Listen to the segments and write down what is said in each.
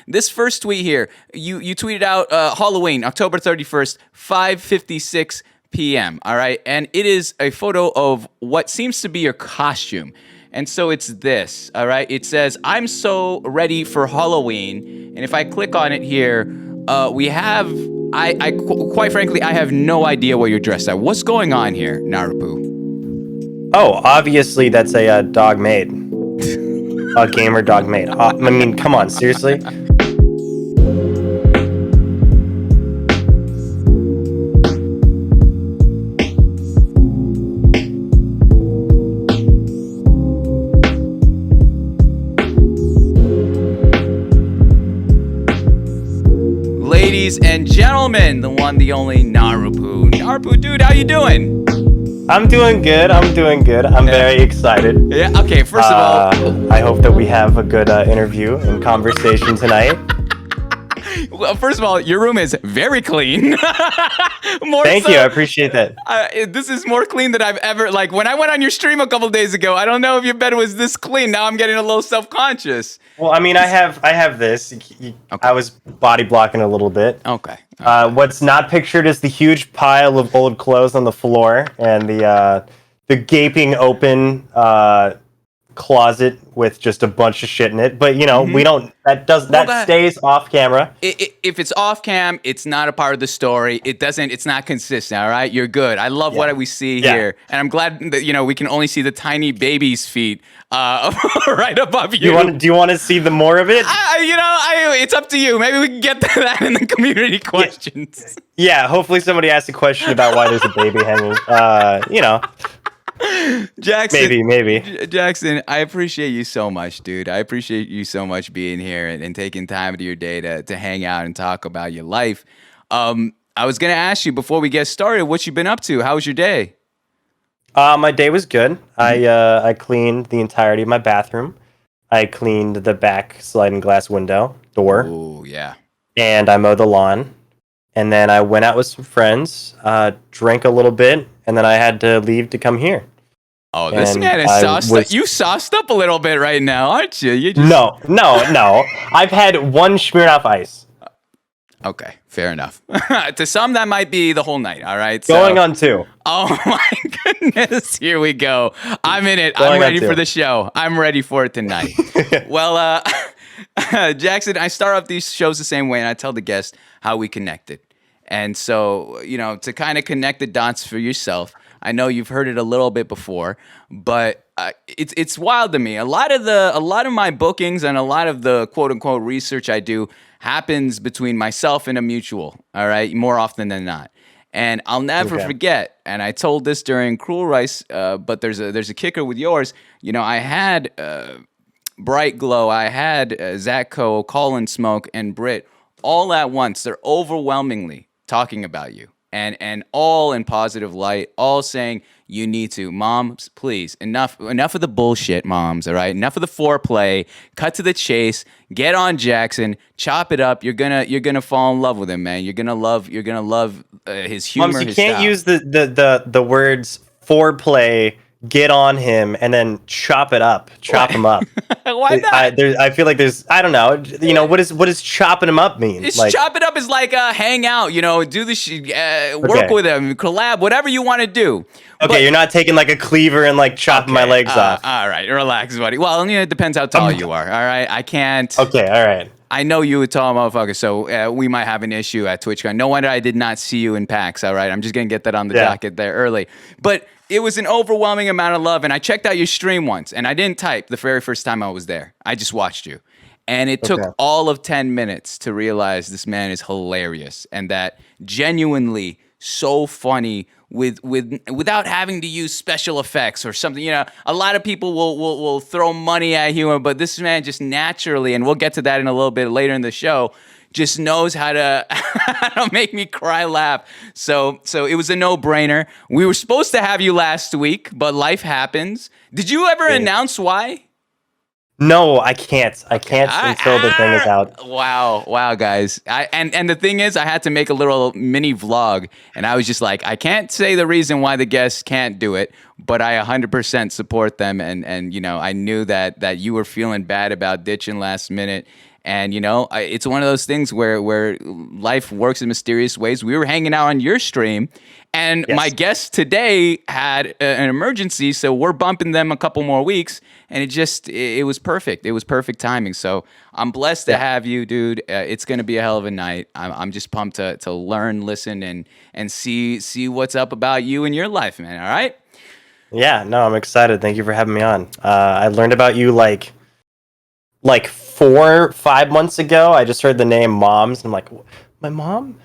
this first tweet here, you tweeted out Halloween, October 31st, 5:56 p.m. All right, and it is a photo of what seems to be your costume. And so it's this, all right? It says, I'm so ready for Halloween. And if I click on it here, we have, quite frankly, I have no idea what you're dressed as. What's going on here, Narupoo? Oh, obviously that's a dog made. A gamer dog made. I mean, come on, seriously? Ladies and gentlemen, the one, the only Narupoo. Narupoo, dude, how you doing? I'm doing good. I'm very excited. Yeah, okay, first of all... I hope that we have a good interview and conversation tonight. Well, first of all, your room is very clean. Thank you, I appreciate that. This is more clean than I've ever... Like, when I went on your stream a couple days ago, I don't know if your bed was this clean. Now I'm getting a little self-conscious. Well, I mean, I have this. Okay. I was body blocking a little bit. Okay. What's not pictured is the huge pile of old clothes on the floor and the gaping open closet with just a bunch of shit in it. But you know, we don't. That stays off camera. If it's off cam, it's not a part of the story. It's not consistent. All right, you're good. I love what we see here, and I'm glad that we can only see the tiny baby's feet right above you. Do you want to see the more of it? It's up to you. Maybe we can get to that in the community questions. Yeah, hopefully somebody asks a question about why there's a baby hanging. Jackson, maybe. Jackson, I appreciate you so much, dude. I appreciate you so much being here and taking time out of your day to hang out and talk about your life. I was gonna ask you before we get started, what you been up to? How was your day? My day was good. I cleaned the entirety of my bathroom. I cleaned the back sliding glass window door. Oh yeah. And I mowed the lawn. And then I went out with some friends, drank a little bit, and then I had to leave to come here. Oh, this man is sauced up. You sauced up a little bit right now, aren't you? No. I've had one Smirnoff Ice. Okay, fair enough. To some, that might be the whole night, all right? Going on 2. Oh, my goodness. Here we go. I'm in it. I'm ready for the show. I'm ready for it tonight. Well, Jackson, I start off these shows the same way, and I tell the guests how we connected. And so, to kind of connect the dots for yourself, I know you've heard it a little bit before, but it's wild to me. A lot of my bookings and a lot of the quote unquote research I do happens between myself and a mutual. All right, more often than not. And I'll never forget. And I told this during Cruel Rice, but there's a kicker with yours. I had Bright Glow, I had Zach Coe, Colin Smoke, and Britt all at once. They're overwhelmingly talking about you. And all in positive light, all saying you need to. Moms, please, enough of the bullshit, moms, all right? Enough of the foreplay. Cut to the chase. Get on Jackson. Chop it up. You're gonna fall in love with him, man. You're gonna love his humor. Moms, you his can't style. use the words foreplay, get on him, and then chop it up. Chop him up. Why not? I feel like there's, I don't know. What does chopping him up mean? Chop it up is like hang out. Do the work with him, collab, whatever you want to do. Okay, but you're not taking like a cleaver and like chopping my legs off. All right, relax, buddy. Well, it depends how tall you are. All right, I can't. Okay, all right. I know you a tall motherfucker, so we might have an issue at TwitchCon. No wonder I did not see you in PAX. All right, I'm just gonna get that on the docket there early. But it was an overwhelming amount of love, and I checked out your stream once, and I didn't type the very first time I was there. I just watched you, and it took all of 10 minutes to realize this man is hilarious, and that genuinely so funny without having to use special effects or something. A lot of people will throw money at humor, but this man just naturally, and we'll get to that in a little bit later in the show, just knows how to make me cry, laugh. So it was a no-brainer. We were supposed to have you last week, but life happens. Did you ever announce why? No, I can't. I can't until the thing is out. Wow, guys. And the thing is, I had to make a little mini vlog, and I was just like, I can't say the reason why the guests can't do it, but I 100% support them. And I knew that you were feeling bad about ditching last minute. And it's one of those things where life works in mysterious ways. We were hanging out on your stream, and my guest today had an emergency, so we're bumping them a couple more weeks, and it was perfect. It was perfect timing. So I'm blessed to have you, dude. It's gonna be a hell of a night. I'm just pumped to learn, listen, and see what's up about you and your life, man. All right? Yeah, no, I'm excited. Thank you for having me on. I learned about you like 4-5 months ago. I just heard the name Moms, and I'm like, my mom?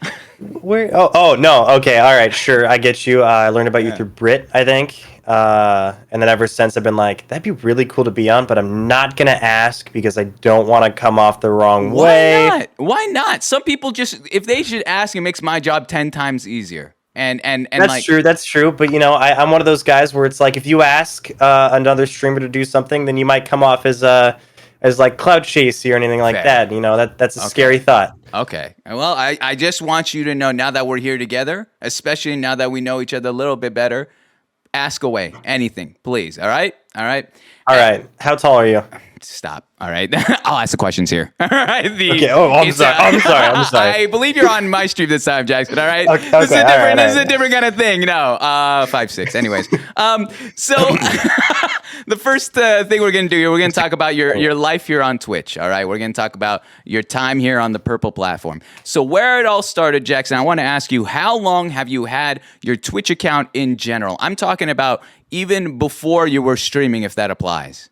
Where? Oh no. Okay, all right, sure, I get you. I learned about you through Brit, I think, and then ever since I've been like, that'd be really cool to be on, but I'm not gonna ask because I don't want to come off the wrong way. Why not? Some people if they should ask, it makes my job 10 times easier. And That's true. But I'm one of those guys where it's like, if you ask another streamer to do something, then you might come off as like cloud chasey or anything like that. That's a scary thought. Okay. Well, I just want you to know, now that we're here together, especially now that we know each other a little bit better, ask away anything, please. All right. How tall are you? Stop. All right. I'll ask the questions here. All right. Okay. Oh, I'm sorry. I'm sorry. I believe you're on my stream this time, Jackson. All right. Okay. This is a different kind of thing. No. 5'6". Anyways. So the first thing we're gonna do here, we're gonna talk about your life here on Twitch. All right. We're gonna talk about your time here on the Purple platform. So where it all started, Jackson, I want to ask you, how long have you had your Twitch account in general? I'm talking about even before you were streaming, if that applies.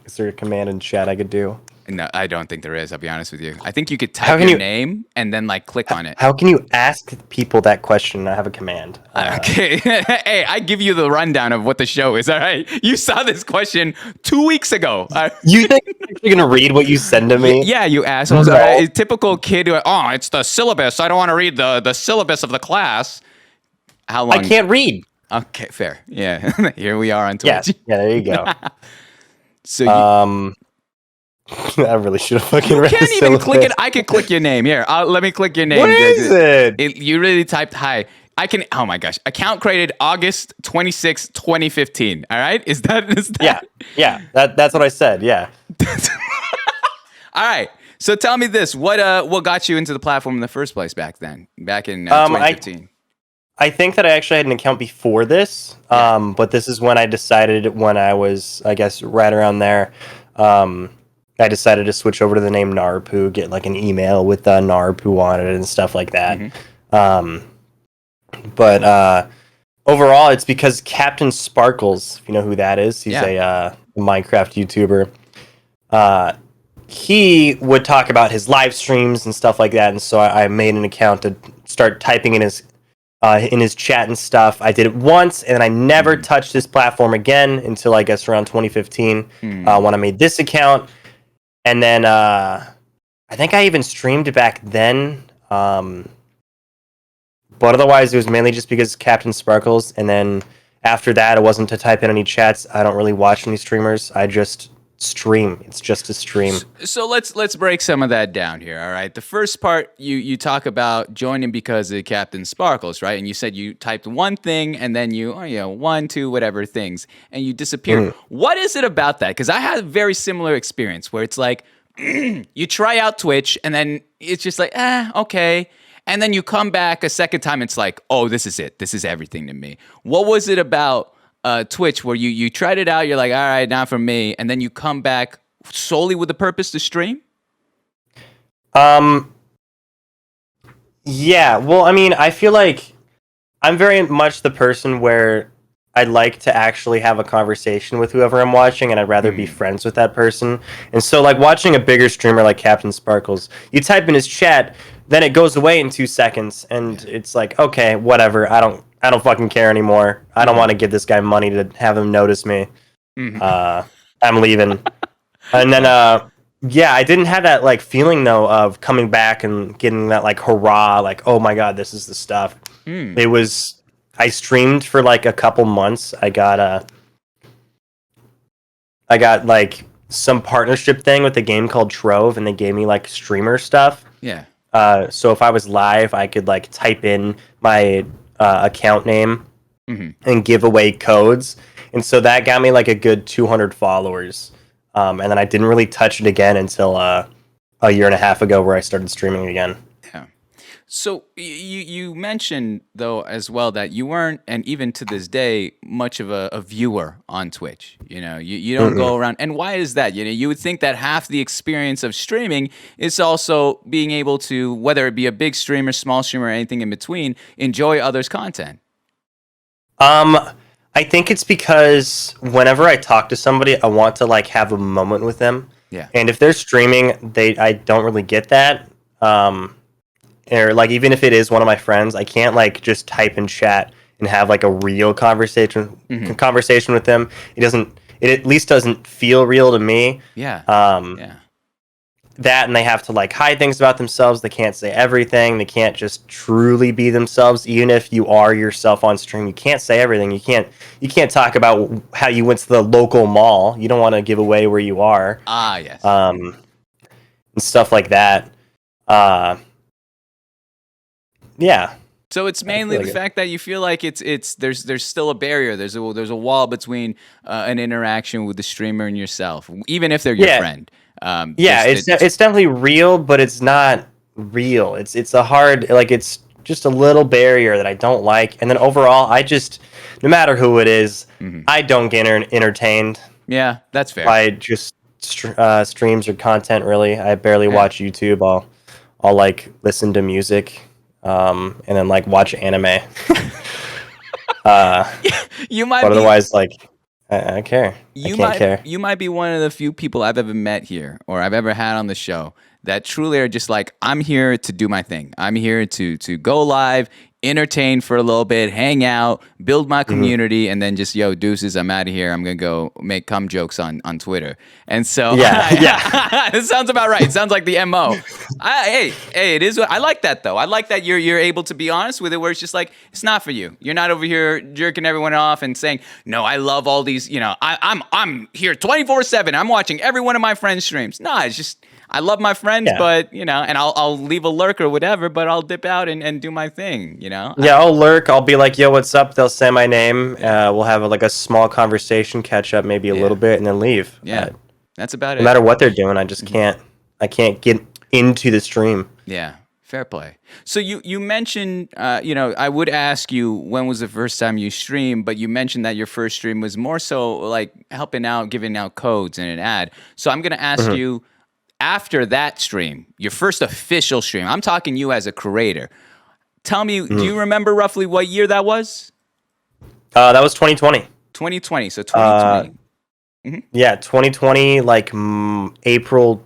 Is there a command in chat I could do? No, I don't think there is. I'll be honest with you. I think you could type your name and then click on it. How can you ask people that question? I have a command. Okay. Hey, I give you the rundown of what the show is. All right. You saw this question 2 weeks ago. You think you're gonna read what you send to me? Yeah, you assholes. No. A typical kid who, it's the syllabus. I don't want to read the syllabus of the class. How long? I can't read. Okay, fair. Yeah. Here we are on Twitch. Yeah, there you go. So I really should have fucking read. You can't even click it. I can click your name. Here, let me click your name. What is it? You really typed hi. I can. Oh my gosh! Account created August 26, 2015. All right, is that? Yeah. That's what I said. Yeah. All right. So tell me this: what got you into the platform in the first place back in 2015? I think that I actually had an account before this, but this is when I decided, when I was, I guess, right around there, I decided to switch over to the name Narupoo, get like an email with Narupoo on it and stuff like that. Mm-hmm. But overall, it's because Captain Sparkles, if you know who that is, he's a Minecraft YouTuber. He would talk about his live streams and stuff like that, and so I made an account to start typing in his chat and stuff. I did it once, and I never touched this platform again until I guess around 2015 when I made this account. And then I think I even streamed back then. But otherwise, it was mainly just because Captain Sparkles. And then after that, it wasn't to type in any chats. I don't really watch any streamers. I just stream. It's just a stream. So let's break some of that down here. All right. The first part, you talk about joining because of Captain Sparkles, right? And you said you typed one thing and then you 1, 2, whatever things, and you disappeared. What is it about that? Because I had a very similar experience where it's like you try out Twitch and then it's just like, okay. And then you come back a second time. It's like, oh, this is it. This is everything to me. What was it about Twitch where you tried it out, you're like, all right, not for me, and then you come back solely with the purpose to stream? Yeah, well, I mean, I feel like I'm very much the person where I'd like to actually have a conversation with whoever I'm watching, and I'd rather be friends with that person. And so, like, watching a bigger streamer like Captain Sparkles, you type in his chat, then it goes away in 2 seconds, and it's like, okay, whatever, I don't fucking care anymore. I don't want to give this guy money to have him notice me. I'm leaving. And then, I didn't have that, like, feeling, though, of coming back and getting that, like, hurrah, like, oh my god, this is the stuff. It was... I streamed for like a couple months. I got like some partnership thing with a game called Trove, and they gave me like streamer stuff. Yeah. So if I was live, I could like type in my account name and give away codes, and so that got me like a good 200 followers. and then I didn't really touch it again until a year and a half ago, where I started streaming again. Yeah. So you mentioned though as well that you weren't, and even to this day, much of a viewer on Twitch. You don't go around. And why is that? You would think that half the experience of streaming is also being able to, whether it be a big streamer, small streamer, or anything in between, enjoy others' content. I think it's because whenever I talk to somebody, I want to like have a moment with them. Yeah. And if they're streaming, I don't really get that. Or like, even if it is one of my friends, I can't like just type in chat and have like a real conversation with them. It at least doesn't feel real to me. Yeah. Yeah. That, and they have to like hide things about themselves. They can't say everything. They can't just truly be themselves. Even if you are yourself on stream, you can't say everything. You can't talk about how you went to the local mall. You don't want to give away where you are. Yes. And stuff like that. Yeah. So it's mainly the fact that you feel like there's still a barrier. There's a wall between an interaction with the streamer and yourself, even if they're your friend. It's definitely real, but it's not real. It's a hard, like, it's just a little barrier that I don't like. And then overall, no matter who it is, I don't get entertained. Yeah, that's fair. By just streams or content, really. I barely watch YouTube. I'll like listen to music, and then like watch anime. You might. But otherwise, like, I don't care. You can't care. You might be one of the few people I've ever met here, or I've ever had on the show, that truly are just like, I'm here to do my thing. I'm here to go live, entertain for a little bit, hang out, build my community, and then just, deuces, I'm out of here. I'm gonna go make cum jokes on Twitter. And so it sounds about right. It sounds like the MO. Hey, it is. I like that though. I like that you're able to be honest with it, where it's just like, it's not for you. You're not over here jerking everyone off and saying, no, I love all these. I'm here 24/7. I'm watching every one of my friends' streams. Nah, it's just, I love my friends, but and I'll leave a lurk or whatever, but I'll dip out and do my thing. Yeah, I'll lurk. I'll be like, yo, what's up? They'll say my name. We'll have a small conversation, catch up maybe a little bit, and then leave. Yeah, that's about it. No matter what they're doing, I just can't. I can't get into the stream. Yeah, fair play. So you mentioned, I would ask you when was the first time you streamed, but you mentioned that your first stream was more so like helping out, giving out codes in an ad. So I'm gonna ask you, after that stream, your first official stream, I'm talking you as a creator. Tell me, do you remember roughly what year that was? That was 2020. 2020, so 2020. Yeah, 2020, like April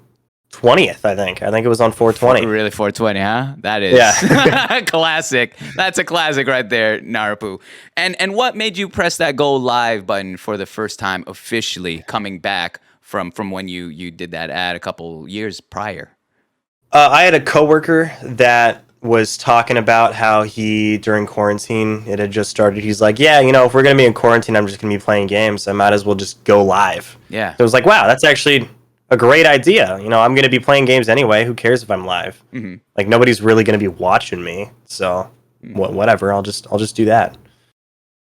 20th, I think. I think it was on 420. Really, 420, huh? That is classic. That's a classic right there, Narupoo. And what made you press that go live button for the first time officially, coming back from when you did that ad a couple years prior? I had a coworker that was talking about how during quarantine, it had just started. He's like, yeah, if we're going to be in quarantine, I'm just going to be playing games. I might as well just go live. Yeah. So I was like, wow, that's actually a great idea. I'm going to be playing games anyway. Who cares if I'm live? Like, nobody's really going to be watching me. So whatever. I'll just do that.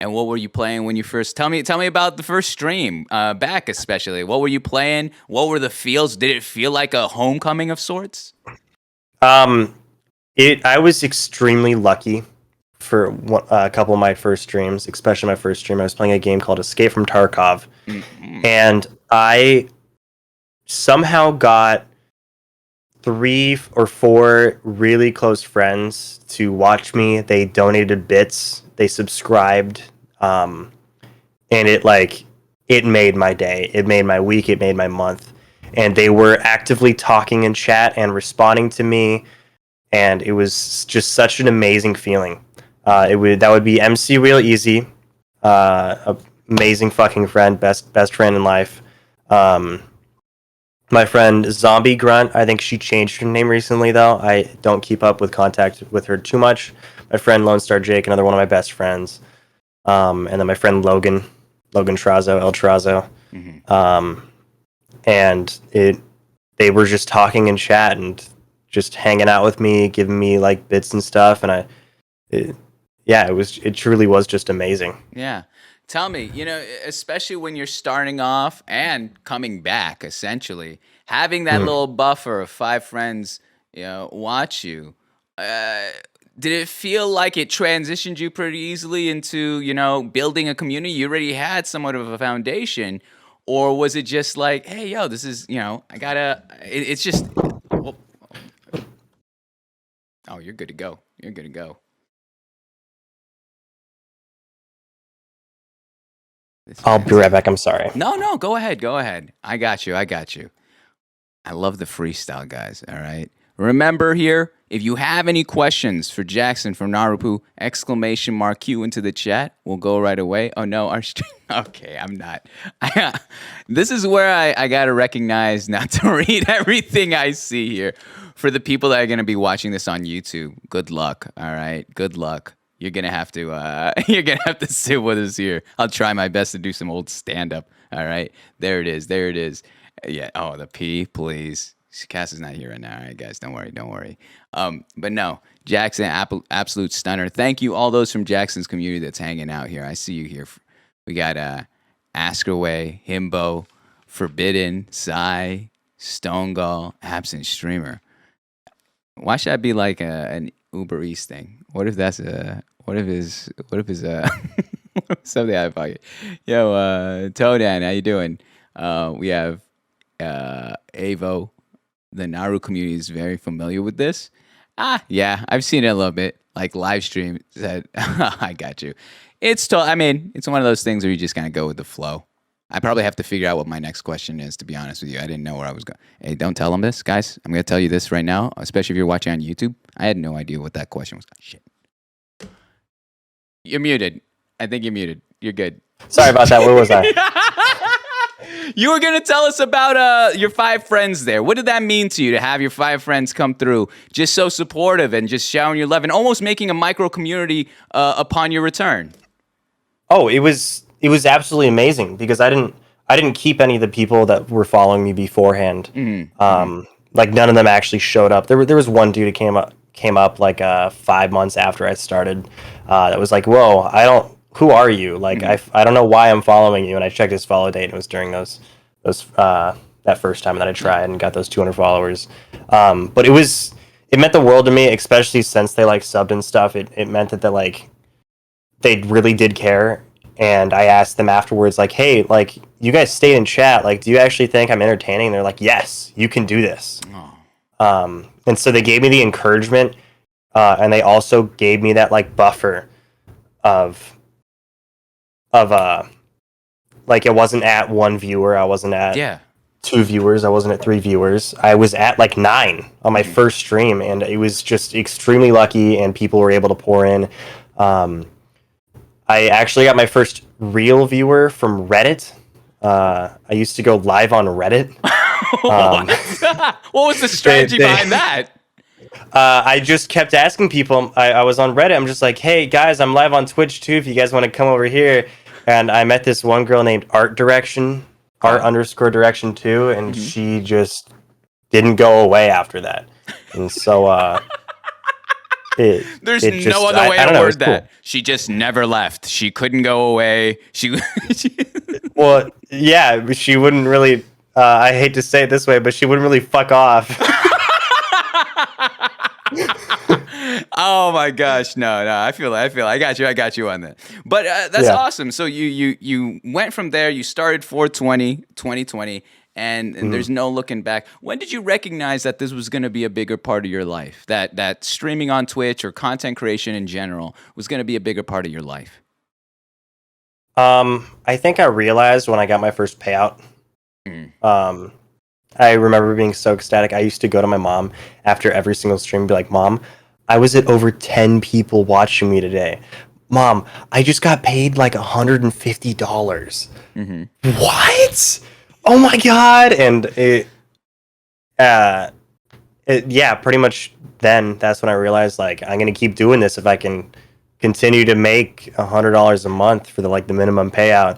And what were you playing when you first? Tell me about the first stream back, especially. What were you playing? What were the feels? Did it feel like a homecoming of sorts? I was extremely lucky for a couple of my first streams, especially my first stream. I was playing a game called Escape from Tarkov, and I somehow got 3 or 4 really close friends to watch me. They donated bits, they subscribed, and it made my day, it made my week, it made my month. And they were actively talking in chat and responding to me, and it was just such an amazing feeling. That would be MC Real Easy, amazing fucking friend, best friend in life. My friend Zombie Grunt, I think she changed her name recently though. I don't keep up with contact with her too much. My friend Lone Star Jake, another one of my best friends. And then my friend Logan Trazo, El Trazo. And they were just talking in chat and just hanging out with me, giving me like bits and stuff, and it truly was just amazing. Yeah. Tell me, especially when you're starting off and coming back, essentially, having that little buffer of 5 friends, watch you. Uh, did it feel like it transitioned you pretty easily into, building a community? You already had somewhat of a foundation, or was it just like, hey, yo, this is, I gotta. It's just. Oh, oh, you're good to go. You're good to go. I'll be right back. I'm sorry. No, go ahead. Go ahead. I got you. I got you. I love the freestyle, guys. All right. Remember here, if you have any questions for Jackson from Narupoo, exclamation mark Q into the chat. We'll go right away. Oh, no. Okay, I'm not. This is where I got to recognize not to read everything I see here. For the people that are going to be watching this on YouTube, good luck. All right. Good luck. You're gonna have to sit with us here. I'll try my best to do some old stand up. All right, there it is. There it is. Yeah. Oh, the P, please. Cass is not here right now. All right, guys, don't worry. But no, Jackson, absolute stunner. Thank you, all those from Jackson's community that's hanging out here. I see you here. We got Ask Away, Himbo, Forbidden, Psy, Stonegall, Absent Streamer. Why should I be like an Uber Eats thing? What if that's what if his something out of pocket? Yo, Toadan, how you doing? We have Avo. The Naru community is very familiar with this. Yeah, I've seen it a little bit. Like live stream said, I got you. It's it's one of those things where you just kind of go with the flow. I probably have to figure out what my next question is, to be honest with you. I didn't know where I was going. Hey, don't tell them this, guys. I'm going to tell you this right now, especially if you're watching on YouTube. I had no idea what that question was. Shit. You're muted. I think you're muted. You're good. Sorry about that. Where was I? You were going to tell us about your 5 friends there. What did that mean to you to have your 5 friends come through, just so supportive and just showering your love and almost making a micro community upon your return? Oh, it was absolutely amazing because I didn't keep any of the people that were following me beforehand. Like none of them actually showed up. There was one dude who came up like 5 months after I started. That was like, whoa, who are you? Like I don't know why I'm following you. And I checked his follow date and it was during those that first time that I tried and got those 200 followers. But it meant the world to me, especially since they like subbed and stuff. It meant that they really did care. And I asked them afterwards, like, hey, like, you guys stayed in chat. Like, do you actually think I'm entertaining? And they're like, yes, you can do this. And so they gave me the encouragement, and they also gave me that, like, buffer of like, it wasn't at 1 viewer. I wasn't at 2 viewers. I wasn't at 3 viewers. I was at, like, 9 on my first stream, and it was just extremely lucky, and people were able to pour in. I actually got my first real viewer from Reddit. I used to go live on Reddit. What was the strategy behind that? I just kept asking people. I was on Reddit. I'm just like, hey, guys, I'm live on Twitch, too, if you guys want to come over here. And I met this one girl named art_direction 2, and she just didn't go away after that. And so... There's no other way to word that. Cool. She just never left. She couldn't go away. Well, yeah, she wouldn't really. I hate to say it this way, but she wouldn't really fuck off. Oh my gosh, no, I feel. I got you on that. But that's awesome. So you went from there. You started 420, 2020. And there's no looking back. When did you recognize that this was going to be a bigger part of your life? That streaming on Twitch or content creation in general was going to be a bigger part of your life? I think I realized when I got my first payout. I remember being so ecstatic. I used to go to my mom after every single stream and be like, Mom, I was at over 10 people watching me today. Mom, I just got paid like $150. What? Oh my God. And pretty much then that's when I realized, like, I'm going to keep doing this if I can continue to make $100 a month for the minimum payout.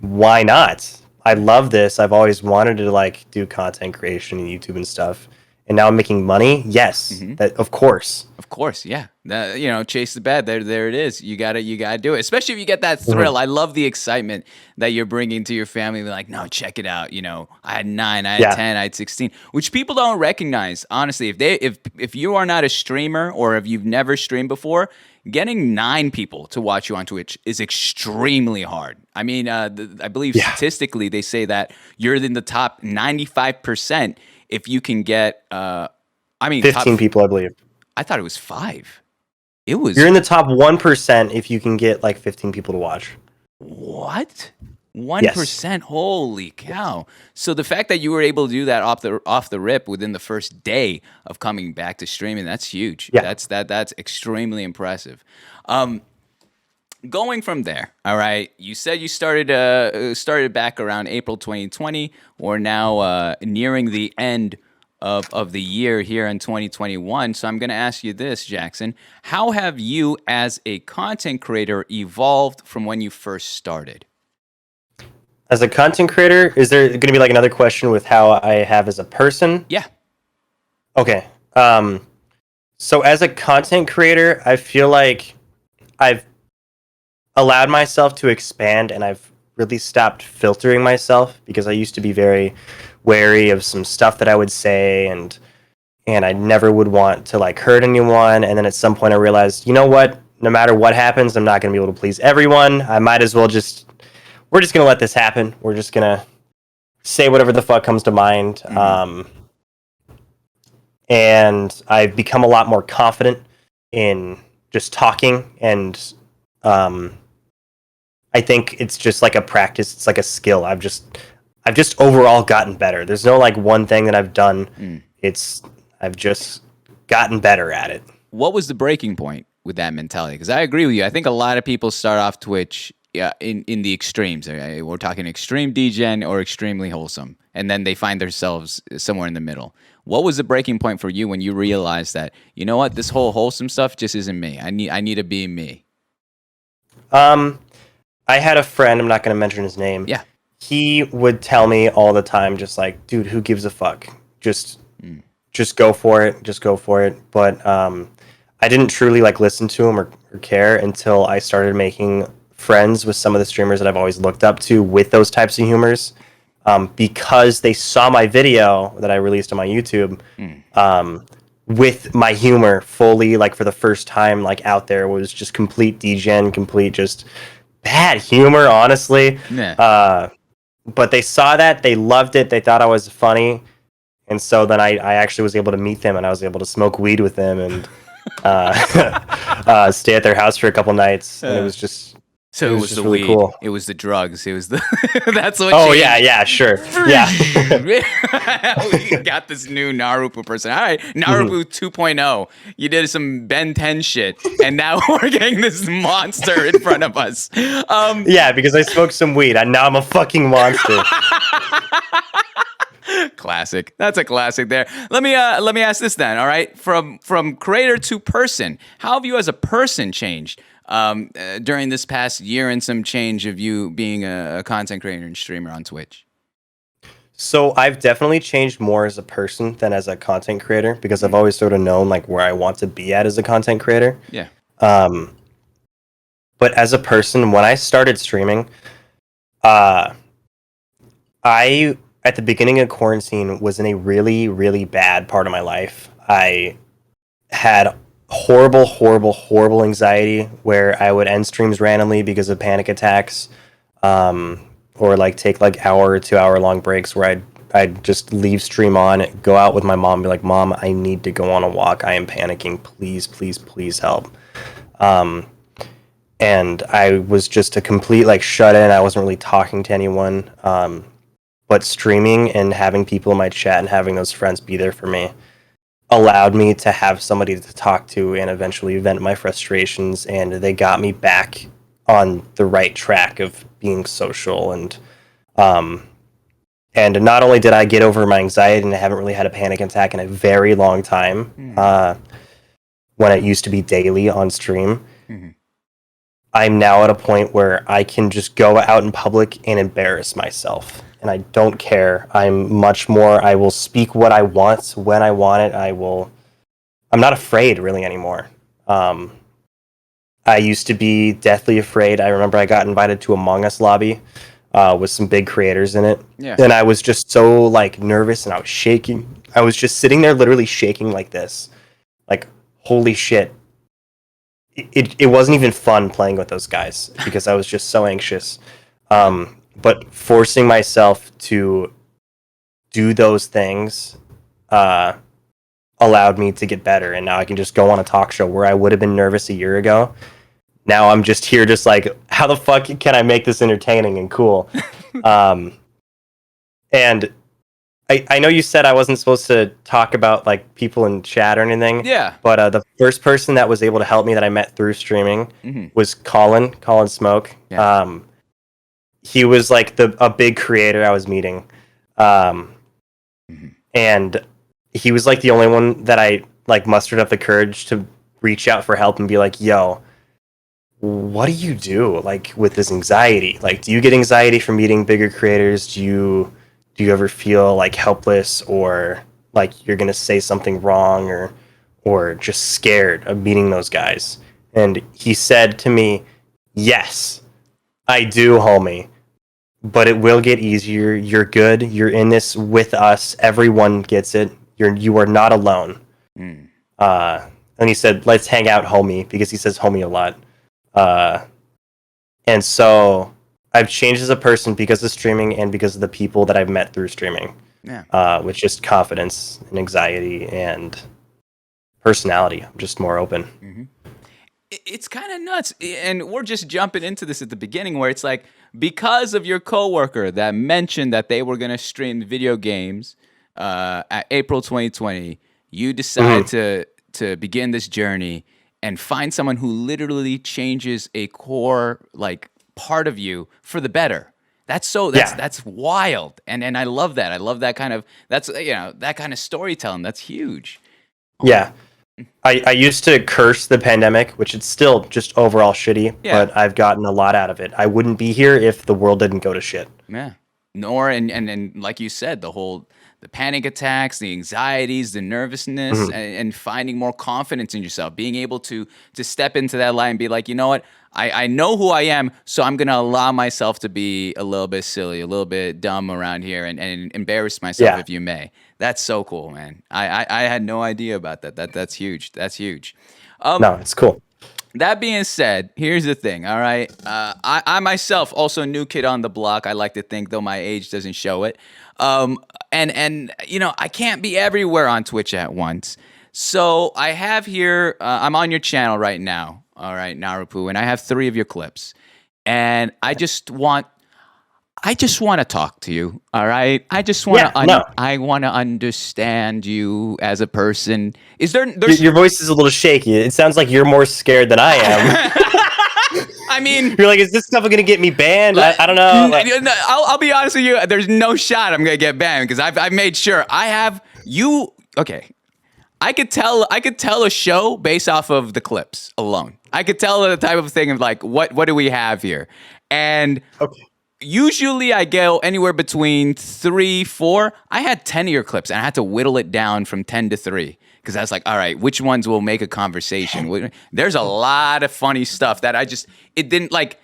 Why not? I love this. I've always wanted to, like, do content creation and YouTube and stuff. and now I'm making money. Yes, that of course. Of course, yeah. Chase the bag. There it is. You gotta do it. Especially if you get that thrill. I love the excitement that you're bringing to your family. Be like, no, check it out. I had 9, I had 10, I had 16, which people don't recognize. Honestly, if you are not a streamer or if you've never streamed before, getting 9 people to watch you on Twitch is extremely hard. I mean, I believe statistically they say that you're in the top 95% if you can get. 15 people, I believe. I thought it was 5. You're in the top 1% if you can get like 15 people to watch. What? 1%? Yes. Holy cow! So the fact that you were able to do that off the rip within the first day of coming back to streaming, that's huge. Yeah. That's extremely impressive. Going from there, all right. You said you started back around April 2020. We're now nearing the end of the year here in 2021. So I'm going to ask you this, Jackson. How have you as a content creator evolved from when you first started? As a content creator, is there going to be like another question with how I have as a person? Yeah. Okay. So as a content creator, I feel like I've allowed myself to expand, and I've really stopped filtering myself, because I used to be very wary of some stuff that I would say, and I never would want to like hurt anyone. And then at some point I realized, you know what? No matter what happens, I'm not going to be able to please everyone. I might as well we're just going to let this happen. We're just going to say whatever the fuck comes to mind. And I've become a lot more confident in just talking, and I think it's just like a practice. It's like a skill. I've just overall gotten better. There's no like one thing that I've done. I've just gotten better at it. What was the breaking point with that mentality? Because I agree with you. I think a lot of people start off Twitch in the extremes. We're talking extreme degen or extremely wholesome, and then they find themselves somewhere in the middle. What was the breaking point for you when you realized that, you know what, this whole wholesome stuff just isn't me. I need to be me. I had a friend, I'm not going to mention his name. Yeah. He would tell me all the time, just like, dude, who gives a fuck? Just go for it. Just go for it. But I didn't truly like listen to him or care until I started making friends with some of the streamers that I've always looked up to with those types of humors, because they saw my video that I released on my YouTube with my humor fully, like for the first time, like out there. Was just complete degen, complete just bad humor, honestly. Yeah. But they saw that, they loved it, they thought I was funny, and so then I actually was able to meet them, and I was able to smoke weed with them, and stay at their house for a couple nights, and it was just. So it was the really weed. Cool. It was the drugs. It was the. That's what. Oh yeah, sure. Yeah. We got this new Narupoo person. All right, Narupoo 2.0. You did some Ben 10 shit, and now we're getting this monster in front of us. Yeah, because I smoked some weed, and now I'm a fucking monster. Classic. That's a classic there. Let me ask this then. All right, from creator to person, how have you as a person changed during this past year and some change of you being a content creator and streamer on Twitch? So I've definitely changed more as a person than as a content creator, because I've always sort of known like where I want to be at as a content creator. Yeah. But as a person, when I started streaming, I at the beginning of quarantine was in a really, really bad part of my life. I had horrible anxiety where I would end streams randomly because of panic attacks, or like take like hour or 2 hour long breaks where I'd just stream on, go out with my mom, be like, Mom, I need to go on a walk. I am panicking. Please help. And I was just a complete like shut in. I wasn't really talking to anyone. But streaming and having people in my chat and having those friends be there for me allowed me to have somebody to talk to and eventually vent my frustrations, and they got me back on the right track of being social. And not only did I get over my anxiety, and I haven't really had a panic attack in a very long time, when it used to be daily on stream, I'm now at a point where I can just go out in public and embarrass myself. and I don't care. I'm much more, I will speak what I want when I want it. I'm not afraid really anymore. I used to be deathly afraid. I remember I got invited to Among Us lobby with some big creators in it. Yeah. And I was just so like nervous and I was shaking. I was just sitting there literally shaking like this. Like, holy shit. It wasn't even fun playing with those guys because I was just so anxious. But forcing myself to do those things allowed me to get better. And now I can just go on a talk show where I would have been nervous a year ago. Now I'm just here just like, how the fuck can I make this entertaining and cool? And I know you said I wasn't supposed to talk about like people in chat or anything. Yeah. But the first person that was able to help me that I met through streaming was Colin Smoke. Yeah. He was like a big creator I was meeting. And he was like the only one that I like mustered up the courage to reach out for help and be like, yo, what do you do like with this anxiety? Like, do you get anxiety from meeting bigger creators? Do you ever feel like helpless or like you're gonna say something wrong or just scared of meeting those guys? And he said to me, yes, I do, homie, but it will get easier. You're good. You're in this with us. Everyone gets it. You are not alone. And he said, let's hang out, homie, because he says homie a lot. And so I've changed as a person because of streaming and because of the people that I've met through streaming. Yeah. With just confidence and anxiety and personality. I'm just more open. It's kind of nuts. And we're just jumping into this at the beginning where it's like, because of your coworker that mentioned that they were going to stream video games at April 2020, you decided to begin this journey and find someone who literally changes a core like part of you for the better. That's wild. And I love that. I love that kind of that kind of storytelling. That's huge. Yeah. I used to curse the pandemic, which is still just overall shitty, but I've gotten a lot out of it. I wouldn't be here if the world didn't go to shit. Yeah. Nor and like you said, the panic attacks, the anxieties, the nervousness, and finding more confidence in yourself, being able to step into that light and be like, you know what, I know who I am, so I'm going to allow myself to be a little bit silly, a little bit dumb around here and embarrass myself if you may. That's so cool, man. I had no idea about that. That's huge. That's huge. No, it's cool. That being said, here's the thing, all right? I myself, also a new kid on the block, I like to think, though my age doesn't show it. And you know, I can't be everywhere on Twitch at once. So I have here, I'm on your channel right now, all right, Narupoo, and I have 3 of your clips. And I just want to talk to you, all right? I just want to I want to understand you as a person. Is there's your voice is a little shaky. It sounds like you're more scared than I am. I mean, you're like, is this stuff going to get me banned? I don't know. Like, I'll be honest with you. There's no shot I'm going to get banned because I've made sure I have you. Okay. I could tell a show based off of the clips alone. I could tell the type of thing of like, what do we have here? And usually I go anywhere between 3, 4. I had 10 of your clips and I had to whittle it down from 10 to 3 because I was like, all right, which ones will make a conversation? There's a lot of funny stuff that it didn't like.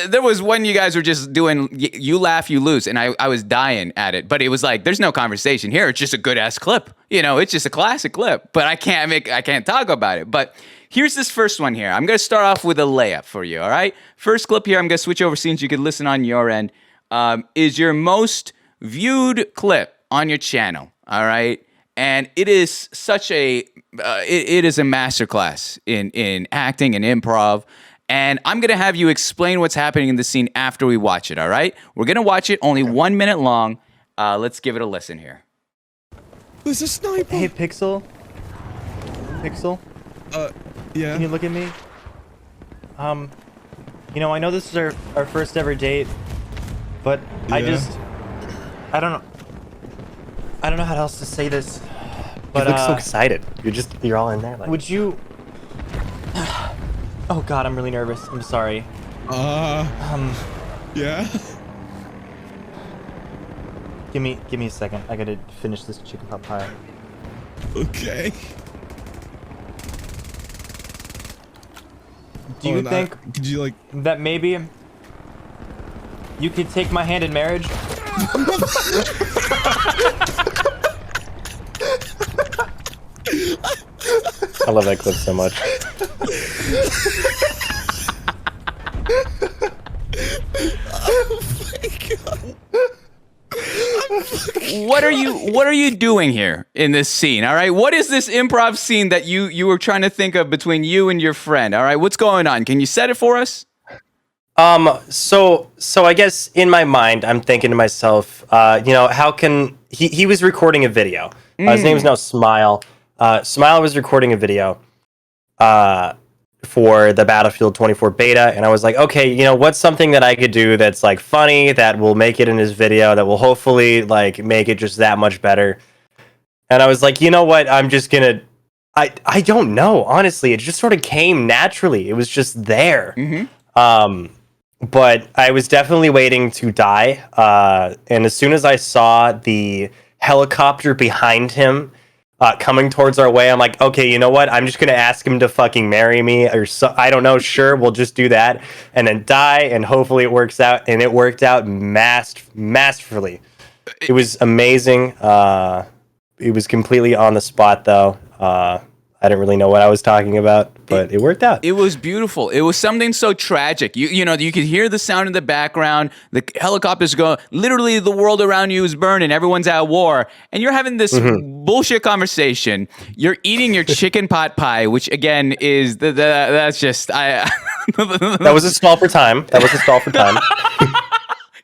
There was one you guys were just doing, you laugh, you lose, and I was dying at it. But it was like, there's no conversation here. It's just a good ass clip. You know, it's just a classic clip. But I can't talk about it. But here's this first one here. I'm gonna start off with a layup for you. All right, first clip here. I'm gonna switch over scenes. You can listen on your end. Is your most viewed clip on your channel? All right, and it is such a it is a masterclass in acting and improv. And I'm going to have you explain what's happening in the scene after we watch it, all right? We're going to watch it, only 1 minute long. Let's give it a listen here. There's a sniper! Hey, Pixel? Pixel? Yeah? Can you look at me? You know, I know this is our first ever date, but Yeah. I don't know how else to say this. But, you look so excited. You're all in there. Like, would you... Oh god, I'm really nervous. I'm sorry. Yeah? Give me a second. I gotta finish this chicken pot pie. Okay. Do you think Could you like? that maybe you could take my hand in marriage? I love that clip so much. What are you doing here in this scene? All right, what is this improv scene that you were trying to think of between you and your friend? All right, what's going on? Can you set it for us? So I guess in my mind, I'm thinking to myself, how can he was recording a video. His name's now Smile. Smile was recording a video, for the Battlefield 24 beta, and I was like, okay, what's something that I could do that's like funny that will make it in his video that will hopefully like make it just that much better. And I was like, you know what? I'm just gonna. I don't know, honestly. It just sort of came naturally. It was just there. But I was definitely waiting to die. And as soon as I saw the helicopter behind him coming towards our way, I'm like, okay, you know what? I'm just going to ask him to fucking marry me or so. I don't know. Sure, we'll just do that and then die. And hopefully it works out. And it worked out masterfully. It was amazing. It was completely on the spot, though. I didn't really know what I was talking about, but it worked out. It was beautiful. It was something so tragic. You could hear the sound in the background. The helicopters go. Literally, the world around you is burning. Everyone's at war, and you're having this bullshit conversation. You're eating your chicken pot pie, which again is that's just I. That was a stall for time.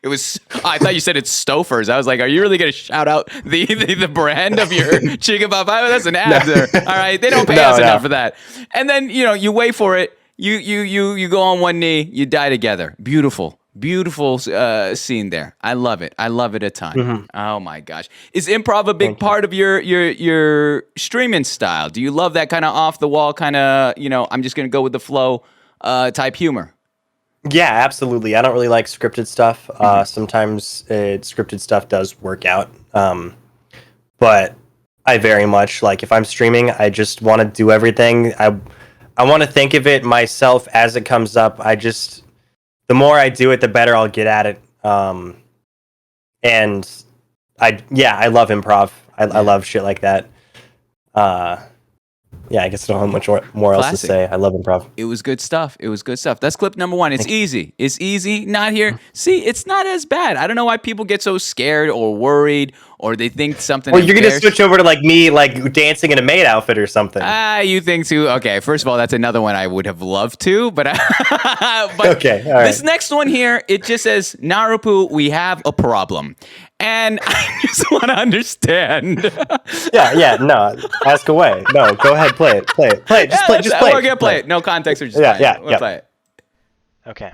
It was. I thought you said it's Stouffer's. I was like, are you really gonna shout out the brand of your chicken pot pie? That's an ad there. All right, they don't pay us enough for that. And then you wait for it. You go on one knee. You die together. Beautiful scene there. I love it. I love it a ton. Oh my gosh, is improv a big part of your streaming style? Do you love that kind of off the wall kind of I'm just gonna go with the flow type humor? Yeah, absolutely. I don't really like scripted stuff. Sometimes scripted stuff does work out. But I very much, like, if I'm streaming, I just want to do everything. I want to think of it myself as it comes up. The more I do it, the better I'll get at it. And I love improv. I love shit like that. Yeah, I guess I don't have much more else to say. I love improv. It was good stuff. That's clip number 1. It's easy. Not here. See, it's not as bad. I don't know why people get so scared or worried or they think something. Well, you're going to switch over to like me, like dancing in a maid outfit or something. You think too? Okay, first of all, that's another one I would have loved to, but okay, all right. This next one here, it just says, Narupoo, we have a problem. And I just want to understand. No, ask away. No, go ahead, play it. Just play it. We're gonna play it. No context, or just play it. We'll play it. Okay.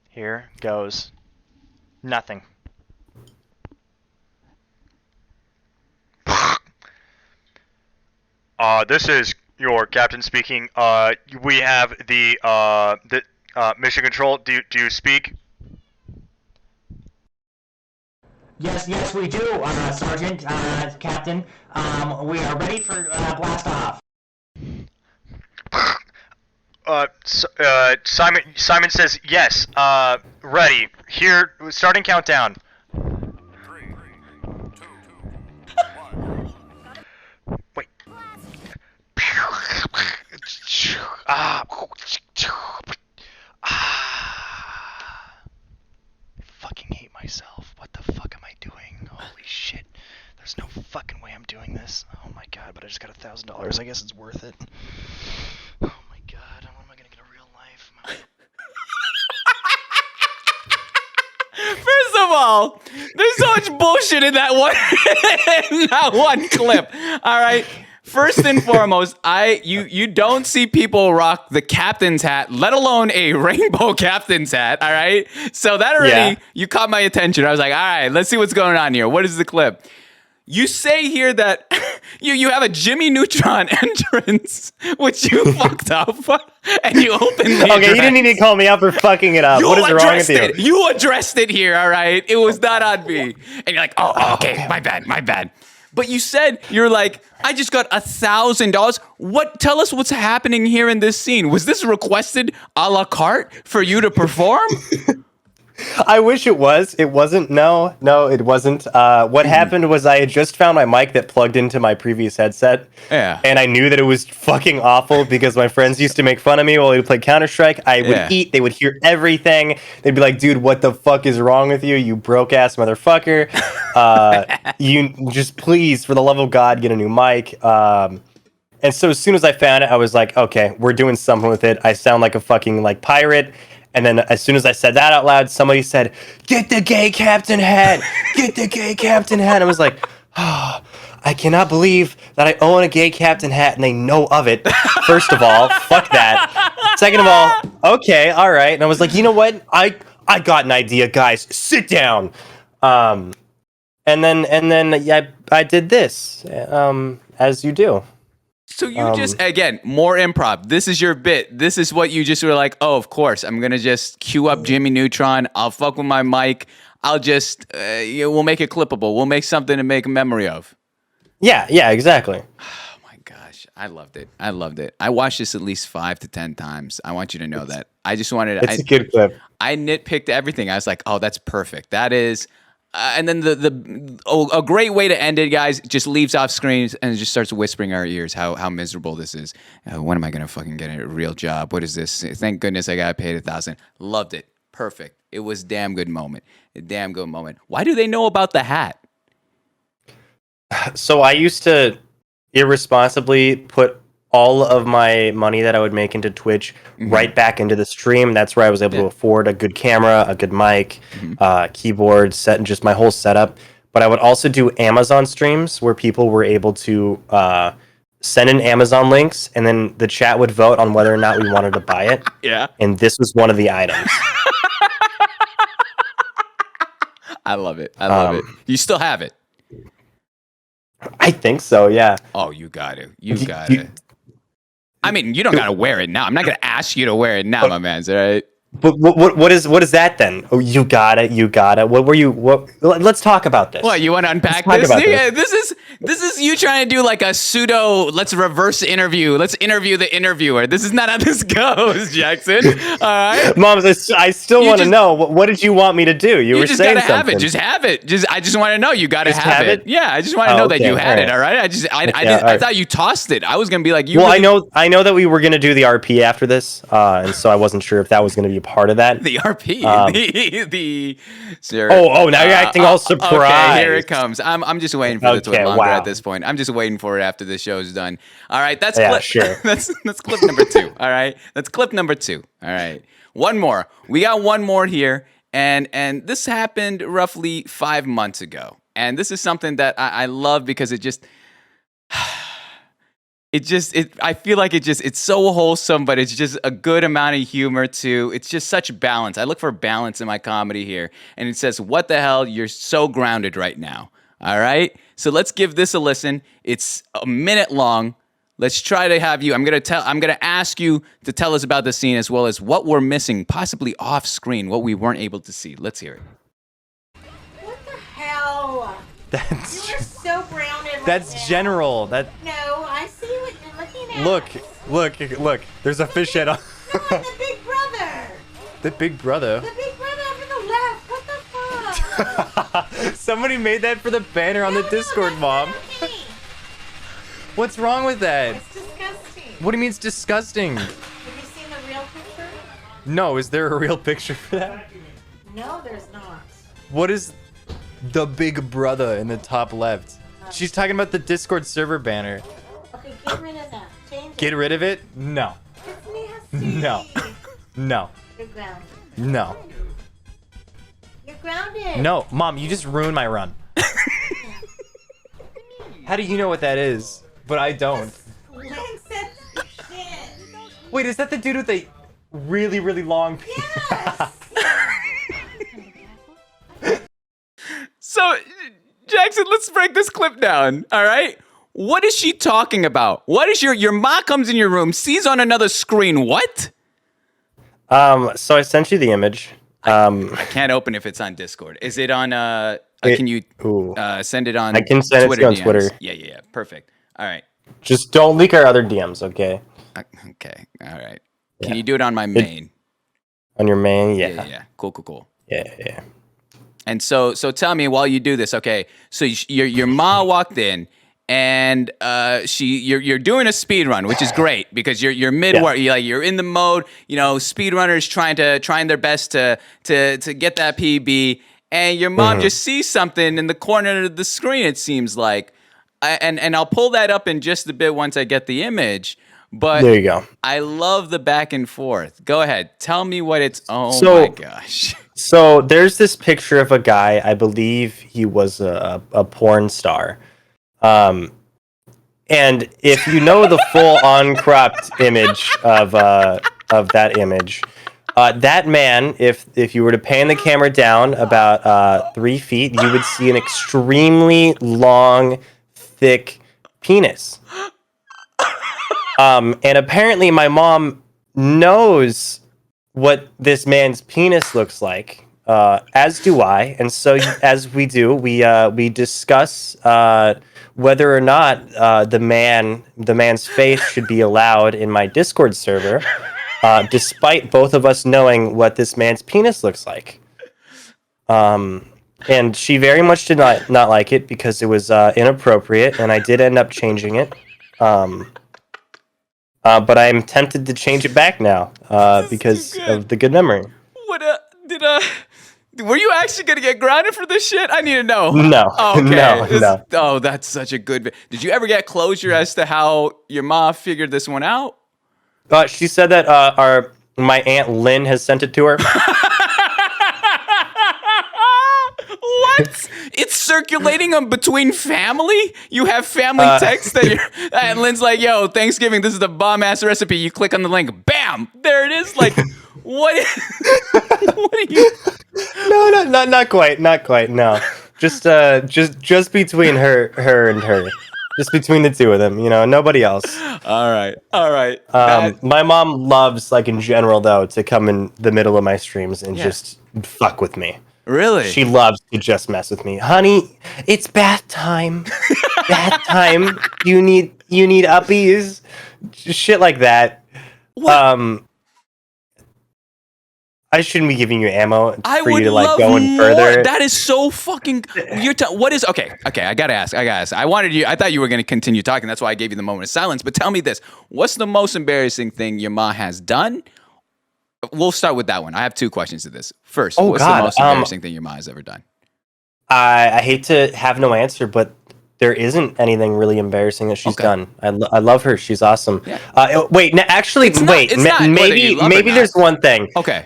Here goes nothing. This is your captain speaking. We have the mission control. Do you speak? Yes, we do, Sergeant, Captain. We are ready for blast off. Simon says yes. Ready. Here, starting countdown. 3, 2, 1. Wait. I fucking hate myself. What the fuck am I doing? Holy shit. There's no fucking way I'm doing this. Oh my god, but I just got $1,000. I guess it's worth it. Oh my god, when am I gonna get a real life? First of all, there's so much bullshit in that one clip. All right. First and foremost, you don't see people rock the captain's hat, let alone a rainbow captain's hat. All right. So that already you caught my attention. I was like, all right, let's see what's going on here. What is the clip? You say here that You have a Jimmy Neutron entrance, which you fucked up, and you openly Okay, you didn't need to call me out for fucking it up. What is wrong with you? You addressed it here, all right? It was not on me. And you're like, oh, okay, my bad. But you said, you're like, I just got $1,000. Tell us what's happening here in this scene. Was this requested a la carte for you to perform? I wish it was. It wasn't. No, it wasn't. What happened was I had just found my mic that plugged into my previous headset. Yeah. And I knew that it was fucking awful because my friends used to make fun of me while we would play Counter-Strike. I would eat. They would hear everything. They'd be like, dude, what the fuck is wrong with you? You broke-ass motherfucker. You just please, for the love of God, get a new mic. And so as soon as I found it, I was like, okay, we're doing something with it. I sound like a fucking like pirate. And then as soon as I said that out loud, somebody said, get the gay captain hat! Get the gay captain hat! I was like, oh, I cannot believe that I own a gay captain hat and they know of it. First of all, fuck that. Second of all, okay, all right. And I was like, you know what? I got an idea, guys. Sit down. And then yeah, I did this, as you do. So you just, again, more improv. This is your bit. This is what you just were like, oh, of course. I'm going to just cue up Jimmy Neutron. I'll fuck with my mic. I'll just, we'll make it clippable. We'll make something to make a memory of. Yeah, exactly. Oh my gosh. I loved it. I watched this at least 5 to 10 times. I want you to know that. I just wanted to. It's a good clip. I nitpicked everything. I was like, oh, that's perfect. That is. And then a great way to end it, guys, just leaves off screen and just starts whispering in our ears how miserable this is. When am I gonna fucking get a real job? What is this? Thank goodness I got paid $1,000. Loved it. Perfect. It was a damn good moment. Why do they know about the hat? So I used to irresponsibly put all of my money that I would make into Twitch right back into the stream. That's where I was able to afford a good camera, a good mic, keyboard, set, and just my whole setup. But I would also do Amazon streams where people were able to send in Amazon links, and then the chat would vote on whether or not we wanted to buy it. Yeah. And this was one of the items. I love it. You still have it? I think so, yeah. Oh, you got it. I mean, you don't got to wear it now. I'm not going to ask you to wear it now, my man. All right? But what is that then? Oh, you got it. What were you? Let's talk about this. What, you want to unpack this? Yeah, this is you trying to do like a pseudo. Let's reverse interview. Let's interview the interviewer. This is not how this goes, Jackson. All right, Mom, I still want to know what did you want me to do? You were just saying gotta something. Just have it. I just want to know you got to have it. Yeah, I just want to know that you had it. All right. I thought you tossed it. I was gonna be like you. Well, I know that we were gonna do the RP after this, and so I wasn't sure if that was gonna be part of that. The RP, sir. Oh, now you're acting all surprised. Okay, here it comes. I'm just waiting for the twit longer at this point. I'm just waiting for it after the show's done. All right, that's clip. Sure. that's clip number 2. All right, that's clip number 2. All right, one more. We got one more here, and this happened roughly 5 months ago, and this is something that I love because it just. I feel like it's so wholesome, but it's just a good amount of humor too. It's just such balance. I look for balance in my comedy here. And it says, what the hell? You're so grounded right now. All right. So let's give this a listen. It's a minute long. Let's try to have you. I'm going to ask you to tell us about the scene as well as what we're missing, possibly off screen, what we weren't able to see. Let's hear it. What the hell? That's You are so grounded right that's now. general. That No, I see what you're looking at. look. There's a fish head on. No, the big brother. The big brother. The big brother up in the left. What the fuck? Somebody made that for the banner on the Discord, that's Mom. not me. What's wrong with that? It's disgusting. What do you mean it's disgusting? Have you seen the real picture? No, is there a real picture for that? No, there's not. What is the big brother in the top left? She's talking about the Discord server banner. Okay, get rid of that. Change Get it. rid of it? No. It's No. No. You're grounded. No. You're grounded. No. Mom, you just ruined my run. How do you know what that is? But I don't. Lynn said shit. Wait, is that the dude with the really, really long penis? Yes. So, Jackson, let's break this clip down. All right. What is she talking about? What is your ma comes in your room, sees on another screen what? So I sent you the image. I can't open if it's on Discord. Is it on can you send it on I can send it to you on DMs? Twitter. Yeah. Perfect. All right. Just don't leak our other DMs, okay? Okay. All right. Yeah. Can you do it on my main? On your main? Yeah. Cool. Yeah. And so tell me while you do this, okay? So your ma walked in, and you're doing a speed run, which is great because you're mid-work, you're in the mode. You know, speedrunners trying their best to get that PB, and your mom just sees something in the corner of the screen. It seems like, and I'll pull that up in just a bit once I get the image. But there you go. I love the back and forth. Go ahead, tell me what it's. Oh my gosh. So there's this picture of a guy. I believe he was a porn star. And if you know the full uncropped image of that image, that man, if you were to pan the camera down about 3 feet, you would see an extremely long, thick penis. And apparently my mom knows what this man's penis looks like, as do I. And so as we do, we discuss whether or not the man's face should be allowed in my Discord server, despite both of us knowing what this man's penis looks like. And she very much did not like it because it was inappropriate, and I did end up changing it. But I'm tempted to change it back now because of the good memory. What were you actually gonna get grounded for this shit? I need to know. No. Oh, okay. No. Oh, that's such a good. Did you ever get closure as to how your mom figured this one out? She said that my Aunt Lynn has sent it to her. What? It's circulating between family? You have family texts that and Lynn's like, yo, Thanksgiving, this is the bomb-ass recipe. You click on the link, bam! There it is. Like, what are you... No, not quite, no. Just between her and her. Just between the two of them, nobody else. All right. My mom loves, like, in general, though, to come in the middle of my streams and just fuck with me. Really? She loves to just mess with me. Honey, it's bath time. Bath time. You need uppies. Shit like that. What? I shouldn't be giving you ammo for you to love go in further. That is so fucking. What is okay? I gotta ask. I thought you were gonna continue talking. That's why I gave you the moment of silence. But tell me this: what's the most embarrassing thing your ma has done? We'll start with that one. I have 2 questions to this. First, what's the most embarrassing thing your ma has ever done? I hate to have no answer, but there isn't anything really embarrassing that she's done. I love her. She's awesome. Yeah. Wait, maybe there's one thing. Okay.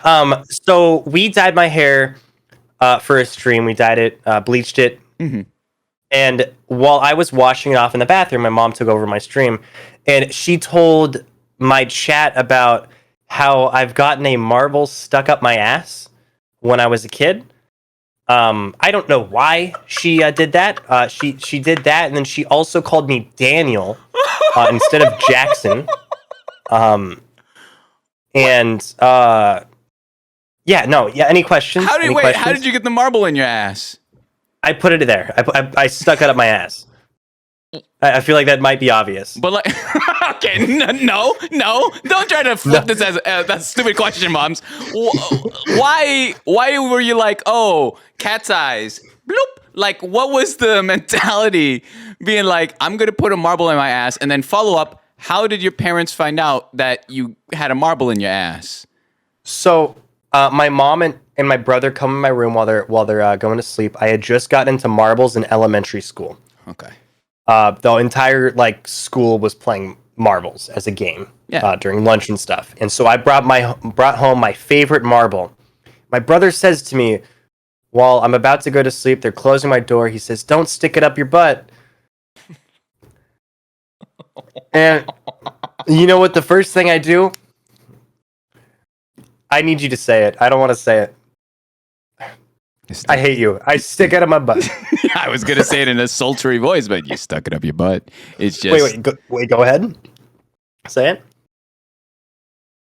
So we dyed my hair for a stream. We dyed it, bleached it. Mm-hmm. And while I was washing it off in the bathroom, my mom took over my stream, and she told my chat about how I've gotten a marble stuck up my ass when I was a kid. I don't know why she did that. She did that, and then she also called me Daniel instead of Jackson. Any questions? How did you get the marble in your ass? I put it there. I stuck it up my ass. I feel like that might be obvious. But like, okay, no, don't try to flip this as that stupid question, moms. Why were you like, oh, cat's eyes, bloop? Like, what was the mentality being like, I'm gonna put a marble in my ass, and then follow up, how did your parents find out that you had a marble in your ass? So, my mom and my brother come in my room while they're going to sleep. I had just gotten into marbles in elementary school. Okay. The entire school was playing marbles as a game during lunch and stuff. And so I brought home my favorite marble. My brother says to me, while I'm about to go to sleep, they're closing my door. He says, "Don't stick it up your butt." And you know what? The first thing I do, I need you to say it. I don't want to say it. I hate you. I stick it up my butt. I was gonna say it in a sultry voice, but you stuck it up your butt. It's just Go ahead. Say it.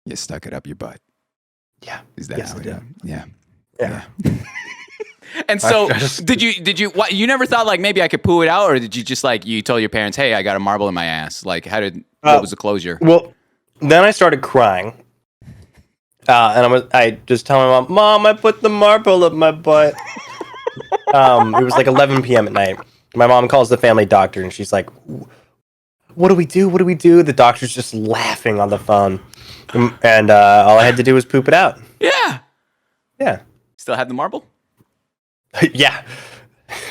You stuck it up your butt. Yeah. Is that Yes, how I it did. is? Yeah. Yeah. And so, I just- did you? What, you never thought like maybe I could poo it out, or did you just like you told your parents, "Hey, I got a marble in my ass"? Like, what was the closure? Well, then I started crying, and I just tell my mom, I put the marble up my butt. It was like 11 p.m. at night. My mom calls the family doctor, and she's like, "What do we do? What do we do?" The doctor's just laughing on the phone, and all I had to do was poop it out. Yeah. Yeah, Still had the marble? yeah.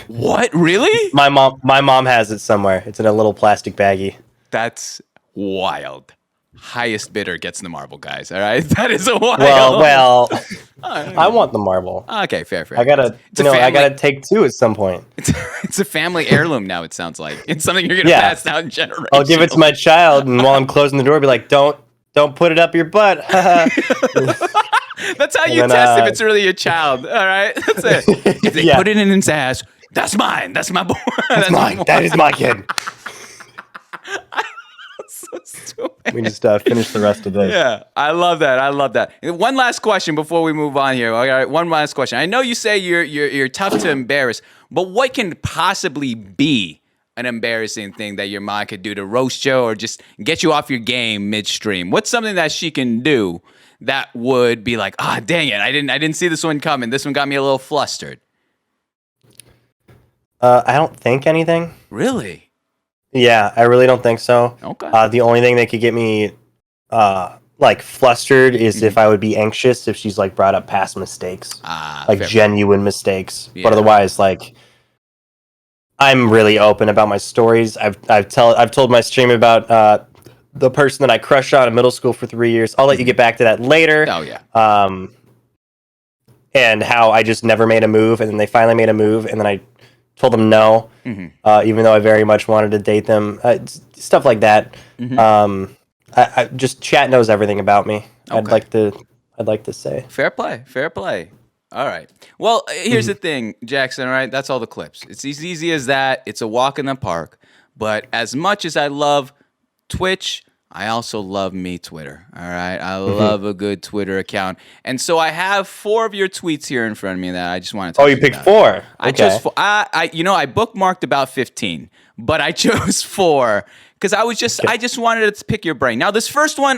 What? Really? My mom has it somewhere. It's in a little plastic baggie. That's wild. Highest bidder gets the marble, guys. All right, that is a wild. Well, I want the marble. Okay, fair. I gotta, I gotta take two at some point. It's a family heirloom now. It sounds like it's something you're gonna Yeah. pass down generations. I'll give it to my child, and while I'm closing the door, be like, "Don't put it up your butt." That's how you then, test if it's really your child. All right, that's it. If they Yeah. put it in his ass, that's mine. That's my boy. That's my mine. boy. That is my kid. So stupid. We just finish the rest of this. Yeah, I love that. One last question before we move on here. All right, one last question. I know you say you're tough to embarrass, but what can possibly be an embarrassing thing that your mom could do to roast you or just get you off your game midstream? What's something that she can do that would be like, dang it, I didn't see this one coming. This one got me a little flustered. I don't think anything. Really? Yeah, I really don't think so. Okay. The only thing that could get me like flustered is if I would be anxious if she's like brought up past mistakes, like fair. genuine mistakes. Yeah. But otherwise, like I'm really open about my stories. I've told my stream about the person that I crushed on in middle school for 3 years. I'll let you get back to that later. Oh yeah. And how I just never made a move, and then they finally made a move, and then I told them no, even though I very much wanted to date them. Stuff like that. I just chat knows everything about me. Okay. I'd like to say. Fair play. All right. Well, here's the thing, Jackson, all right? That's all the clips. It's as easy as that. It's a walk in the park. But as much as I love Twitch, I also love me Twitter, all right? I love a good Twitter account. And so I have 4 of your tweets here in front of me that I just want to talk Oh, you picked 4? I chose 4. I bookmarked about 15, but I chose 4 because I just wanted to pick your brain. Now, this first one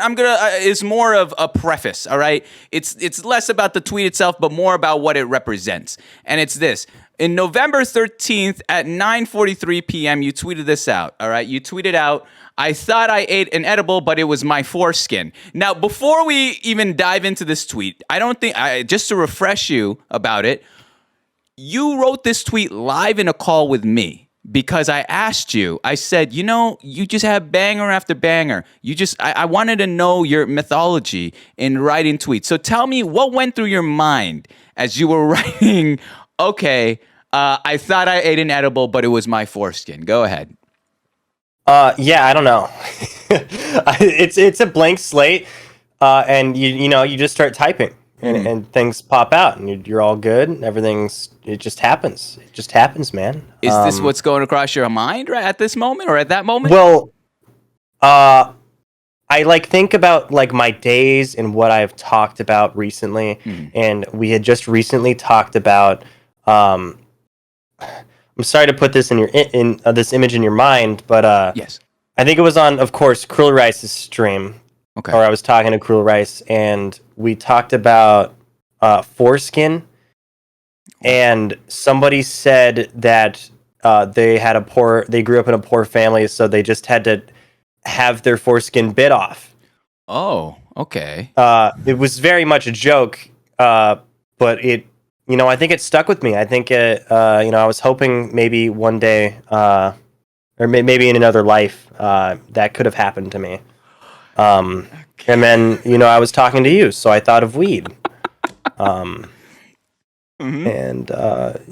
is more of a preface, all right? It's less about the tweet itself, but more about what it represents. And it's this. In November 13th at 9:43 p.m., you tweeted this out, all right? You tweeted out, "I thought I ate an edible, but it was my foreskin." Now, before we even dive into this tweet, just to refresh you about it, you wrote this tweet live in a call with me because I asked you, I said, you just have banger after banger. I wanted to know your mythology in writing tweets. So tell me what went through your mind as you were writing, okay, I thought I ate an edible, but it was my foreskin. Go ahead. Yeah, I don't know. It's a blank slate, and you just start typing, and things pop out, and you're all good. And it just happens. It just happens, man. Is this what's going across your mind right at this moment or at that moment? Well, I think about my days and what I've talked about recently, and we had just recently talked about. I'm sorry to put this in this image in your mind, but yes, I think it was on, of course, Cruel Rice's stream. Okay. Or I was talking to Cruel Rice, and we talked about foreskin, and somebody said that they grew up in a poor family, so they just had to have their foreskin bit off. Oh, okay. It was very much a joke, but it. I think it stuck with me. I think I was hoping maybe one day, or maybe in another life, that could have happened to me. And then, I was talking to you, so I thought of weed. And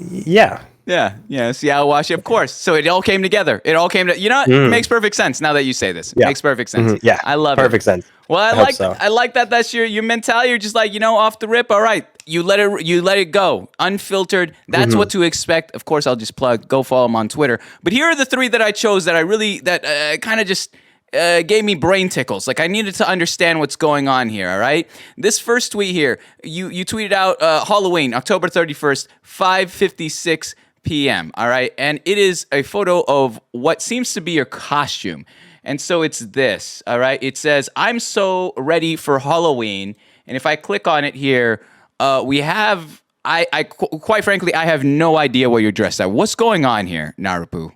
yeah, Yeah. Seattle, Washington, of course. So it all came together. It all came to. You know, it makes perfect sense now that you say this. It makes perfect sense. Yeah, I love it. perfect sense. Well, I hope like so. I like that. That's your mentality. You're just like, off the rip. All right, you let it go, unfiltered. That's what to expect. Of course, I'll just plug. Go follow him on Twitter. But here are the 3 that I chose that I really kind of just. Gave me brain tickles. Like I needed to understand what's going on here. All right. This first tweet here, you tweeted out Halloween, October 31st, 5:56 p.m. All right, and it is a photo of what seems to be your costume, and so it's this. All right, it says, "I'm so ready for Halloween," and if I click on it here, we have. Quite frankly, I have no idea what you're dressed as. What's going on here, Narupoo?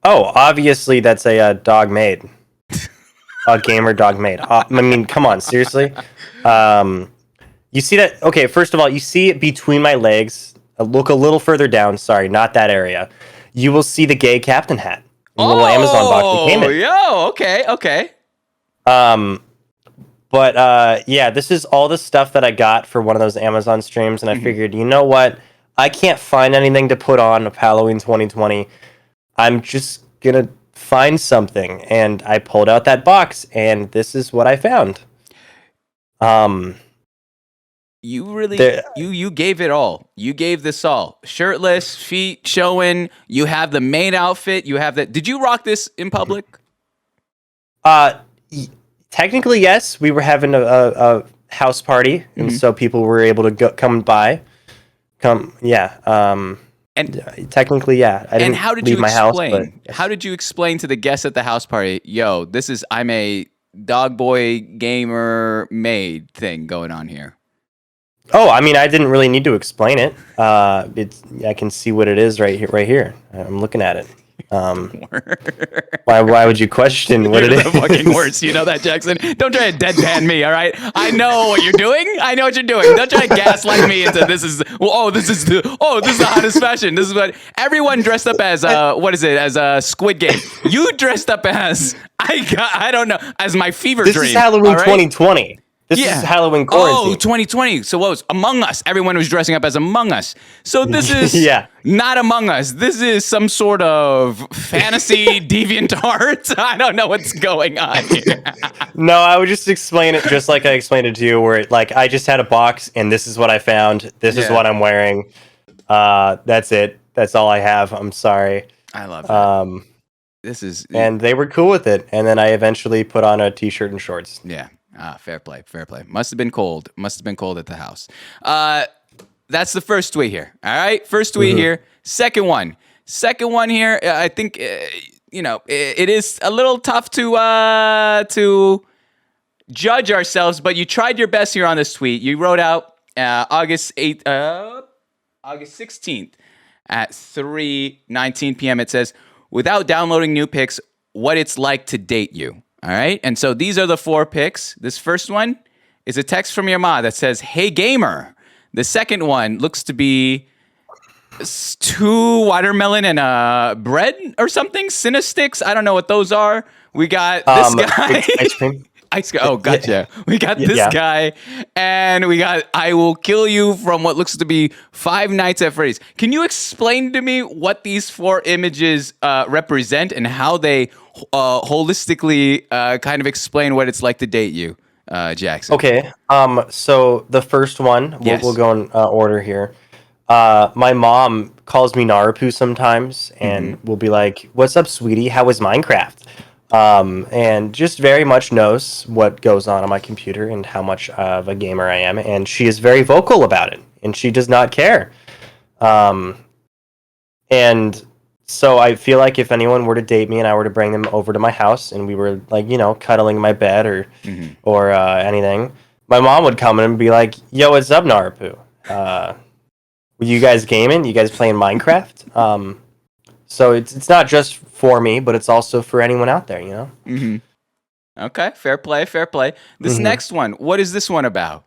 Oh, obviously that's a dog made. A gamer dog made. I mean, come on, seriously. You see that? Okay, first of all, you see it between my legs. Look a little further down. Sorry, not that area. You will see the gay captain hat. A little Amazon box. It came in. Okay. But yeah, this is all the stuff that I got for one of those Amazon streams, and I figured, you know what? I can't find anything to put on of Halloween 2020. I'm just gonna find something, and I pulled out that box, and this is what I found. You really you gave it all. You gave this all. Shirtless, feet showing. You have the maid outfit. You have that. Did you rock this in public? Technically, yes. We were having a house party, and so people were able to come by. And technically, yeah. I didn't how did leave you my explain? house, but How did you explain to the guests at the house party? Yo, I'm a dog boy gamer maid thing going on here. Oh, I mean, I didn't really need to explain it. I can see what it is right here. I'm looking at it. Why would you question what it is? The fucking worst. You know that, Jackson? Don't try to deadpan me, all right? I know what you're doing. Don't try to gaslight me into this is the hottest fashion. This is what everyone dressed up as. What is it? As a Squid Game. You dressed up as I don't know, as my fever dream. This is Halloween 2020. This is Halloween quarantine. Oh, 2020. So what was Among Us? Everyone was dressing up as Among Us. So this is not Among Us. This is some sort of fantasy deviant art. I don't know what's going on here. No, I would just explain it just like I explained it to you, where I just had a box and this is what I found. This is what I'm wearing. That's it. That's all I have. I'm sorry. I love it. And they were cool with it. And then I eventually put on a t-shirt and shorts. Yeah. Fair play. Must have been cold at the house. That's the first tweet here. All right, first tweet here. Second one here. I think it is a little tough to judge ourselves, but you tried your best here on this tweet. You wrote out August 16th at 3:19 p.m. It says, "Without downloading new pics, what it's like to date you." All right. And so these are the 4 picks. This first one is a text from your ma that says, "Hey, gamer." The second one looks to be 2 watermelon and bread or something. Cinesticks. I don't know what those are. We got this guy. Ice cream. Oh, gotcha. We got this guy, and we got "I will kill you" from what looks to be Five Nights at Freddy's. Can you explain to me what these 4 images represent and how they holistically kind of explain what it's like to date you, Jackson? Okay. So the first one, we'll go in order here. My mom calls me Narupoo sometimes, and will be like, "What's up, sweetie? How was Minecraft?" And just very much knows what goes on my computer and how much of a gamer I am, and she is very vocal about it, and she does not care. And so I feel like if anyone were to date me and I were to bring them over to my house and we were cuddling in my bed or anything, my mom would come in and be like, "Yo, what's up, Narupoo? You guys gaming? You guys playing Minecraft?" So it's not just for me, but it's also for anyone out there, Okay, fair play. This next one, what is this one about?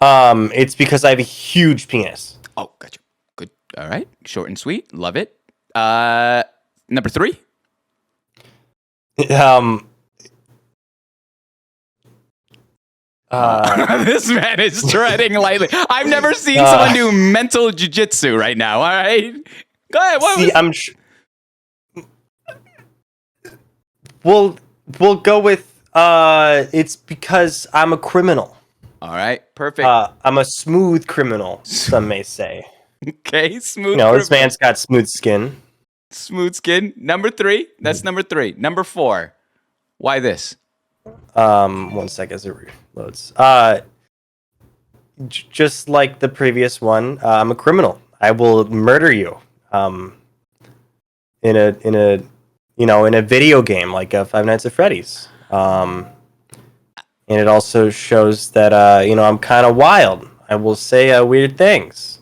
It's because I have a huge penis. Oh, gotcha. Good. All right. Short and sweet. Love it. Number 3. This man is treading lightly. I've never seen someone do mental jujitsu right now. All right, go ahead. We'll go with it's because I'm a criminal. All right, perfect. I'm a smooth criminal, some may say. Okay, smooth. This man's got smooth skin. Smooth skin. Number 3. That's number 3. Number 4. Why this? 1 sec as it reloads. Just like the previous one, I'm a criminal. I will murder you. In a video game like Five Nights at Freddy's. And it also shows that I'm kind of wild. I will say weird things.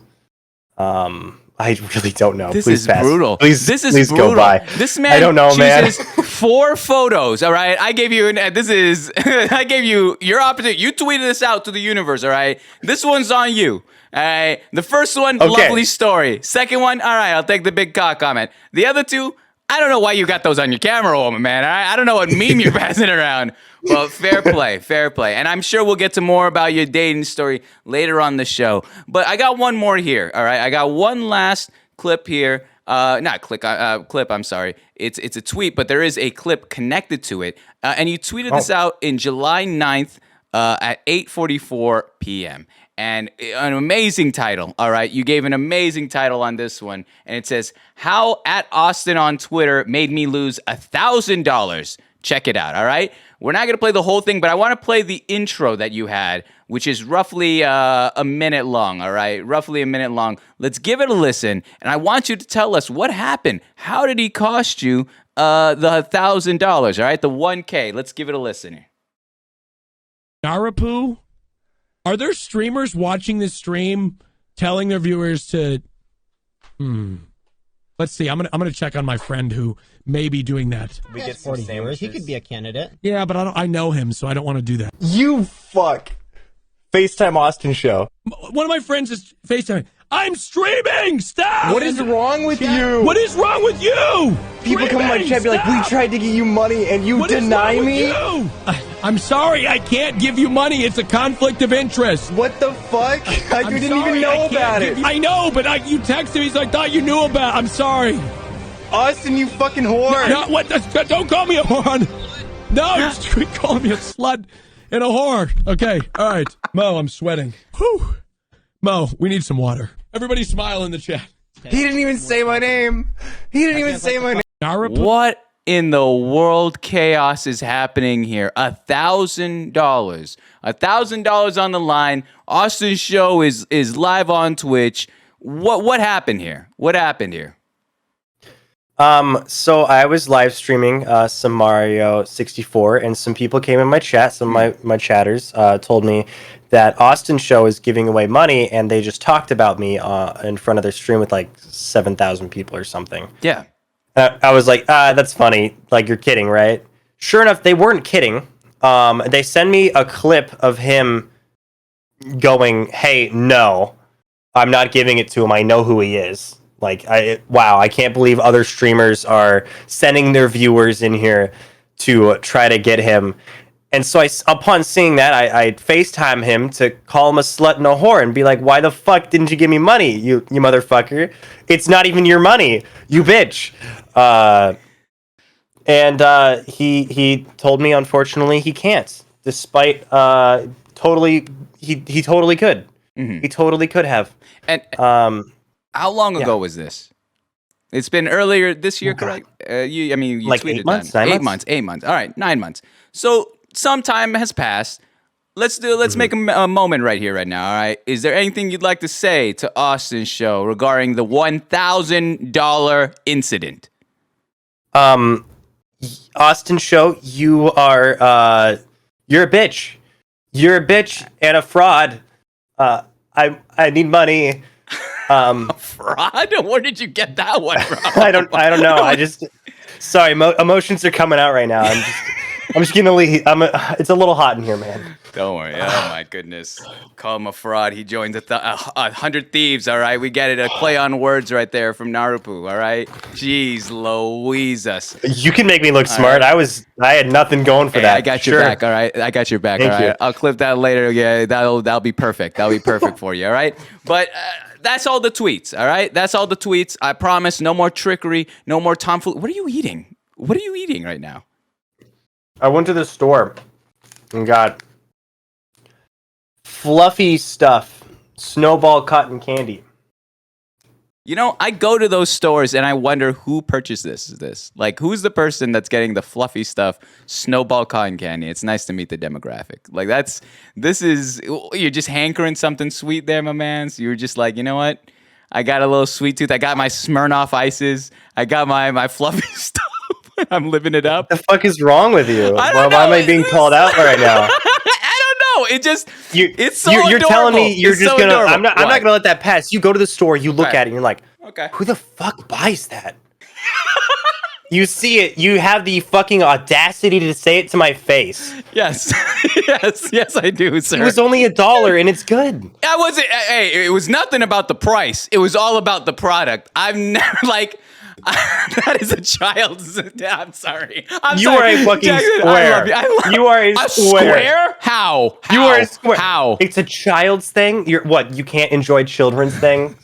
I really don't know. This please is pass. brutal. Please brutal. Go by. This man I don't know, chooses 4 photos. All right, I gave you I gave you your opportunity. You tweeted this out to the universe. All right, this one's on you. All right, the first one, lovely story. Second one, all right, I'll take the big cock comment. The other 2, I don't know why you got those on your camera, woman, man. All right? I don't know what meme you're passing around. Well, fair play. And I'm sure we'll get to more about your dating story later on the show. But I got one more here, all right? I got one last clip here. Clip, I'm sorry. It's a tweet, but there is a clip connected to it. And you tweeted this out in July 9th at 8:44 p.m. And an amazing title, all right? You gave an amazing title on this one. And it says, How at Austin on Twitter made me lose $1,000. Check it out, all right? We're not going to play the whole thing, but I want to play the intro that you had, which is roughly a minute long, all right? Roughly a minute long. Let's give it a listen, and I want you to tell us what happened. How did he cost you the $1,000, all right? The 1K. Let's give it a listen. Narupoo, are there streamers watching this stream telling their viewers to... Let's see. I'm gonna check on my friend who may be doing that. We get 40 viewers. He could be a candidate. Yeah, but I know him, so I don't want to do that. You fuck. FaceTime Austin show. One of my friends is FaceTiming. I'm streaming! Stop! What is wrong with you? What is wrong with you? People come in my chat and be like, we tried to get you money and you deny me? I'm sorry, I can't give you money. It's a conflict of interest. What the fuck? I didn't even know about it. I know, but you texted me, so I thought you knew about it. I'm sorry. Austin, you fucking whore. No, what? Don't call me a whore. No, just quit calling me a slut and a whore. Okay, all right. Mo, I'm sweating. Whew. Mo, we need some water. Everybody smile in the chat. He didn't even say my name. He didn't even say my name. What in the world chaos is happening here? $1,000. $1,000 on the line. Austin's show is live on Twitch. What happened here? What happened here? So I was live streaming some Mario 64, and some people came in my chat. Some of my chatters told me that Austin Show is giving away money, and they just talked about me in front of their stream with like 7,000 people or something. Yeah. I was like, that's funny. Like, you're kidding, right? Sure enough, they weren't kidding. They send me a clip of him going, hey, no, I'm not giving it to him. I know who he is. Like, wow, I can't believe other streamers are sending their viewers in here to try to get him. And so upon seeing that, I FaceTime him to call him a slut and a whore and be like, why the fuck didn't you give me money, you motherfucker? It's not even your money, you bitch. And he told me, unfortunately, he can't, despite he totally could. Mm-hmm. He totally could have. And how long ago was this? It's been earlier this year, correct? You like tweeted 8 months, that. 9 8 months. 8 months. All right, 9 months. So some time has passed. Let's make a moment right here, right now. All right. Is there anything you'd like to say to Austin's show regarding the $1,000 incident? Austin Show, you are you're a bitch. You're a bitch and a fraud. I need money. A fraud? Where did you get that one from? I don't know. I just sorry, emotions are coming out right now. I'm just gonna leave. It's a little hot in here, man. Don't worry. Oh my goodness. Call him a fraud. He joined 100 Thieves. All right, we get it. A play on words right there from Narupoo. All right. Jeez, Louises. You can make me look smart. Right. I had nothing going for that. I got your back. All right. I got your back. Thank all right. you. I'll clip that later. Yeah, that'll be perfect. That'll be perfect for you. All right. But that's all the tweets. All right. That's all the tweets. I promise. No more trickery. No more tomfoolery. What are you eating? What are you eating right now? I went to the store and got fluffy stuff, snowball cotton candy. You know, I go to those stores and I wonder who purchased this. Like, who's the person that's getting the fluffy stuff, snowball cotton candy? It's nice to meet the demographic. Like, you're just hankering something sweet there, my man. So you're just like, you know what? I got a little sweet tooth. I got my Smirnoff Ices. I got my fluffy stuff. I'm living it up. What the fuck is wrong with you? Why am I being called out right now? I don't know. It's so you're adorable. telling me you're It's just so gonna. adorable. I'm not gonna let that pass. You go to the store, you look Right. at it, and you're like, Okay. who the fuck buys that? You see it. You have the fucking audacity to say it to my face. Yes. yes, I do, sir. It was only $1, and it's good. I wasn't. Hey, it was nothing about the price. It was all about the product. I've never that is a child's. I'm sorry. You are a fucking square. You are a square. How? You are a square. How? It's a child's thing. You're what? You can't enjoy children's things.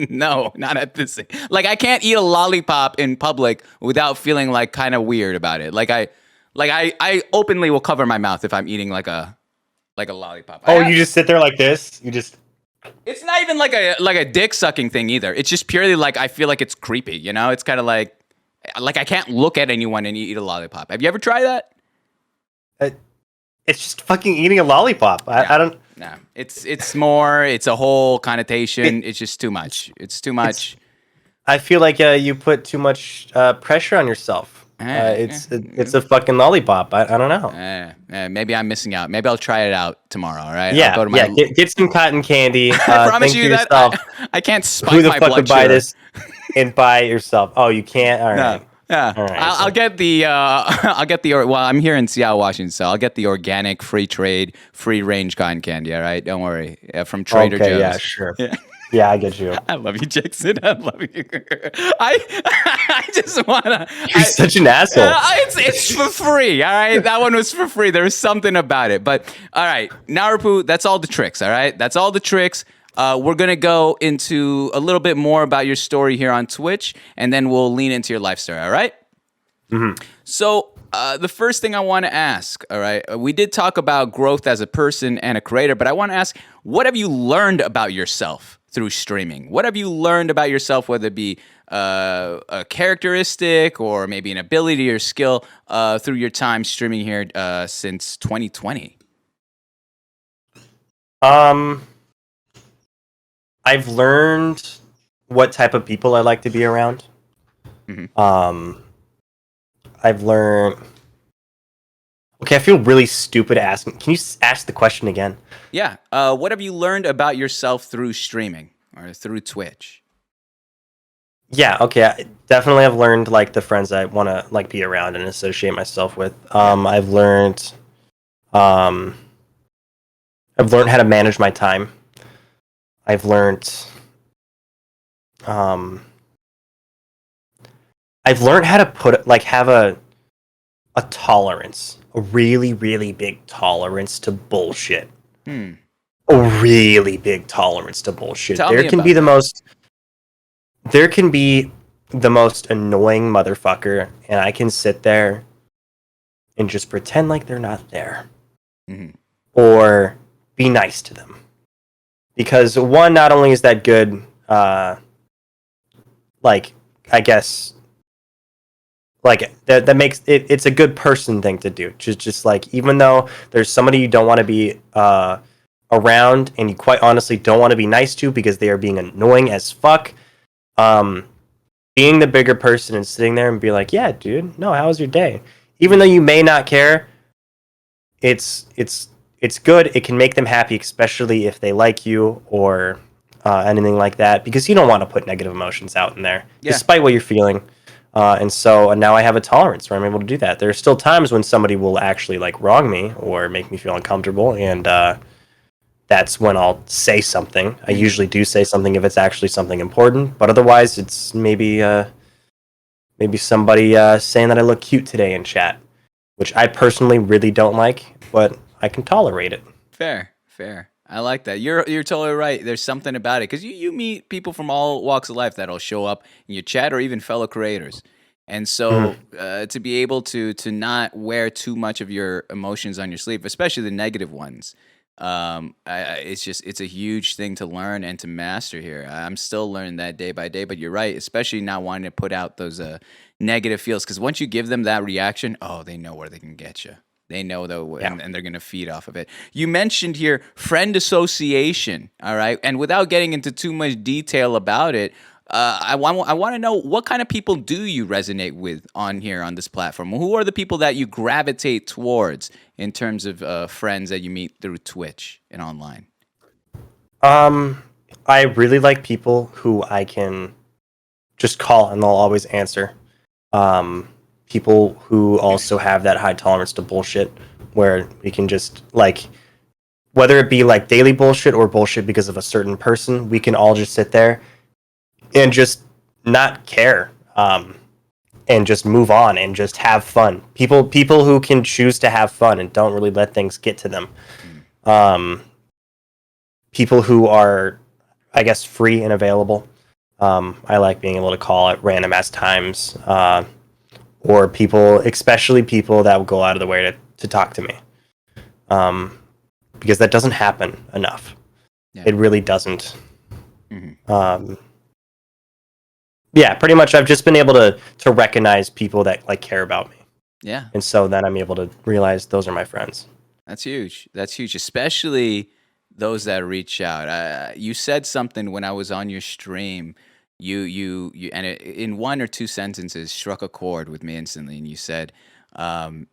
No, not at this. Like, I can't eat a lollipop in public without feeling like kind of weird about it. I openly will cover my mouth if I'm eating like a lollipop. Oh, you just sit there like this. You just. It's not even like a dick sucking thing either. It's just purely like I feel like it's creepy. You know, it's kind of like I can't look at anyone and eat a lollipop. Have you ever tried that? It's just fucking eating a lollipop. I don't. No, it's a whole connotation. It's just too much. It's too much. I feel like you put too much pressure on yourself. It's a fucking lollipop. I don't know. Maybe I'm missing out. Maybe I'll try it out tomorrow. All right. Yeah. I'll go to my Get some cotton candy. I promise you that I can't spike who the my fuck blood would buy sugar. this and buy it yourself? Oh, you can't. All right. Yeah. All right, I'll get the well, I'm here in Seattle, Washington, so I'll get the organic, free trade, free range cotton candy. All right, don't worry. From Trader Joe's. Yeah, sure. Yeah. Yeah, I get you. I love you, Jackson. I love you. I just wanna. You're such an asshole. It's for free. All right, that one was for free. There was something about it, but all right, Narupoo. That's all the tricks. All right, that's all the tricks. We're gonna go into a little bit more about your story here on Twitch, and then we'll lean into your life story. All right. Mm-hmm. So. The first thing I want to ask, all right, we did talk about growth as a person and a creator, but I want to ask, what have you learned about yourself through streaming? What have you learned about yourself, whether it be a characteristic or maybe an ability or skill through your time streaming here since 2020? I've learned what type of people I like to be around. Mm-hmm. I've learned. Okay, I feel really stupid asking. Can you ask the question again? Yeah. What have you learned about yourself through streaming or through Twitch? Yeah. Okay. I definitely have learned like the friends I want to like be around and associate myself with. I've learned how to manage my time. I've learned how to have a tolerance, a really, really big tolerance to bullshit. A really big tolerance to bullshit. There can be the most annoying motherfucker, and I can sit there and just pretend like they're not there. Mm-hmm. Or be nice to them. Because one, not only is that good, I guess, that makes it's a good person thing to do. Just like, even though there's somebody you don't want to be around and you quite honestly don't want to be nice to because they are being annoying as fuck, being the bigger person and sitting there and be like, yeah, dude, no, how was your day? Even though you may not care, it's good. It can make them happy, especially if they like you or anything like that, because you don't want to put negative emotions out in there, despite what you're feeling. And so now I have a tolerance where I'm able to do that. There are still times when somebody will actually like wrong me or make me feel uncomfortable, and that's when I'll say something. I usually do say something if it's actually something important, but otherwise it's maybe somebody saying that I look cute today in chat, which I personally really don't like, but I can tolerate it. Fair. I like that. You're totally right. There's something about it because you meet people from all walks of life that'll show up in your chat or even fellow creators, and so to be able to not wear too much of your emotions on your sleeve, especially the negative ones, it's a huge thing to learn and to master here. I'm still learning that day by day, but you're right, especially not wanting to put out those negative feels, because once you give them that reaction, they know where they can get you. They know though, and they're going to feed off of it. You mentioned here friend association, all right? And without getting into too much detail about it, I want to know, what kind of people do you resonate with on here on this platform? Who are the people that you gravitate towards in terms of friends that you meet through Twitch and online? I really like people who I can just call and they'll always answer. People who also have that high tolerance to bullshit, where we can just, like, whether it be like daily bullshit or bullshit because of a certain person, we can all just sit there and just not care, and just move on and just have fun. People who can choose to have fun and don't really let things get to them. People who are, I guess, free and available. I like being able to call at random ass times. Or people, especially people that will go out of the way to talk to me. Because that doesn't happen enough. Yeah. It really doesn't. Mm-hmm. Yeah, pretty much I've just been able to recognize people that like care about me. Yeah. And so then I'm able to realize those are my friends. That's huge. That's huge, especially those that reach out. You said something when I was on your stream. You and it, in one or two sentences, struck a chord with me instantly. And you said, "Mom's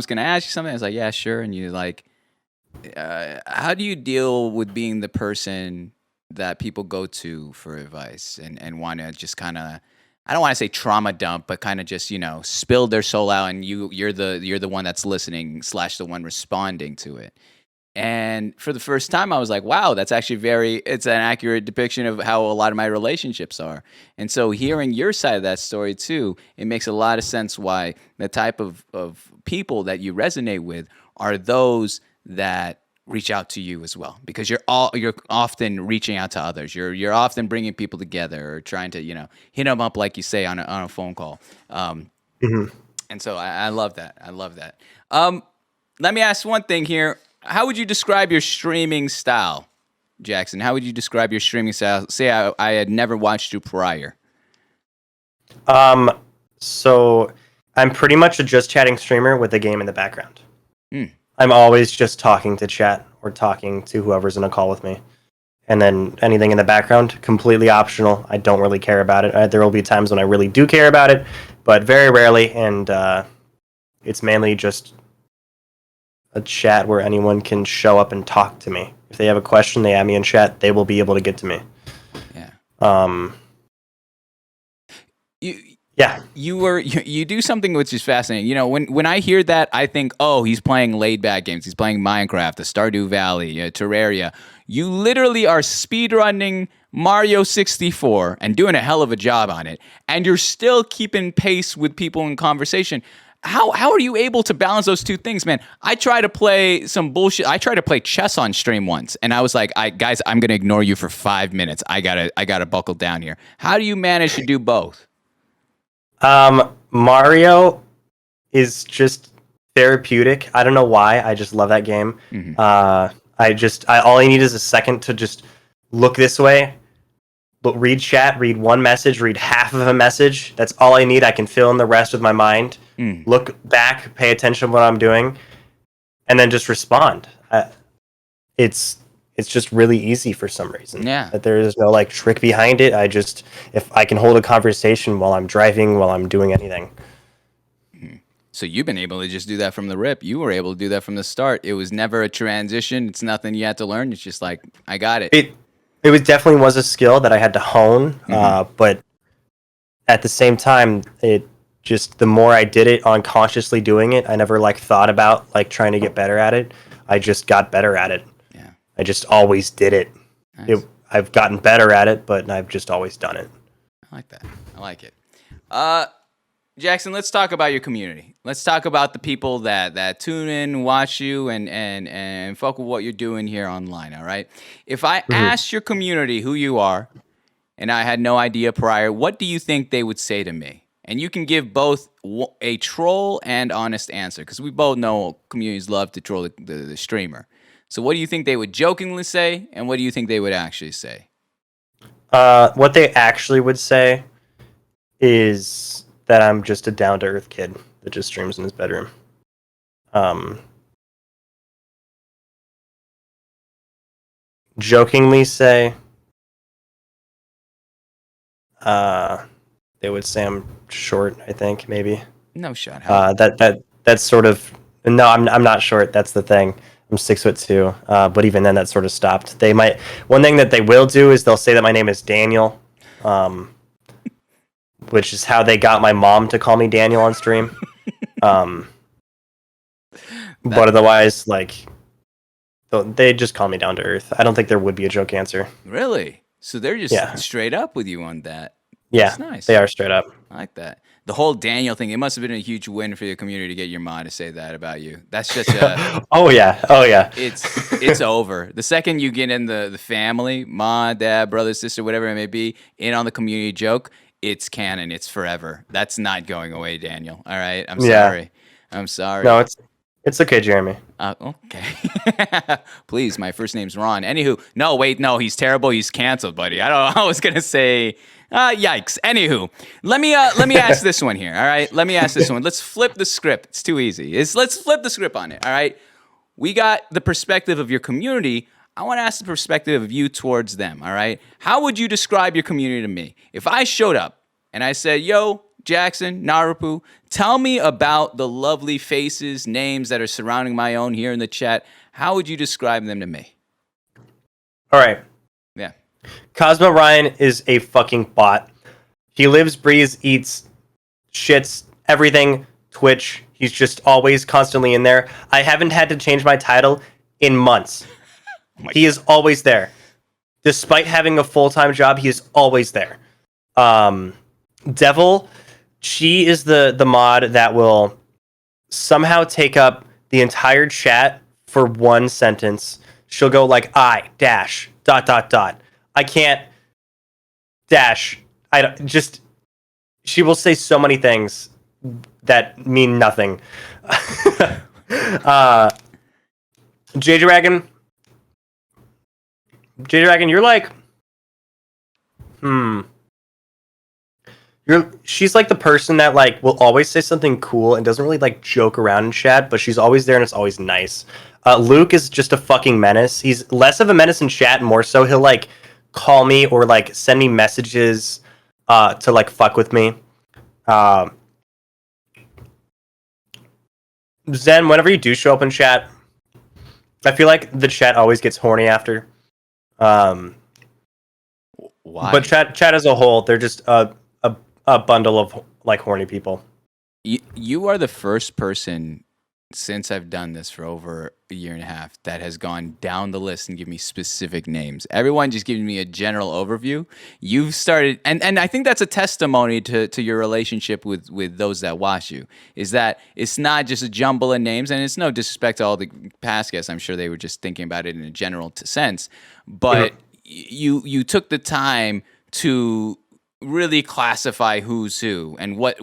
gonna ask you something." I was like, "Yeah, sure." And you're like, "How do you deal with being the person that people go to for advice and want to just kind of, I don't want to say trauma dump, but kind of just spill their soul out, and you're the one that's listening / the one responding to it." And for the first time, I was like, wow, that's actually it's an accurate depiction of how a lot of my relationships are. And so hearing your side of that story too, it makes a lot of sense why the type of people that you resonate with are those that reach out to you as well, because you're often reaching out to others. You're often bringing people together or trying to, hit them up, like you say, on a phone call. And so I love that. I love that. Let me ask one thing here. How would you describe your streaming style, Jackson? How would you describe your streaming style? Say I had never watched you prior. So I'm pretty much a just chatting streamer with a game in the background. I'm always just talking to chat or talking to whoever's in a call with me. And then anything in the background, completely optional. I don't really care about it. There will be times when I really do care about it, but very rarely. And it's mainly just a chat where anyone can show up and talk to me. If they have a question, they add me in chat, they will be able to get to me. Yeah. Yeah. You do something which is fascinating. When I hear that, I think, oh, he's playing laid back games. He's playing Minecraft, the Stardew Valley, Terraria. You literally are speedrunning Mario 64 and doing a hell of a job on it, and you're still keeping pace with people in conversation. How are you able to balance those two things, man? I try to play some bullshit. I tried to play chess on stream once, and I was like, guys, I'm gonna ignore you for 5 minutes. I gotta buckle down here. How do you manage to do both? Mario is just therapeutic. I don't know why. I just love that game. Mm-hmm. All I need is a second to just look this way, but read chat, read one message, read half of a message. That's all I need. I can fill in the rest with my mind. Look back, pay attention to what I'm doing, and then just respond. It's just really easy for some reason. Yeah. That there is no trick behind it. If I can hold a conversation while I'm driving, while I'm doing anything. So you've been able to just do that from the rip. You were able to do that from the start. It was never a transition. It's nothing you had to learn. It's just like, I got it. It definitely was a skill that I had to hone. But at the same time, it just the more I did it, unconsciously doing it, I never like thought about like trying to get better at it. I just got better at it. Yeah. I just always did it. Nice. I've gotten better at it, but I've just always done it. I like that. I like it. Jackson, let's talk about your community. Let's talk about the people that tune in, watch you, and fuck with what you're doing here online. All right. If I asked your community who you are, and I had no idea prior, what do you think they would say to me? And you can give both a troll and honest answer, because we both know communities love to troll the streamer. So what do you think they would jokingly say, and what do you think they would actually say? What they actually would say is that I'm just a down-to-earth kid that just streams in his bedroom. Jokingly say, they would say I'm short, I think, maybe. No shot. That's sort of... No, I'm not short, that's the thing. I'm 6'2", but even then that sort of stopped. They might... One thing that they will do is they'll say that my name is Daniel, which is how they got my mom to call me Daniel on stream. But otherwise, like, they just call me down to earth. I don't think there would be a joke answer. Really? So they're just straight up with you on that. Yeah, that's nice. They are straight up. I like that. The whole Daniel thing, it must have been a huge win for your community to get your mom to say that about you. That's just a... Oh, yeah. It's over. The second you get in the family, mom, dad, brother, sister, whatever it may be, in on the community joke, it's canon. It's forever. That's not going away, Daniel. All right? I'm sorry. I'm sorry. No, it's okay, Jeremy. Okay. Please, my first name's Ron. Anywho, no, he's terrible. He's canceled, buddy. I was going to say... yikes. Anywho, let me ask this one here. All right, let me ask this one. Let's flip the script. It's too easy. Let's flip the script on it. All right, we got the perspective of your community. I want to ask the perspective of you towards them. All right, how would you describe your community to me? If I showed up and I said, "Yo, Jackson, Narupoo, tell me about the lovely faces, names that are surrounding my own here in the chat," how would you describe them to me? All right. Yeah. Cosmo Ryan is a fucking bot. He lives, breathes, eats, shits, everything Twitch. He's just always constantly in there. I haven't had to change my title in months. He is always there. Despite having a full-time job, he is always there. Devil, she is the mod that will somehow take up the entire chat for one sentence. She'll go like, I dash ... I can't dash. She will say so many things that mean nothing. J-Dragon, you're like, she's like the person that like will always say something cool and doesn't really like joke around in chat, but she's always there and it's always nice. Luke is just a fucking menace. He's less of a menace in chat, more so he'll like call me or like send me messages to like fuck with me. Zen, whenever you do show up in chat, I feel like the chat always gets horny after. Why? But chat as a whole, they're just a bundle of like horny people. You are the first person since I've done this for over a year and a half that has gone down the list and given me specific names. Everyone just giving me a general overview. You've started, and I think that's a testimony to your relationship with those that watch you, is that it's not just a jumble of names, and it's no disrespect to all the past guests. I'm sure they were just thinking about it in a general sense, but you took the time to really classify who's who and what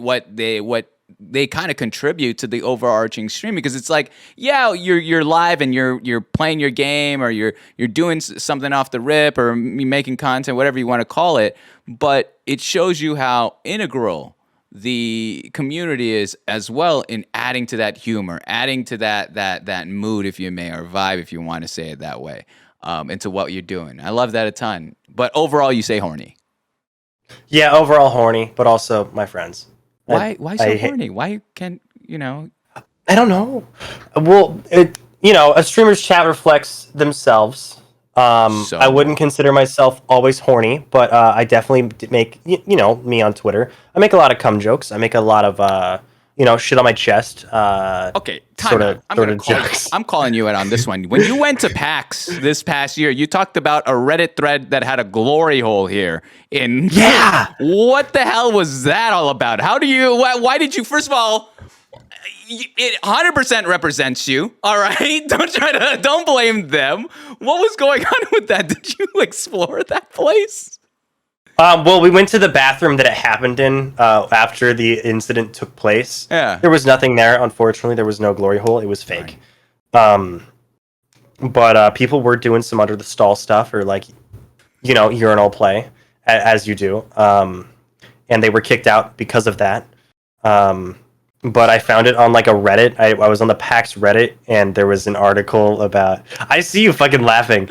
they kind of contribute to the overarching stream, because it's like, yeah, you're live and you're playing your game or you're doing something off the rip or making content, whatever you want to call it, but it shows you how integral the community is as well in adding to that humor, adding to that mood, if you may, or vibe, if you want to say it that way, into what you're doing. I love that a ton. But overall, you say horny. Yeah, overall horny, but also my friends. Why so horny? Why can't, I don't know. Well, a streamer's chat reflects themselves, I wouldn't consider myself always horny, but I definitely make me on Twitter. I make a lot of cum jokes. I make a lot of shit on my chest. Okay, time out. I'm calling you out on this one. When you went to PAX this past year, you talked about a Reddit thread that had a glory hole here. What the hell was that all about? Why did you? First of all, it 100% represents you. All right, don't blame them. What was going on with that? Did you explore that place? Well, we went to the bathroom that it happened in after the incident took place. Yeah. There was nothing there, unfortunately. There was no glory hole. It was fake. Right. But people were doing some under the stall stuff or urinal play, as you do. And they were kicked out because of that. But I found it on a Reddit. I was on the PAX Reddit, and there was an article about. I see you fucking laughing.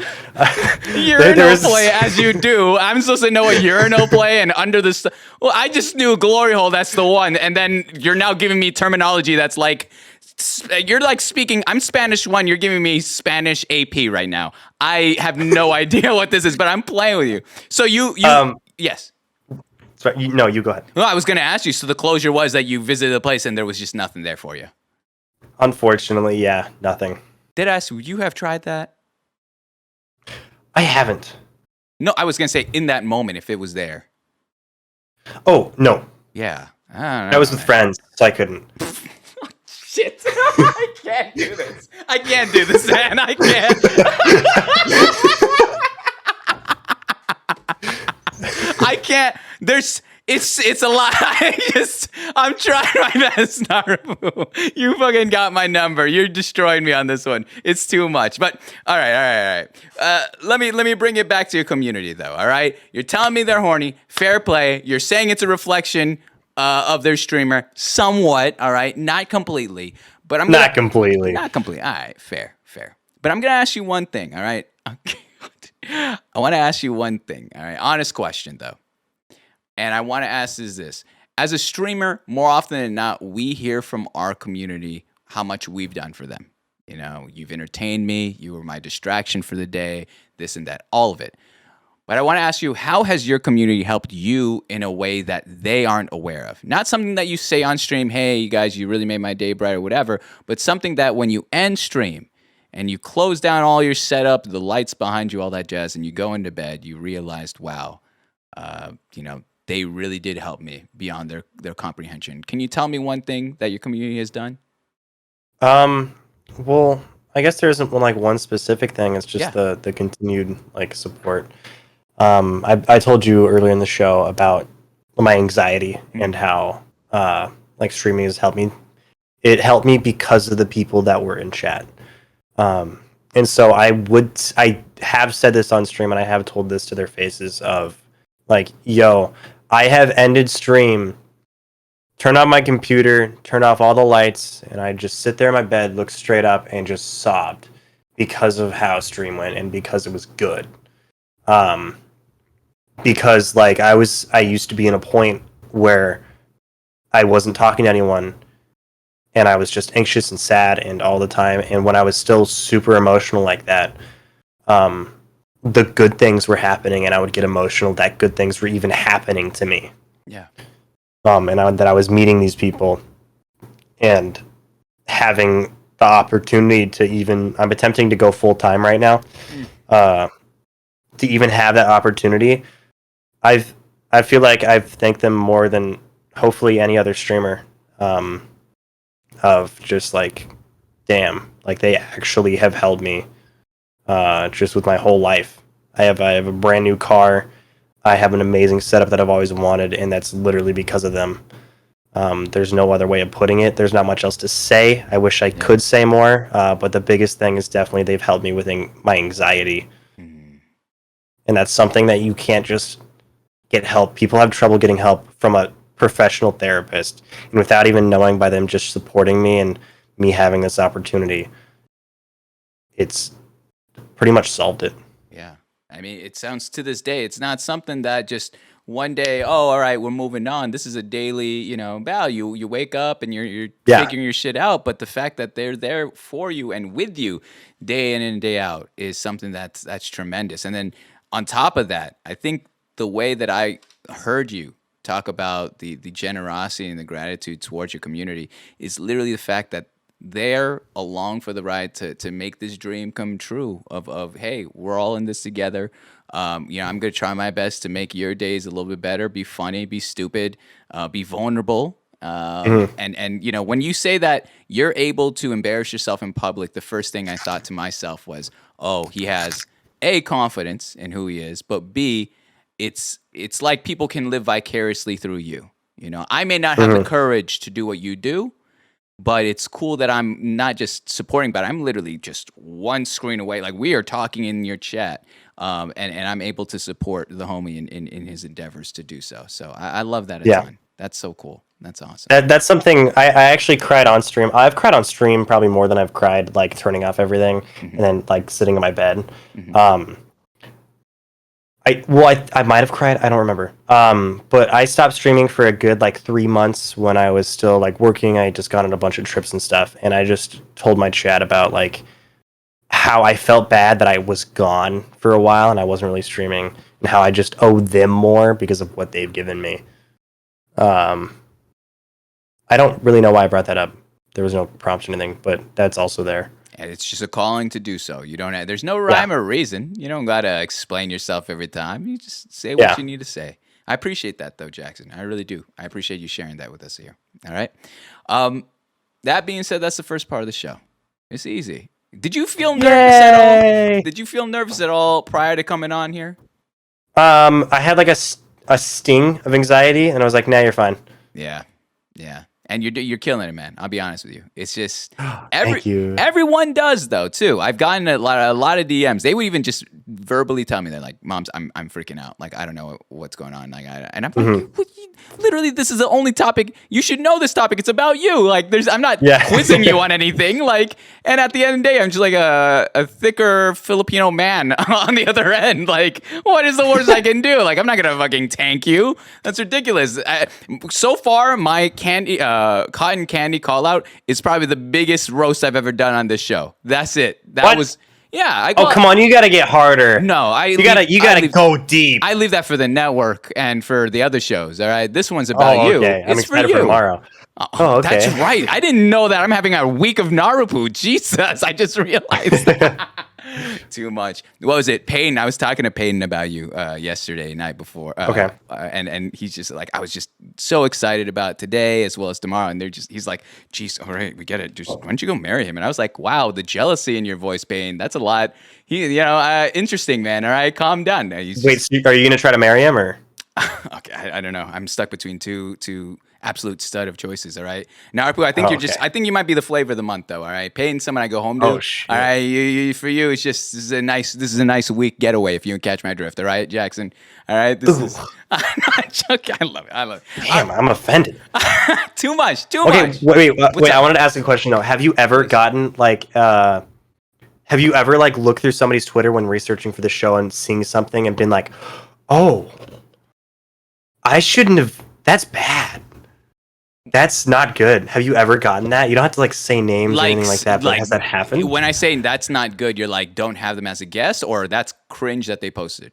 Urinal play, as you do. I'm supposed to know a urinal play and under the. Well, I just knew glory hole. That's the one, and then you're now giving me terminology that's you're speaking. I'm Spanish 1. You're giving me Spanish AP right now. I have no idea what this is, but I'm playing with you. So you yes. Sorry, no, you go ahead. Well, I was going to ask you. So the closure was that you visited the place and there was just nothing there for you. Unfortunately, yeah, nothing. Did I ask, would you have tried that? I haven't. No, I was going to say in that moment if it was there. Oh, no. Yeah. I don't know. I was with friends, so I couldn't. Shit. I can't do this. I can't do this, man. I can't. I can't. It's a lot. I'm trying my best, Narupoo. You fucking got my number. You're destroying me on this one. It's too much. But all right. Let me bring it back to your community though. All right. You're telling me they're horny. Fair play. You're saying it's a reflection of their streamer, somewhat. All right. Not completely. But not completely. Not completely. All right. Fair. But I'm gonna ask you one thing. All right. Okay. I want to ask you one thing. All right. Honest question though. And I want to ask is this. As a streamer, more often than not, we hear from our community how much we've done for them. You know, you've entertained me. You were my distraction for the day, this and that, all of it. But I want to ask you, how has your community helped you in a way that they aren't aware of? Not something that you say on stream, hey, you guys, you really made my day bright or whatever, but something that when you end stream and you close down all your setup, the lights behind you, all that jazz, and you go into bed, you realized, wow, they really did help me beyond their comprehension. Can you tell me one thing that your community has done? Well, I guess there isn't one specific thing. It's just the continued support. I told you earlier in the show about my anxiety and how streaming has helped me. It helped me because of the people that were in chat. And so I have said this on stream and I have told this to their faces of yo, I have ended stream, turn on my computer, turn off all the lights, and I just sit there in my bed, look straight up, and just sobbed because of how stream went and because it was good. Because I used to be in a point where I wasn't talking to anyone and I was just anxious and sad and all the time. And when I was still super emotional like that, the good things were happening and I would get emotional that good things were even happening to me. Yeah. That I was meeting these people and having the opportunity to I'm attempting to go full time right now. To even have that opportunity, I feel like I've thanked them more than hopefully any other streamer. Of just damn, they actually have held me. Just with my whole life. I have a brand new car. I have an amazing setup that I've always wanted, and that's literally because of them. There's no other way of putting it. There's not much else to say. I wish I could say more, but the biggest thing is definitely they've helped me with my anxiety. And that's something that you can't just get help. People have trouble getting help from a professional therapist, and without even knowing, by them just supporting me and me having this opportunity, it's pretty much solved it. Yeah. I mean, it sounds to this day, it's not something that just one day, oh, all right, we're moving on. This is a daily, value. You wake up and you're Yeah. figuring your shit out. But the fact that they're there for you and with you day in and day out is something that's tremendous. And then on top of that, I think the way that I heard you talk about the generosity and the gratitude towards your community is literally the fact that they're along for the ride to make this dream come true of hey, we're all in this together. I'm going to try my best to make your days a little bit better, be funny, be stupid, be vulnerable. And when you say that you're able to embarrass yourself in public, the first thing I thought to myself was, oh, he has A, confidence in who he is, but B, it's like people can live vicariously through you. I may not have the courage to do what you do, but it's cool that I'm not just supporting, but I'm literally just one screen away. Like we are talking in your chat, and I'm able to support the homie in his endeavors to do so. So I love that a ton. That's so cool. That's awesome. That's something I actually cried on stream. I've cried on stream probably more than I've cried like turning off everything and then like sitting in my bed. I might have cried. I don't remember. But I stopped streaming for a good like 3 months when I was still like working. I just got on a bunch of trips and stuff, and I just told my chat about like how I felt bad that I was gone for a while and I wasn't really streaming, and how I just owe them more because of what they've given me. I don't really know why I brought that up. There was no prompt or anything, but that's also there. And it's just a calling to do so. You don't. There's no rhyme or reason. You don't gotta explain yourself every time. You just say what you need to say. I appreciate that though, Jackson. I really do. I appreciate you sharing that with us here. All right. That being said, that's the first part of the show. It's easy. Did you feel nervous at all? Did you feel nervous at all prior to coming on here? I had like a sting of anxiety, and I was like, "Nah, you're fine." Yeah. And you're killing it, man. I'll be honest with you. It's just Thank you. Everyone does though too. I've gotten a lot of DMs. They would even just verbally tell me, they're like, "Moms, I'm freaking out. Like I don't know what's going on." Like and I'm like, literally, this is the only topic you should know. This topic, it's about you. Like I'm not quizzing you on anything. Like, and at the end of the day, I'm just like a thicker Filipino man on the other end. Like, what is the worst I can do? Like, I'm not gonna fucking tank you. That's ridiculous. So far, my cotton candy call out is probably the biggest roast I've ever done on this show. That's it. That was come on, you gotta get harder. No, you gotta go deep. I leave that for the network and for the other shows. All right, this one's about you. Okay. I'm It's excited for for you. tomorrow. Oh, okay. That's right. I didn't know that. I'm having a week of Narupoo. Jesus, I just realized. Too much. What was it? Peyton. I was talking to Peyton about you yesterday night before. And he's just like, I was just so excited about today as well as tomorrow. And he's like, geez, all right, we get it. Just why don't you go marry him? And I was like, wow, the jealousy in your voice, Peyton. That's a lot. Interesting, man. All right, calm down. Wait, so are you gonna try to marry him or? Okay, I don't know. I'm stuck between two absolute stud of choices. All right, Narupoo, I think I think you might be the flavor of the month, though. All right, Peyton, someone I go home to. Oh shit. All right, for you, it's just this is a nice week getaway if you catch my drift. All right, Jackson. All right, this is. I'm not joking. I love it. Damn, I'm offended. Too much. Okay, wait. I wanted to ask a question though. Have you ever gotten like have you ever like looked through somebody's Twitter when researching for the show and seeing something and been like, oh, I shouldn't have. That's bad. That's not good. Have you ever gotten that? You don't have to like say names or anything like that, but has that happened? When I say that's not good, you're like, don't have them as a guest, or that's cringe that they posted?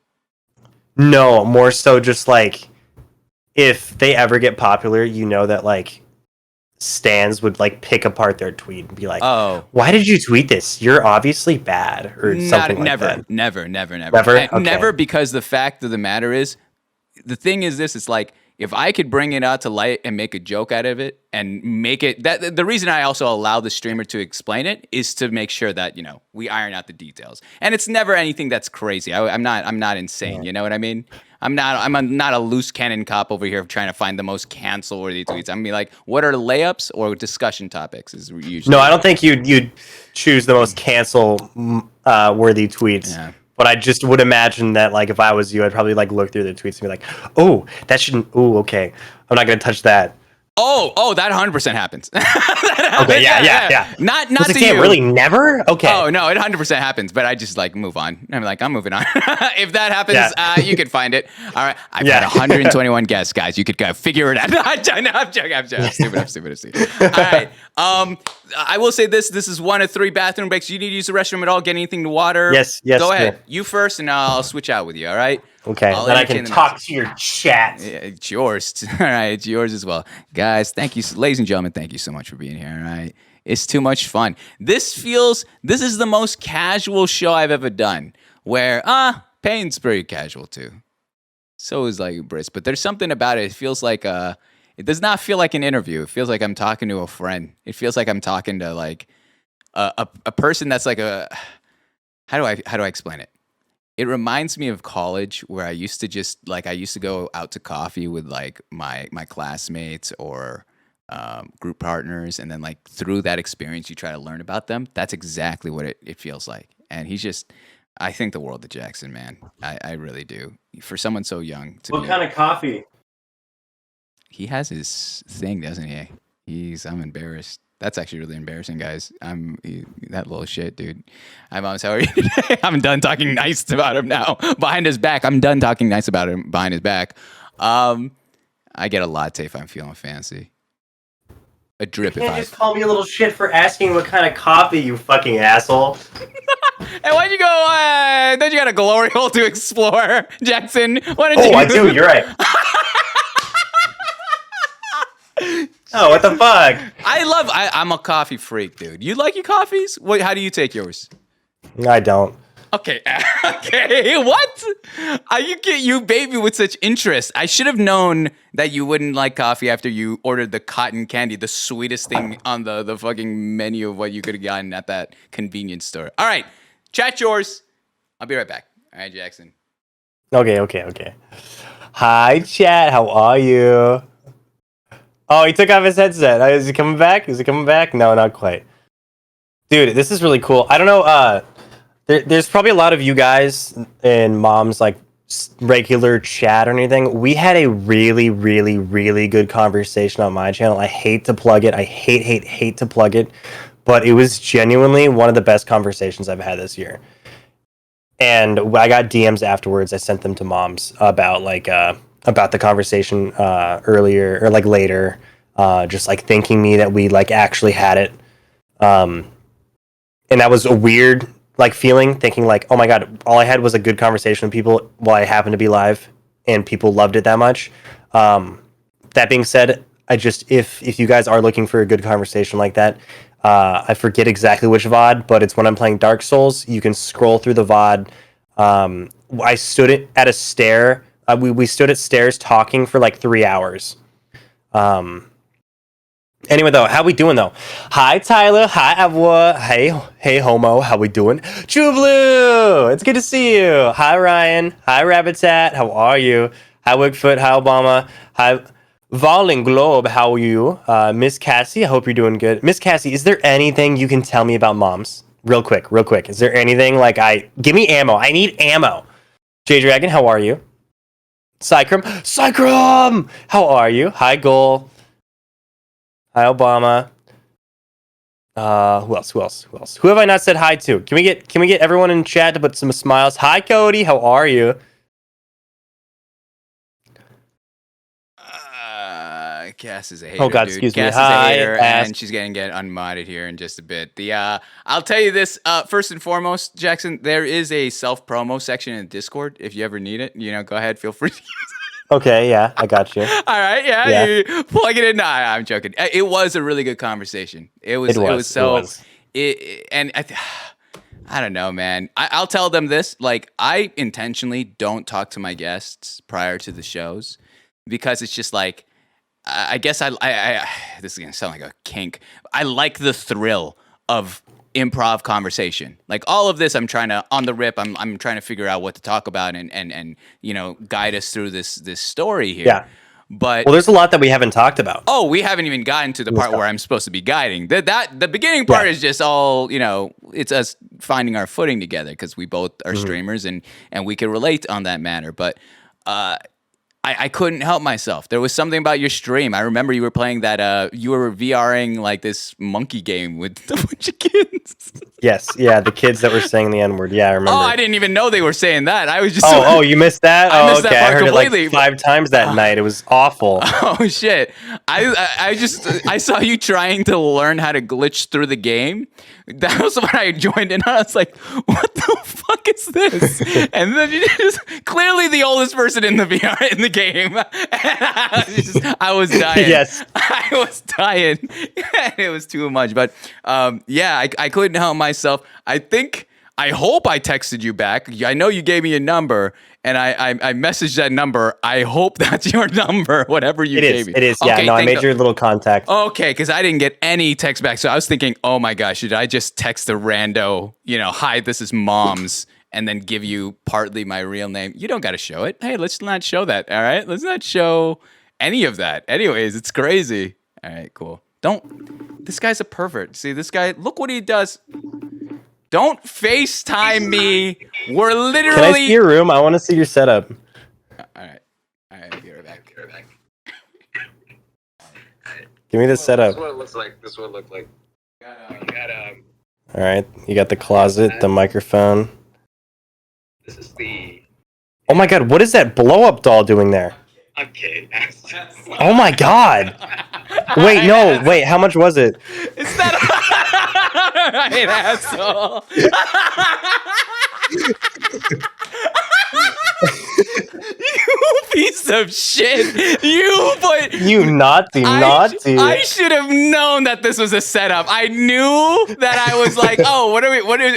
No, more so just like if they ever get popular, you know that like stans would like pick apart their tweet and be like, "Oh, why did you tweet this? You're obviously bad," or something like that. Never. Okay. Never, because the fact of the matter is, the thing is this: it's like if I could bring it out to light and make a joke out of it and make it that the reason I also allow the streamer to explain it is to make sure that we iron out the details, and it's never anything that's crazy. I'm not insane. You know what I mean? I'm not a loose cannon cop over here trying to find the most cancel-worthy tweets. I mean, like, what are layups or discussion topics? Is usually no. I don't think you'd choose the most cancel-worthy tweets. Yeah. But I just would imagine that, like, if I was you, I'd probably like look through the tweets and be like, "Oh, that shouldn't. Oh, okay. I'm not gonna touch that." Oh, that 100% happens. Okay, yeah. Not Was it to you. really never? Okay. Oh no, it 100% happens, but I just like move on. I'm moving on. If that happens, you can find it. All right, I've had 121 guests, guys. You could go figure it out. I'm joking. I'm stupid. All right. I will say this. This is one of 3 bathroom breaks. You need to use the restroom at all? Get anything to water? Yes. Go ahead. Sure. You first, and I'll switch out with you. All right. Okay. Then I can talk to your chat. Yeah, it's yours. All right, it's yours as well, guys. Thank you, ladies and gentlemen. Thank you so much for being here. All right. It's too much fun. This is the most casual show I've ever done. Where Payne's pretty casual too. So is like Briss, but there's something about it. It feels like it does not feel like an interview. It feels like I'm talking to a friend. It feels like I'm talking to like a person that's like a how do I explain it? It reminds me of college where I used to go out to coffee with like my classmates or group partners, and then like through that experience you try to learn about them. That's exactly what it feels like. And I think the world of Jackson, man. I really do. For someone so young. What kind of coffee? He has his thing, doesn't he? I'm embarrassed. That's actually really embarrassing, guys. That little shit, dude. Hi, Moms. How are you today? I'm done talking nice about him now. Behind his back. I'm done talking nice about him behind his back. I get a latte if I'm feeling fancy. A drip You can't just call me a little shit for asking what kind of coffee, you fucking asshole. Hey, why'd you go? Don't you got a glory hole to explore, Jackson? Why don't you? I do. You're right. Oh, what the fuck? I'm a coffee freak, dude. You like your coffees? How do you take yours? I don't. Okay. What? You bait me with such interest. I should have known that you wouldn't like coffee after you ordered the cotton candy, the sweetest thing on the fucking menu of what you could have gotten at that convenience store. All right, chat yours. I'll be right back. All right, Jackson. Okay. Hi, chat. How are you? Oh, he took off his headset. Is he coming back? No, not quite. Dude, this is really cool. I don't know. There's probably a lot of you guys in Mom's like regular chat or anything. We had a really, really, really good conversation on my channel. I hate to plug it. I hate to plug it, but it was genuinely one of the best conversations I've had this year. And I got DMs afterwards. I sent them to Mom's about the conversation earlier or like later, just like thanking me that we like actually had it. And that was a weird like feeling, thinking like, oh my God, all I had was a good conversation with people while I happened to be live and people loved it that much. That being said, if you guys are looking for a good conversation like that, I forget exactly which VOD, but it's when I'm playing Dark Souls. You can scroll through the VOD. I stood at a stair. We stood at stairs talking for like 3 hours. Anyway, though, how we doing, though? Hi, Tyler. Hi, Avwa. Hey, Homo. How we doing? True Blue. It's good to see you. Hi, Ryan. Hi, Rabbitat. How are you? Hi, Wigfoot. Hi, Obama. Hi, Voling Globe. How are you? Miss Cassie, I hope you're doing good. Miss Cassie, is there anything you can tell me about Moms? Real quick. Is there anything give me ammo. I need ammo. J Dragon, how are you? Psychrum, how are you? Hi, Goal. Hi, Obama. Who else? Who have I not said hi to? Can we get everyone in chat to put some smiles? Hi, Cody. How are you? Cass is a hater. Oh God, dude. excuse me. Cass Hi, is a hater, Ass. and she's gonna get unmodded here in just a bit. I'll tell you this. First and foremost, Jackson, there is a self promo section in Discord. If you ever need it, go ahead, feel free to use it. Okay, yeah, I got you. All right, yeah. You plug it in. Nah, I'm joking. It was a really good conversation. It was so. I don't know, man. I'll tell them this. Like, I intentionally don't talk to my guests prior to the shows because it's just like, I guess I this is gonna sound like a kink. I like the thrill of improv conversation. Like all of this, I'm trying to on the rip. I'm trying to figure out what to talk about and guide us through this story here. Yeah. But there's a lot that we haven't talked about. Oh, we haven't even gotten to the part where I'm supposed to be guiding. The beginning part is just all it's us finding our footing together because we both are streamers and we can relate on that matter. But I couldn't help myself. There was something about your stream. I remember you were playing that. You were VRing like this monkey game with a bunch of kids. Yes, yeah, the kids that were saying the N-word. Yeah, I remember. Oh, I didn't even know they were saying that. I was just. Oh, you missed that? I Oh, missed that okay. part I heard completely. it like 5 times that night. It was awful. Oh shit! I saw you trying to learn how to glitch through the game. That was when I joined in. I was like, "What the fuck is this?" And then you just clearly the oldest person in the VR in the game. And I was dying. Yes, I was dying. It was too much. But yeah, I couldn't help myself. I hope I texted you back. I know you gave me a number, and I messaged that number. I hope that's your number, whatever you gave me. It is. Yeah, Okay, no, I made your little contact. Okay, because I didn't get any text back. So I was thinking, oh my gosh, should I just text a rando, hi, this is Mom's, and then give you partly my real name? You don't got to show it. Hey, let's not show that, all right? Let's not show any of that. Anyways, it's crazy. All right, cool. This guy's a pervert. See, this guy, look what he does. Don't FaceTime me. We're literally. Can I see your room? I want to see your setup. All right. I'll be right back. Give me the setup. This is what it looks like. This is what it looked like. All right, you got the closet, the microphone. This is the. Oh my god, what is that blow-up doll doing there? I'm kidding. Oh my god. Wait, how much was it? Is that right, asshole? You piece of shit. You naughty. I should have known that this was a setup. I knew that I was like, oh,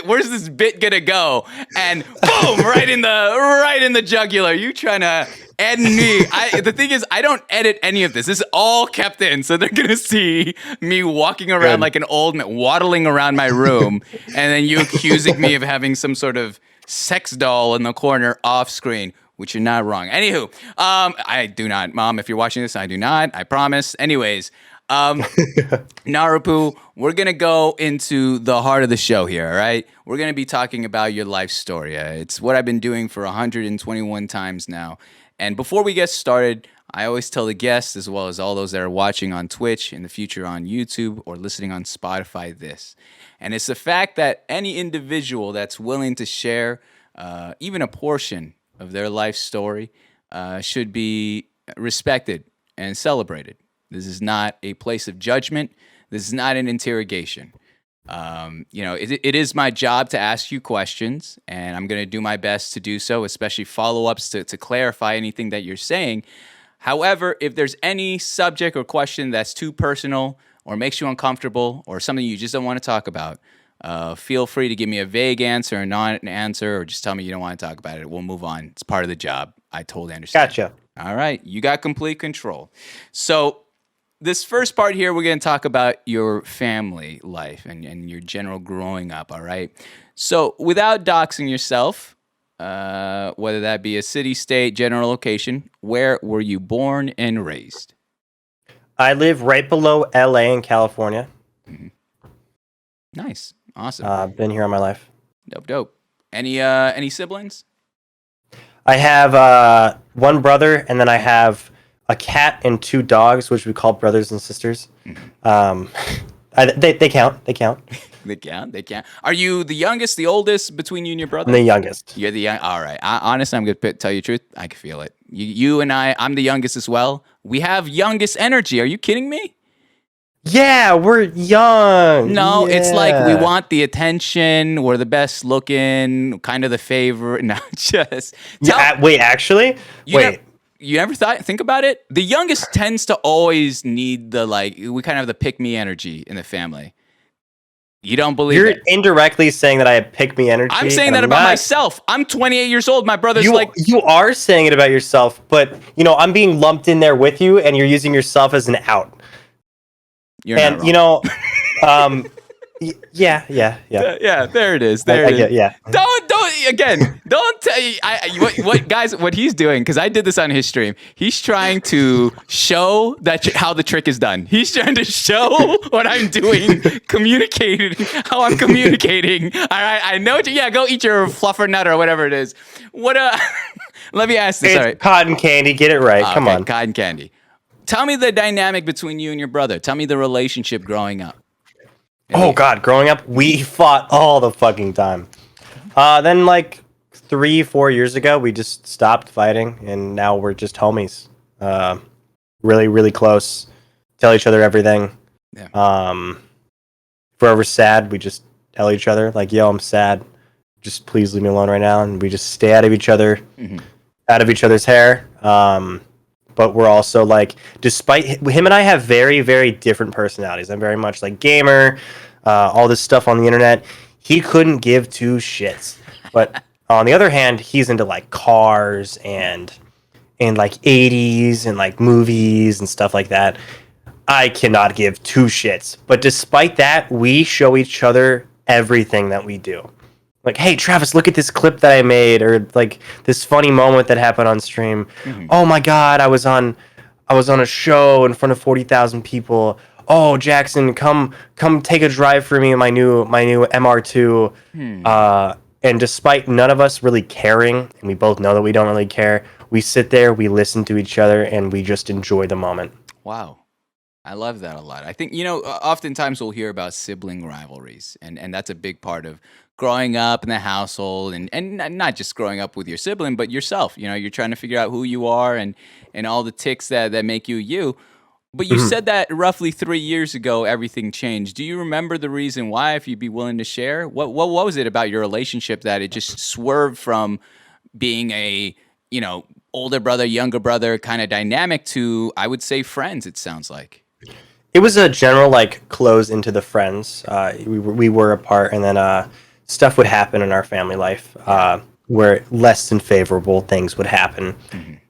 where's this bit gonna go? And boom, right in the jugular. You trying to end me. The thing is, I don't edit any of this. This is all kept in. So they're gonna see me walking around like an old man, waddling around my room, and then you accusing me of having some sort of sex doll in the corner off screen, which you're not wrong. Anywho, I do not. Mom, if you're watching this, I do not. I promise. Anyways, Narupoo, we're going to go into the heart of the show here, all right? We're going to be talking about your life story. It's what I've been doing for 121 times now. And before we get started, I always tell the guests, as well as all those that are watching on Twitch, in the future on YouTube, or listening on Spotify, this. And it's the fact that any individual that's willing to share even a portion of their life story should be respected and celebrated. This is not a place of judgment. This is not an interrogation. It is my job to ask you questions, and I'm going to do my best to do so, especially follow-ups to clarify anything that you're saying. However, if there's any subject or question that's too personal or makes you uncomfortable or something you just don't want to talk about, feel free to give me a vague answer or not an answer, or just tell me you don't want to talk about it. We'll move on. It's part of the job. I totally understand. Gotcha. All right. You got complete control. So this first part here, we're going to talk about your family life and your general growing up, all right? So without doxing yourself, whether that be a city, state, general location, where were you born and raised? I live right below LA in California. Mm-hmm. Nice. Awesome. I've been here all my life. Dope. Any siblings? I have one brother, and then I have a cat and 2 dogs, which we call brothers and sisters. Mm-hmm. They count. They count. They count. Are you the youngest, the oldest between you and your brother? I'm the youngest. You're the young. All right. Honestly, I'm going to tell you the truth. I can feel it. You and I'm the youngest as well. We have youngest energy. Are you kidding me? Yeah, we're young. No, yeah. It's like we want the attention. We're the best looking, kind of the favorite. No, just wait. Actually, wait. You never think about it? The youngest tends to always need we kind of have the pick me energy in the family. You don't believe You're it? indirectly saying that I have pick me energy. I'm saying that about myself. I'm 28 years old. My brother's You are saying it about yourself, but I'm being lumped in there with you, and you're using yourself as an out. You're not wrong. Yeah. Yeah, there it is. There it is. Yeah. Don't tell you. What guys? What he's doing? Because I did this on his stream. He's trying to show how the trick is done. He's trying to show what I'm doing, how I'm communicating. All right, I know. Yeah, go eat your fluffer nut or whatever it is. Let me ask this. It's All right. cotton candy. Get it right. Come on. Cotton candy. Tell me the dynamic between you and your brother. Tell me the relationship growing up. Oh God, growing up, we fought all the fucking time. Then like 3-4 years ago, we just stopped fighting, and now we're just homies. Really, really close. Tell each other everything. Yeah. If we're ever sad, we just tell each other like, "Yo, I'm sad. Just please leave me alone right now," and we just stay out of each other, out of each other's hair. But we're also like, despite him and I have very, very different personalities. I'm very much like gamer, all this stuff on the internet. He couldn't give two shits. But on the other hand, he's into like cars and like 80s and like movies and stuff like that. I cannot give two shits. But despite that, we show each other everything that we do. Like, hey, Travis, look at this clip that I made, or like this funny moment that happened on stream. Oh my God, I was on a show in front of 40,000 people. Oh, Jackson, come take a drive for me in my new MR2. And despite none of us really caring, and we both know that we don't really care, we sit there, we listen to each other, and we just enjoy the moment. Wow. I love that a lot. I think, oftentimes we'll hear about sibling rivalries, and that's a big part of growing up in the household, and not just growing up with your sibling, but yourself. You're trying to figure out who you are and all the ticks that make you you. But you said that roughly 3 years ago, everything changed. Do you remember the reason why, if you'd be willing to share? What was it about your relationship that it just swerved from being a, older brother, younger brother kind of dynamic to, I would say, friends, it sounds like? It was a general like close into the friends. We were apart, and then stuff would happen in our family life where less than favorable things would happen.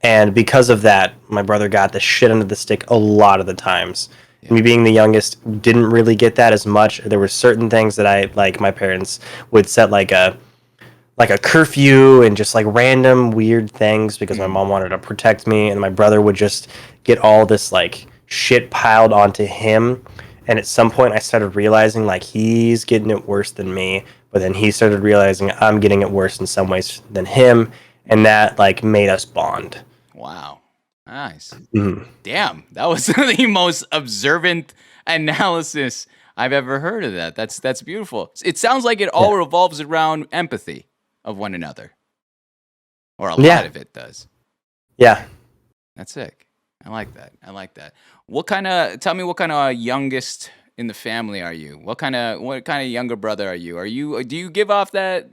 And because of that, my brother got the shit under the stick a lot of the times. Yeah. Me being the youngest didn't really get that as much. There were certain things that my parents would set like a curfew and just like random weird things because my mom wanted to protect me, and my brother would just get all this like shit piled onto him. And at some point I started realizing like he's getting it worse than me, but then he started realizing I'm getting it worse in some ways than him, and that like made us bond. Wow. Nice. Damn, that was the most observant analysis I've ever heard of that. That's beautiful. It sounds like it all revolves around empathy of one another. Or a lot of it does. Yeah. That's sick. I like that. Tell me what kind of youngest in the family are you? What kind of younger brother are you? Do you give off that,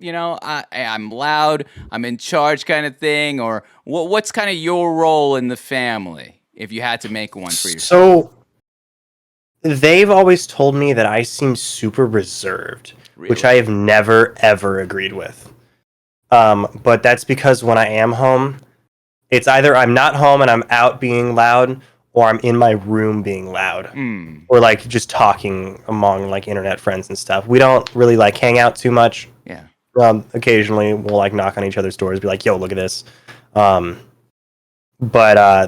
I'm loud, I'm in charge kind of thing? Or what's kind of your role in the family if you had to make one for yourself? So they've always told me that I seem super reserved, which I have never, ever agreed with. But that's because when I am home, it's either I'm not home and I'm out being loud, or I'm in my room being loud, or like just talking among like internet friends and stuff. We don't really like hang out too much. Yeah. Occasionally we'll like knock on each other's doors, be like, "Yo, look at this." But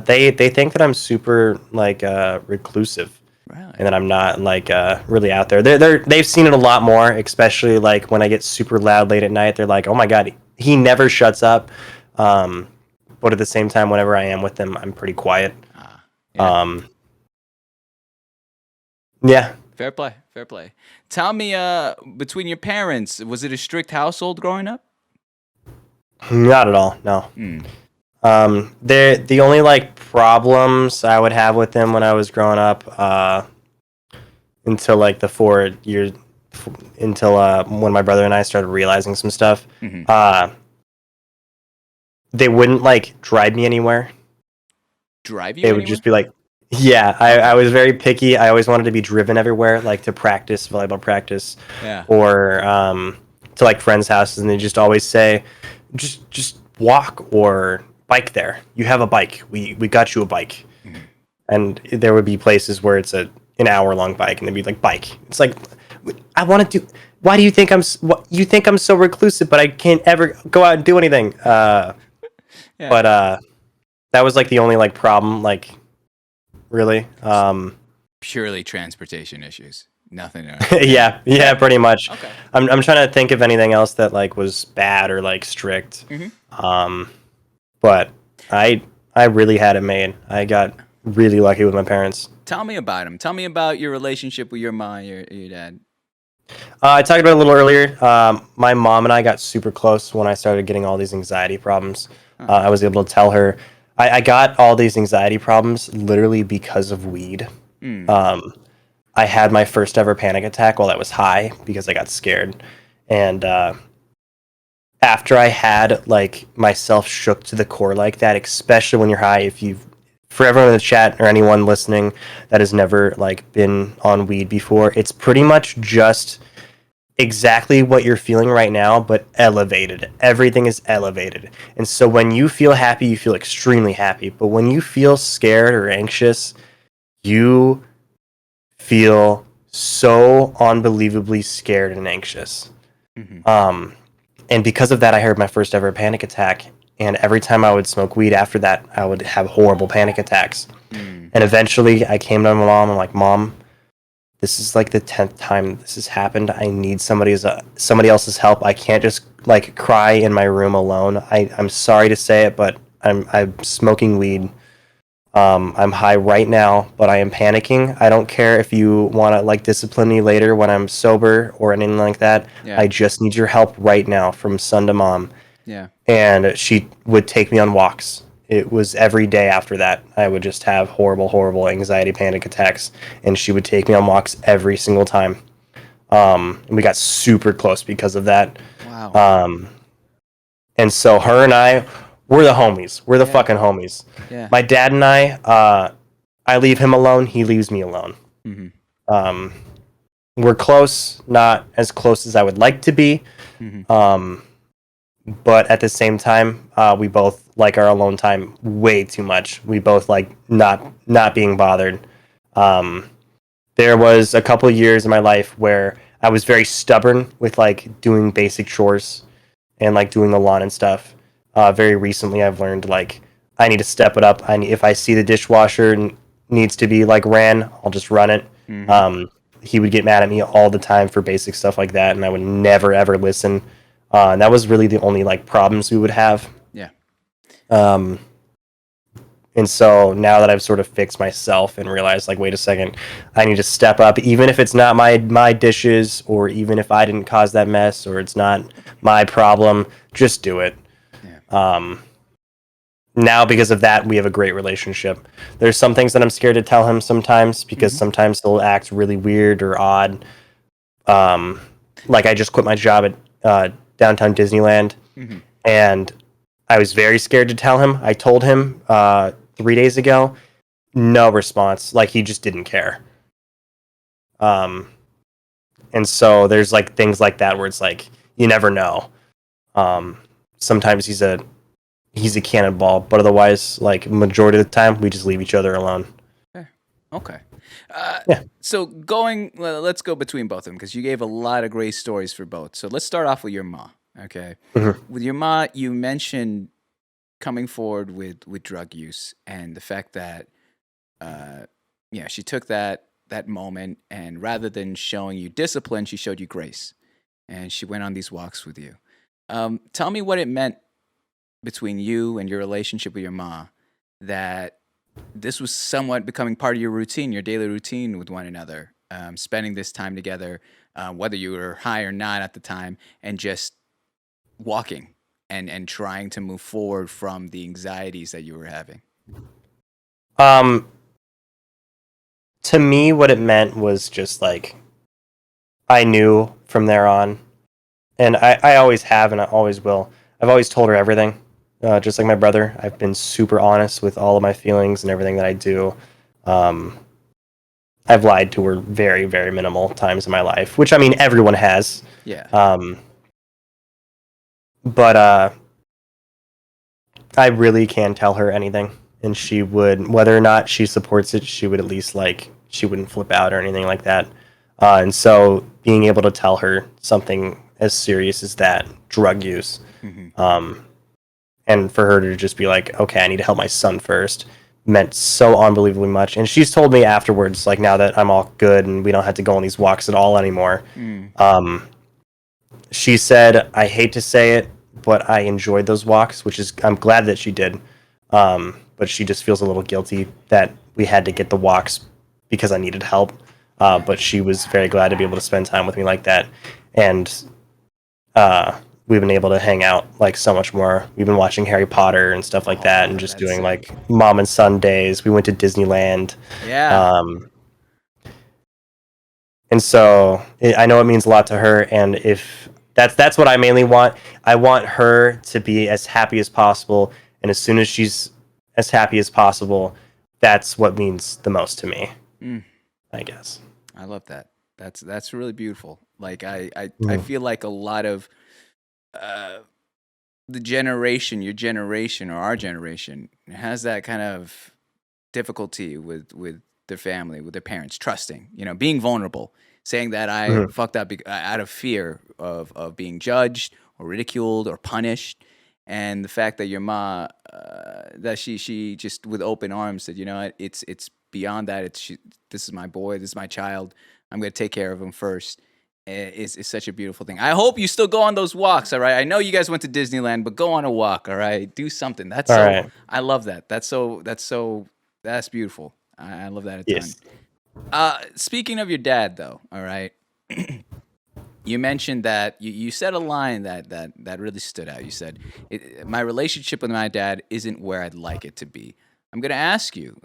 they think that I'm super like reclusive. Really? And that I'm not like really out there. They've seen it a lot more, especially like when I get super loud late at night. They're like, "Oh my God, he never shuts up." But at the same time, whenever I am with them, I'm pretty quiet. Yeah. Fair play. Tell me, between your parents, was it a strict household growing up? Not at all. No. The only like problems I would have with them when I was growing up, until like the 4 years, until when my brother and I started realizing some stuff, they wouldn't like drive me anywhere. Drive you? They would just be like, yeah, I was very picky. I always wanted to be driven everywhere, like to practice, volleyball practice, or to like friends' houses, and they just always say, just walk or bike there. You have a bike. We got you a bike. And there would be places where it's an hour-long bike, and they'd be like, bike. It's like, I want to do. Why do you think you think I'm so reclusive, but I can't ever go out and do anything? But that was like the only like problem, like really. Purely transportation issues. Nothing else. yeah, pretty much. Okay. I'm trying to think of anything else that like was bad or like strict. but I really had it made. I got really lucky with my parents. Tell me about him. Tell me about your relationship with your mom, your dad. I talked about it a little earlier. My mom and I got super close when I started getting all these anxiety problems. I was able to tell her I got all these anxiety problems literally because of weed. I had my first ever panic attack while I was high because I got scared. And after I had like myself shook to the core like that, especially when you're high, for everyone in the chat or anyone listening that has never like been on weed before, it's pretty much just exactly what you're feeling right now, but elevated. Everything is elevated. And so when you feel happy, you feel extremely happy. But when you feel scared or anxious, you feel so unbelievably scared and anxious. And because of that, I had my first ever panic attack. And every time I would smoke weed after that, I would have horrible panic attacks. And eventually I came to my mom. I'm like, Mom, this is like the 10th time this has happened. I need somebody else's help. I can't just like cry in my room alone. I'm sorry to say it, but I'm smoking weed. I'm high right now, but I am panicking. I don't care if you want to like discipline me later when I'm sober or anything like that. Yeah. I just need your help right now from son to mom. Yeah. And she would take me on walks. It was every day after that. I would just have horrible anxiety panic attacks, and she would take me on walks every single time. And we got super close because of that. Wow. And so her and I, we're the homies. We're the fucking homies. Yeah. My dad and I leave him alone. He leaves me alone. We're close, not as close as I would like to be. But at the same time, we both like our alone time way too much. We both like not being bothered. There was a couple of years in my life where I was very stubborn with like doing basic chores and like doing the lawn and stuff. Very recently, I've learned like I need to step it up. If I see the dishwasher needs to be like ran, I'll just run it. He would get mad at me all the time for basic stuff like that, and I would never ever listen. And that was really the only like problems we would have. Yeah. And so now that I've sort of fixed myself and realized like, wait a second, I need to step up, even if it's not my dishes, or even if I didn't cause that mess, or it's not my problem, just do it. Yeah. Now because of that, we have a great relationship. There's some things that I'm scared to tell him sometimes because sometimes he'll act really weird or odd. Like I just quit my job at downtown Disneyland, and I was very scared to tell him. I told him 3 days ago, no response. Like he just didn't care. And so there's like things like that where it's like you never know. Sometimes he's a cannonball, but otherwise, like majority of the time, we just leave each other alone. Okay. Yeah. So let's go between both of them because you gave a lot of great stories for both. So let's start off with your ma. Okay. With your ma, you mentioned coming forward with drug use and the fact that, she took that moment and rather than showing you discipline, she showed you grace, and she went on these walks with you. Tell me what it meant between you and your relationship with your ma that this was somewhat becoming part of your routine, your daily routine with one another, spending this time together, whether you were high or not at the time, and just walking and trying to move forward from the anxieties that you were having. To me, what it meant was just like, I knew from there on, and I always have and I always will. I've always told her everything. Just like my brother, I've been super honest with all of my feelings and everything that I do. I've lied to her very, very minimal times in my life, which I mean, everyone has. Yeah. But I really can tell her anything, and she would, whether or not she supports it, she would at least like, she wouldn't flip out or anything like that. And so being able to tell her something as serious as that, drug use, and for her to just be like, okay, I need to help my son first, meant so unbelievably much. And she's told me afterwards, like now that I'm all good and we don't have to go on these walks at all anymore, she said, I hate to say it, but I enjoyed those walks, I'm glad that she did. But she just feels a little guilty that we had to get the walks because I needed help. But she was very glad to be able to spend time with me like that. And we've been able to hang out like so much more. We've been watching Harry Potter and stuff like that, and just doing sick. like mom and son days. We went to Disneyland. Yeah. And so I know it means a lot to her, and if that's what I mainly want. I want her to be as happy as possible, and as soon as she's as happy as possible, that's what means the most to me. I guess. I love that. That's really beautiful. Like I feel like a lot of your generation or our generation has that kind of difficulty with their family, with their parents, trusting, being vulnerable, saying that I fucked up out of fear of being judged or ridiculed or punished. And the fact that your ma, that she just with open arms said, it's beyond that. This is my boy, this is my child. I'm going to take care of him first. Is such a beautiful thing. I hope you still go on those walks. All right. I know you guys went to Disneyland, but go on a walk. All right. Do something. That's all right. I love that. That's beautiful. I love that a ton. Speaking of your dad, though, all right. You mentioned that you said a line that really stood out. You said, my relationship with my dad isn't where I'd like it to be. I'm going to ask you,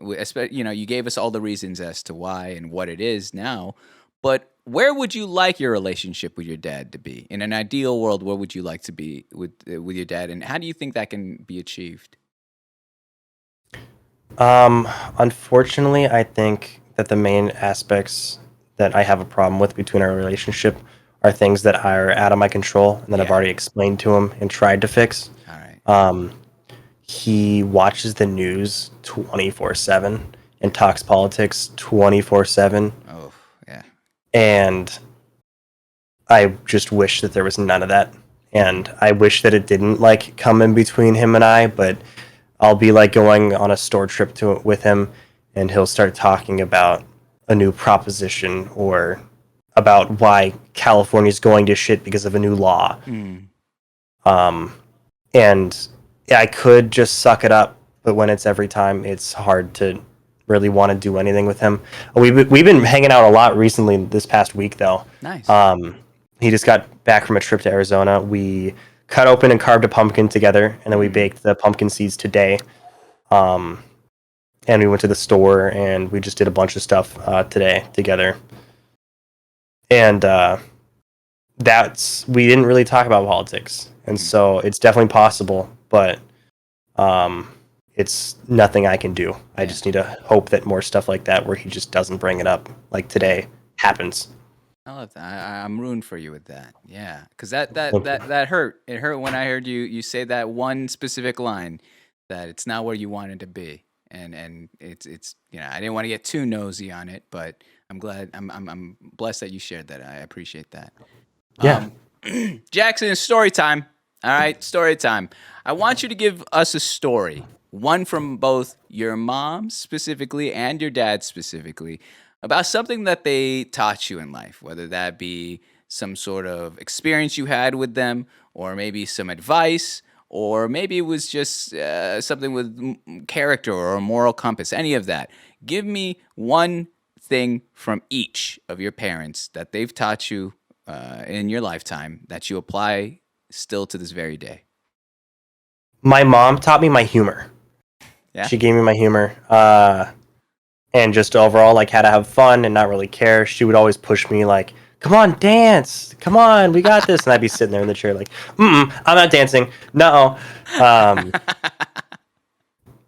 you gave us all the reasons as to why and what it is now, but where would you like your relationship with your dad to be? In an ideal world, where would you like to be with your dad, and how do you think that can be achieved? Unfortunately, I think that the main aspects that I have a problem with between our relationship are things that are out of my control and that I've already explained to him and tried to fix. All right. He watches the news 24/7 and talks politics 24/7. Oh, yeah. And I just wish that there was none of that. And I wish that it didn't like come in between him and I, but I'll be like going on a store trip with him, and he'll start talking about a new proposition or about why California's going to shit because of a new law. And I could just suck it up, but when it's every time, it's hard to really want to do anything with him. We've been hanging out a lot recently this past week, though. Nice. He just got back from a trip to Arizona. We cut open and carved a pumpkin together, and then we baked the pumpkin seeds today. And we went to the store, and we just did a bunch of stuff today together. And we didn't really talk about politics, and so it's definitely possible, but it's nothing I can do. I just need to hope that more stuff like that, where he just doesn't bring it up, like today, happens. I love that. I'm rooting for you with that. Yeah, because that hurt. It hurt when I heard you say that one specific line, that it's not where you wanted to be, and it's I didn't want to get too nosy on it, but I'm glad. I'm blessed that you shared that. I appreciate that. Yeah. Jackson, it's story time. All right, story time. I want you to give us a story, one from both your mom specifically and your dad specifically, about something that they taught you in life, whether that be some sort of experience you had with them, or maybe some advice, or maybe it was just something with character or a moral compass, any of that. Give me one thing from each of your parents that they've taught you in your lifetime that you apply still to this very day. My mom taught me my humor. Yeah. She gave me my humor. And just overall, like, how to have fun and not really care. She would always push me, like, come on, dance. Come on, we got this. And I'd be sitting there in the chair like, I'm not dancing. No.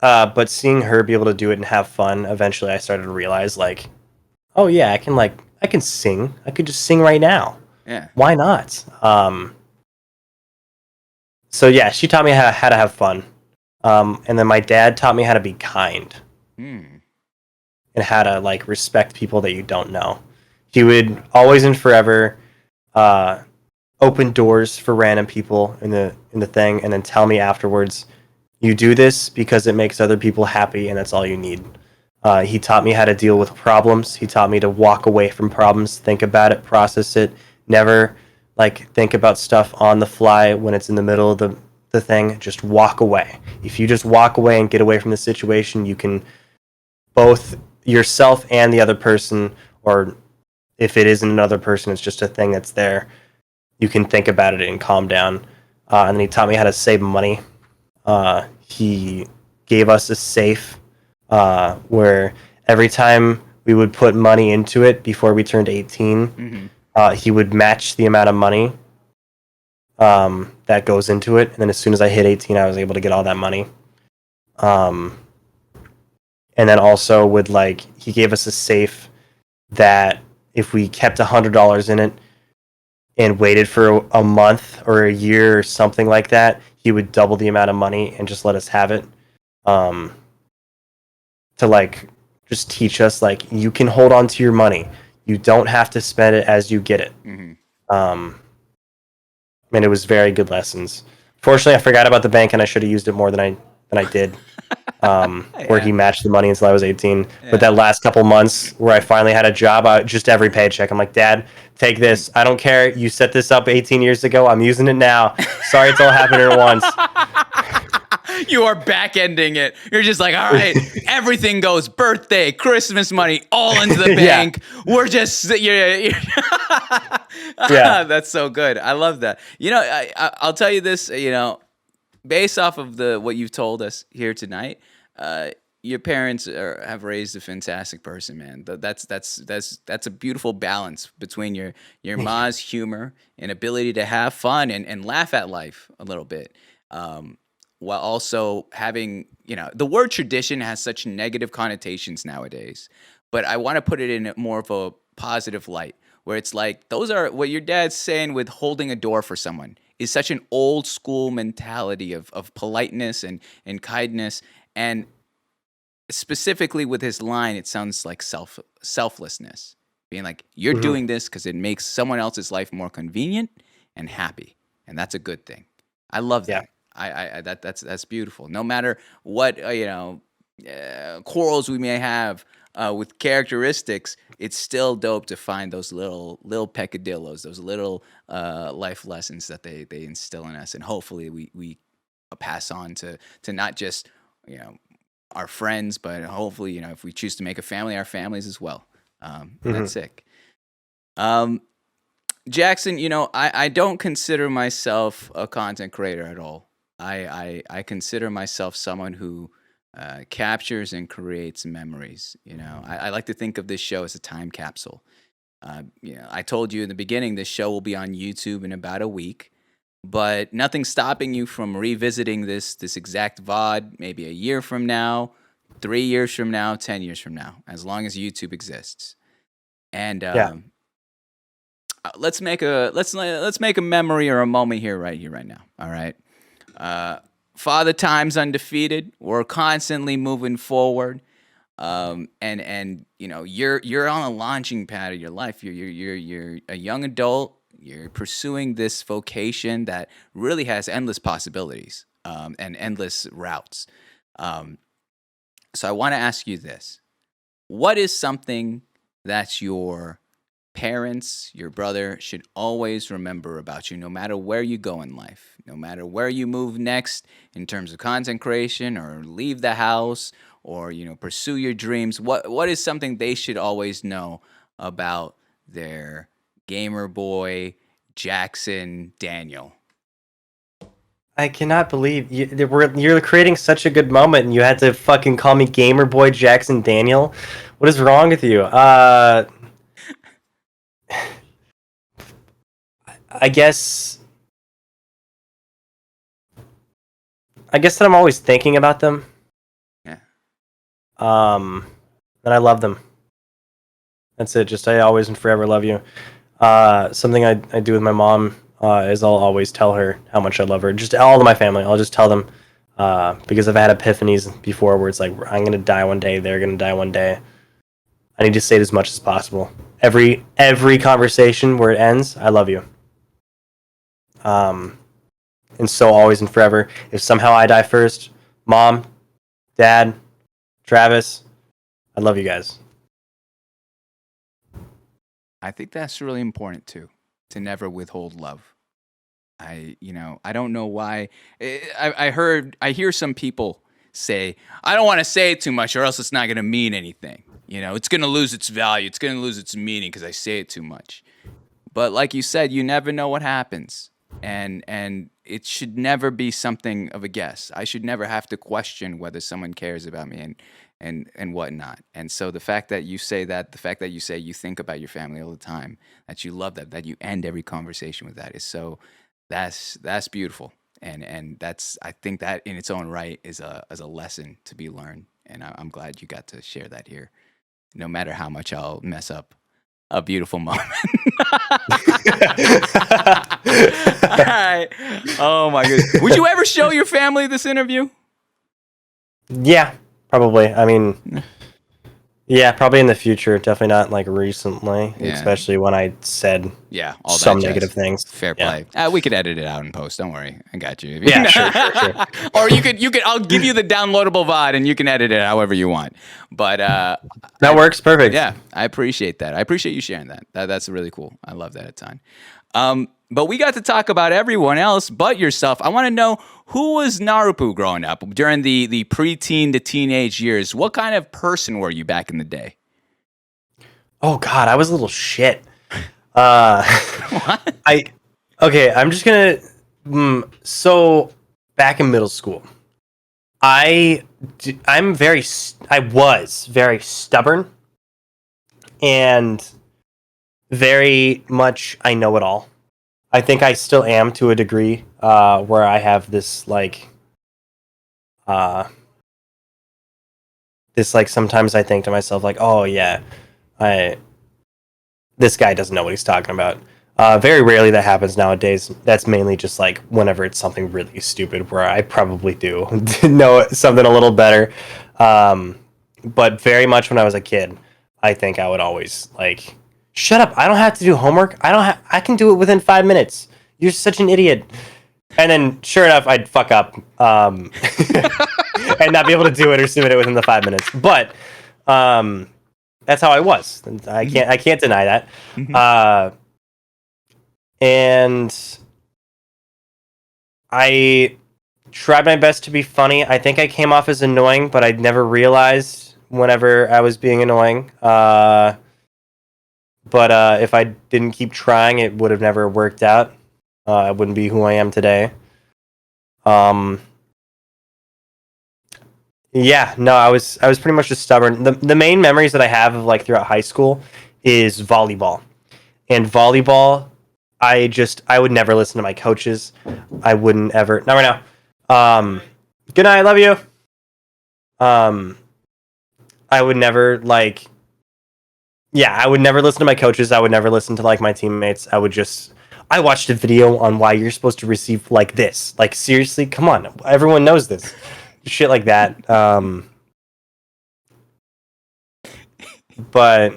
But seeing her be able to do it and have fun, eventually I started to realize, like, oh, yeah, I can sing. I could just sing right now. Yeah. Why not? So, yeah, she taught me how to have fun. And then my dad taught me how to be kind. And how to, like, respect people that you don't know. He would always and forever open doors for random people in the thing, and then tell me afterwards, you do this because it makes other people happy, and that's all you need. He taught me how to deal with problems. He taught me to walk away from problems, think about it, process it, never like think about stuff on the fly when it's in the middle of the thing, just walk away. If you just walk away and get away from the situation, you can both yourself and the other person, or if it isn't another person, it's just a thing that's there. You can think about it and calm down. And then he taught me how to save money. He gave us a safe where every time we would put money into it before we turned 18, he would match the amount of money that goes into it. And then as soon as I hit 18, I was able to get all that money. And then also would he gave us a safe that if we kept $100 in it and waited for a month or a year or something like that, he would double the amount of money and just let us have it. To just teach us you can hold on to your money. You don't have to spend it as you get it. And it was very good lessons. Fortunately, I forgot about the bank and I should have used it more than I did. Where he matched the money until I was 18. Yeah. But that last couple months where I finally had a job, just every paycheck, I'm like, Dad, take this. I don't care. You set this up 18 years ago. I'm using it now. Sorry it's all happening at once. You are back-ending it. You're just like, all right, everything goes birthday, Christmas money, all into the bank. Yeah. We're just, yeah. That's so good. I love that. I'll tell you this, based off of what you've told us here tonight, your parents have raised a fantastic person, man. That's a beautiful balance between your ma's humor and ability to have fun and laugh at life a little bit, while also having, the word tradition has such negative connotations nowadays, but I want to put it in more of a positive light, where it's like, those are what your dad's saying with holding a door for someone is such an old school mentality of politeness and kindness. And specifically with his line, it sounds like selflessness, being like, you're doing this because it makes someone else's life more convenient and happy. And that's a good thing. I love that. That's beautiful. No matter what, quarrels we may have with characteristics, it's still dope to find those little peccadillos, those little life lessons that they instill in us, and hopefully we pass on to not just our friends, but hopefully if we choose to make a family, our families as well. That's sick. Jackson, I don't consider myself a content creator at all. I consider myself someone who captures and creates memories. I like to think of this show as a time capsule. I told you in the beginning, this show will be on YouTube in about a week, but nothing's stopping you from revisiting this exact VOD maybe a year from now, 3 years from now, 10 years from now, as long as YouTube exists. And let's make a memory or a moment here right now. All right. Father Time's undefeated. We're constantly moving forward. And you're on a launching pad of your life. You're a young adult. You're pursuing this vocation that really has endless possibilities, and endless routes. So I want to ask you this. What is something that your parents, your brother, should always remember about you, no matter where you go in life, no matter where you move next in terms of content creation, or leave the house, or pursue your dreams? What is something they should always know about their gamer boy Jackson Daniel? I cannot believe you're creating such a good moment, and you had to fucking call me gamer boy Jackson Daniel. What is wrong with you? I guess that I'm always thinking about them. Yeah. And I love them. That's it. Just I always and forever love you. Something I do with my mom is I'll always tell her how much I love her. Just all of my family. I'll just tell them because I've had epiphanies before where it's like, I'm gonna die one day. They're gonna die one day. I need to say it as much as possible. Every conversation where it ends, I love you. And so always and forever. If somehow I die first, Mom, Dad, Travis, I love you guys. I think that's really important too. to never withhold love. I don't know why. I hear some people say, I don't want to say it too much or else it's not going to mean anything. It's going to lose its value. It's going to lose its meaning because I say it too much. But like you said, you never know what happens. And it should never be something of a guess. I should never have to question whether someone cares about me and whatnot. And so the fact that you say that, the fact that you say you think about your family all the time, that you love that you end every conversation with that is so, that's beautiful. And that's, I think that in its own right is a lesson to be learned. And I'm glad you got to share that here, no matter how much I'll mess up a beautiful moment. All right. Oh my goodness. Would you ever show your family this interview? Yeah, probably. I mean, yeah, probably in the future. Definitely not like recently, especially when I said all some that negative things. Fair play. We could edit it out in post. Don't worry. I got you. Yeah, sure. Or you could. I'll give you the downloadable VOD, and you can edit it however you want. But that works perfect. Yeah, I appreciate that. I appreciate you sharing that. That's really cool. I love that a ton. But we got to talk about everyone else but yourself. I want to know, who was Narupoo growing up during the preteen to teenage years? What kind of person were you back in the day? Oh God, I was a little shit. What? I'm just gonna. So back in middle school, I was very stubborn and very much I know it all. I think I still am to a degree, where I have this sometimes I think to myself like, oh yeah, this guy doesn't know what he's talking about. Very rarely that happens nowadays. That's mainly just like whenever it's something really stupid where I probably do know something a little better. But very much when I was a kid, I think I would always like, shut up, I don't have to do homework. I can do it within 5 minutes. You're such an idiot. And then sure enough, I'd fuck up and not be able to do it or submit it within the 5 minutes. But that's how I was. I can't deny that. And I tried my best to be funny. I think I came off as annoying, but I never realized whenever I was being annoying. But if I didn't keep trying, it would have never worked out. I wouldn't be who I am today. Yeah, no, I was pretty much just stubborn. The main memories that I have of like throughout high school is volleyball. And volleyball, I would never listen to my coaches. I wouldn't ever. Not right now. Good night, love you. I would never I would never listen to my coaches. I would never listen to like my teammates. I watched a video on why you're supposed to receive like this. Like seriously, come on. Everyone knows this. Shit like that. But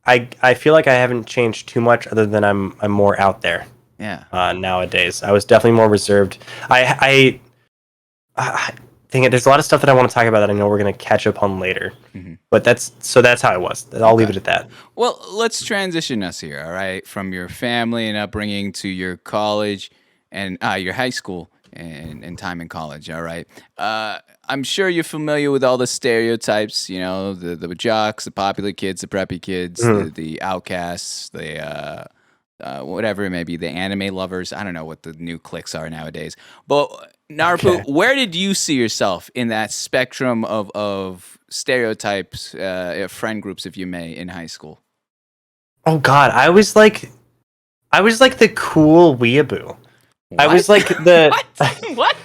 I feel like I haven't changed too much other than I'm more out there. Yeah. Nowadays. I was definitely more reserved. I think there's a lot of stuff that I want to talk about that I know we're going to catch up on later. Mm-hmm. But that's how I was. I'll leave it at that. Well, let's transition us here, all right? From your family and upbringing to your college and your high school and time in college, all right? I'm sure you're familiar with all the stereotypes, you know, the jocks, the popular kids, the preppy kids, the outcasts, the whatever it may be, the anime lovers. I don't know what the new cliques are nowadays. But Narupoo, where did you see yourself in that spectrum of stereotypes, friend groups, if you may, in high school? Oh God, I was like the cool weeaboo. What? I was like the what?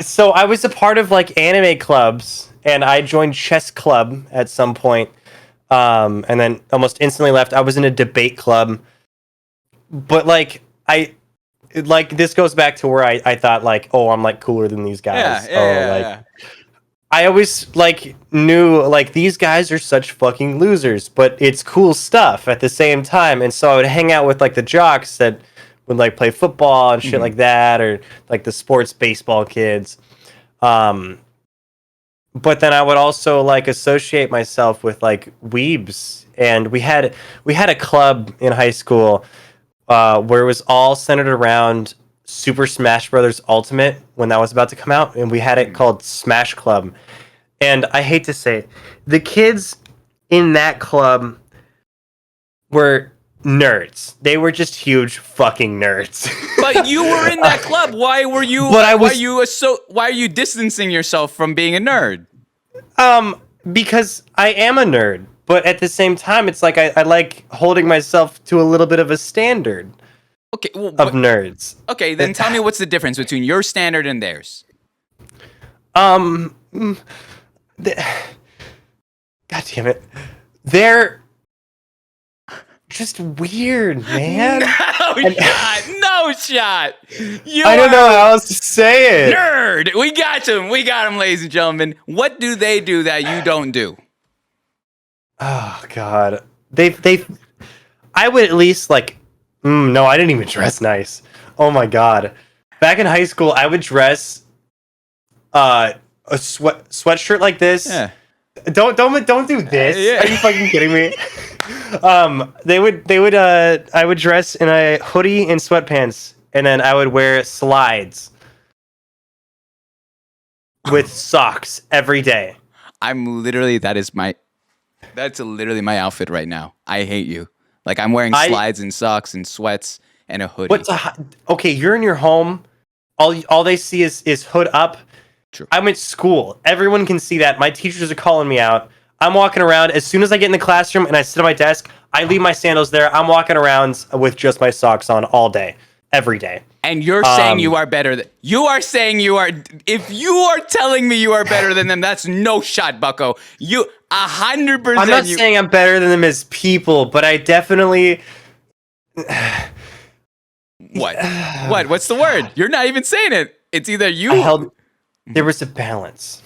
So I was a part of like anime clubs, and I joined chess club at some point, and then almost instantly left. I was in a debate club, but this goes back to where I thought like, oh, I'm like cooler than these guys. Yeah. I always like knew like these guys are such fucking losers, but it's cool stuff at the same time. And so I would hang out with like the jocks that would like play football and shit like that, or like the sports baseball kids. But then I would also like associate myself with like weebs, and we had a club in high school where it was all centered around Super Smash Brothers Ultimate when that was about to come out, and we had it called Smash Club. And I hate to say it, the kids in that club were nerds. They were just huge fucking nerds. But you were in that club. Why were you? But Why are you distancing yourself from being a nerd? Because I am a nerd, but at the same time, it's like I like holding myself to a little bit of a standard. Okay, well, of nerds. Okay, then tell me what's the difference between your standard and theirs. God damn it. They're just weird, man. No shot. I don't know how else to say it. Nerd. We got him, ladies and gentlemen. What do they do that you don't do? Oh God. I would at least like. No, I didn't even dress nice. Oh my God. Back in high school, I would dress a sweatshirt like this. Yeah. Don't do this. Yeah. Are you fucking kidding me? I would dress in a hoodie and sweatpants, and then I would wear slides with socks every day. That's literally my outfit right now. I hate you. Like I'm wearing slides and socks and sweats and a hoodie. Okay, you're in your home. All they see is hood up. True. I'm at school. Everyone can see that. My teachers are calling me out. I'm walking around. As soon as I get in the classroom and I sit at my desk, I leave my sandals there. I'm walking around with just my socks on all day, every day. And you're saying you are better than... You are saying you are... If you are telling me you are better than them, that's no shot, bucko. You 100%... I'm not saying I'm better than them as people, but I definitely... What? What's the word? You're not even saying it. It's either you... There was a balance.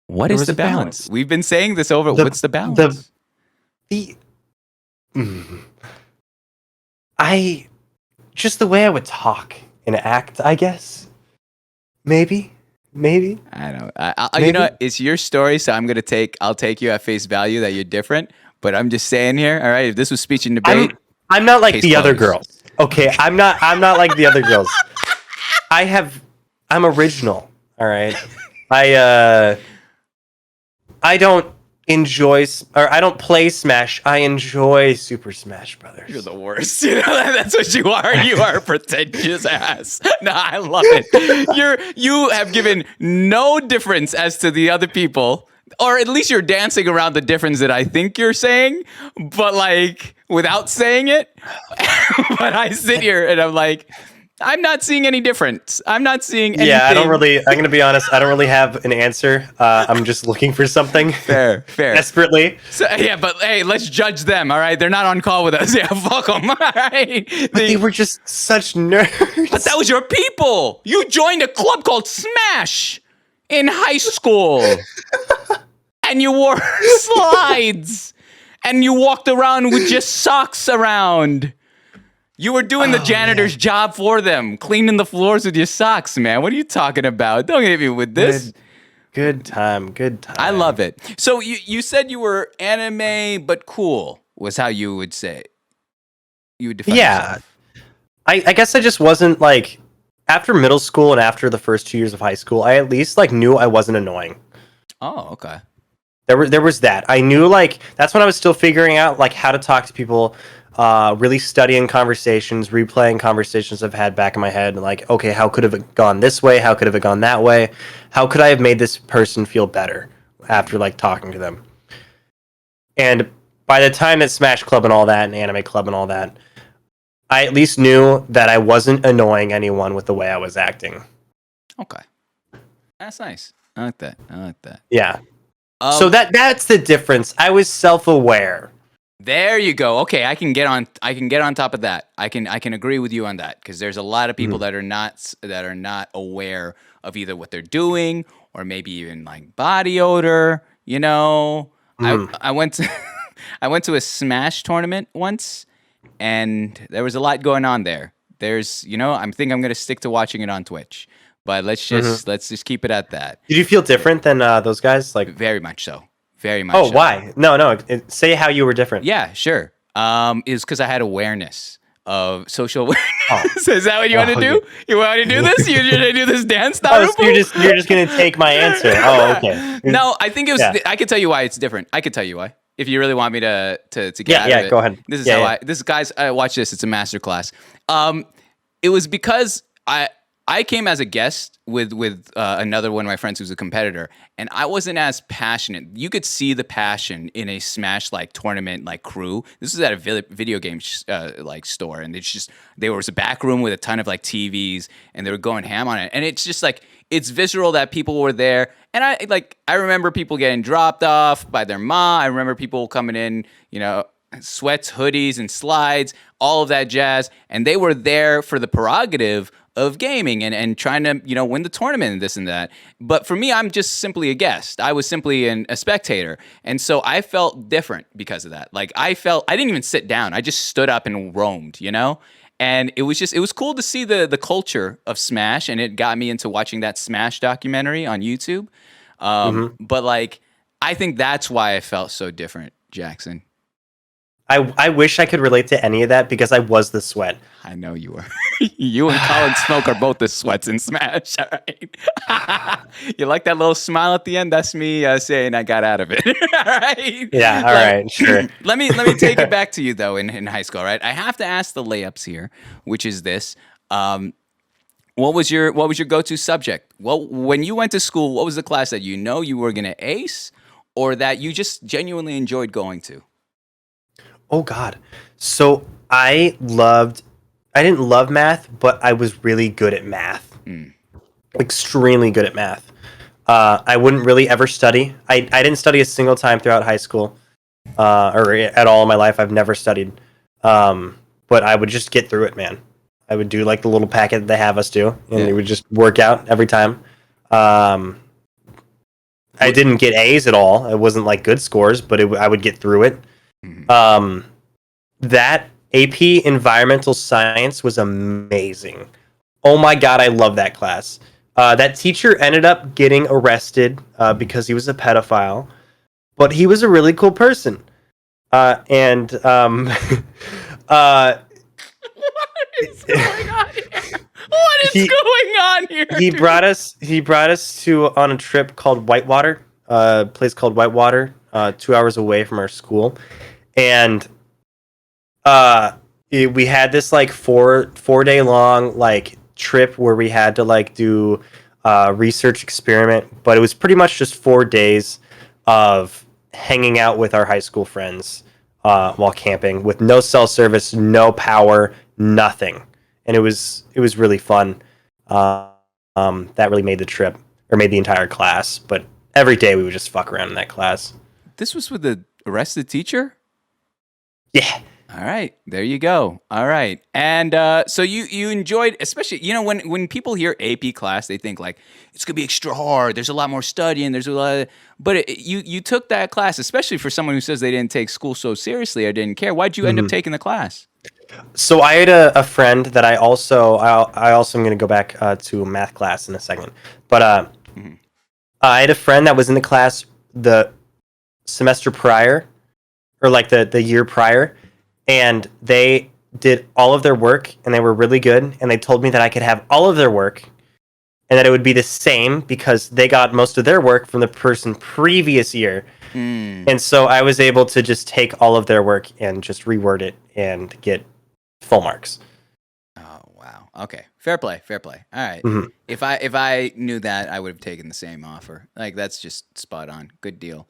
What is the balance? We've been saying this over. What's the balance? Just the way I would talk and act, I guess. Maybe. I don't know. You know, it's your story, so I'll take you at face value that you're different. But I'm just saying here, all right. If this was speech and debate, I'm not like the other girls. Okay, I'm not like the other girls. I'm original. All right. I don't I don't play Smash. I enjoy Super Smash Brothers. You're the worst. You know, that's what you are. You are a pretentious ass. No, I love it. You have given no difference as to the other people, or at least you're dancing around the difference that I think you're saying, but like without saying it. But I sit here and I'm like, I'm not seeing any difference. I'm not seeing anything. Yeah, I'm going to be honest. I don't really have an answer. I'm just looking for something. Fair. Desperately. So, yeah, but hey, let's judge them, all right? They're not on call with us. Yeah, fuck them, all right? But they were just such nerds. But that was your people. You joined a club called Smash in high school. And you wore slides. And you walked around with just socks around. You were doing the janitor's job for them, cleaning the floors with your socks, man. What are you talking about? Don't hit me with this. Good time. I love it. So you said you were anime but cool, was how you would say. You would define yourself. I guess I just wasn't like, after middle school and after the first 2 years of high school, I at least like knew I wasn't annoying. Oh, okay. There was that. I knew like, that's when I was still figuring out like how to talk to people. Really studying conversations, replaying conversations I've had back in my head, and like, okay, how could have it gone this way? How could have it gone that way? How could I have made this person feel better after like talking to them? And by the time at Smash Club and all that, and Anime Club and all that, I at least knew that I wasn't annoying anyone with the way I was acting. Okay, that's nice. I like that. Yeah. So that's the difference. I was self-aware. There you go. Okay, I can get on top of that. I can agree with you on that, because there's a lot of people that are not aware of either what they're doing or maybe even like body odor, you know. I went to a Smash tournament once, and there was a lot going on there. There's, you know, I'm going to stick to watching it on Twitch. But let's just keep it at that. Did you feel different than those guys? Like very much so. Very much. Oh, so. why? No. Say how you were different. Yeah, sure. Is because I had awareness of social awareness. Is that what you want to do? You want to do this? You're going to do this dance, so Narupoo? you're just gonna take my answer. Oh, okay. No, I think it was. Yeah. I could tell you why it's different. I could tell you why. If you really want me to get Yeah, out yeah, of it. go ahead. This is Yeah, how yeah. this guys, watch this. It's a masterclass. It was because I came as a guest with another one of my friends who's a competitor, and I wasn't as passionate. You could see the passion in a Smash like tournament like crew. This was at a video game like store, and there was a back room with a ton of like TVs, and they were going ham on it. And it's just like it's visceral that people were there, and I remember people getting dropped off by their mom. I remember people coming in, sweats, hoodies, and slides, all of that jazz, and they were there for the prerogative of gaming and trying to win the tournament and this and that. But for me, I'm just simply a guest. I was simply a spectator, and so I felt different because of that. Like I didn't even sit down. I just stood up and roamed, And it was cool to see the culture of Smash, and it got me into watching that Smash documentary on YouTube. But like, I think that's why I felt so different, Jackson. I wish I could relate to any of that because I was the sweat. I know you were. You and Colin Smoke are both the sweats in Smash. All right. You like that little smile at the end? That's me saying I got out of it. All right. Yeah. All right. Sure. Let me take it back to you though. In high school, right? I have to ask the layups here, which is this. What was your go-to subject? Well, when you went to school, what was the class that you were gonna ace, or that you just genuinely enjoyed going to? Oh God. So I didn't love math, but I was really good at math. Extremely good at math. I wouldn't really ever study. I didn't study a single time throughout high school, or at all in my life. I've never studied. But I would just get through it, man. I would do like the little packet that they have us do, and it would just work out every time. I didn't get A's at all. It wasn't like good scores, but I would get through it. That AP Environmental Science was amazing. Oh my God, I love that class. That teacher ended up getting arrested because he was a pedophile, but he was a really cool person. What is going on here? What is going on here? He brought us on a trip called Whitewater, a place called Whitewater, 2 hours away from our school. And we had this like 4-day long like trip where we had to like do research experiment, but it was pretty much just 4 days of hanging out with our high school friends while camping with no cell service, no power, nothing. And it was really fun. That really made the trip, or made the entire class. But every day we would just fuck around in that class. This was with the arrested teacher? Yeah. All right, there you go. All right, and so you enjoyed, especially when people hear AP class, they think like it's gonna be extra hard. There's a lot more studying. There's a lot, but you took that class, especially for someone who says they didn't take school so seriously or didn't care. Why'd you end up taking the class? So I had a friend that I also am going to go back to math class in a second, but I had a friend that was in the class the semester prior, or like the year prior. And they did all of their work, and they were really good. And they told me that I could have all of their work, and that it would be the same because they got most of their work from the person previous year. And so I was able to just take all of their work and just reword it and get full marks. Oh wow! Okay, fair play. All right. If I knew that, I would have taken the same offer. Like that's just spot on. Good deal.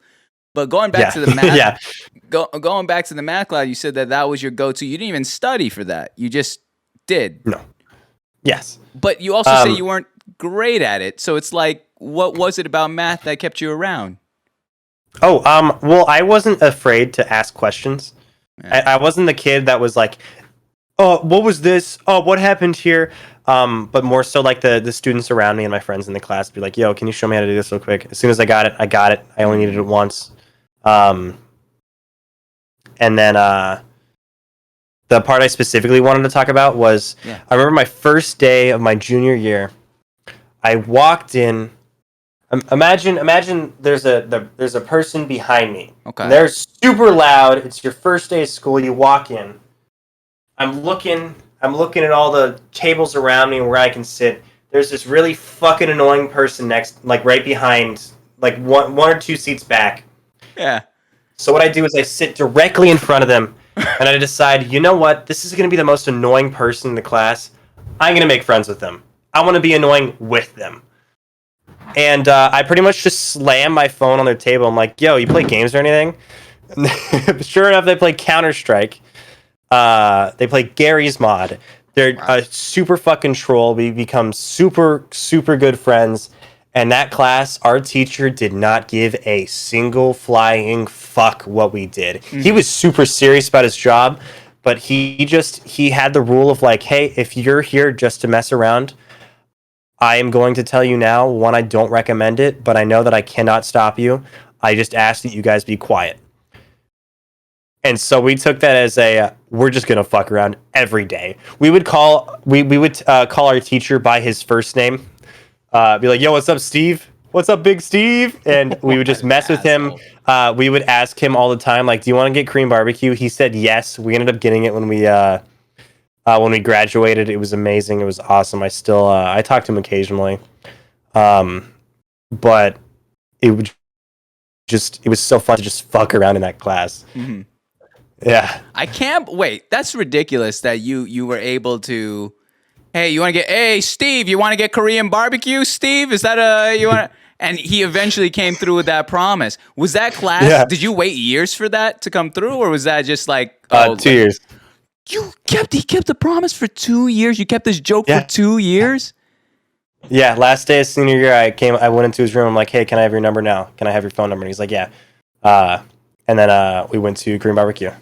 But going back to the math, going back to the math class, you said that was your go-to. You didn't even study for that. You just did. No. Yes. But you also say you weren't great at it. So it's like, what was it about math that kept you around? Oh, well, I wasn't afraid to ask questions. Yeah. I wasn't the kid that was like, oh, what was this? Oh, what happened here? But more so like the students around me and my friends in the class would be like, yo, can you show me how to do this real quick? As soon as I got it, I got it. I only needed it once. And then the part I specifically wanted to talk about was, I remember my first day of my junior year. I walked in. Imagine there's a person behind me. Okay. They're super loud. It's your first day of school. You walk in. I'm looking at all the tables around me where I can sit. There's this really fucking annoying person next, like right behind, like one or two seats back. Yeah. So what I do is I sit directly in front of them, and I decide, you know what? This is going to be the most annoying person in the class. I'm going to make friends with them. I want to be annoying with them. And I pretty much just slam my phone on their table. I'm like, yo, you play games or anything? Sure enough, they play Counter-Strike. They play Gary's Mod. They're a super fucking troll. We become super, super good friends. And that class, our teacher did not give a single flying fuck what we did. Mm-hmm. He was super serious about his job, but he had the rule of like, hey, if you're here just to mess around, I am going to tell you now, one, I don't recommend it, but I know that I cannot stop you. I just ask that you guys be quiet. And so we took that as we're just gonna fuck around every day. We would call our teacher by his first name, be like, "Yo, what's up, Steve? What's up, Big Steve?" And we would just mess with him. We would ask him all the time, like, "Do you want to get Korean barbecue?" He said yes. We ended up getting it when we graduated. It was amazing. It was awesome. I still I talk to him occasionally, but it was so fun to just fuck around in that class. Mm-hmm. Yeah. I can't wait. That's ridiculous that you were able to. Hey, you want to get? Hey, Steve, you want to get Korean barbecue? Steve, is that you want? And he eventually came through with that promise. Was that class? Yeah. Did you wait years for that to come through, or was that just like 2 years? He kept the promise for 2 years. You kept this joke for 2 years. Yeah. Last day of senior year, I went into his room. I'm like, hey, can I have your number now? Can I have your phone number? And he's like, yeah. And then we went to Korean barbecue.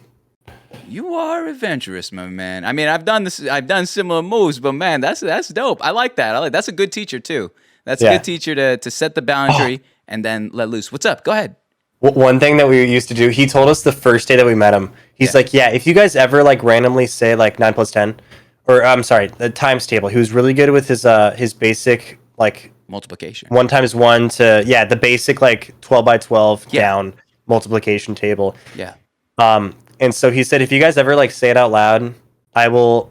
You are adventurous, my man. I mean, I've done similar moves, but man, that's dope. I like that. That's a good teacher too. That's a good teacher to set the boundary and then let loose. What's up? Go ahead. One thing that we used to do, he told us the first day that we met him, he's like, yeah, if you guys ever like randomly say like 9 plus 10, or I'm sorry, the times table. He was really good with his basic like multiplication. 1 times 1 to the basic like 12 by 12 down multiplication table. Yeah. And so he said, if you guys ever like say it out loud, I will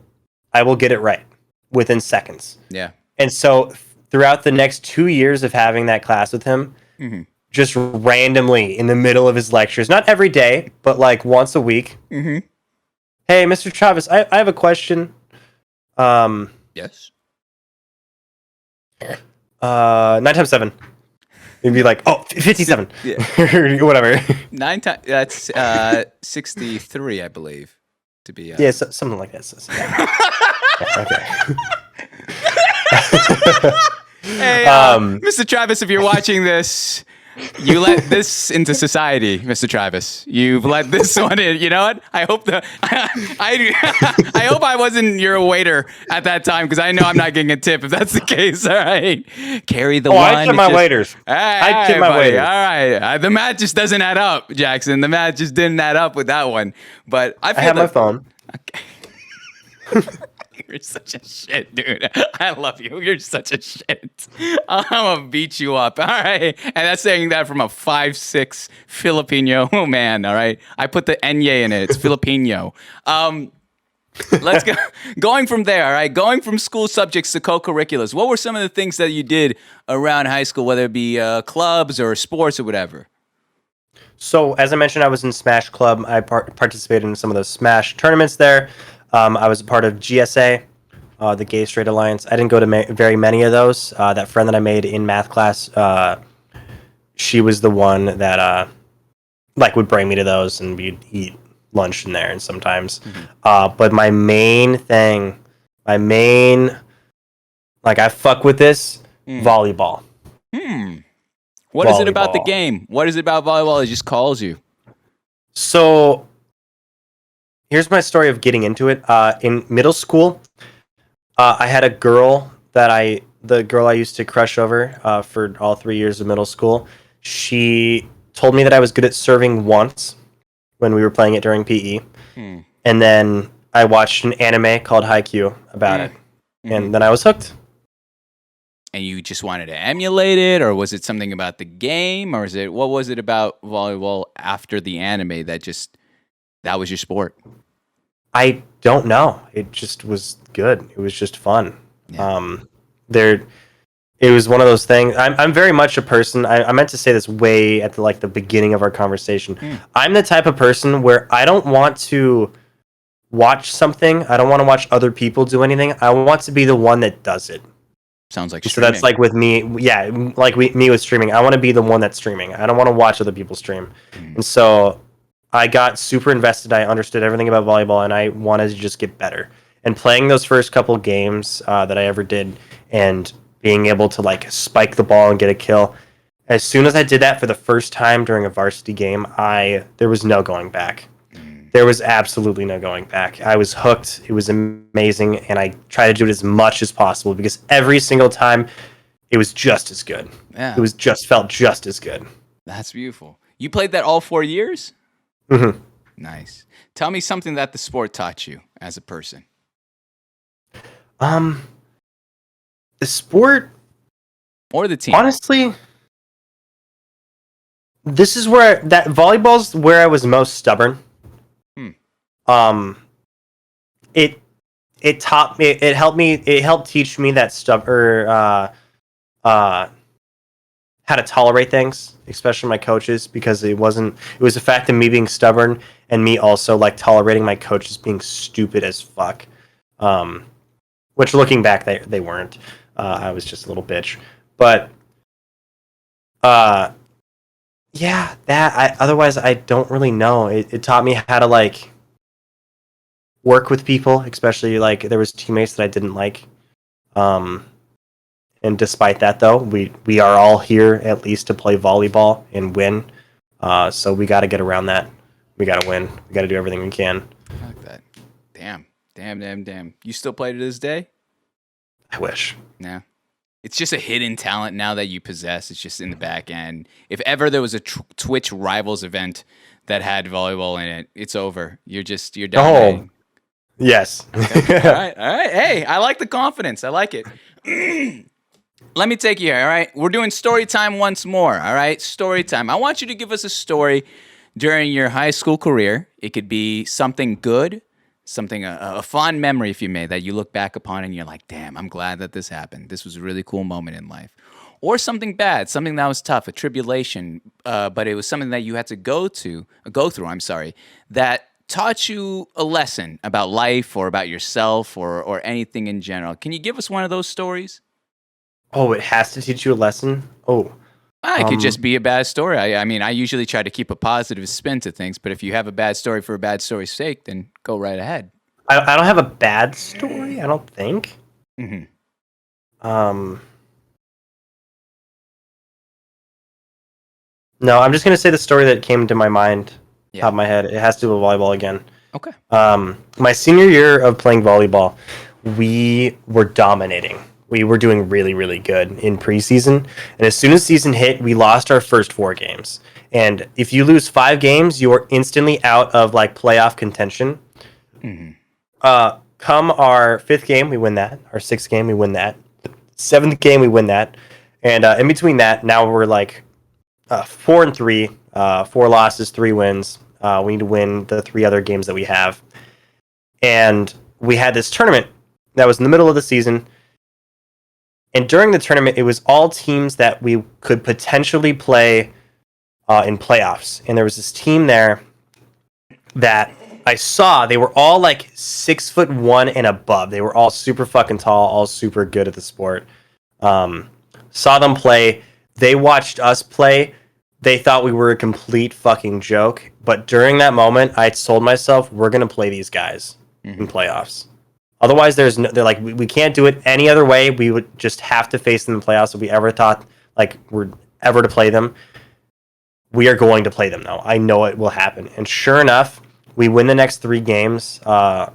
get it right within seconds. Yeah. And so throughout the next 2 years of having that class with him, just randomly in the middle of his lectures, not every day, but like once a week. Mm-hmm. Hey, Mr. Travis, I have a question. Yes. 9 times 7. You'd be like, 57. Yeah. Whatever. 9 times, that's 63, I believe, to be. Something like that. Okay. Hey, Mr. Travis, if you're watching this, you let this into society, Mr. Travis. You've let this one in. You know what? I hope I hope I wasn't your waiter at that time, because I know I'm not getting a tip if that's the case. All right, carry the wine. I tip my waiters. I tip my waiters. All right, the math just doesn't add up, Jackson. The math just didn't add up with that one. But I have my phone. Okay. You're such a shit, dude. I love you. You're such a shit. I'm gonna beat you up. All right. And that's saying that from a 5'6" Filipino man. All right. I put the Enye in it. It's Filipino. Let's go. Going from there. All right. Going from school subjects to co-curriculars. What were some of the things that you did around high school, whether it be clubs or sports or whatever? So, as I mentioned, I was in Smash Club. I participated in some of those Smash tournaments there. I was a part of GSA, the Gay Straight Alliance. I didn't go to very many of those. That friend that I made in math class, she was the one that would bring me to those, and we'd eat lunch in there and sometimes. Mm-hmm. But my main thing, I fuck with this, volleyball. What is it about the game? What is it about volleyball that just calls you? So, here's my story of getting into it. In middle school, I had a girl the girl I used to crush over for all 3 years of middle school. She told me that I was good at serving once when we were playing it during PE. And then I watched an anime called Haikyuu about it. And then I was hooked. And you just wanted to emulate it, or was it something about the game, or what was it about volleyball after the anime that was your sport? I don't know. It just was good. It was just fun. Yeah. It was one of those things. I'm very much a person. I meant to say this way at the beginning of our conversation. I'm the type of person where I don't want to watch something. I don't want to watch other people do anything. I want to be the one that does it. Sounds like So streaming. that's like with me. Yeah, me with streaming. I want to be the one that's streaming. I don't want to watch other people stream. And so I got super invested. I understood everything about volleyball, and I wanted to just get better. And playing those first couple games that I ever did, and being able to like spike the ball and get a kill. As soon as I did that for the first time during a varsity game, there was no going back. There was absolutely no going back. I was hooked. It was amazing, and I tried to do it as much as possible because every single time it was just as good. Yeah. It was felt just as good. That's beautiful. You played that all 4 years? Mm-hmm. Nice. Tell me something that the sport taught you as a person. The sport or the team. Honestly, this is where that volleyball's where I was most stubborn. It taught me, it helped teach me that how to tolerate things, especially my coaches, because it was the fact of me being stubborn and me also like tolerating my coaches being stupid as fuck. Which looking back, they weren't. I was just a little bitch. But yeah, otherwise I don't really know. It taught me how to like work with people, especially like there was teammates that I didn't like. And despite that though, we are all here at least to play volleyball and win. So we got to get around that. We got to win. We got to do everything we can. I like that. Damn. You still play to this day? I wish. Yeah. It's just a hidden talent now that you possess. It's just in the back end. If ever there was a Twitch Rivals event that had volleyball in it, it's over. You're dominating. Oh, yes. Okay. All right. Hey, I like the confidence. I like it. Let me take you here, all right? We're doing story time once more, all right? Story time. I want you to give us a story during your high school career. It could be something good, something, a fond memory, if you may, that you look back upon and you're like, damn, I'm glad that this happened. This was a really cool moment in life. Or something bad, something that was tough, a tribulation, but it was something that you had to go through, that taught you a lesson about life or about yourself or anything in general. Can you give us one of those stories? Oh, it has to teach you a lesson? Oh. It could just be a bad story. I mean, I usually try to keep a positive spin to things, but if you have a bad story for a bad story's sake, then go right ahead. I don't have a bad story, I don't think. Mm-hmm. No, I'm just going to say the story that came to my mind, top of my head. It has to do with volleyball again. Okay. My senior year of playing volleyball, we were dominating. We were doing really, really good in preseason. And as soon as season hit, we lost our first 4 games. And if you lose 5 games, you're instantly out of like playoff contention. Mm-hmm. Come our 5th game, we win that. Our 6th game, we win that. 7th game, we win that. And in between that, now we're like 4-3, 4 losses, 3 wins. We need to win the 3 other games that we have. And we had this tournament that was in the middle of the season. And during the tournament, it was all teams that we could potentially play in playoffs. And there was this team there that I saw. They were all like 6'1" and above. They were all super fucking tall, all super good at the sport. Saw them play. They watched us play. They thought we were a complete fucking joke. But during that moment, I told myself, we're going to play these guys in playoffs. Otherwise, they're like, we can't do it any other way. We would just have to face them in the playoffs. If we ever thought like we're ever to play them, we are going to play them though. I know it will happen. And sure enough, we win the next 3 games of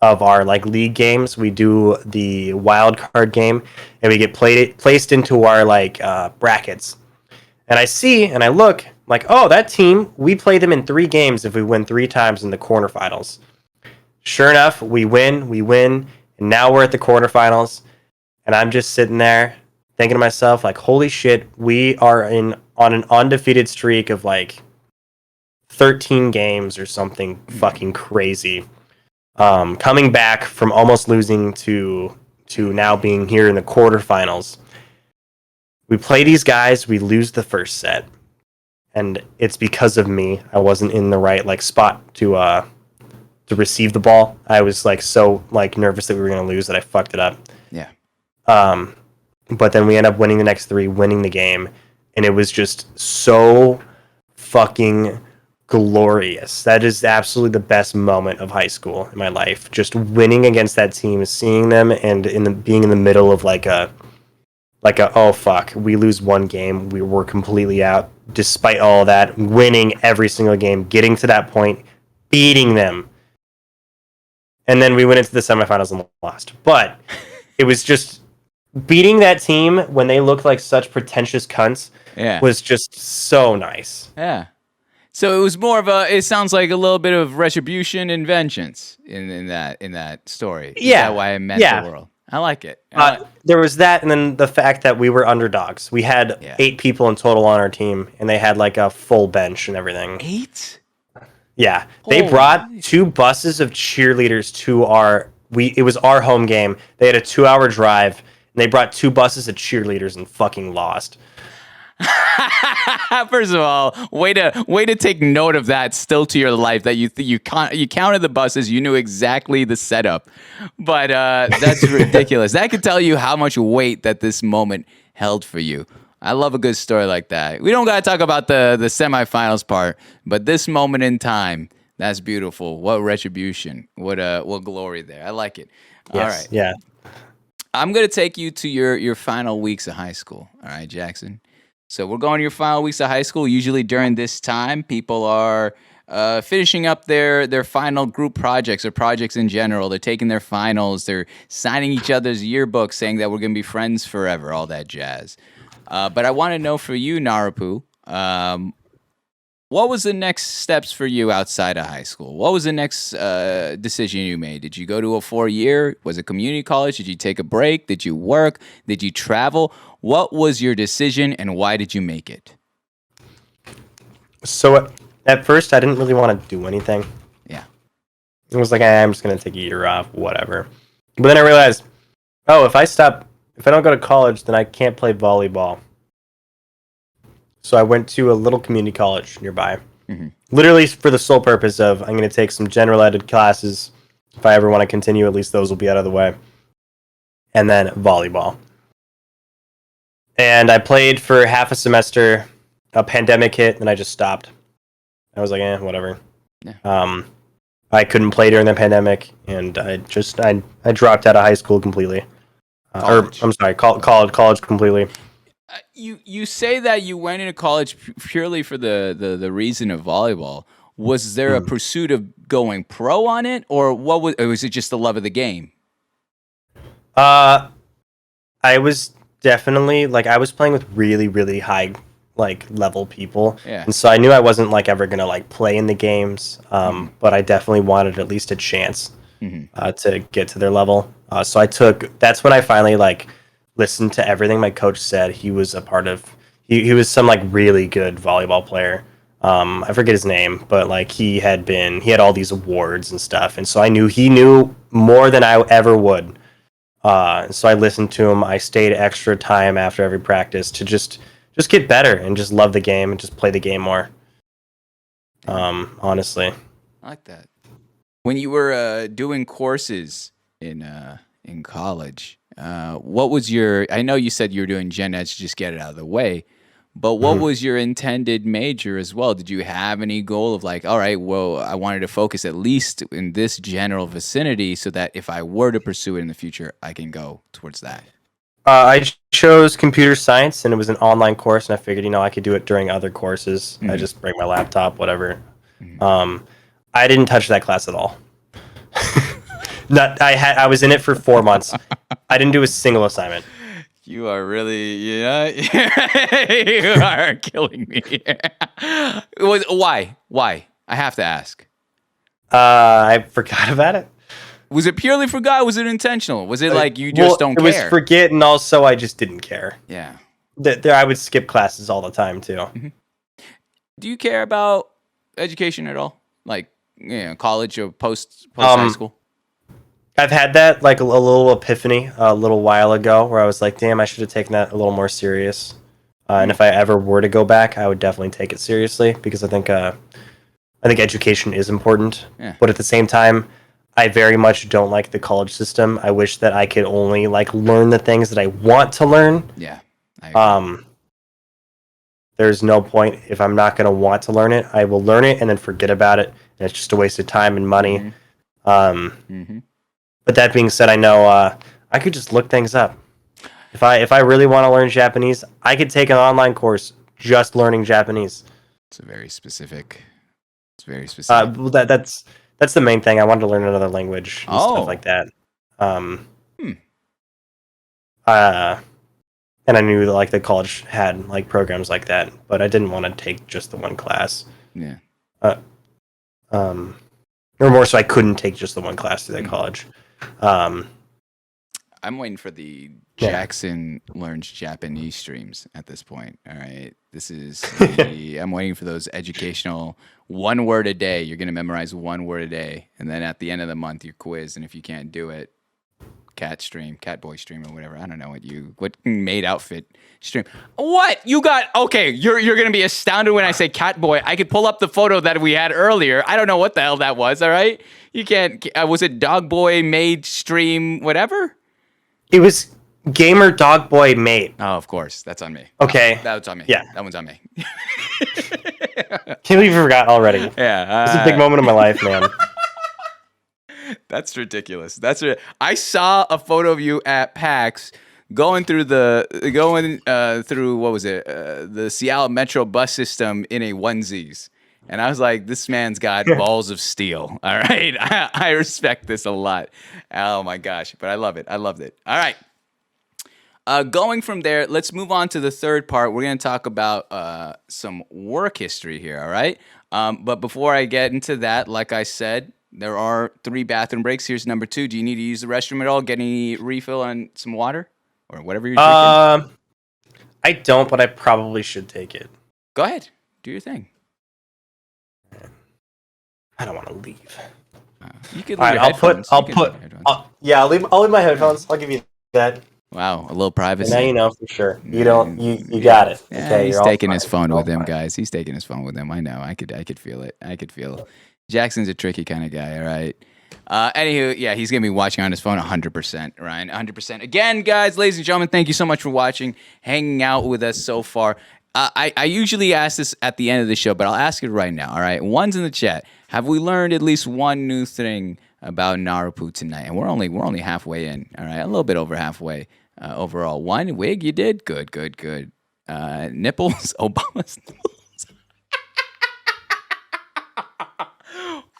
our like league games. We do the wild card game, and we get placed into our like brackets. And I see and I look like, oh, that team, we play them in 3 games if we win 3 times in the quarterfinals. Sure enough, we win, and now we're at the quarterfinals, and I'm just sitting there thinking to myself, like, holy shit, we are on an undefeated streak of, like, 13 games or something fucking crazy. coming back from almost losing to now being here in the quarterfinals. We play these guys, we lose the first set, and it's because of me. I wasn't in the right like spot to receive the ball. I was like so like nervous that we were gonna lose that I fucked it up. Yeah. But then we end up winning the next 3, winning the game, and it was just so fucking glorious. That is absolutely the best moment of high school in my life. Just winning against that team, seeing them, and being in the middle of like a oh fuck, we lose one game, we were completely out. Despite all that, winning every single game, getting to that point, beating them, and then we went into the semifinals and lost. But it was just beating that team when they looked like such pretentious cunts. Yeah. Was just so nice. Yeah. So it was more of a. It sounds like a little bit of retribution and vengeance in that story. Is Yeah. that why I met the world? I like it. There was that, and then the fact that we were underdogs. We had 8 people in total on our team, and they had like a full bench and everything. 8? Yeah, they brought 2 buses of cheerleaders to it was our home game. They had a 2-hour drive, and they brought 2 buses of cheerleaders and fucking lost. First of all, way to take note of that still to your life, that you counted the buses, you knew exactly the setup. But that's ridiculous. That could tell you how much weight that this moment held for you. I love a good story like that. We don't got to talk about the semifinals part, but this moment in time, that's beautiful. What retribution. What glory there. I like it. Yes, all right. Yeah. I'm going to take you to your final weeks of high school. All right, Jackson. So we're going to your final weeks of high school. Usually during this time, people are finishing up their final group projects or projects in general. They're taking their finals. They're signing each other's yearbooks, saying that we're going to be friends forever, all that jazz. But I want to know for you, Narupoo, what was the next steps for you outside of high school? What was the next decision you made? Did you go to a 4-year? Was it community college? Did you take a break? Did you work? Did you travel? What was your decision, and why did you make it? So at first, I didn't really want to do anything. Yeah. It was like, I'm just going to take a year off, whatever. But then I realized, if I don't go to college, then I can't play volleyball. So I went to a little community college nearby. Mm-hmm. Literally for the sole purpose of, I'm going to take some general ed classes. If I ever want to continue, at least those will be out of the way. And then volleyball. And I played for half a semester. A pandemic hit, and I just stopped. I was like, whatever. Yeah. I couldn't play during the pandemic, and I dropped out of high school completely. College completely. You say that you went into college purely for the reason of volleyball. Was there a pursuit of going pro on it, or was it just the love of the game? I was definitely I was playing with really, really high level people, and so I knew I wasn't ever gonna play in the games, but I definitely wanted at least a chance to get to their level. So that's when I finally listened to everything my coach said. He was a part of. He was some really good volleyball player. I forget his name, but he had all these awards and stuff, and so I knew he knew more than I ever would. So I listened to him. I stayed extra time after every practice to just get better and just love the game and just play the game more. Honestly, I like that. When you were doing courses in college, what was your? I know you said you were doing gen ed to just get it out of the way, but what was your intended major as well? Did you have any goal of all right, well, I wanted to focus at least in this general vicinity so that if I were to pursue it in the future, I can go towards that? I chose computer science, and it was an online course, and I figured, I could do it during other courses. I just bring my laptop, whatever. I didn't touch that class at all. I was in it for 4 months. I didn't do a single assignment. You are really, you are killing me. Why? I have to ask. I forgot about it. Was it purely forgot? Was it intentional? Was it you just don't care? It was forget, and also I just didn't care. Yeah. I would skip classes all the time too. Mm-hmm. Do you care about education at all? College or post high school? I've had that like a little epiphany a little while ago where I was like, damn, I should have taken that a little more serious. And if I ever were to go back, I would definitely take it seriously because I think education is important. Yeah. But at the same time, I very much don't like the college system. I wish that I could only like learn the things that I want to learn. Yeah. I agree. There's no point if I'm not going to want to learn it. I will learn it and then forget about it, and it's just a waste of time and money. But that being said, I know I could just look things up. If I really want to learn Japanese, I could take an online course just learning Japanese. It's very specific. Well, that's the main thing. I wanted to learn another language and stuff like that. And I knew that like the college had like programs like that, but I didn't want to take just the one class. Yeah. Or more so I couldn't take just the one class through that college. I'm waiting for the Jackson learns Japanese streams at this point. All right. This is I'm waiting for those educational 1 word a day. You're going to memorize 1 word a day. And then at the end of the month, you're quizzed. And if you can't do it, cat boy stream or whatever. I don't know what maid outfit stream. What? You got, okay, you're going to be astounded when I say cat boy. I could pull up the photo that we had earlier. I don't know what the hell that was. All right. You can't, was it dog boy maid stream, whatever? It was gamer dog boy mate. Oh, of course. That's on me. Okay. That's on me. Yeah. That one's on me. Can't believe you forgot already. Yeah. It's a big moment in my life, man. That's ridiculous. I saw a photo of you at PAX going through what was it? The Seattle Metro bus system in a onesies. And I was like, this man's got balls of steel. All right. I respect this a lot. Oh my gosh. But I love it. I loved it. All right. Going from there, let's move on to the third part. We're going to talk about some work history here. All right. But before I get into that, like I said, there are 3 bathroom breaks. Here's number 2. Do you need to use the restroom at all? Get any refill on some water or whatever you're drinking? I don't, but I probably should take it. Go ahead. Do your thing. I don't want to leave. You could leave All right, your I'll headphones. I'll leave my headphones. I'll give you that. Wow, a little privacy. And now you know for sure. You got it. Yeah, Okay, he's you're taking all his fine. phone You're with all him, fine. guys. He's taking his phone with him. I know. I could feel it. I could feel. Jackson's a tricky kind of guy. All right. Anywho, yeah, he's gonna be watching on his phone 100%, Ryan. 100%. Again, guys, ladies and gentlemen, thank you so much for watching, hanging out with us so far. I usually ask this at the end of the show, but I'll ask it right now. All right, one's in the chat. Have we learned at least one new thing about Narupoo tonight? And we're only halfway in. All right, a little bit over halfway overall. One wig, you did good. Nipples, Obama's nipples.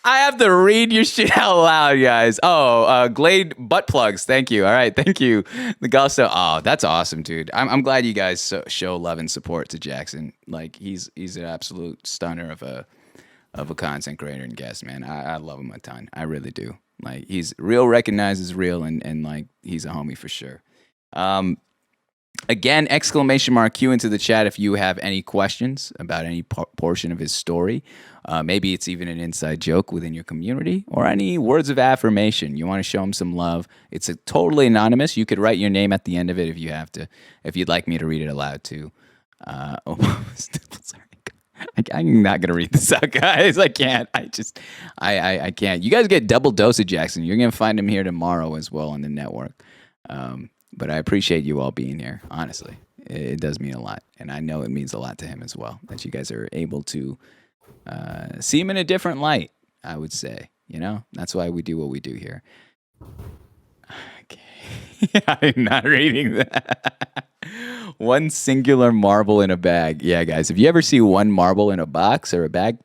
I have to read your shit out loud, guys. Oh, Glade butt plugs. Thank you. All right, thank you. The Gusto. Oh, that's awesome, dude. I'm glad you guys show love and support to Jackson. Like he's an absolute stunner of a content creator and guest, man. I love him a ton. I really do. Like he's real, recognizes real, and like he's a homie for sure. Again, !Q into the chat if you have any questions about any portion of his story. Maybe it's even an inside joke within your community or any words of affirmation. You want to show him some love. It's totally anonymous. You could write your name at the end of it if you have to, if you'd like me to read it aloud too. Sorry. I'm not going to read this out, guys. I can't. I can't. You guys get double dose of Jackson. You're going to find him here tomorrow as well on the network. But I appreciate you all being here. Honestly, it does mean a lot. And I know it means a lot to him as well, that you guys are able to see him in a different light, I would say. You know, that's why we do what we do here. Okay. I'm not reading that. One singular marble in a bag. Yeah, guys, if you ever see one marble in a box or a bag,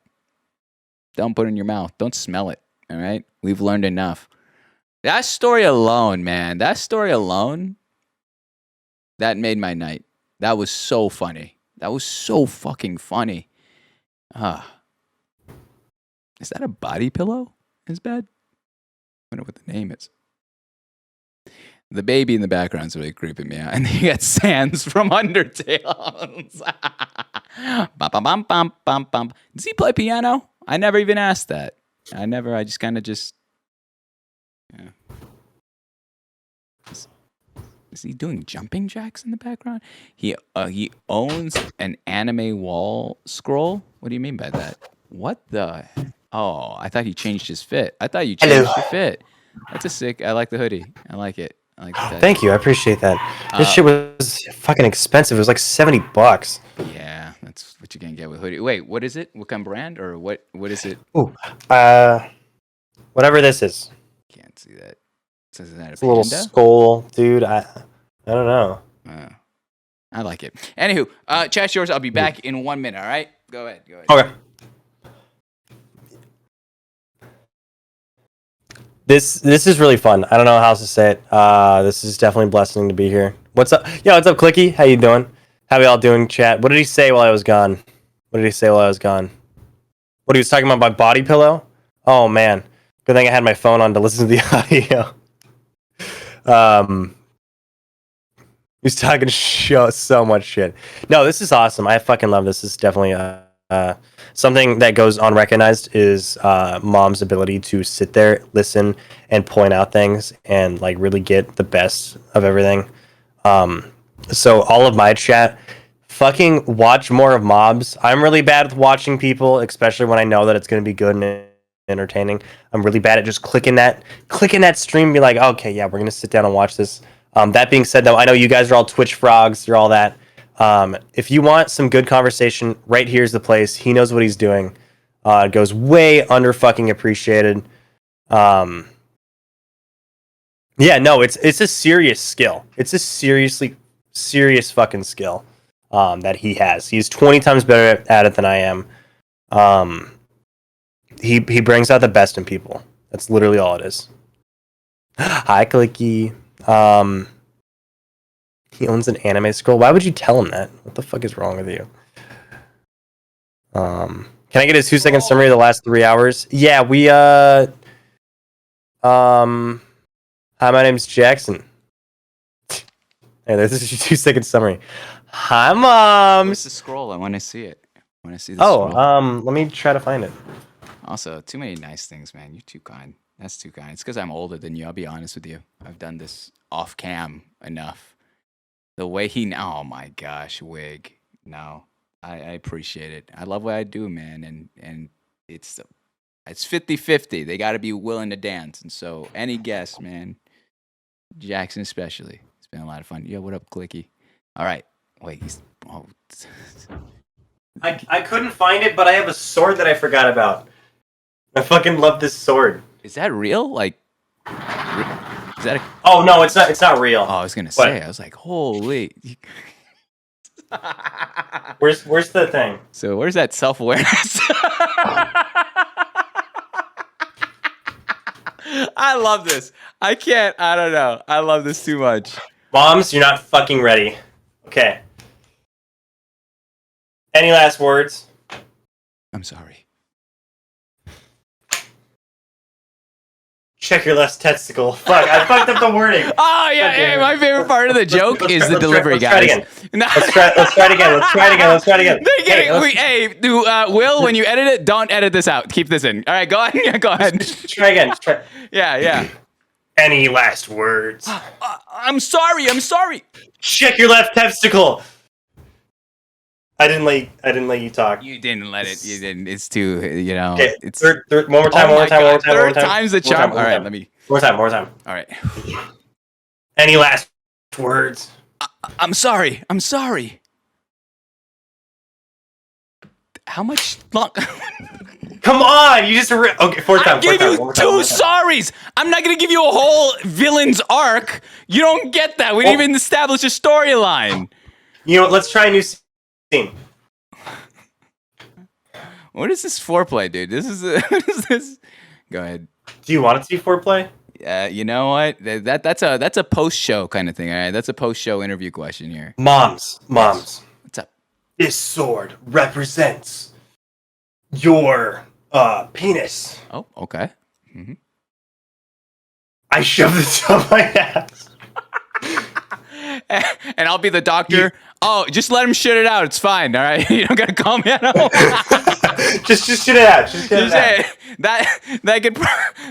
don't put it in your mouth. Don't smell it. All right? We've learned enough. That story alone, man, that made my night. That was so funny. That was so fucking funny. Is that a body pillow? His bed? I wonder what the name is. The baby in the background is really creeping me out. And then you got Sans from Undertale. Does he play piano? I never even asked that. I just kind of yeah. Is he doing jumping jacks in the background? He owns an anime wall scroll. What do you mean by that? What the? Oh, I thought he changed his fit. I thought you changed your fit. That's a sick. I like the hoodie. I like it. I like the Thank you. I appreciate that. This shit was fucking expensive. It was like $70. Yeah, that's what you're gonna get with hoodie. Wait, what is it? What kind of brand or what? What is it? Ooh, whatever this is. Can't see that. Says that It's a little skull, dude. I don't know. I like it. Anywho, chat's yours. I'll be back in 1 minute. All right, go ahead. Okay. This is really fun. I don't know how else to say it. This is definitely a blessing to be here. What's up? Yeah, what's up, Clicky? How you doing? How y'all doing, chat? What did he say while I was gone? What he was talking about my body pillow? Oh man, good thing I had my phone on to listen to the audio. He's talking so much shit. No, this is awesome. I fucking love this. This is definitely something that goes unrecognized is Mom's ability to sit there, listen, and point out things and like really get the best of everything. So all of my chat, fucking watch more of Mobs. I'm really bad with watching people, especially when I know that it's going to be good and entertaining. I'm really bad at just clicking that stream and be like, okay, yeah, we're going to sit down and watch this. That being said, though, I know you guys are all Twitch frogs. You're all that. If you want some good conversation, right here's the place. He knows what he's doing. It goes way under fucking appreciated. Yeah, no, it's a serious skill. It's a serious fucking skill that he has. He's 20 times better at it than I am. He brings out the best in people. That's literally all it is. Hi, Clicky. He owns an anime scroll. Why would you tell him that? What the fuck is wrong with you? Can I get a 2-second summary of the last 3 hours? Yeah, we hi, my name's Jackson. Hey, this is your 2-second summary. Hi, Mom. Where's the scroll? I want to see it. I want to see the scroll. Let me try to find it. Also, too many nice things, man. You're too kind. That's too kind. It's because I'm older than you. I'll be honest with you. I've done this off cam enough. The way oh my gosh, wig. No, I appreciate it. I love what I do, man. And it's 50-50. They got to be willing to dance. And so any guest, man, Jackson especially. It's been a lot of fun. Yo, what up, Clicky? All right. Wait, I couldn't find it, but I have a sword that I forgot about. I fucking love this sword. Is that real? Like, is that Oh no, it's not real. Oh, I was gonna say. I was like, holy. Where's the thing? So where's that self-awareness? I love this. I don't know. I love this too much. Moms, you're not fucking ready. Okay. Any last words? I'm sorry. Check your left testicle. Fuck, I fucked up the wording. Oh yeah, hey, my favorite part of the joke is the delivery, guys. Let's try it again. Hey, Will, when you edit it, don't edit this out. Keep this in. All right, go ahead. Yeah, go ahead. Try again. Yeah. Any last words? I'm sorry. Check your left testicle. I didn't let you talk. You didn't let it. You didn't. It's too. Okay, it's third, one more time. Third time's the charm. All right, let me. More time. All right. Any last words? I'm sorry. How much long? Come on, you just okay. Fourth time. I gave you two sorries. I'm not gonna give you a whole villain's arc. You don't get that. We didn't even establish a storyline. You know what? Let's try a new scene. What is this foreplay, dude? What is this? Go ahead. Do you want it to be foreplay? You know what? That's a post-show kind of thing. All right, that's a post-show interview question here. Moms. What's up? This sword represents your penis. Oh, okay. Mm-hmm. I shoved it up my ass. And I'll be the doctor. Oh, just let him shit it out. It's fine. All right. You don't got to call me at all. just shit it out. Just shit it out.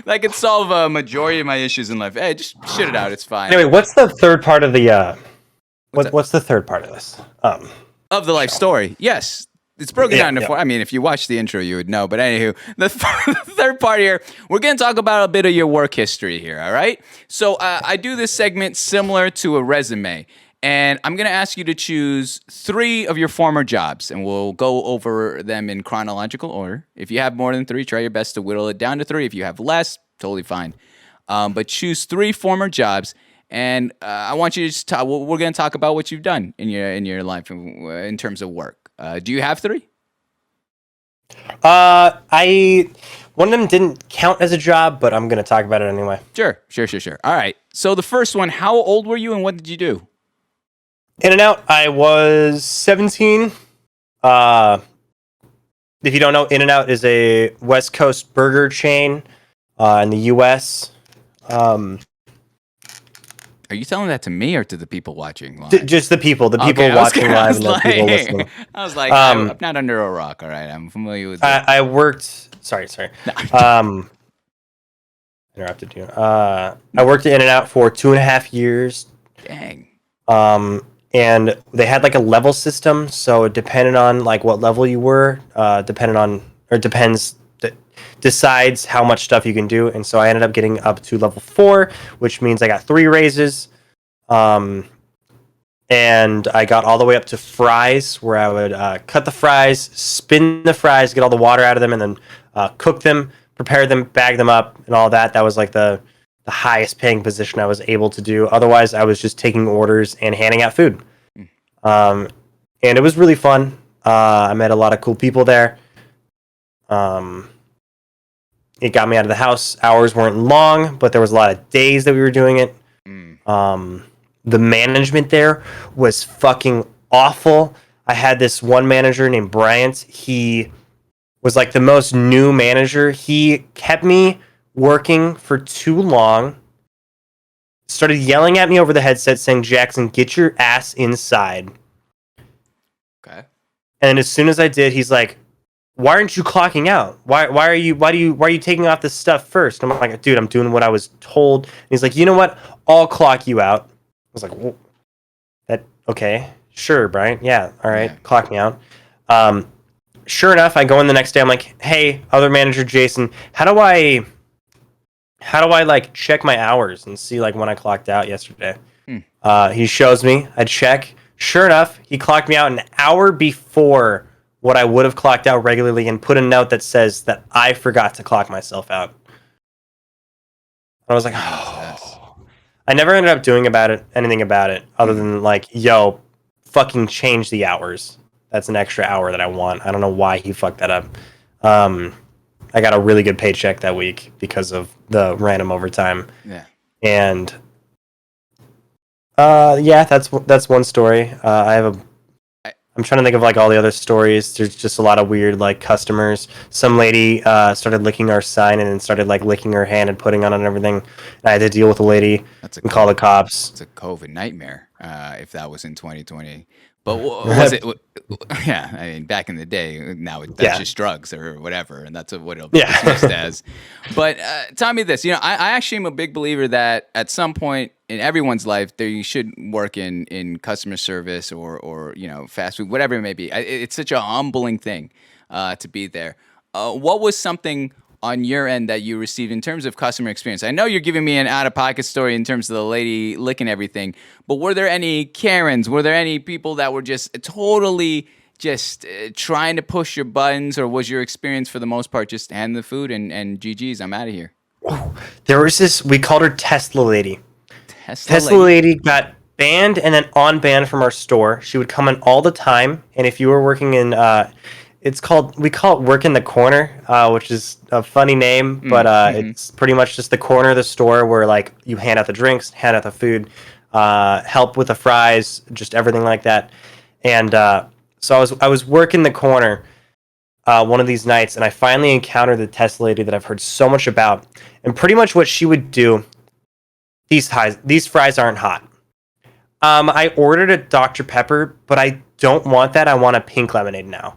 That could solve a majority of my issues in life. Hey, just shit it out. It's fine. Anyway, what's the third part of the? What's the third part of this? Of the life story, yes. It's broken down into four. I mean, if you watch the intro, you would know. But anywho, the third part here, we're going to talk about a bit of your work history here, all right? So I do this segment similar to a resume. And I'm going to ask you to choose 3 of your former jobs. And we'll go over them in chronological order. If you have more than 3, try your best to whittle it down to 3. If you have less, totally fine. But choose 3 former jobs. And I want you to just talk. We're going to talk about what you've done in your life in terms of work. Do you have 3? One of them didn't count as a job, but I'm going to talk about it anyway. Sure. All right. So the first one, how old were you and what did you do? In-N-Out, I was 17. If you don't know, In-N-Out is a West Coast burger chain in the U.S. Are you telling that to me or to the people watching live? Just the people watching live and the people listening. I was like, I'm not under a rock, all right? I'm familiar with that. I worked... Sorry. Interrupted you. I worked at In-N-Out for 2.5 years. Dang. And they had like a level system, so it depended on like what level you were, decides how much stuff you can do. And so I ended up getting up to level 4, which means I got 3 raises. And I got all the way up to fries, where I would cut the fries, spin the fries, get all the water out of them, and then cook them, prepare them, bag them up, and all that. That was like the highest paying position I was able to do. Otherwise, I was just taking orders and handing out food. And it was really fun. I met a lot of cool people there. It got me out of the house. Hours weren't long, but there was a lot of days that we were doing it. The management there was fucking awful. I had this one manager named Bryant. He was like the most new manager. He kept me working for too long. Started yelling at me over the headset saying, "Jackson, get your ass inside." Okay. And as soon as I did, he's like, "Why aren't you clocking out? Why are you taking off this stuff first?" And I'm like, "Dude, I'm doing what I was told." And he's like, "You know what? I'll clock you out." I was like, "Whoa. Okay, sure, Brian. Yeah, all right, clock me out." Sure enough, I go in the next day. I'm like, "Hey, other manager Jason, how do I like check my hours and see like when I clocked out yesterday?" He shows me. I check. Sure enough, he clocked me out an hour before what I would have clocked out regularly, and put a note that says that I forgot to clock myself out. I was like, I never ended up doing anything about it other than like, yo, fucking change the hours. That's an extra hour that I want. I don't know why he fucked that up. I got a really good paycheck that week because of the random overtime. Yeah. And that's one story. I'm trying to think of like all the other stories. There's just a lot of weird like customers. Some lady started licking our sign and then started like licking her hand and putting on it and everything. And I had to deal with the lady and call the cops. It's a COVID nightmare if that was in 2020. But was it? Yeah, I mean, back in the day, now that's just drugs or whatever, and that's what it'll be dismissed as. But tell me this, I actually am a big believer that at some point in everyone's life, you should work in customer service or fast food, whatever it may be. It's such a humbling thing to be there. What was something on your end that you received in terms of customer experience? I know you're giving me an out-of-pocket story in terms of the lady licking everything, but were there any Karens? Were there any people that were just totally trying to push your buttons, or was your experience for the most part just hand the food and GG's, I'm out of here? There was this, we called her Tesla Lady. Tesla Lady got banned and then on-banned from our store. She would come in all the time, and if you were working in... we call it work in the corner, which is a funny name, but it's pretty much just the corner of the store where like you hand out the drinks, hand out the food, help with the fries, just everything like that. And so I was working the corner one of these nights, and I finally encountered the Tesla Lady that I've heard so much about. And pretty much what she would do, these fries aren't hot. I ordered a Dr. Pepper, but I don't want that. I want a pink lemonade now.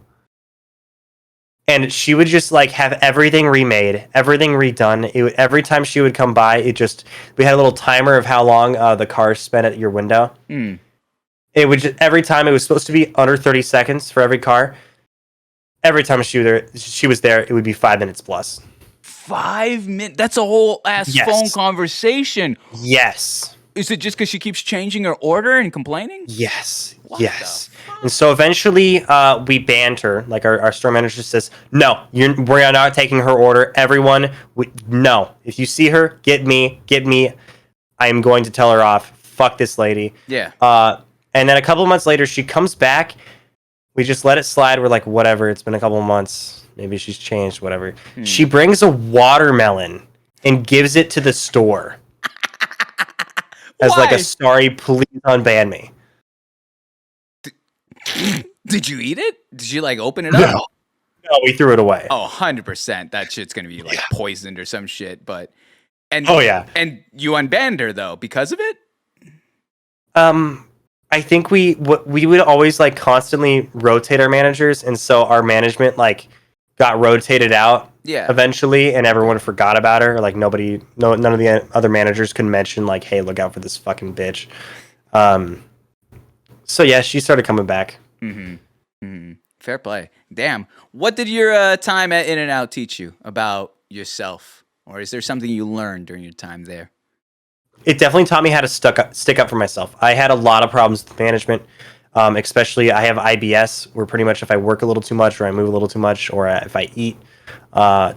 And she would just like have everything remade, everything redone. Every time she would come by, we had a little timer of how long the car spent at your window. It would just, every time it was supposed to be under 30 seconds for every car. Every time she was there, it would be 5 minutes plus. 5 minutes? That's a whole ass phone conversation. Yes. Is it just because she keeps changing her order and complaining? Yes. Yes. And so eventually we banned her. Like our store manager says, no, we're not taking her order. Everyone, no. If you see her, get me. I am going to tell her off. Fuck this lady. Yeah. And then a couple of months later, she comes back. We just let it slide. We're like, whatever. It's been a couple of months. Maybe she's changed, whatever. She brings a watermelon and gives it to the store. As like a sorry, please unban me. Did you eat it? Did you like open it up? No, we threw it away. Oh, 100%. That shit's going to be like poisoned or some shit. And you unbanned her though because of it? I think we would always like constantly rotate our managers, and so our management like got rotated out eventually, and everyone forgot about her. Like none of the other managers could mention like, hey, look out for this fucking bitch. So yeah, she started coming back. Fair play. Damn. What did your time at In-N-Out teach you about yourself? Or is there something you learned during your time there? It definitely taught me how to stick up for myself. I had a lot of problems with management, especially I have IBS, where pretty much if I work a little too much or I move a little too much or if I eat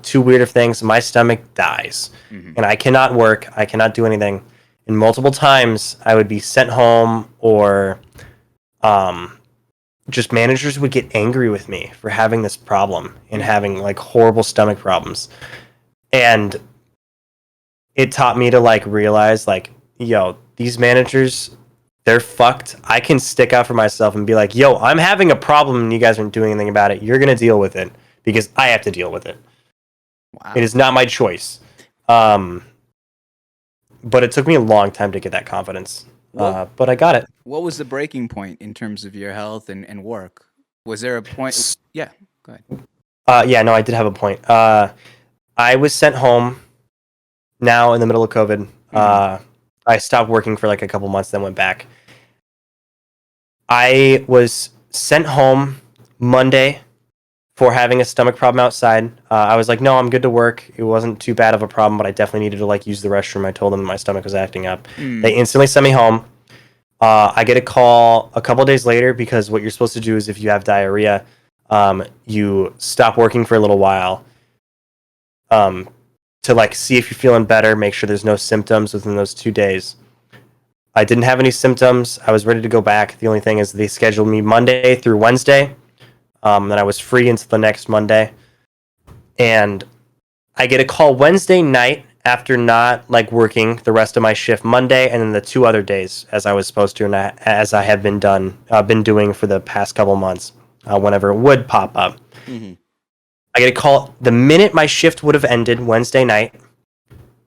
too weird of things, my stomach dies. And I cannot work. I cannot do anything. And multiple times I would be sent home or just managers would get angry with me for having this problem and having like horrible stomach problems. And it taught me to like realize like, yo, these managers, they're fucked. I can stick out for myself and be like, yo, I'm having a problem and you guys aren't doing anything about it. You're going to deal with it because I have to deal with it. Wow. It is not my choice. But it took me a long time to get that confidence. But I got it. What was the breaking point in terms of your health and work? Was there a point? Yeah, go ahead. Yeah, no, I did have a point. I was sent home now in the middle of COVID. I stopped working for like a couple months, then went back. I was sent home Monday for having a stomach problem outside. I was like, no, I'm good to work. It wasn't too bad of a problem, but I definitely needed to like use the restroom. I told them my stomach was acting up. They instantly sent me home. I get a call a couple days later because what you're supposed to do is if you have diarrhea, you stop working for a little while to like see if you're feeling better, make sure there's no symptoms within those 2 days. I didn't have any symptoms. I was ready to go back. The only thing is they scheduled me Monday through Wednesday. Then I was free until the next Monday. And I get a call Wednesday night after not like working the rest of my shift Monday and then the 2 other days as I was supposed to and as I have been doing for the past couple months whenever it would pop up. I get a call the minute my shift would have ended Wednesday night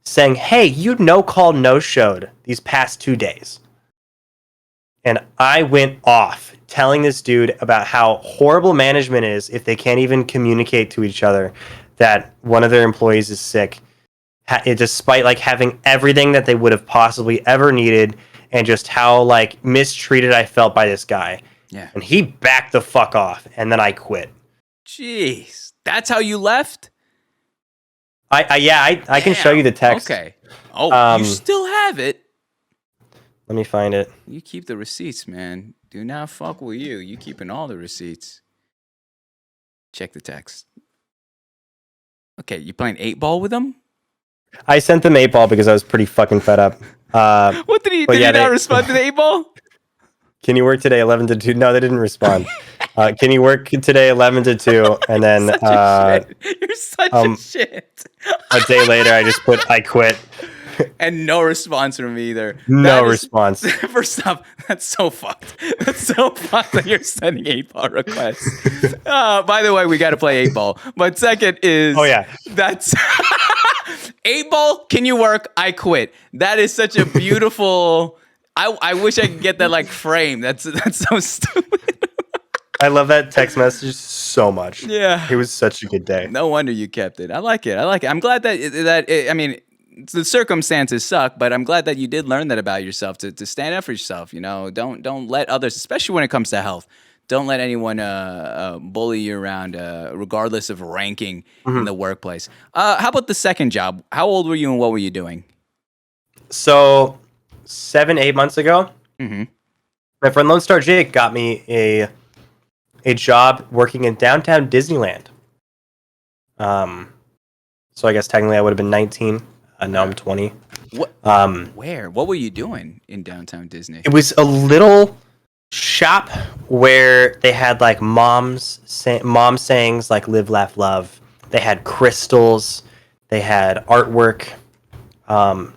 saying, hey, you no-showed these past 2 days. And I went off telling this dude about how horrible management is if they can't even communicate to each other that one of their employees is sick, despite like having everything that they would have possibly ever needed, and just how like mistreated I felt by this guy. Yeah. And he backed the fuck off, and then I quit. Jeez. That's how you left? I can show you the text. Okay. Oh, you still have it? Let me find it. You keep the receipts, man. Do not fuck with you. You keeping all the receipts. Check the text. Okay, you playing 8-ball with them? I sent them 8-ball because I was pretty fucking fed up. What did he not respond to the 8-ball? Can you work today 11 to 2? No, they didn't respond. Can you work today 11 to 2? And then You're such a shit. A day later, I just put I quit. And no response from me either. No response. First off, that's so fucked. That's so fucked that you're sending 8-ball requests. By the way, we got to play 8-ball. But second is... Oh, yeah. That's... 8-ball, can you work? I quit. That is such a beautiful... I wish I could get that like frame. That's so stupid. I love that text message so much. Yeah. It was such a good day. No wonder you kept it. I like it. I'm glad I mean, the circumstances suck, but I'm glad that you did learn that about yourself to stand up for yourself. You know, don't let others, especially when it comes to health, don't let anyone bully you around, regardless of ranking in the workplace. How about the second job? How old were you and what were you doing? So 7-8 months ago, my friend Lone Star Jake got me a job working in downtown Disneyland. So I guess technically I would have been 19. Now I'm 20. What? Where? What were you doing in downtown Disney? It was a little shop where they had like mom sayings like "Live, Laugh, Love." They had crystals. They had artwork.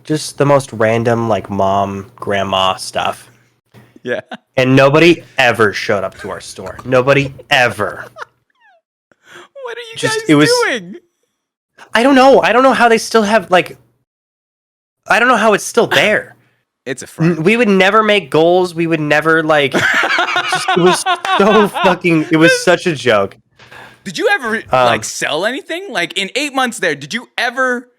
Just the most random like mom, grandma stuff. Yeah. And nobody ever showed up to our store. Nobody ever. What are you guys doing? I don't know. I don't know how they still have like. I don't know how it's still there. It's a front. We would never make goals. We would never like. It was so fucking. It was such a joke. Did you ever like sell anything? Like in 8 months there, did you ever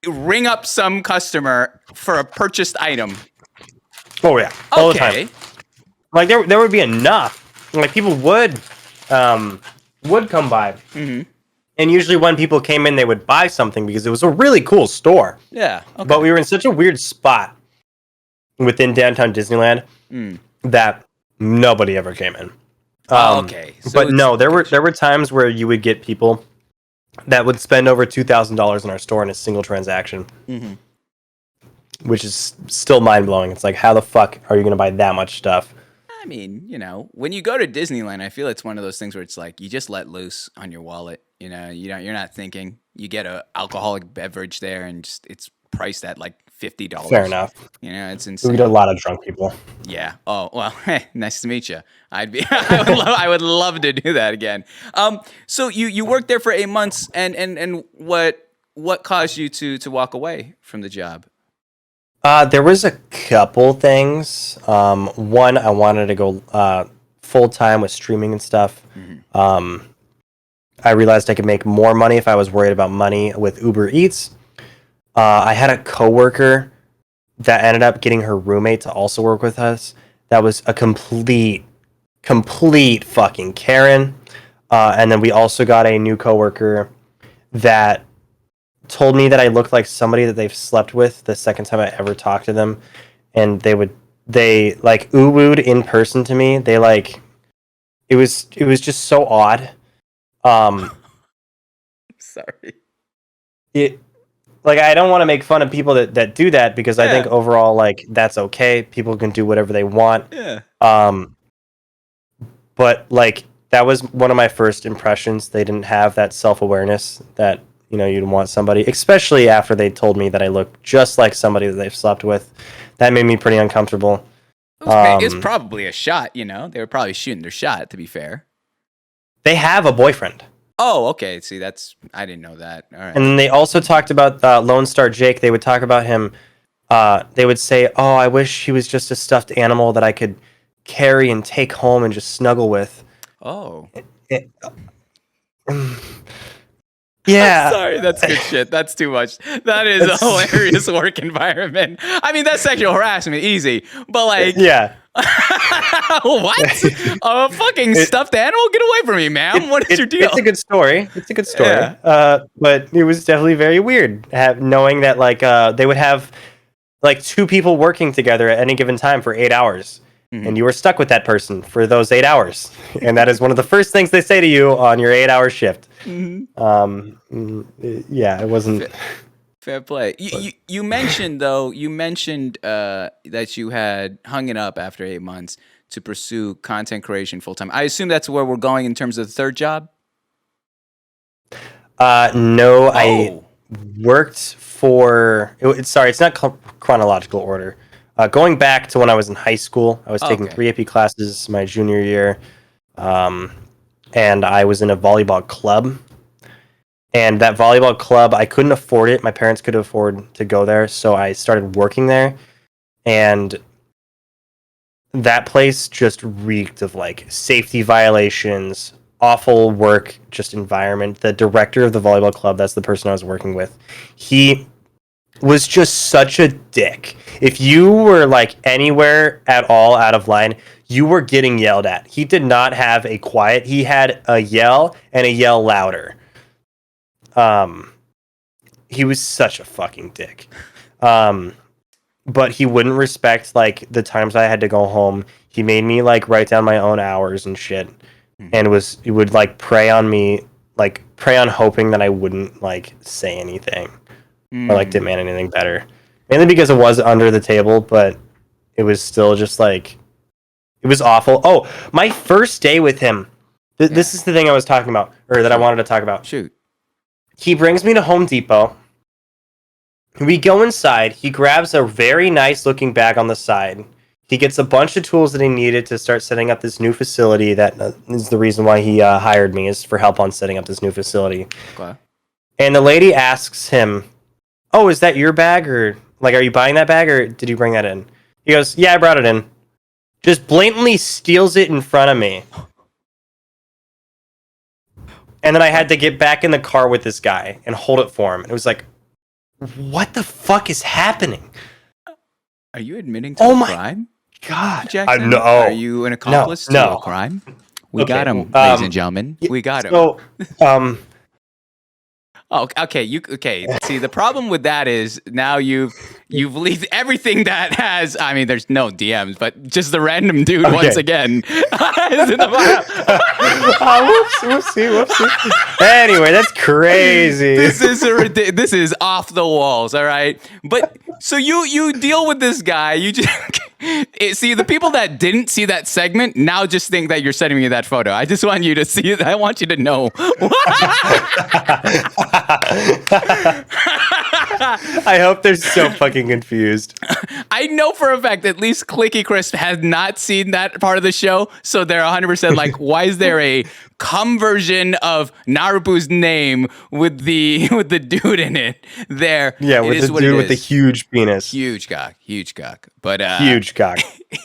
ring up some customer for a purchased item? Oh yeah, all the time. Like there would be enough. Like people would come by. Mm-hmm. And usually when people came in, they would buy something because it was a really cool store. Yeah. Okay. But we were in such a weird spot within downtown Disneyland that nobody ever came in. Okay. So but no, there were times where you would get people that would spend over $2,000 in our store in a single transaction, which is still mind blowing. It's like, how the fuck are you going to buy that much stuff? I mean, you know, when you go to Disneyland, I feel it's one of those things where it's like you just let loose on your wallet. You know, you're not thinking. You get a alcoholic beverage there, and just it's priced at like $50. Fair enough. You know, it's insane. We get a lot of drunk people. Yeah. Oh well. Hey, nice to meet you. I would love to do that again. So you worked there for 8 months, and what caused you to walk away from the job? There was a couple things. One, I wanted to go full time with streaming and stuff. I realized I could make more money if I was worried about money with Uber Eats. I had a coworker that ended up getting her roommate to also work with us. That was a complete fucking Karen. And then we also got a new coworker that told me that I looked like somebody that they've slept with the second time I ever talked to them. And they like ooh-wooed in person to me. They like, it was just so odd. Sorry. Like, I don't want to make fun of people that do that because I think overall, like, that's okay. People can do whatever they want. Yeah. But, like, that was one of my first impressions. They didn't have that self-awareness that, you know, you'd want somebody, especially after they told me that I looked just like somebody that they've slept with. That made me pretty uncomfortable. It's probably a shot, you know? They were probably shooting their shot, to be fair. They have a boyfriend. Oh, okay. See, I didn't know that. All right. And then they also talked about Lone Star Jake. They would talk about him. They would say, "Oh, I wish he was just a stuffed animal that I could carry and take home and just snuggle with." Oh. Yeah. Sorry, that's good shit. That's too much. That is a hilarious work environment. I mean, that's sexual harassment, easy. But like, yeah. What? A fucking stuffed animal? Get away from me, ma'am. What is your deal? It's a good story. Yeah. But it was definitely very weird knowing that like they would have like two people working together at any given time for 8 hours. And you were stuck with that person for those 8 hours. And that is one of the first things they say to you on your 8-hour shift. Yeah, it wasn't... Fair play. You mentioned, though, that you had hung it up after 8 months to pursue content creation full-time. I assume that's where we're going in terms of the third job? No, I worked for... Sorry, it's not chronological order. Going back to when I was in high school, I was taking 3 AP classes my junior year, and I was in a volleyball club. And that volleyball club, I couldn't afford it. My parents could afford to go there, so I started working there. And that place just reeked of like safety violations, awful work, just environment. The director of the volleyball club, that's the person I was working with, he was just such a dick. If you were like anywhere at all out of line, you were getting yelled at. He did not have a quiet. He had a yell and a yell louder. He was such a fucking dick. But he wouldn't respect like the times I had to go home. He made me like write down my own hours and shit, and he would like prey on me, like prey on hoping that I wouldn't like say anything or like demand anything better. Mainly because it was under the table, but it was still just like it was awful. Oh, my first day with him. This is the thing I was talking about, or that I wanted to talk about. Shoot. He brings me to Home Depot. We go inside. He grabs a very nice looking bag on the side. He gets a bunch of tools that he needed to start setting up this new facility. That is the reason why he hired me, is for help on setting up this new facility. Okay. And the lady asks him, "Oh, is that your bag? Or like, are you buying that bag, or did you bring that in?" He goes, "Yeah, I brought it in." Just blatantly steals it in front of me. And then I had to get back in the car with this guy and hold it for him. It was like, what the fuck is happening? Are you admitting to a crime? God, Jackson? no. Are you an accomplice to No. a crime? We Okay, got him, ladies and gentlemen. We got him. So, Oh, okay. See, the problem with that is now you've leaked everything that has. I mean, there's no DMs, but just the random dude once again. Is in the whoopsie. Anyway, that's crazy. This is off the walls. All right, but so you deal with this guy. You just see the people that didn't see that segment now just think that you're sending me that photo. I just want you to see it. I want you to know. I hope they're so fucking confused. I know for a fact at least Clicky Crisp has not seen that part of the show, so they're 100% like, why is there a cum version of Narupoo's name with the dude in it? There, yeah, with the dude with the huge penis, huge cock, but huge cock.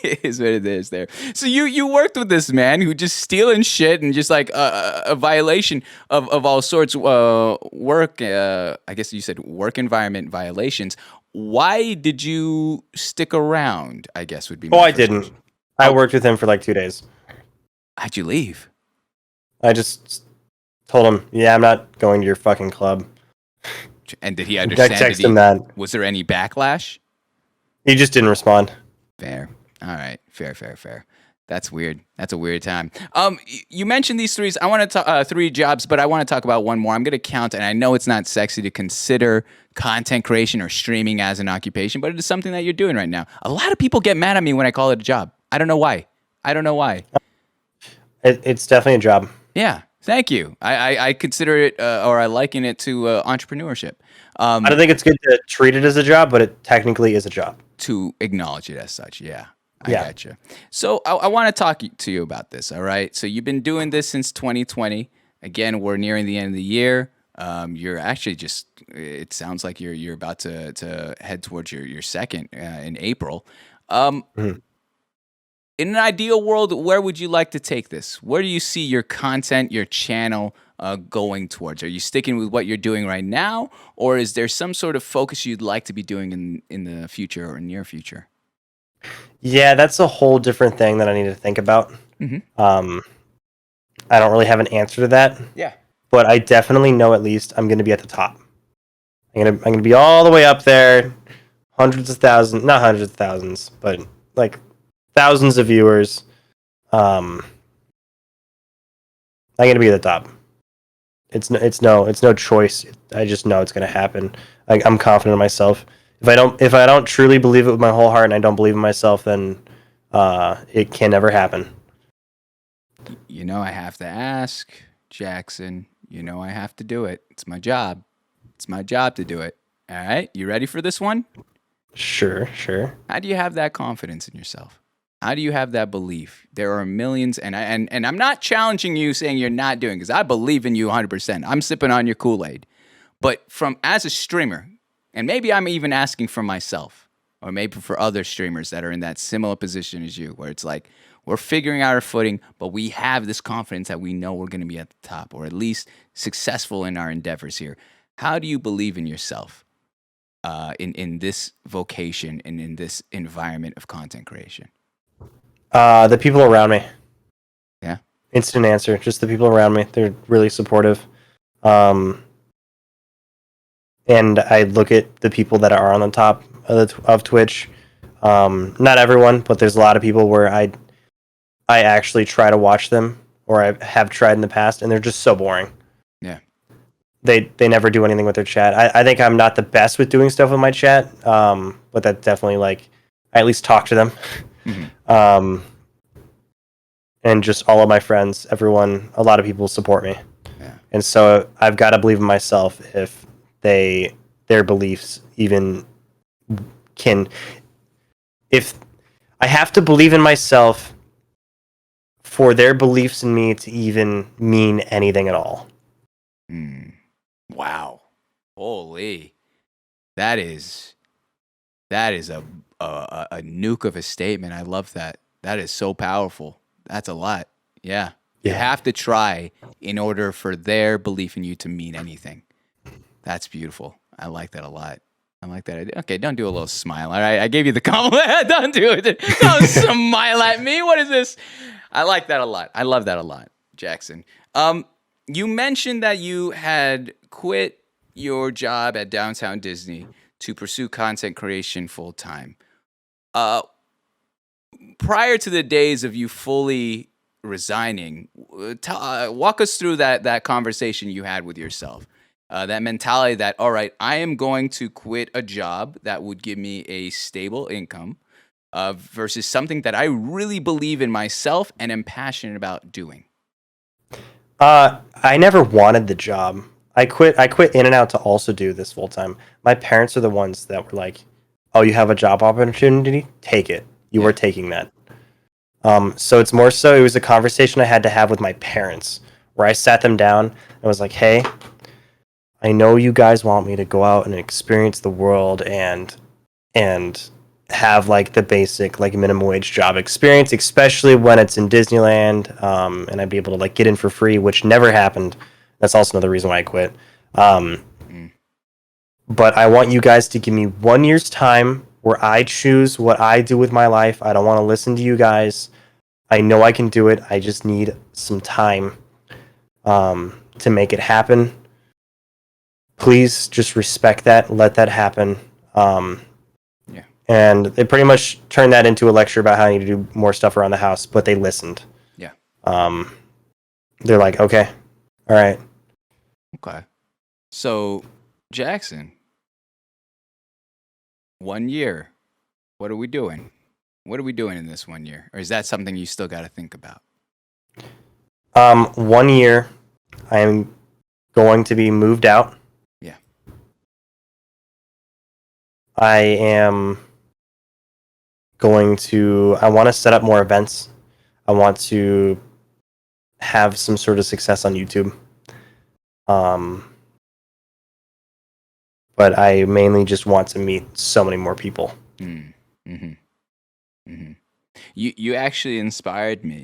It is what it is there. So you worked with this man who just stealing shit and just like a violation of all sorts work. I guess you said work environment violations. Why did you stick around? I guess would be. I didn't. I worked with him for like 2 days. How'd you leave? I just told him, "Yeah, I'm not going to your fucking club." And did he understand? I texted him that. Was there any backlash? He just didn't respond. Fair. All right. Fair. That's weird. That's a weird time. You mentioned these threes. I want to talk 3 jobs, but I want to talk about one more. I'm going to count, and I know it's not sexy to consider content creation or streaming as an occupation, but it is something that you're doing right now. A lot of people get mad at me when I call it a job. I don't know why. It's definitely a job. Yeah. Thank you. I consider it, or I liken it to entrepreneurship. I don't think it's good to treat it as a job, but it technically is a job. To acknowledge it as such, yeah. I gotcha. So I want to talk to you about this, all right? So you've been doing this since 2020. Again, we're nearing the end of the year. You're actually it sounds like you're about to head towards your second in April. In an ideal world, where would you like to take this? Where do you see your content, your channel going towards? Are you sticking with what you're doing right now, or is there some sort of focus you'd like to be doing in the future or near future? Yeah, that's a whole different thing that I need to think about. Mm-hmm. I don't really have an answer to that. Yeah. But I definitely know at least I'm going to be at the top. I'm gonna be all the way up there, not hundreds of thousands, but like thousands of viewers. I'm gonna be at the top. It's no choice. I just know it's gonna happen. I'm confident in myself. If I don't truly believe it with my whole heart and I don't believe in myself, then it can never happen. You know, I have to ask, Jackson. You know, I have to do it. It's my job. It's my job to do it. All right, you ready for this one? Sure. How do you have that confidence in yourself? How do you have that belief? There are millions, and I'm not challenging you saying you're not doing, because I believe in you 100%. I'm sipping on your Kool-Aid. But as a streamer, and maybe I'm even asking for myself, or maybe for other streamers that are in that similar position as you, where it's like we're figuring out our footing, but we have this confidence that we know we're going to be at the top, or at least successful in our endeavors here. How do you believe in yourself in this vocation and in this environment of content creation? The people around me. Yeah. Instant answer. Just the people around me. They're really supportive. And I look at the people that are on the top of Twitch. Not everyone, but there's a lot of people where I actually try to watch them, or I have tried in the past, and they're just so boring. Yeah. They never do anything with their chat. I think I'm not the best with doing stuff with my chat, but that definitely, like, I at least talk to them. Mm-hmm. And just all of my friends, everyone, a lot of people support me. Yeah. And so I've got to believe in myself if their beliefs even can. If I have to believe in myself for their beliefs in me to even mean anything at all. Wow. Holy. That is a nuke of a statement. I love that. That is so powerful. That's a lot. Yeah. You have to try in order for their belief in you to mean anything. That's beautiful. I like that a lot. I like that idea. Okay, don't do a little smile. All right, I gave you the compliment. Don't do it. Don't smile at me. What is this? I like that a lot. I love that a lot, Jackson. You mentioned that you had quit your job at Downtown Disney to pursue content creation full time. Prior to the days of you fully resigning, walk us through that conversation you had with yourself. That mentality that, all right, I am going to quit a job that would give me a stable income versus something that I really believe in myself and am passionate about doing. I never wanted the job. I quit In and Out to also do this full time. My parents are the ones that were like, "Oh, you have a job opportunity? Take it. You were taking that." So it's more so it was a conversation I had to have with my parents, where I sat them down and was like, "Hey, I know you guys want me to go out and experience the world and have like the basic like minimum wage job experience, especially when it's in Disneyland, and I'd be able to like get in for free, which never happened. That's also another reason why I quit. But I want you guys to give me 1 year's time where I choose what I do with my life. I don't want to listen to you guys. I know I can do it. I just need some time to make it happen. Please just respect that. Let that happen." And they pretty much turned that into a lecture about how I need to do more stuff around the house, but they listened. Yeah. They're like, "Okay, all right." Okay. So, Jackson, 1 year. What are we doing? What are we doing in this 1 year? Or is that something you still got to think about? 1 year, I am going to be moved out. Yeah. I am I want to set up more events. I want to have some sort of success on YouTube. But I mainly just want to meet so many more people. You actually inspired me.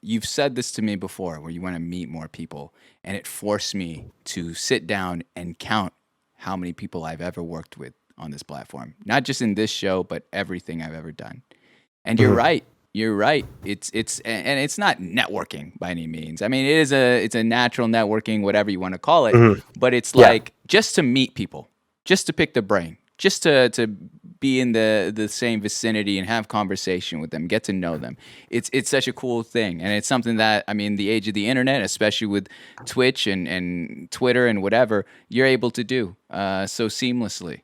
You've said this to me before, where you want to meet more people, and it forced me to sit down and count how many people I've ever worked with on this platform. Not just in this show, but everything I've ever done. And you're right. You're right. It's not networking by any means. I mean, it's a natural networking, whatever you want to call it. But it's like just to meet people, just to pick their brain, just to be in the same vicinity and have conversation with them, get to know them. It's such a cool thing, and it's something that, I mean, the age of the internet, especially with Twitch and Twitter and whatever, you're able to do so seamlessly.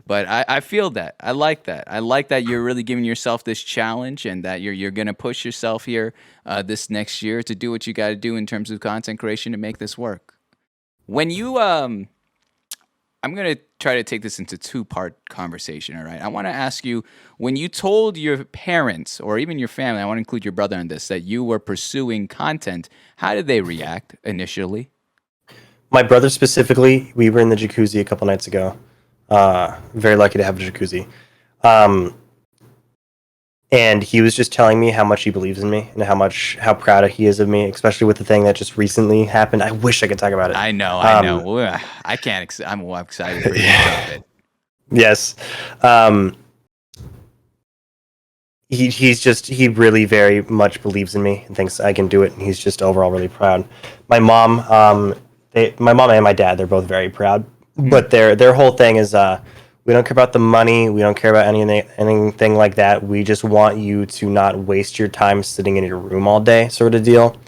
But I feel that. I like that. I like that you're really giving yourself this challenge, and that you're going to push yourself here this next year to do what you got to do in terms of content creation to make this work. When you I'm going to try to take this into two-part conversation, all right? I want to ask you, when you told your parents or even your family, I want to include your brother in this, that you were pursuing content, how did they react initially? My brother specifically, we were in the jacuzzi a couple nights ago. Very lucky to have a jacuzzi. And he was just telling me how much he believes in me and how proud he is of me, especially with the thing that just recently happened. I wish I could talk about it. I know. I can't. I'm excited for you to drop it. Yes. He really very much believes in me and thinks I can do it, and he's just overall really proud. My mom, my mom and my dad, they're both very proud, but their whole thing is we don't care about the money, we don't care about anything like that. We just want you to not waste your time sitting in your room all day, sort of deal.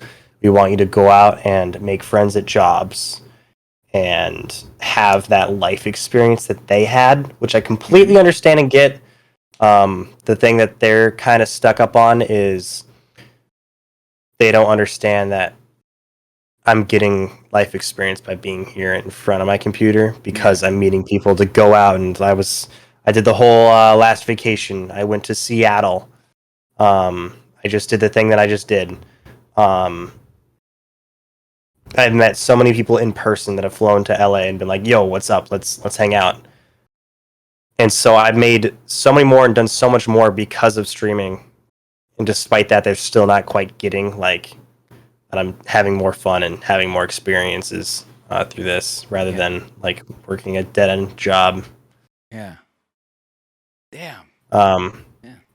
We want you to go out and make friends at jobs and have that life experience that they had, which I completely understand and get. The thing that they're kind of stuck up on is they don't understand that I'm getting life experience by being here in front of my computer because I'm meeting people to go out, and I did the whole last vacation. I went to Seattle. I just did the thing that I just did. I've met so many people in person that have flown to LA and been like, "Yo, what's up? Let's hang out." And so I've made so many more and done so much more because of streaming. And despite that, they're still not quite getting like that I'm having more fun and having more experiences through this rather than like working a dead-end job. Yeah. Damn.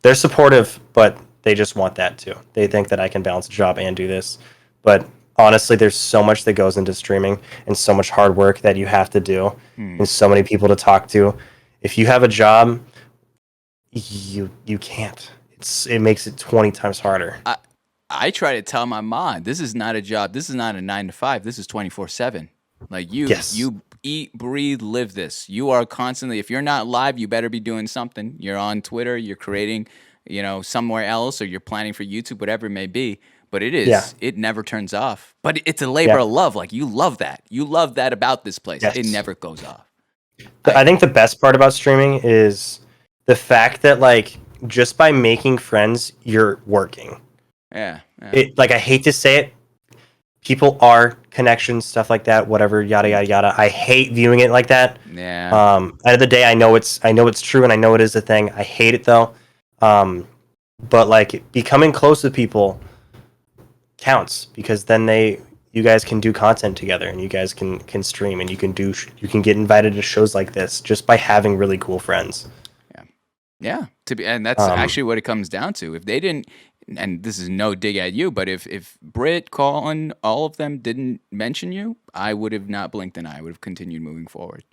They're supportive, but they just want that too. They think that I can balance a job and do this. But honestly, there's so much that goes into streaming and so much hard work that you have to do and so many people to talk to. If you have a job, you can't. It makes it 20 times harder. I try to tell my mom, this is not a job. This is not a 9 to 5. This is 24/7. Like you eat, breathe, live this. You are constantly, if you're not live, you better be doing something. You're on Twitter, you're creating, somewhere else, or you're planning for YouTube, whatever it may be. But it never turns off. But it's a labor of love. Like you love that. You love that about this place. Yes. It never goes off. I think the best part about streaming is the fact that like just by making friends, you're working. Yeah. I hate to say it, people are connections, stuff like that, whatever, yada yada yada. I hate viewing it like that. Yeah. End of the day, I know it's true and I know it is a thing. I hate it though. But like becoming close with people counts because then you guys can do content together and you guys can stream and you can get invited to shows like this just by having really cool friends. Yeah. And that's actually what it comes down to. If they didn't, and this is no dig at you, but if Britt, Colin, all of them didn't mention you, I would have not blinked an eye. I would have continued moving forward.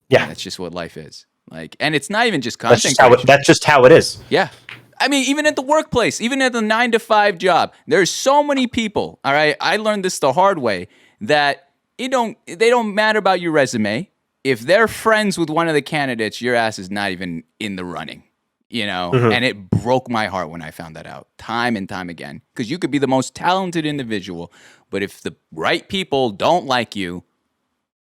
Yeah. And that's just what life is. Like, and it's not even just content. That's just how it is. Yeah. I mean, even at the workplace, even at the 9 to 5 job, there's so many people. All right. I learned this the hard way that they don't matter about your resume. If they're friends with one of the candidates, your ass is not even in the running, and it broke my heart when I found that out time and time again, because you could be the most talented individual, but if the right people don't like you,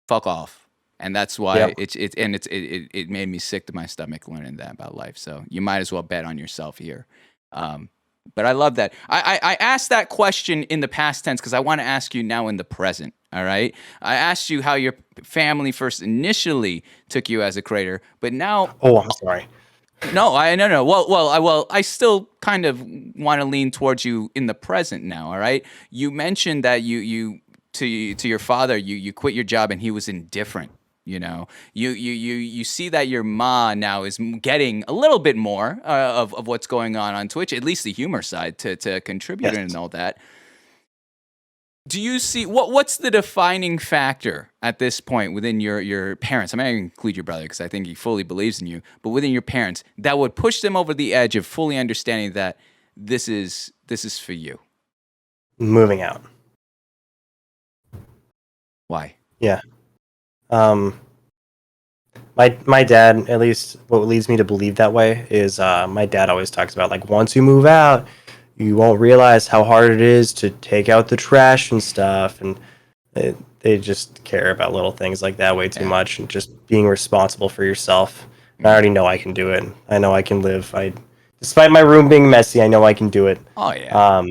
fuck off. And that's why it made me sick to my stomach learning that about life. So you might as well bet on yourself here. But I love that. I asked that question in the past tense because I want to ask you now in the present. All right. I asked you how your family first initially took you as a creator, but now. Oh, I'm sorry. No. Well, I still kind of want to lean towards you in the present now. All right. You mentioned that you to your father, you quit your job and he was indifferent. You see that your ma now is getting a little bit more of what's going on Twitch, at least the humor side to contribute and all that. Do you see what's the defining factor at this point within your parents? I'm not going to include your brother because I think he fully believes in you, but within your parents that would push them over the edge of fully understanding that this is for you? Moving out. Why? Yeah. My dad, at least what leads me to believe that way is my dad always talks about like once you move out, you won't realize how hard it is to take out the trash and stuff, and they just care about little things like that way too much, and just being responsible for yourself. And I already know I can do it. I know I can live. Despite my room being messy, I know I can do it. Oh yeah.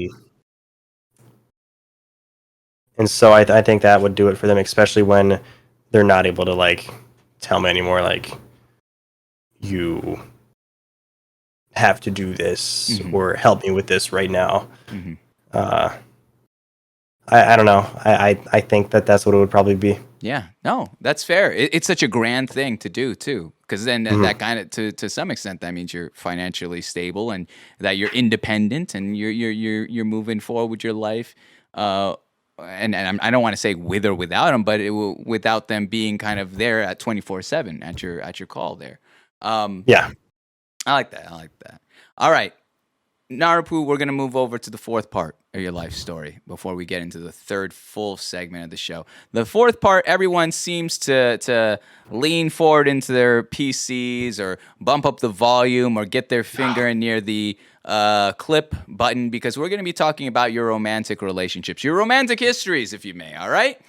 And so I think that would do it for them, especially when they're not able to like tell me anymore like you have to do this Mhm. or help me with this right now. Mhm. I don't know. I think that's what it would probably be. Yeah, no, that's fair. It's such a grand thing to do too, because then that kind of to some extent that means you're financially stable and that you're independent and you're moving forward with your life. And I don't want to say with or without them, but without them being kind of there at 24/7 at your call there. Yeah. I like that. I like that. All right. Narupoo, we're going to move over to the fourth part of your life story before we get into the third full segment of the show. The fourth part, everyone seems to lean forward into their PCs or bump up the volume or get their finger near the clip button because we're going to be talking about your romantic relationships, your romantic histories, if you may, all right?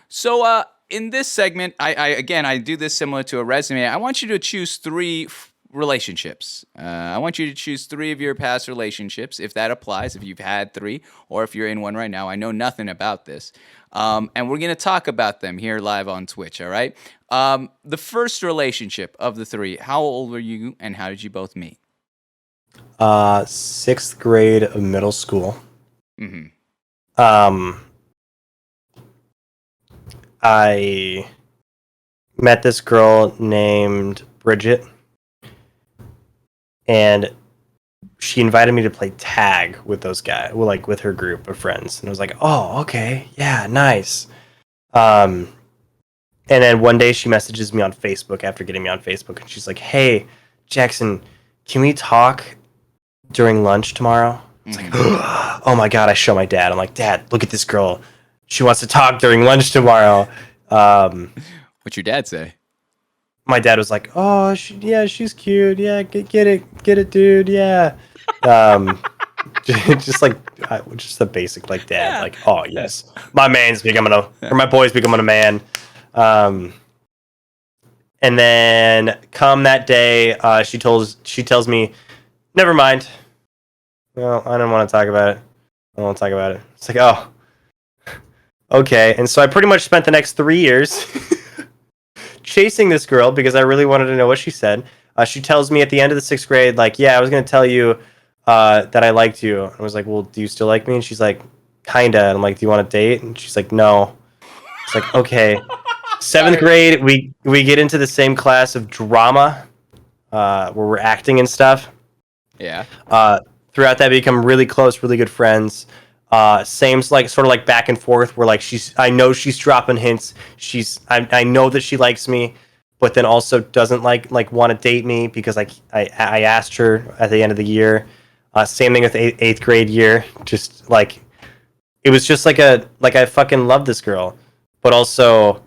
So in this segment, I do this similar to a resume. I want you to choose three relationships. I want you to choose three of your past relationships, if that applies, if you've had three, or if you're in one right now. I know nothing about this. And we're going to talk about them here live on Twitch, all right? The first relationship of the three, how old were you and how did you both meet? 6th grade of middle school. Mm-hmm. I met this girl named Bridget. And she invited me to play tag with those guys, like with her group of friends. And I was like, oh, okay, yeah, nice. And then one day she messages me on Facebook after getting me on Facebook, and she's like, hey, Jackson, can we talk during lunch tomorrow? It's like, oh my God, I show my dad. I'm like, Dad, look at this girl. She wants to talk during lunch tomorrow. What'd your dad say? My dad was like, "Oh, she's cute. Yeah, get it, dude. Yeah." Just the basic like dad, like, "Oh yes, my boy's becoming a man." And then come that day, she tells me, "Never mind. Well, I don't want to talk about it. I don't want to talk about it." It's like, oh, okay. And so I pretty much spent the next 3 years chasing this girl because I really wanted to know what she said. She tells me at the end of the 6th grade, like, yeah, I was going to tell you that I liked you. I was like, well, do you still like me? And she's like, kinda. And I'm like, do you want to date? And she's like, no. It's like, okay. 7th grade, we get into the same class of drama where we're acting and stuff. Yeah. Throughout that, we become really close, really good friends. Same like sort of like back and forth where like I know she's dropping hints. I know that she likes me, but then also doesn't like want to date me because I asked her at the end of the year. Same thing with 8th grade year. Just like it was just like I fucking love this girl, but also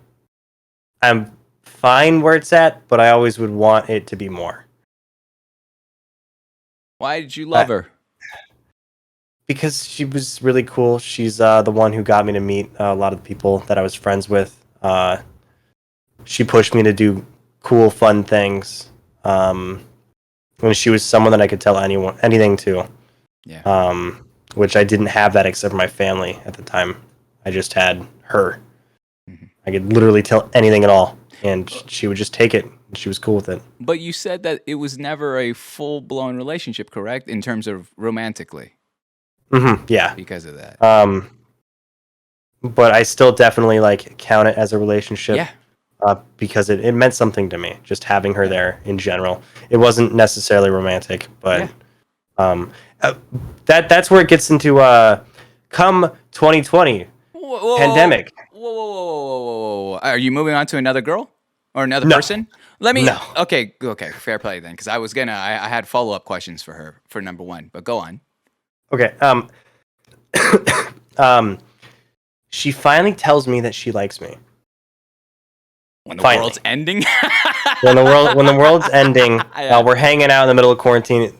I'm fine where it's at, but I always would want it to be more. Why did you love her? Because she was really cool. She's the one who got me to meet a lot of the people that I was friends with. She pushed me to do cool, fun things. And she was someone that I could tell anything to. Yeah. Which I didn't have that except for my family at the time. I just had her. Mm-hmm. I could literally tell anything at all, and she would just take it. She was cool with it. But you said that it was never a full-blown relationship, correct? In terms of romantically. Mm-hmm, yeah. Because of that. But I still definitely like count it as a relationship. Yeah. Because it meant something to me, just having her there in general. It wasn't necessarily romantic, but that's where it gets into come 2020 pandemic. Whoa. Are you moving on to another girl or another person? No. Okay, fair play then, because I had follow-up questions for her for number one, but go on. Okay. She finally tells me that she likes me. When the world's ending? when the world's ending, we're hanging out in the middle of quarantine.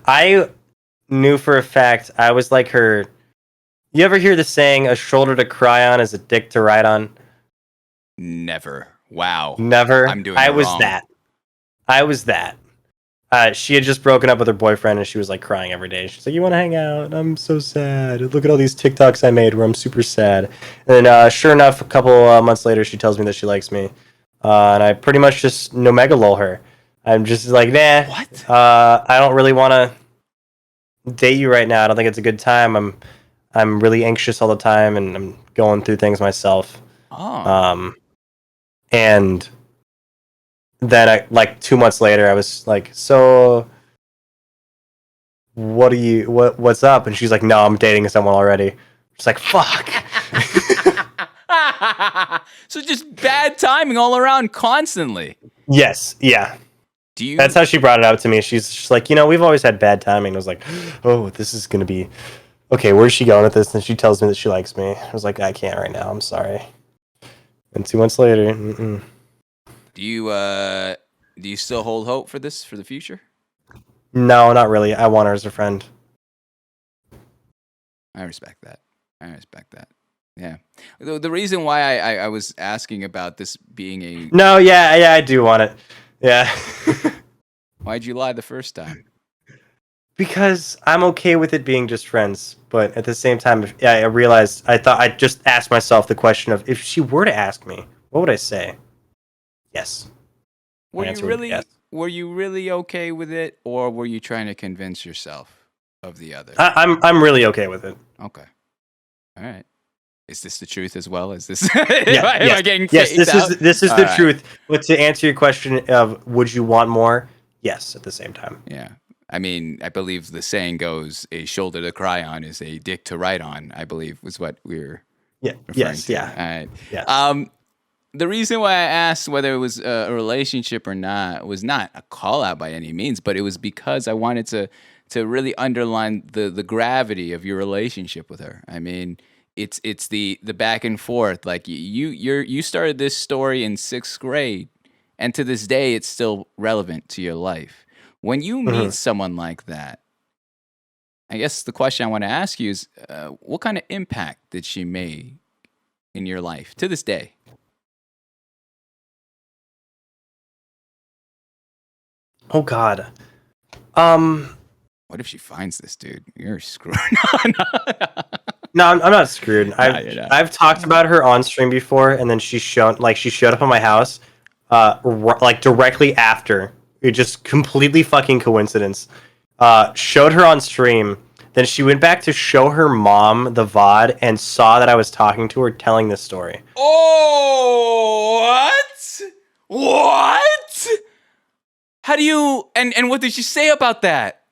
I knew for a fact I was like her. You ever hear the saying, a shoulder to cry on is a dick to ride on? Never. Wow. Never? I'm doing I it was wrong. that. I was that. She had just broken up with her boyfriend, and she was like crying every day. She's like, "You want to hang out? I'm so sad. Look at all these TikToks I made where I'm super sad." And then, sure enough, a couple months later, she tells me that she likes me, and I pretty much just no-megalol her. I'm just like, nah. What? I don't really want to date you right now. I don't think it's a good time. I'm really anxious all the time, and I'm going through things myself. Oh. And then like 2 months later, I was like, so what's up? And she's like, no, I'm dating someone already. It's like, fuck. So just bad timing all around constantly. Yes, yeah. Do you? That's how she brought it up to me. She's like, we've always had bad timing. I was like, oh, this is gonna be okay. Where's she going with this? And she tells me that she likes me. I was like, I can't right now. I'm sorry. And 2 months later, Do you still hold hope for this for the future? no, not really. I want her as a friend. I respect that. Yeah. The reason why I was asking about this being a No, yeah, I do want it. Yeah. why'd you lie the first time? Because I'm okay with it being just friends, but at the same time, I realized I just asked myself the question of if she were to ask me, what would I say? Yes. Were My you answer would be really yes. were you really okay with it, or were you trying to convince yourself of the other? I'm really okay with it. Okay. All right. Is this the truth as well? Is this? Yeah, am I getting yes. faked out? This is All the right. truth. But to answer your question of would you want more? Yes, at the same time. Yeah. I mean, I believe the saying goes, "A shoulder to cry on is a dick to write on." I believe was what we were Yeah. referring Yes. to. Yeah. All right. Yeah. The reason why I asked whether it was a relationship or not was not a call out by any means, but it was because I wanted to really underline the gravity of your relationship with her. I mean, it's the back and forth. Like you started this story in 6th grade, and to this day, it's still relevant to your life. When you meet someone like that, I guess the question I want to ask you is, what kind of impact did she make in your life to this day? Oh God. What if she finds this, dude? You're screwed. No, I'm not screwed. you're not. I've talked about her on stream before, and then she showed up at my house, like directly after. It just completely fucking coincidence. Showed her on stream. Then she went back to show her mom the VOD and saw that I was talking to her, telling this story. Oh, what? What? How do you? And what did she say about that?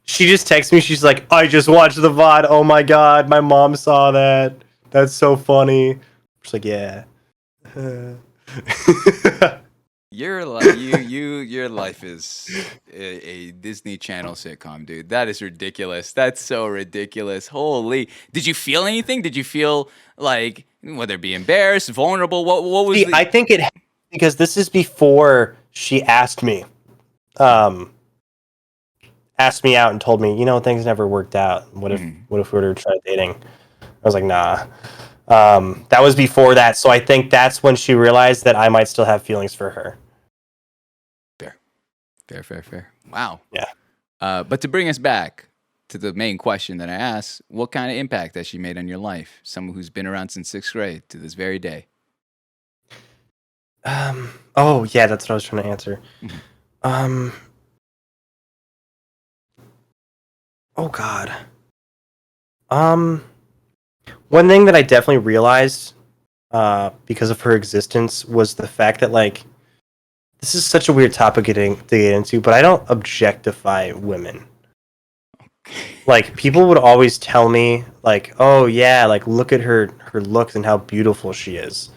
She just texted me. She's like, I just watched the VOD. Oh my God, my mom saw that. That's so funny. She's like, yeah. Your life is a Disney Channel sitcom, dude. That is ridiculous. That's so ridiculous. Holy! Did you feel anything? Did you feel like whether it be embarrassed, vulnerable? What was? See, I think because this is before she asked me. Asked me out and told me, things never worked out. What if we were to try dating? I was like, nah. That was before that, so I think that's when she realized that I might still have feelings for her. Fair. Wow. Yeah. But to bring us back to the main question that I asked, what kind of impact has she made on your life? Someone who's been around since 6th grade to this very day. Oh yeah, that's what I was trying to answer. Oh God. One thing that I definitely realized, because of her existence, was the fact that this is such a weird topic to get into, but I don't objectify women. Like people would always tell me, oh yeah, look at her looks and how beautiful she is.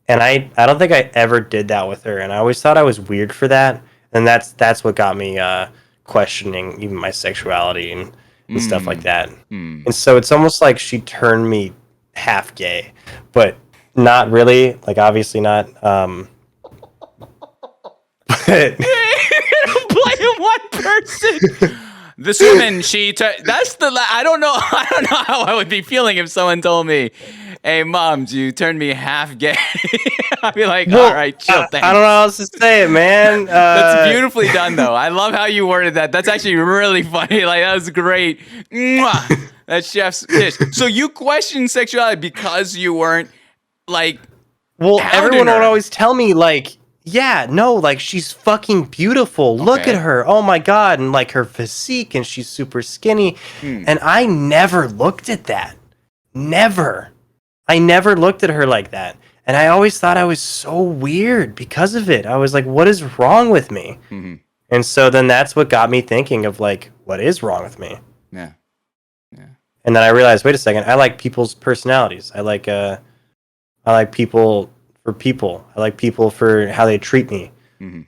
And I don't think I ever did that with her, and I always thought I was weird for that, and that's what got me questioning even my sexuality and stuff like that. And so it's almost like she turned me half gay, but not really. Obviously not. But Blame one person. This woman, that's the. I don't know how I would be feeling if someone told me, "Hey, mom, you turned me half gay." I'd be like, "All right, chill." Thanks. I don't know how else to say it, man. That's beautifully done, though. I love how you worded that. That's actually really funny. That was great. Mwah! That's chef's kiss. So you questioned sexuality because you weren't Well, everyone would always tell me yeah, no, like she's fucking beautiful. Look Okay. at her. Oh my god, and like her physique, and she's super skinny. Hmm. And I never looked at that. Never. I never looked at her like that. And I always thought I was so weird because of it. I was like, what is wrong with me? Mm-hmm. And so then that's what got me thinking of like, what is wrong with me? Yeah. And then I realized, wait a second, I like people's personalities. I like people for people. I like people for how they treat me. Mm-hmm.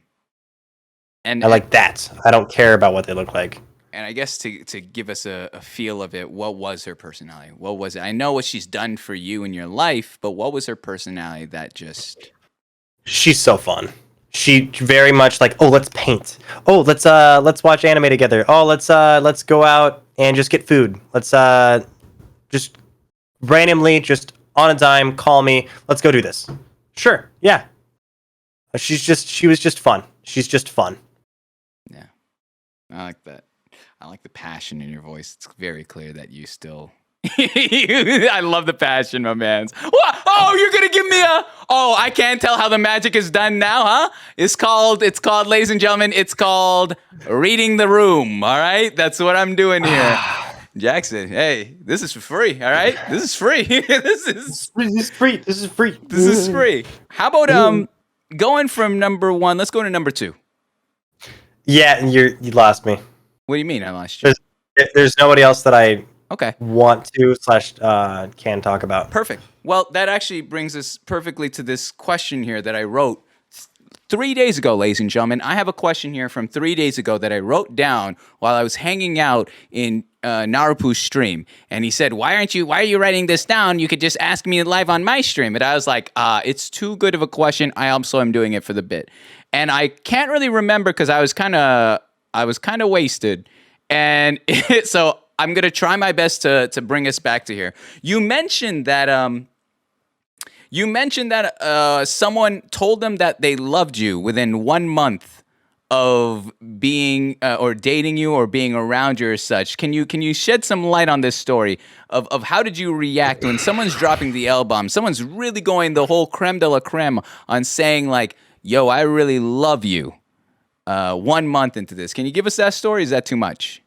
And I like that. I don't care about what they look like. And I guess to give us a feel of it, what was her personality? What was it? I know what she's done for you in your life, but what was her personality that just... She's so fun. She very much like, oh, let's paint. Oh, let's watch anime together. Oh, let's go out and just get food. Let's just randomly, just on a dime, call me. Let's go do this. Sure, yeah. She was just fun. She's just fun. Yeah, I like that. I like the passion in your voice. It's very clear that you still... I love the passion, my man. What? Oh, you're gonna give me a... Oh, I can't tell how the magic is done now, huh? It's called, ladies and gentlemen, it's called reading the room, all right? That's what I'm doing here. Jackson, hey, this is for free, all right? This is free. This is free. This is free. This is free. How about going from number 1, let's go to number 2. Yeah, you lost me. What do you mean I lost you? There's nobody else that I want to / can talk about. Perfect. Well, that actually brings us perfectly to this question here that I wrote 3 days ago, ladies and gentlemen. I have a question here from 3 days ago that I wrote down while I was hanging out in Narupoo's stream. And he said, why are you writing this down? You could just ask me live on my stream. And I was like, it's too good of a question. I also am doing it for the bit. And I can't really remember because I was kind of wasted. And so I'm going to try my best to bring us back to here. You mentioned that someone told them that they loved you within 1 month of being or dating you or being around you or such. Can you shed some light on this story of how did you react when someone's dropping the L-bomb? Someone's really going the whole creme de la creme on saying like, yo, I really love you 1 month into this. Can you give us that story? Is that too much?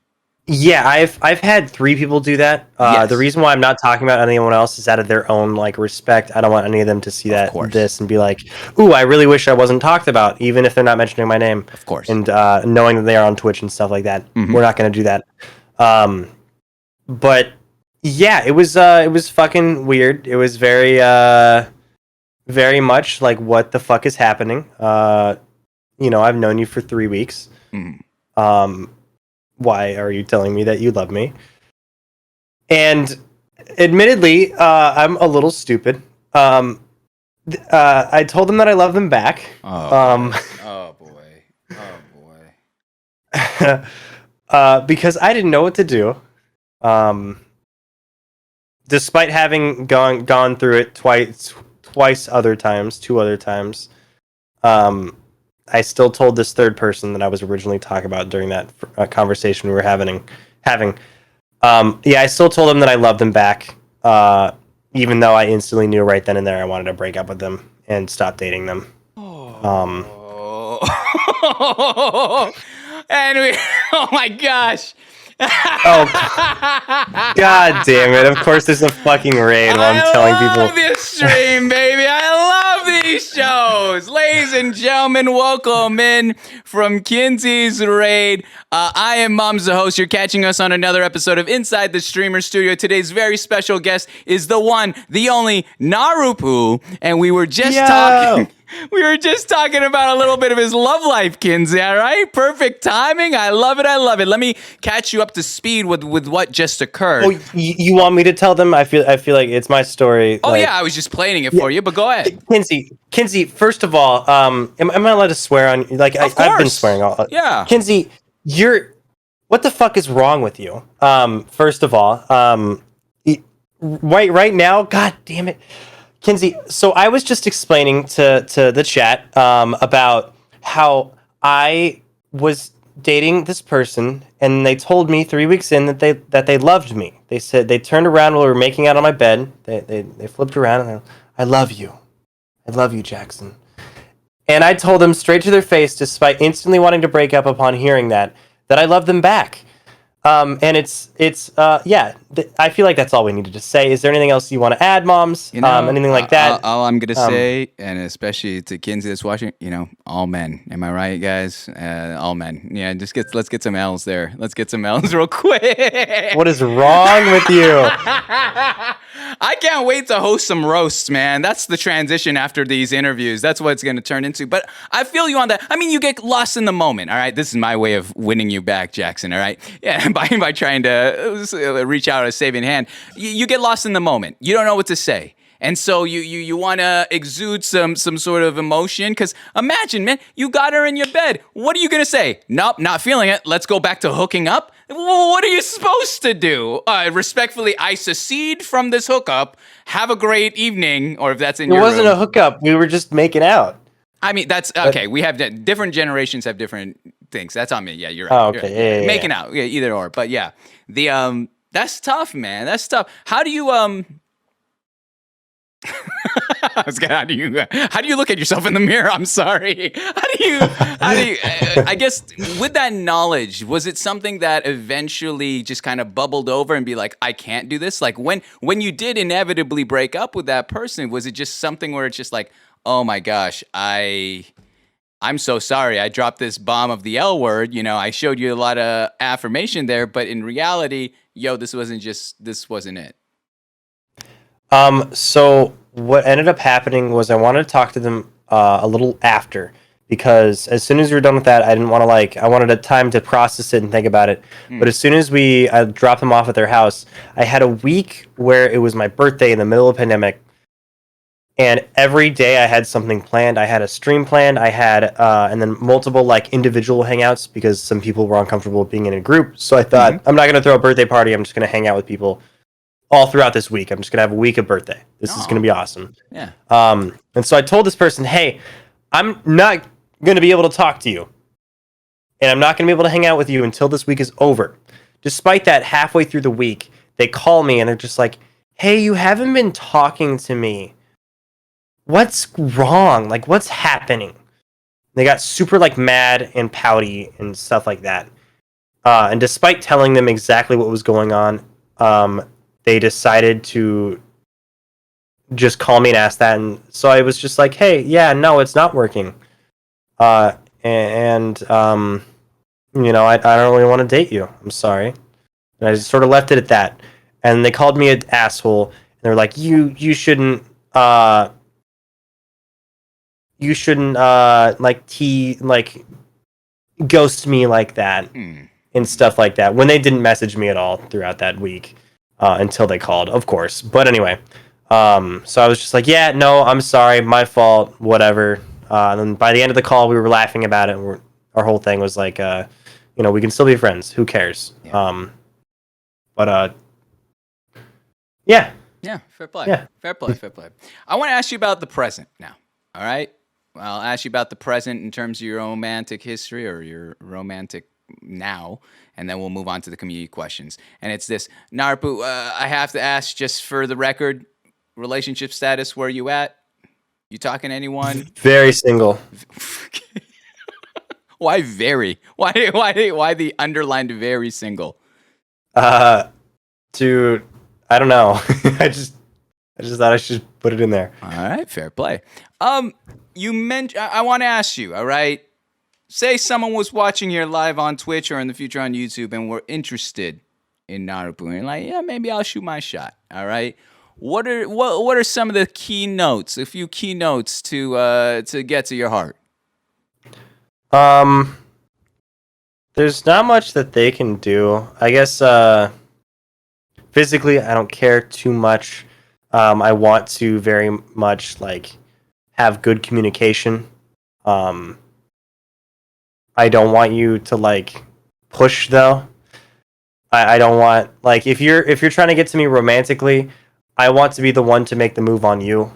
Yeah, I've had 3 people do that. Yes. The reason why I'm not talking about anyone else is out of their own like respect. I don't want any of them to see this and be like, "Ooh, I really wish I wasn't talked about," even if they're not mentioning my name. Of course. And knowing that they are on Twitch and stuff like that, we're not going to do that. But yeah, it was fucking weird. It was very very much like, what the fuck is happening? I've known you for 3 weeks. Why are you telling me that you love me? And admittedly, I'm a little stupid. I told them that I love them back. Oh boy. Because I didn't know what to do. Despite having gone through it two other times. I still told this third person that I was originally talking about during that conversation we were having. I still told them that I loved them back, even though I instantly knew right then and there I wanted to break up with them and stop dating them. Anyway, oh my gosh. Oh, god damn it. Of course there's a fucking raid while I'm telling people. I love this stream, baby. I love these shows. Ladies and gentlemen, welcome in from Kinsey's raid. I am Momsthehost. You're catching us on another episode of Inside the Streamer Studio. Today's very special guest is the one, the only Narupoo, and we were just talking... We were just talking about a little bit of his love life, Kinsey, all right? Perfect timing. I love it. Let me catch you up to speed with what just occurred. Oh, you want me to tell them? I feel like it's my story. Oh, yeah, I was just playing it for you, but go ahead. Kinsey, first of all, am I allowed to swear on you? Like, I've been swearing all. Yeah. Kinsey, what the fuck is wrong with you? First of all, right now, god damn it. Kinsey, so I was just explaining to the chat about how I was dating this person, and they told me 3 weeks in that they loved me. They said they turned around while we were making out on my bed. They flipped around and I love you, Jackson. And I told them straight to their face, despite instantly wanting to break up upon hearing that I love them back. And I feel like that's all we needed to say. Is there anything else you want to add, Moms? Anything like that? All I'm gonna say, and especially to Kinsey that's watching, all men. Am I right, guys? All men. Yeah, let's get some L's there. Let's get some L's real quick. What is wrong with you? I can't wait to host some roasts, man. That's the transition after these interviews. That's what it's going to turn into. But I feel you on that. I mean, you get lost in the moment, all right? This is my way of winning you back, Jackson, all right? Yeah, by trying to reach out a saving hand. You get lost in the moment. You don't know what to say. And so you want to exude some sort of emotion. Because imagine, man, you got her in your bed. What are you going to say? Nope, not feeling it. Let's go back to hooking up. What are you supposed to do? Respectfully, I secede from this hookup. Have a great evening. Or if that's in your room. It wasn't a hookup. We were just making out. I mean, that's okay. We have different generations have different things. That's on me. Yeah, you're right. Oh, okay. Yeah, making out. Yeah, either or. But yeah, that's tough, man. That's tough. How do you how do you look at yourself in the mirror? I'm sorry. How do you I guess with that knowledge, was it something that eventually just kind of bubbled over and be like, I can't do this? Like when you did inevitably break up with that person, was it just something where it's just like, oh my gosh, I'm so sorry. I dropped this bomb of the L word. I showed you a lot of affirmation there, but in reality, this wasn't it. So what ended up happening was I wanted to talk to them a little after, because as soon as we were done with that, I didn't want to I wanted a time to process it and think about it. But as soon as I dropped them off at their house, I had a week where it was my birthday in the middle of the pandemic. And every day I had something planned. I had a stream planned. I had, and then multiple individual hangouts because some people were uncomfortable being in a group. So I thought, I'm not going to throw a birthday party. I'm just going to hang out with people all throughout this week. I'm just going to have a week of birthday. This is going to be awesome. Yeah. And so I told this person, hey, I'm not going to be able to talk to you. And I'm not going to be able to hang out with you until this week is over. Despite that, halfway through the week, they call me and they're just like, hey, you haven't been talking to me. What's wrong? What's happening? They got super mad and pouty and stuff like that. And despite telling them exactly what was going on, they decided to just call me and ask that. And so I was just like, hey, yeah, no, it's not working. I don't really want to date you. I'm sorry. And I just sort of left it at that. And they called me an asshole. And they were like, you shouldn't ghost me like that and stuff like that, when they didn't message me at all throughout that week until they called, of course. But anyway, so I was just like, yeah, no, I'm sorry, my fault, whatever. And then by the end of the call, we were laughing about it, and our whole thing was like, we can still be friends, who cares? Yeah. Yeah, fair play. Yeah. Fair play. I want to ask you about the present now. All right? I'll ask you about the present in terms of your romantic history or your romantic now, and then we'll move on to the community questions. And it's this, Narupoo, I have to ask just for the record, relationship status, where you at? You talking to anyone? Very single. Why very? Why the underlined very single? Dude, I don't know. I just thought I should put it in there. All right, fair play. You mentioned, I want to ask you, all right? Say someone was watching here live on Twitch or in the future on YouTube and were interested in Narupoo, and like, yeah, maybe I'll shoot my shot. All right. What are some of the keynotes? A few keynotes to get to your heart. There's not much that they can do. I guess physically, I don't care too much. I want to very much have good communication. I don't want you to push though. I don't want if you're trying to get to me romantically, I want to be the one to make the move on you.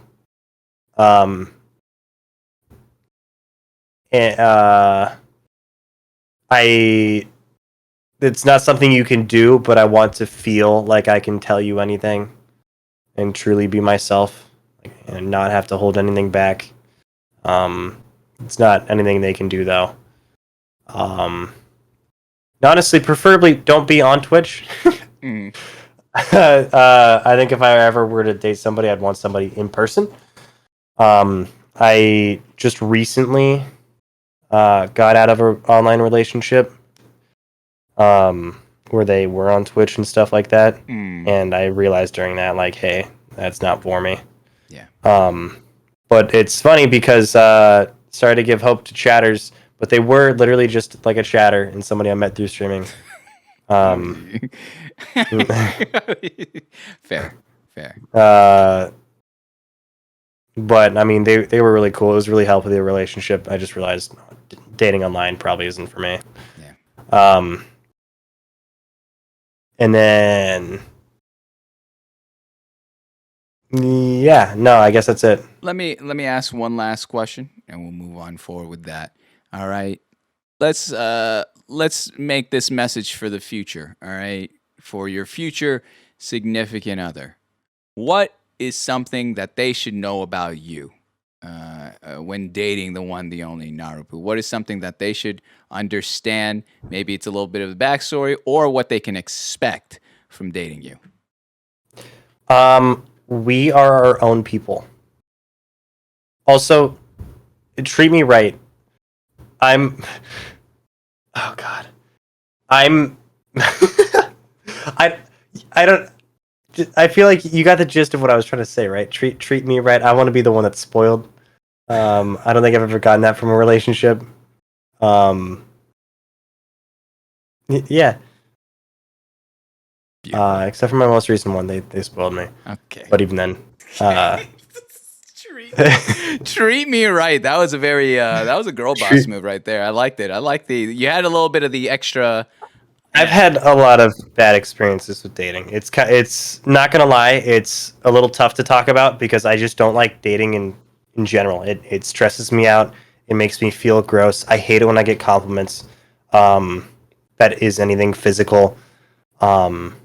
It's not something you can do, but I want to feel like I can tell you anything and truly be myself and not have to hold anything back. It's not anything they can do though. Honestly, preferably don't be on Twitch. Mm. I think if I ever were to date somebody, I'd want somebody in person. I just recently got out of an online relationship where they were on Twitch and stuff like that, and I realized during that, like, hey, that's not for me. Yeah. But it's funny because sorry to give hope to chatters, but they were literally just like a chatter and somebody I met through streaming. Fair. But I mean, they were really cool. It was really helpful, the relationship. I just realized dating online probably isn't for me. Yeah. And then, yeah, no, I guess that's it. Let me ask one last question, and we'll move on forward with that. All right. Let's make this message for the future. All right, for your future significant other. What is something that they should know about you when dating the one, the only Narupoo? What is something that they should understand? Maybe it's a little bit of the backstory, or what they can expect from dating you. We are our own people. Also, treat me right. Oh God. I don't. I feel like you got the gist of what I was trying to say, right? Treat me right. I want to be the one that's spoiled. I don't think I've ever gotten that from a relationship. Yeah. Except for my most recent one, they spoiled me. Okay. But even then, treat me right. That was a very that was a girl boss move right there. I liked it. I like you had a little bit of the extra. I've had a lot of bad experiences with dating. It's not gonna lie, it's a little tough to talk about because I just don't like dating in general. It stresses me out. It makes me feel gross. I hate it when I get compliments. That is anything physical. Mm-hmm.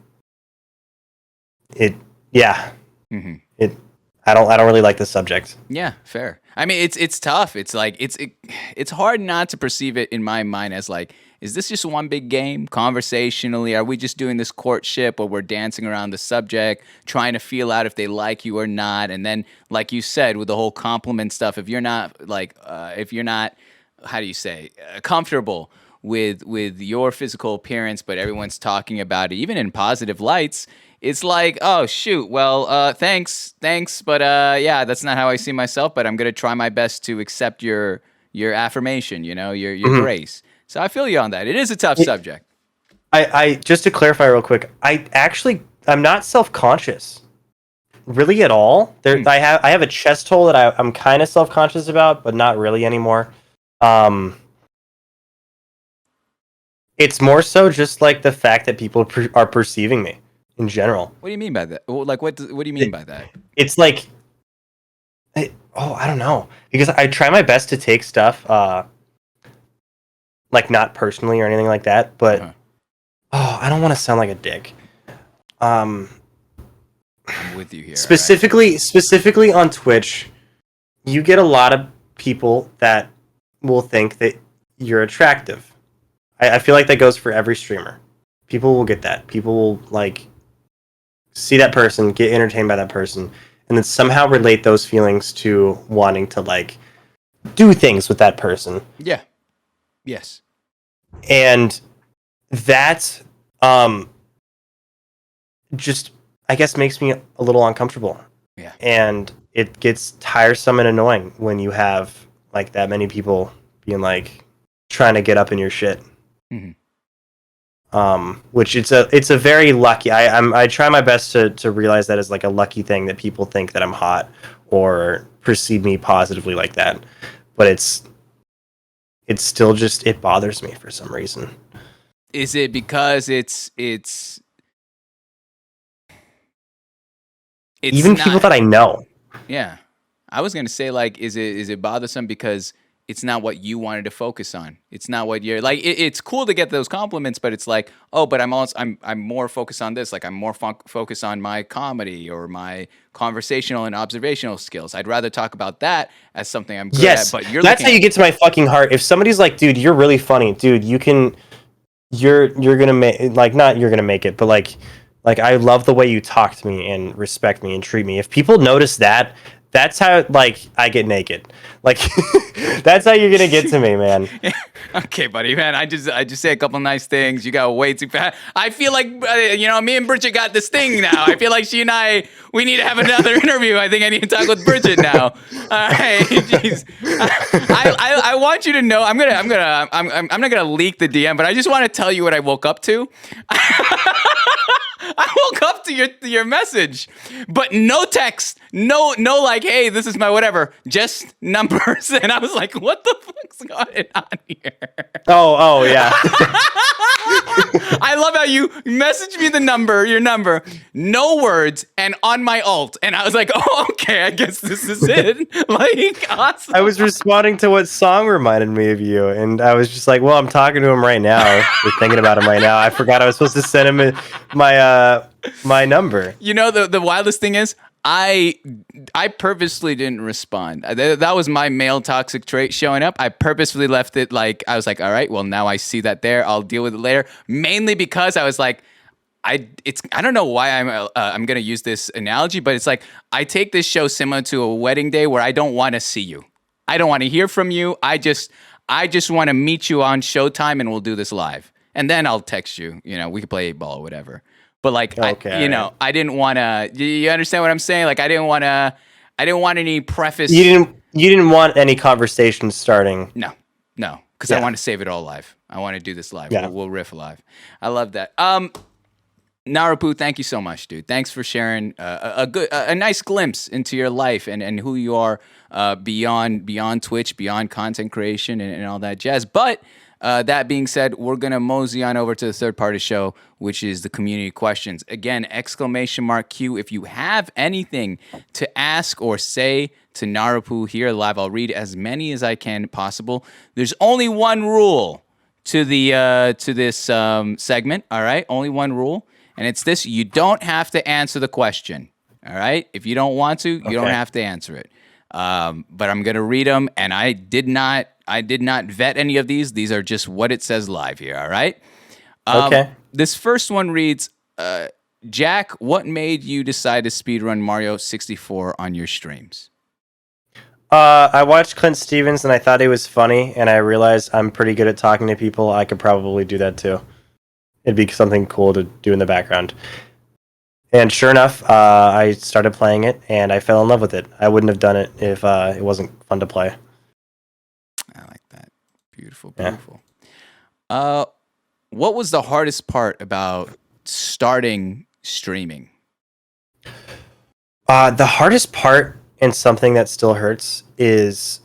I don't really like the subject. Yeah, fair. I mean, it's tough. It's like it's hard not to perceive it in my mind as like, is this just one big game conversationally? Are we just doing this courtship, or we're dancing around the subject, trying to feel out if they like you or not? And then, like you said, with the whole compliment stuff, if you're not how do you say, comfortable with your physical appearance, but everyone's talking about it, even in positive lights. It's like, oh shoot, well, thanks, but yeah, that's not how I see myself. But I'm gonna try my best to accept your affirmation, your grace. So I feel you on that. It is a tough subject. I just to clarify real quick, I'm not self-conscious, really at all. I have a chest hole that I'm kind of self-conscious about, but not really anymore. It's more so just like the fact that people are perceiving me in general. What do you mean by that? Like, what do you mean by that? It's like, I don't know, because I try my best to take stuff, like not personally or anything like that, but I don't want to sound like a dick. I'm with you here. Specifically on Twitch, you get a lot of people that will think that you're attractive. I feel like that goes for every streamer. People will get that. People will like see that person, get entertained by that person, and then somehow relate those feelings to wanting to like do things with that person. Yeah. Yes. And that just I guess makes me a little uncomfortable. Yeah. And it gets tiresome and annoying when you have like that many people being like trying to get up in your shit. Mm-hmm. Which it's a very lucky. I try my best to realize that as like a lucky thing that people think that I'm hot or perceive me positively like that, but it's still just, it bothers me for some reason. Is it because it's even people that I know? Yeah, I was gonna say like, is it bothersome because it's not what you wanted to focus on. It's not what you're like. It's cool to get those compliments, but it's like, oh, but I'm more focused on this. Like I'm more focused on my comedy or my conversational and observational skills. I'd rather talk about that as something I'm good at. But that's how you get to my fucking heart. If somebody's like, dude, you're really funny, dude, you're gonna make, like, not you're gonna make it, but like I love the way you talk to me and respect me and treat me. If people notice that, that's how, like, I get naked. Like, that's how you're gonna get to me, man. Okay, buddy, man. I just say a couple nice things. You got way too fast. I feel like me and Bridget got this thing now. I feel like she and we need to have another interview. I think I need to talk with Bridget now. All right, jeez. I want you to know. I'm not gonna leak the DM, but I just want to tell you what I woke up to. I woke up to your message, but no text, no like, hey, this is my whatever, just numbers, and I was like, what the fuck's going on here? Oh yeah. I love how you messaged me your number, no words, and on my alt, and I was like, oh, okay, I guess this is it. Like, awesome. I was responding to what song reminded me of you, and I was just like, well, I'm talking to him right now. We're thinking about him right now. I forgot I was supposed to send him my number. You know, the wildest thing is, I purposely didn't respond. That was my male toxic trait showing up. I purposefully left it like, I was like, all right, well, now I see that there. I'll deal with it later. Mainly because I was like, I don't know why I'm gonna use this analogy, but it's like I take this show similar to a wedding day where I don't want to see you. I don't want to hear from you. I just want to meet you on Showtime and we'll do this live. And then I'll text you. You know, we could play 8-ball or whatever. But like, okay. I didn't want to. You understand what I'm saying? Like, I didn't want any preface. You didn't want any conversation starting. No, because I want to save it all live. I want to do this live. Yeah. We'll riff live. I love that. Narupoo, thank you so much, dude. Thanks for sharing a nice glimpse into your life and who you are beyond Twitch, beyond content creation and all that jazz. But that being said, we're going to mosey on over to the third part of the show, which is the community questions. Again, !Q if you have anything to ask or say to Narupoo here live. I'll read as many as I can possible. There's only one rule to this segment, all right? Only one rule, and it's this: you don't have to answer the question, all right? If you don't want to, you don't have to answer it. But I'm going to read them, and I did not vet any of these. These are just what it says live here, all right? Okay. This first one reads, Jack, what made you decide to speedrun Mario 64 on your streams? I watched Clint Stevens, and I thought he was funny, and I realized I'm pretty good at talking to people. I could probably do that, too. It'd be something cool to do in the background. And sure enough, I started playing it, and I fell in love with it. I wouldn't have done it if it wasn't fun to play. I like that. Beautiful. What was the hardest part about starting streaming? The hardest part, and something that still hurts, is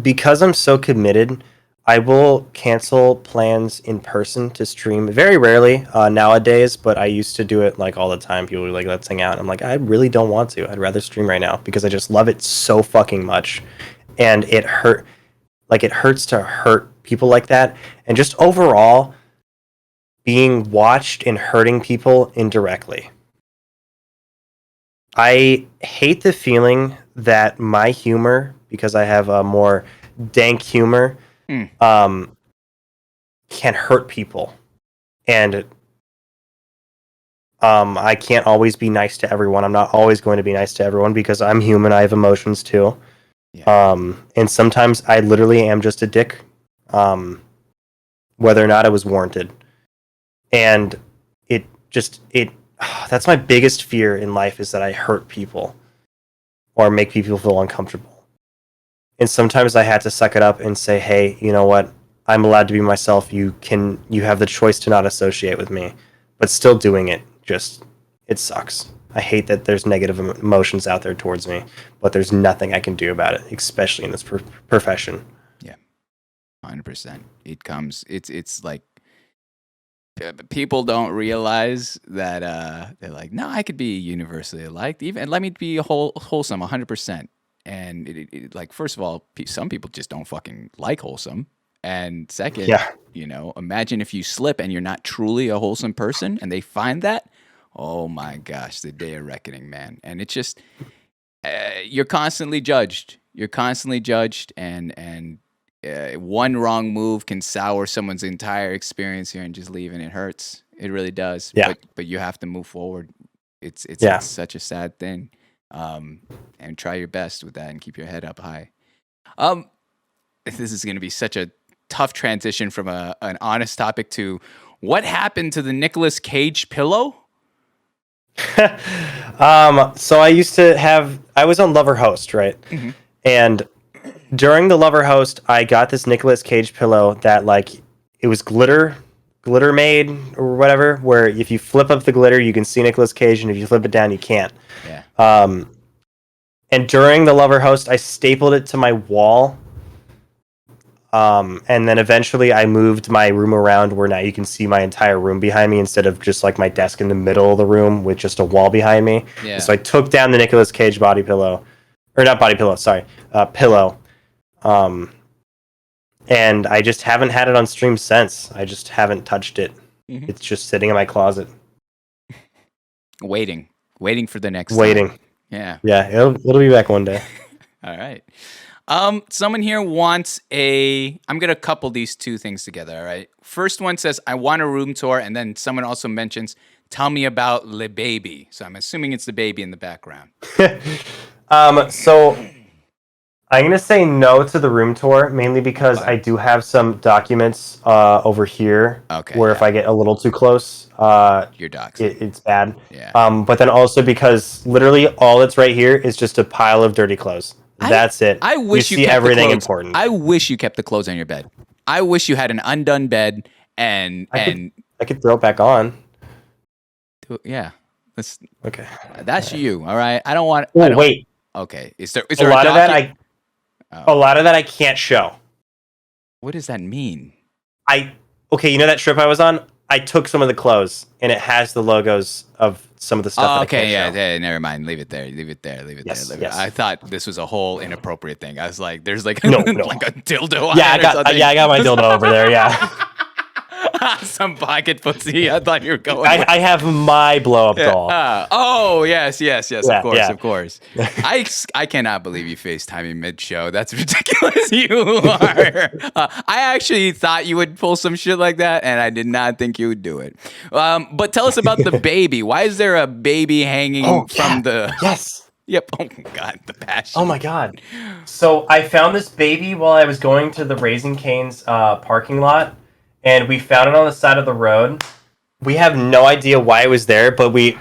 because I'm so committed, I will cancel plans in person to stream very rarely nowadays, but I used to do it like all the time. People were like, let's hang out. I'm like, I really don't want to. I'd rather stream right now because I just love it so fucking much. And it hurts to hurt people like that. And just overall being watched and hurting people indirectly. I hate the feeling that my humor, because I have a more dank humor, can hurt people. And I can't always be nice to everyone. I'm not always going to be nice to everyone because I'm human. I have emotions too. Yeah. And sometimes I literally am just a dick, whether or not it was warranted. And that's my biggest fear in life, is that I hurt people or make people feel uncomfortable. And sometimes I had to suck it up and say, hey, you know what? I'm allowed to be myself. You have the choice to not associate with me, but still doing it, it sucks. I hate that there's negative emotions out there towards me, but there's nothing I can do about it, especially in this profession. Yeah, 100%. It's like, people don't realize that they're like, no, I could be universally liked. Even let me be wholesome, 100%. like, first of all, some people just don't fucking like wholesome. And second, imagine if you slip and you're not truly a wholesome person and they find that. Oh my gosh, the day of reckoning, man. And it's just, you're constantly judged. And one wrong move can sour someone's entire experience here and just leave, and it hurts. It really does. Yeah. But you have to move forward. It's such a sad thing. And try your best with that and keep your head up high. This is going to be such a tough transition from an honest topic to what happened to the Nicolas Cage pillow? So I was on Lover Host, right? Mm-hmm. And during the Lover Host, I got this Nicolas Cage pillow that, like, it was glitter made or whatever, where if you flip up the glitter, you can see Nicolas Cage, and if you flip it down, you can't. Yeah. And during the Lover Host, I stapled it to my wall. And then eventually I moved my room around where now you can see my entire room behind me instead of just like my desk in the middle of the room with just a wall behind me. Yeah. So I took down the Nicolas Cage pillow. And I just haven't had it on stream since. I just haven't touched it. Mm-hmm. It's just sitting in my closet. Waiting for the next time. Yeah. Yeah, it'll be back one day. All right. Someone here wants I'm going to couple these two things together, all right? First one says, I want a room tour, and then someone also mentions, tell me about Le Baby. So I'm assuming it's the baby in the background. So I'm going to say no to the room tour, mainly because I do have some documents over here where if I get a little too close, your docs. It's bad. Yeah. But then also because literally all that's right here is just a pile of dirty clothes. That's it. I wish you see kept everything the clothes. important. I wish you kept the clothes on your bed. I wish you had an undone bed and I could throw it back on. Yeah. Okay. That's you, all right? I don't want wait. Okay. Is there a lot of that a lot of that I can't show. What does that mean? You know that trip I was on? I took some of the clothes, and it has the logos of some of the stuff. Oh, okay, yeah, never mind. Leave it there. Yes. I thought this was a whole inappropriate thing. I was like, "There's like no. like a dildo." Yeah, I got my dildo over there. Yeah. Some pocket pussy. I thought you were going. I have my blow up doll. Oh yes. Of course. I cannot believe you FaceTime me mid show. That's ridiculous. You are. I actually thought you would pull some shit like that, and I did not think you would do it. But tell us about the baby. Why is there a baby hanging from the? Yes. Yep. Oh my God, the passion. Oh my God. So I found this baby while I was going to the Raising Cane's parking lot. And we found it on the side of the road. We have no idea why it was there, but we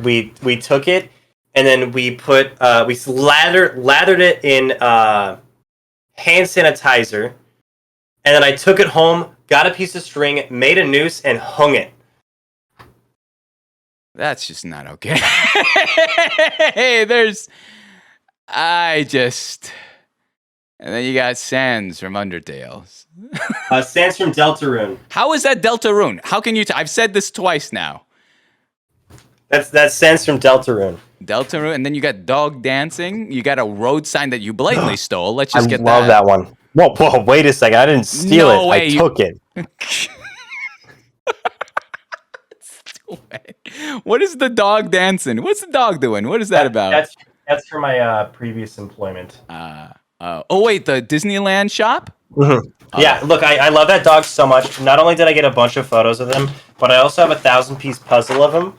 took it and then we put we lathered it in hand sanitizer, and then I took it home, got a piece of string, made a noose, and hung it. That's just not okay. And then you got Sans from Undertales. Sans from Deltarune. How is that Deltarune? How can you? I've said this twice now. That's Sans from Deltarune. Deltarune, and then you got Dog Dancing. You got a road sign that you blatantly stole. Let's just get that. I love that one. Whoa, wait a second. I didn't steal it. I took it. What is the dog dancing? What's the dog doing? What is that about? That's for my previous employment. Oh wait, the Disneyland shop? Mm-hmm. Yeah, look, I love that dog so much. Not only did I get a bunch of photos of him, but I also have a 1,000-piece puzzle of him.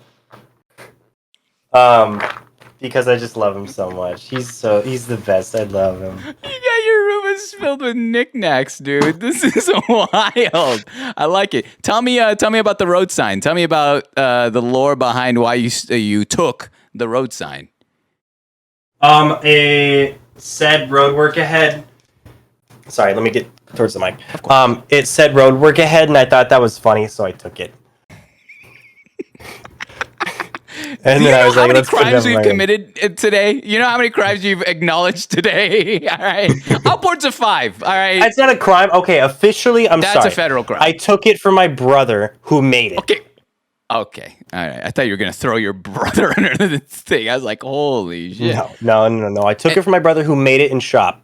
Because I just love him so much. He's the best. I love him. You got your room is filled with knickknacks, dude. This is wild. I like it. Tell me about the road sign. Tell me about the lore behind why you took the road sign. It said road work ahead. Sorry, let me get towards the mic. It said road work ahead, and I thought that was funny, so I took it. And then I was like, let's put it crimes we've committed today? You know how many crimes you've acknowledged today? All right. Upwards of 5. All right. That's not a crime. Okay, officially, I'm sorry. That's a federal crime. I took it from my brother who made it. Okay. Okay, all right. I thought you were gonna throw your brother under the thing. I was like, holy shit. No. I took it from my brother who made it in shop.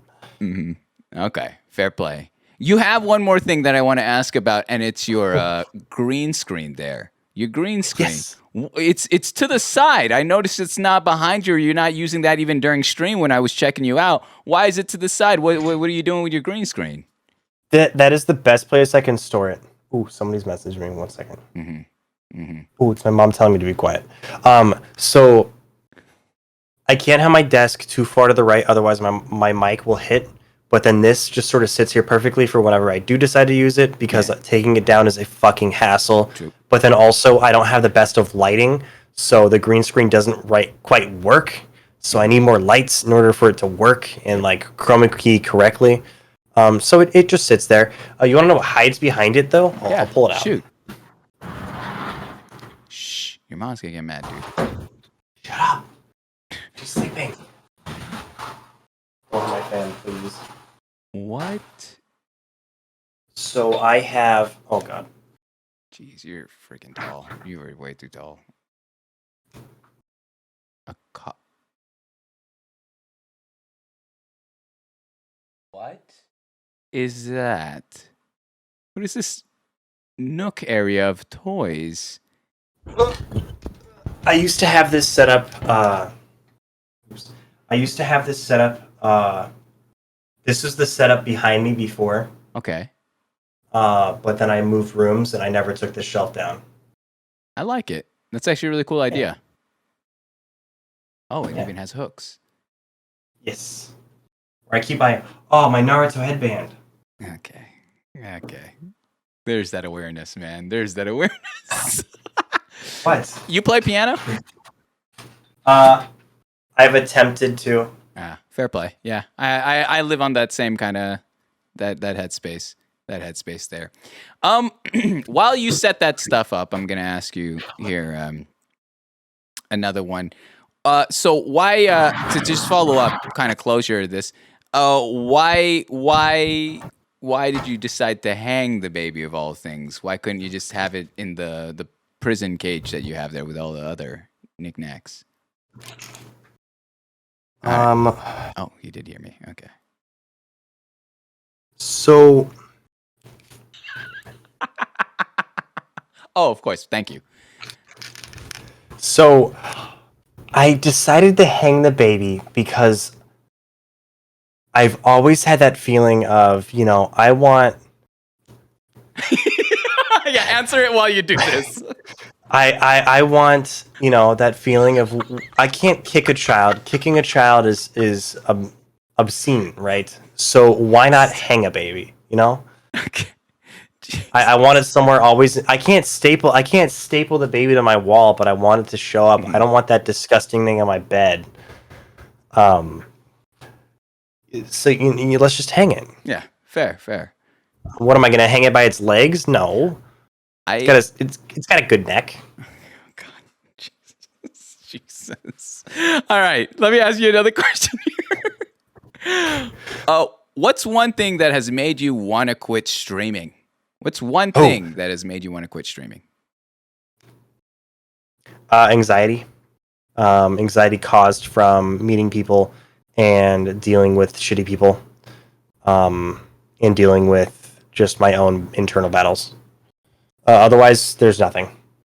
Okay, fair play. You have one more thing that I want to ask about, and it's your green screen there. Your green screen. Yes. It's to the side. I noticed it's not behind you. You're not using that even during stream when I was checking you out. Why is it to the side? What are you doing with your green screen? That is the best place I can store it. Ooh, somebody's messaging me. 1 second. Ooh, it's my mom telling me to be quiet. So I can't have my desk too far to the right, otherwise my mic will hit. But then this just sort of sits here perfectly for whenever I do decide to use it, because taking it down is a fucking hassle. True. But then also I don't have the best of lighting, so the green screen doesn't quite work. So I need more lights in order for it to work and like chroma key correctly. So it just sits there. You want to know what hides behind it though? I'll pull it out. Shoot. Shh. Your mom's gonna get mad, dude. Shut up. She's sleeping. Over my fan, please. What? So I have. Oh god. Jeez, you're freaking tall. You are way too tall. What is that? What is this nook area of toys? I used to have this set up. This was the setup behind me before. Okay. But then I moved rooms and I never took the shelf down. I like it. That's actually a really cool idea. Oh, it even has hooks. Yes. Where I keep my my Naruto headband. Okay. There's that awareness, man. There's that awareness. What? You play piano? I've attempted to. Fair play. Yeah. I live on that same kind of that headspace. That headspace there. While you set that stuff up, I'm gonna ask you here another one. So why to just follow up, kind of closure to this? Why did you decide to hang the baby of all things? Why couldn't you just have it in the prison cage that you have there with all the other knickknacks? Right. Oh, you did hear me. Okay. So. Oh, of course. Thank you. So, I decided to hang the baby because I've always had that feeling of, I want. Yeah, answer it while you do this. I want, that feeling of I can't kick a child. Kicking a child is obscene, right? So why not hang a baby? Okay. I want it somewhere always. I can't staple the baby to my wall, but I want it to show up. I don't want that disgusting thing on my bed. So let's just hang it. Yeah, fair. What am I gonna hang it by its legs? No. It's got a good neck. God, Jesus. All right, let me ask you another question here. What's one thing that has made you want to quit streaming? What's one thing that has made you want to quit streaming? Anxiety. Anxiety caused from meeting people and dealing with shitty people, and dealing with just my own internal battles. Otherwise, there's nothing.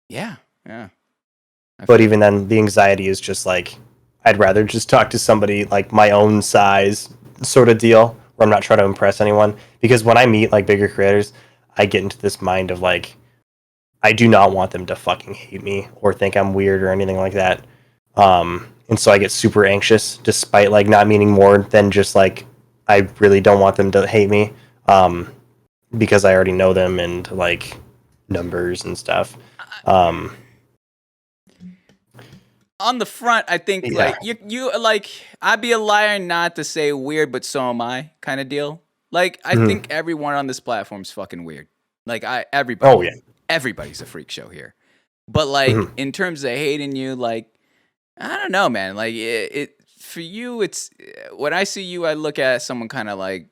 Yeah. But even then, the anxiety is just like, I'd rather just talk to somebody like my own size sort of deal, where I'm not trying to impress anyone. Because when I meet like bigger creators, I get into this mind of like, I do not want them to fucking hate me or think I'm weird or anything like that. And so I get super anxious, despite like not meaning more than just like, I really don't want them to hate me, because I already know them and like numbers and stuff. On the front, I think like you like, I'd be a liar not to say weird, but so am I kind of deal. Like I think everyone on this platform is fucking weird. Like everybody. Oh yeah. Everybody's a freak show here. But like in terms of hating you, like I don't know, man. Like it for you, it's when I see you, I look at someone kind of like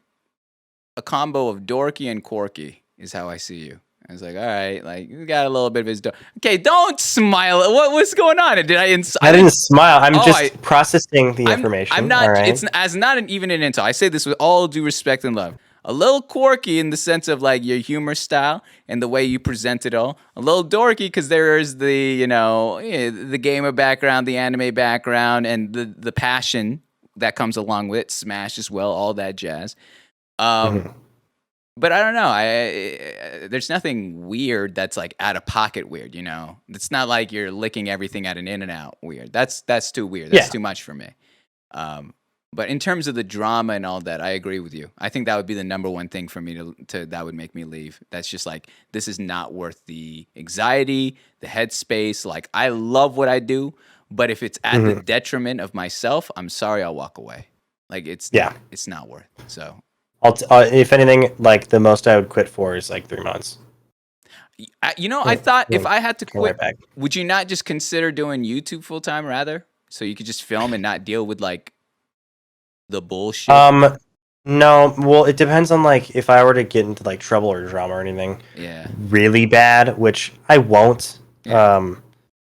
a combo of dorky and quirky is how I see you. I was like, all right, like you got a little bit of his. Okay, don't smile. What's going on? Did I? I didn't smile. I'm just processing the information. I'm not. All right? It's as not even an insult. I say this with all due respect and love. A little quirky in the sense of like your humor style and the way you present it all. A little dorky because there's the the gamer background, the anime background, and the passion that comes along with it. Smash as well, all that jazz. But I don't know. There's nothing weird that's like out of pocket weird. It's not like you're licking everything at an In-N-Out weird. That's too weird. That's too much for me. But in terms of the drama and all that, I agree with you. I think that would be the number one thing for me to that would make me leave. That's just like, this is not worth the anxiety, the headspace. Like, I love what I do, but if it's at the detriment of myself, I'm sorry, I'll walk away. Like, it's not worth it. So, if anything, like the most I would quit for is like 3 months. I thought if I had to quit, would you not just consider doing YouTube full time rather? So you could just film and not deal with like the bullshit? No. Well, it depends on like if I were to get into like trouble or drama or anything. Yeah. Really bad, which I won't. Yeah.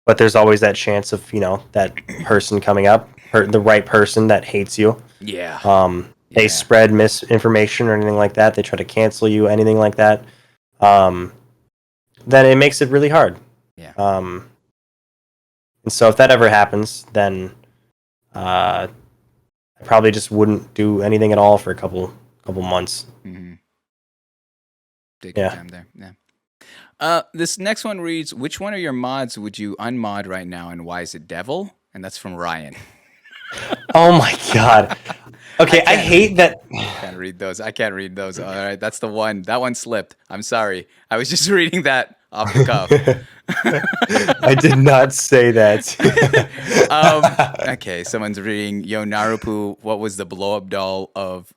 But there's always that chance of that person coming up, the right person that hates you. Yeah. They spread misinformation or anything like that. They try to cancel you, anything like that. Then it makes it really hard. Yeah. And so if that ever happens, then I probably just wouldn't do anything at all for a couple months. Mm-hmm. Take your time there. Yeah. This next one reads, which one of your mods would you unmod right now and why is it Devil? And that's from Ryan. Oh my god. Okay, I hate that. I can't read those. All right, that's the one. That one slipped. I'm sorry. I was just reading that off the cuff. I did not say that. Okay, someone's reading, yo, Narupoo, what was the blow-up doll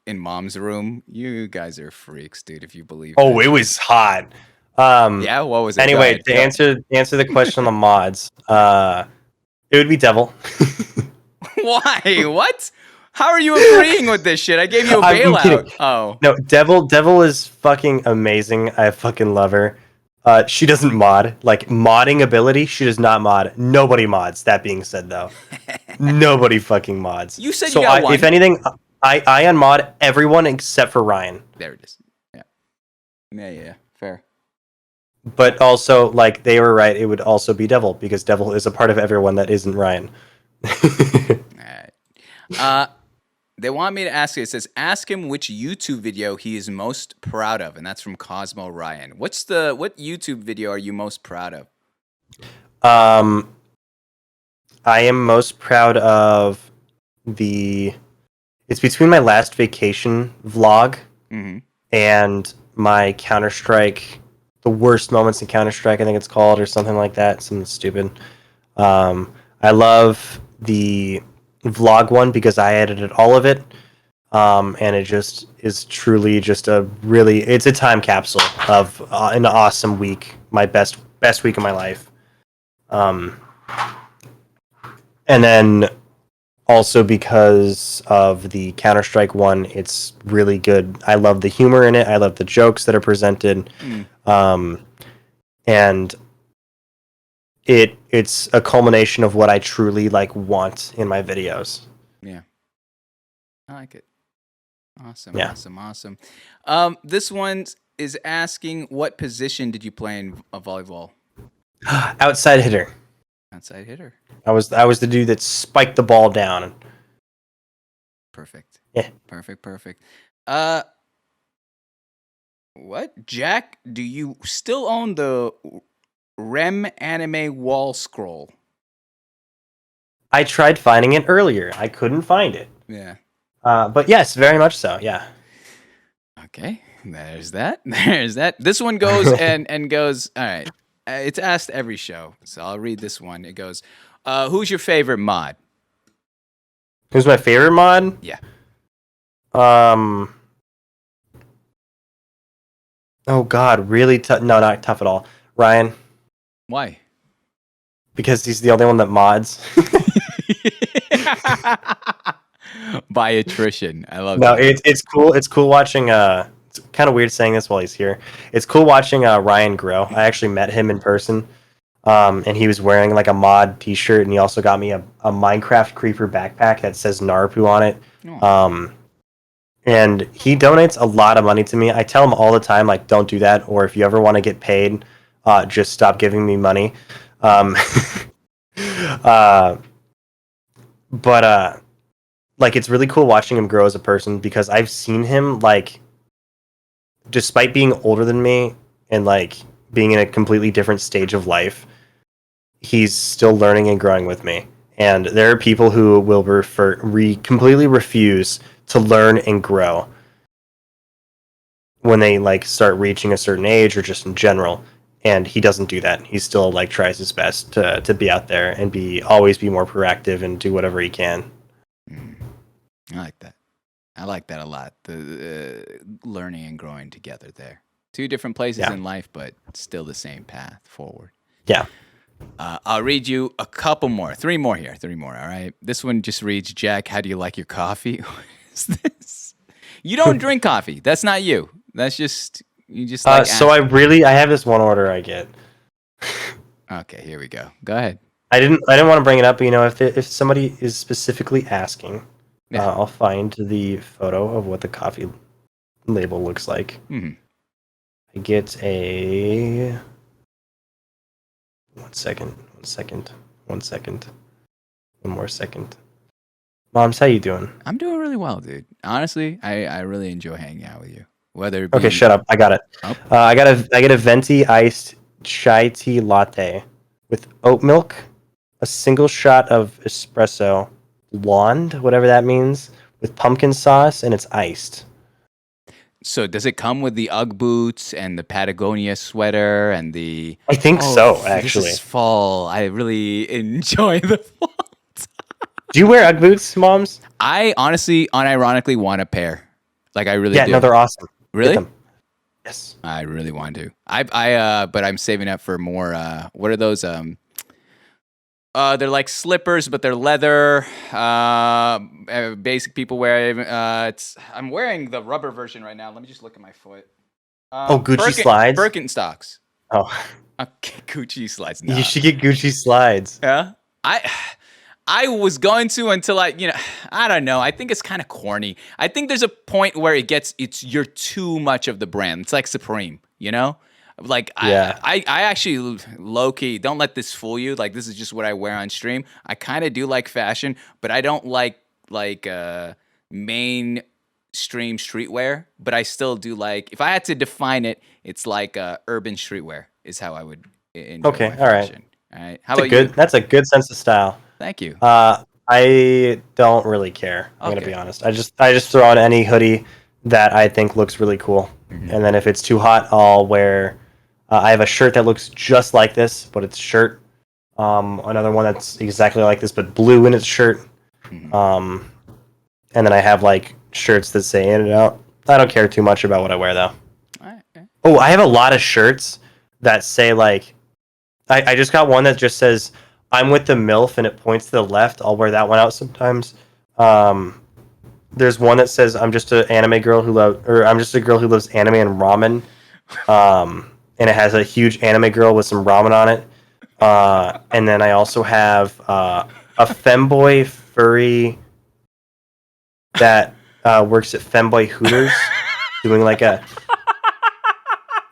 in Mom's room? You guys are freaks, dude, if you believe that. It was hot. Yeah, what was it? Anyway, to answer the question on the mods, it would be Devil. Why? What? How are you agreeing with this shit? I gave you a bailout. Oh. No, Devil is fucking amazing. I fucking love her. She doesn't mod. Like, modding ability, she does not mod. Nobody mods. That being said, though. Nobody fucking mods. You said you got one. If anything, I unmod everyone except for Ryan. There it is. Yeah. Yeah. Fair. But also, like, they were right. It would also be Devil, because Devil is a part of everyone that isn't Ryan. All right. They want me to ask you, it says, ask him which YouTube video he is most proud of. And that's from Cosmo Ryan. What YouTube video are you most proud of? I am most proud of it's between my last vacation vlog and my Counter-Strike, the worst moments in Counter-Strike, I think it's called, or something like that, something stupid. I love the vlog one because I edited all of it, and it just is truly just it's a time capsule of an awesome week, my best week of my life. And then also because of the Counter-Strike one, it's really good. I love the humor in it. I love the jokes that are presented. And it's a culmination of what I truly want in my videos. Yeah. I like it. Awesome. Yeah. Awesome. This one is asking, what position did you play in volleyball? Outside hitter. Outside hitter. I was the dude that spiked the ball down. Perfect. Yeah. Perfect. What? Jack, do you still own the Rem anime wall scroll? I tried finding it earlier. I couldn't find it. Yeah. But yes, very much so. Yeah. Okay. There's that. This one goes and goes. All right. It's asked every show, so I'll read this one. It goes, who's your favorite mod? Who's my favorite mod? Yeah. Oh God, really tough? No, not tough at all. Ryan. Why? Because he's the only one that mods. By attrition. I love that. No, it. it's cool. It's cool watching. kind of weird saying this while he's here. It's cool watching Ryan grow. I actually met him in person, and he was wearing like a mod T-shirt, and he also got me a Minecraft creeper backpack that says Narupoo on it. And he donates a lot of money to me. I tell him all the time, like, don't do that, or if you ever want to get paid, just stop giving me money. But like, it's really cool watching him grow as a person because I've seen him, like, despite being older than me and like being in a completely different stage of life, he's still learning and growing with me. And there are people who will completely refuse to learn and grow when they like start reaching a certain age or just in general. And he doesn't do that. He still like tries his best to be out there and always be more proactive and do whatever he can. I like that. I like that a lot. The learning and growing together there. Two different places in life, but still the same path forward. Yeah. I'll read you a couple more. Three more here. All right. This one just reads, Jack, how do you like your coffee? What is this? You don't drink coffee. That's not you. That's just you just like. So I have this one order I get. Okay, here we go. Go ahead. I didn't want to bring it up, but you know, if somebody is specifically asking, I'll find the photo of what the coffee label looks like. Mm-hmm. I get a. One second. One more second. Moms, how you doing? I'm doing really well, dude. Honestly, I really enjoy hanging out with you. Whether it be... Okay, shut up. I got it. Oh. I get a venti iced chai tea latte with oat milk, a single shot of espresso, wand, whatever that means, with pumpkin sauce, and it's iced. So does it come with the Ugg boots and the Patagonia sweater and the... I think so, actually. This is fall. I really enjoy the fall. Do you wear Ugg boots, Moms? I honestly, unironically, want a pair. Like, I really do. Yeah, no, they're awesome. Really? Yes. I really want to. But I'm saving up for more. What are those? They're like slippers, but they're leather. Basic people wear. I'm wearing the rubber version right now. Let me just look at my foot. Gucci slides? Birkenstocks. Oh. Okay, Gucci slides. No. You should get Gucci slides. Yeah. I was going to until I don't know. I think it's kind of corny. I think there's a point where you're too much of the brand. It's like Supreme, you know? Like, yeah. I actually low-key, don't let this fool you. Like, this is just what I wear on stream. I kind of do like fashion, but I don't like mainstream streetwear. But I still do like, if I had to define it, it's like urban streetwear is how I would enjoy my fashion. All right. How about you? That's a good sense of style. Thank you. I don't really care. I'm gonna be honest. I just throw on any hoodie that I think looks really cool, and then if it's too hot, I'll wear. I have a shirt that looks just like this, but it's shirt. Another one that's exactly like this, but blue in its shirt. And then I have like shirts that say in and out. I don't care too much about what I wear though. Oh, I have a lot of shirts that say like. I just got one that just says. I'm with the MILF and it points to the left. I'll wear that one out sometimes. There's one that says I'm just a girl who loves anime and ramen. And it has a huge anime girl with some ramen on it. And then I also have a femboy furry that works at Femboy Hooters doing like a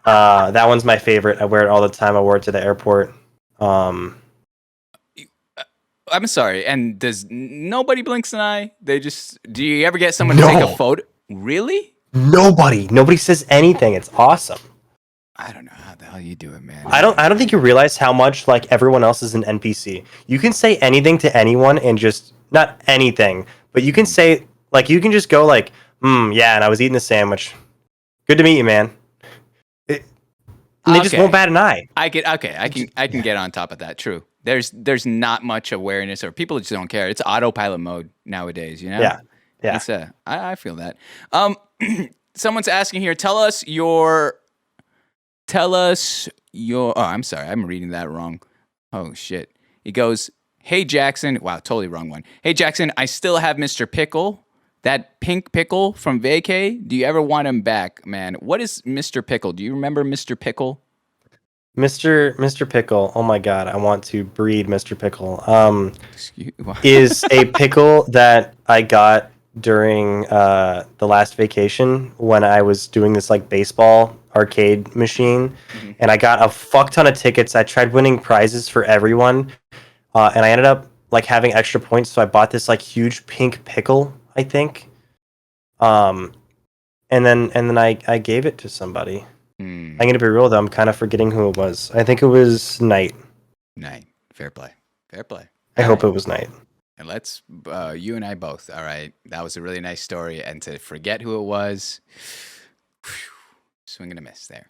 that one's my favorite. I wear it all the time. I wore it to the airport. I'm sorry, and does nobody blinks an eye? Do you ever get someone to take a photo? Really? Nobody says anything. It's awesome. I don't know how the hell you do it, man. I don't think you realize how much like everyone else is an NPC. You can say anything to anyone and just not anything, but you can say like you can just go like, yeah, and I was eating a sandwich. Good to meet you, man. They just won't bat an eye. I can get on top of that. True. There's not much awareness, or people just don't care. It's autopilot mode nowadays, you know? Yeah. It's, I feel that. Someone's asking here, tell us your oh, I'm sorry, I'm reading that wrong. Oh shit. He goes, hey Jackson, wow, totally wrong one. Hey Jackson, I still have Mr. Pickle. that pink pickle from vacay. Do you ever want him back, man? What is Mr. Pickle? Do you remember Mr. Pickle? Mr. Pickle. Oh my god, I want to breed Mr. Pickle. Excuse- Is a pickle that I got during the last vacation when I was doing this like baseball arcade machine, and I got a fuck ton of tickets. I tried winning prizes for everyone, and I ended up like having extra points, so I bought this like huge pink pickle, I think. And then I gave it to somebody. I'm gonna be real though, I'm kind of forgetting who it was. I think it was Knight. Knight. Fair play. Fair play. I hope it was Knight. And let's, you and I both. All right. That was a really nice story. And to forget who it was, swing and a miss there.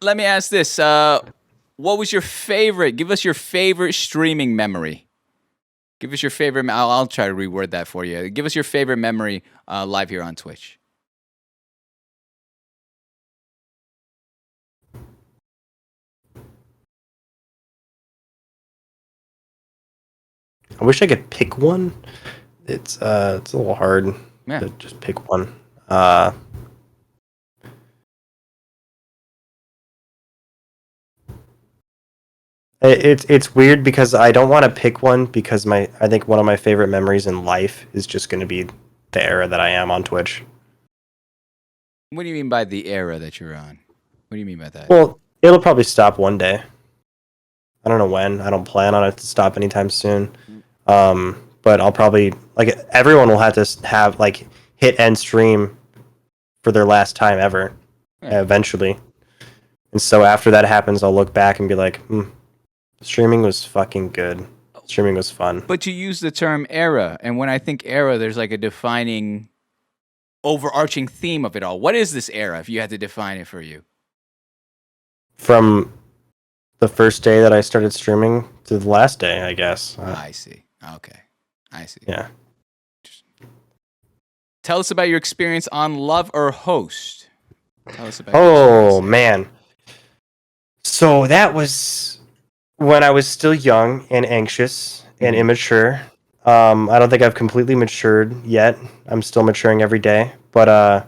Let me ask this. What was your favorite? Give us your favorite streaming memory. Give us your favorite. I'll try to reword that for you. Give us your favorite memory live here on Twitch. I wish I could pick one. It's a little hard to just pick one. It's weird because I don't want to pick one because I think one of my favorite memories in life is just going to be the era that I am on Twitch. What do you mean by the era that you're on? What do you mean by that? Well, it'll probably stop one day. I don't know when. I don't plan on it to stop anytime soon. But I'll probably like everyone will have to have like hit end stream for their last time ever eventually. And so after that happens, I'll look back and be like, streaming was fucking good. Streaming was fun. But you use the term era, and when I think era, there's like a defining, overarching theme of it all. What is this era, if you had to define it for you? From the first day that I started streaming to the last day, I guess. I see. Okay. I see. Yeah. Tell us about your experience on Love or Host. Tell us about Oh, man. So that was when I was still young and anxious and immature. I don't think I've completely matured yet. I'm still maturing every day. But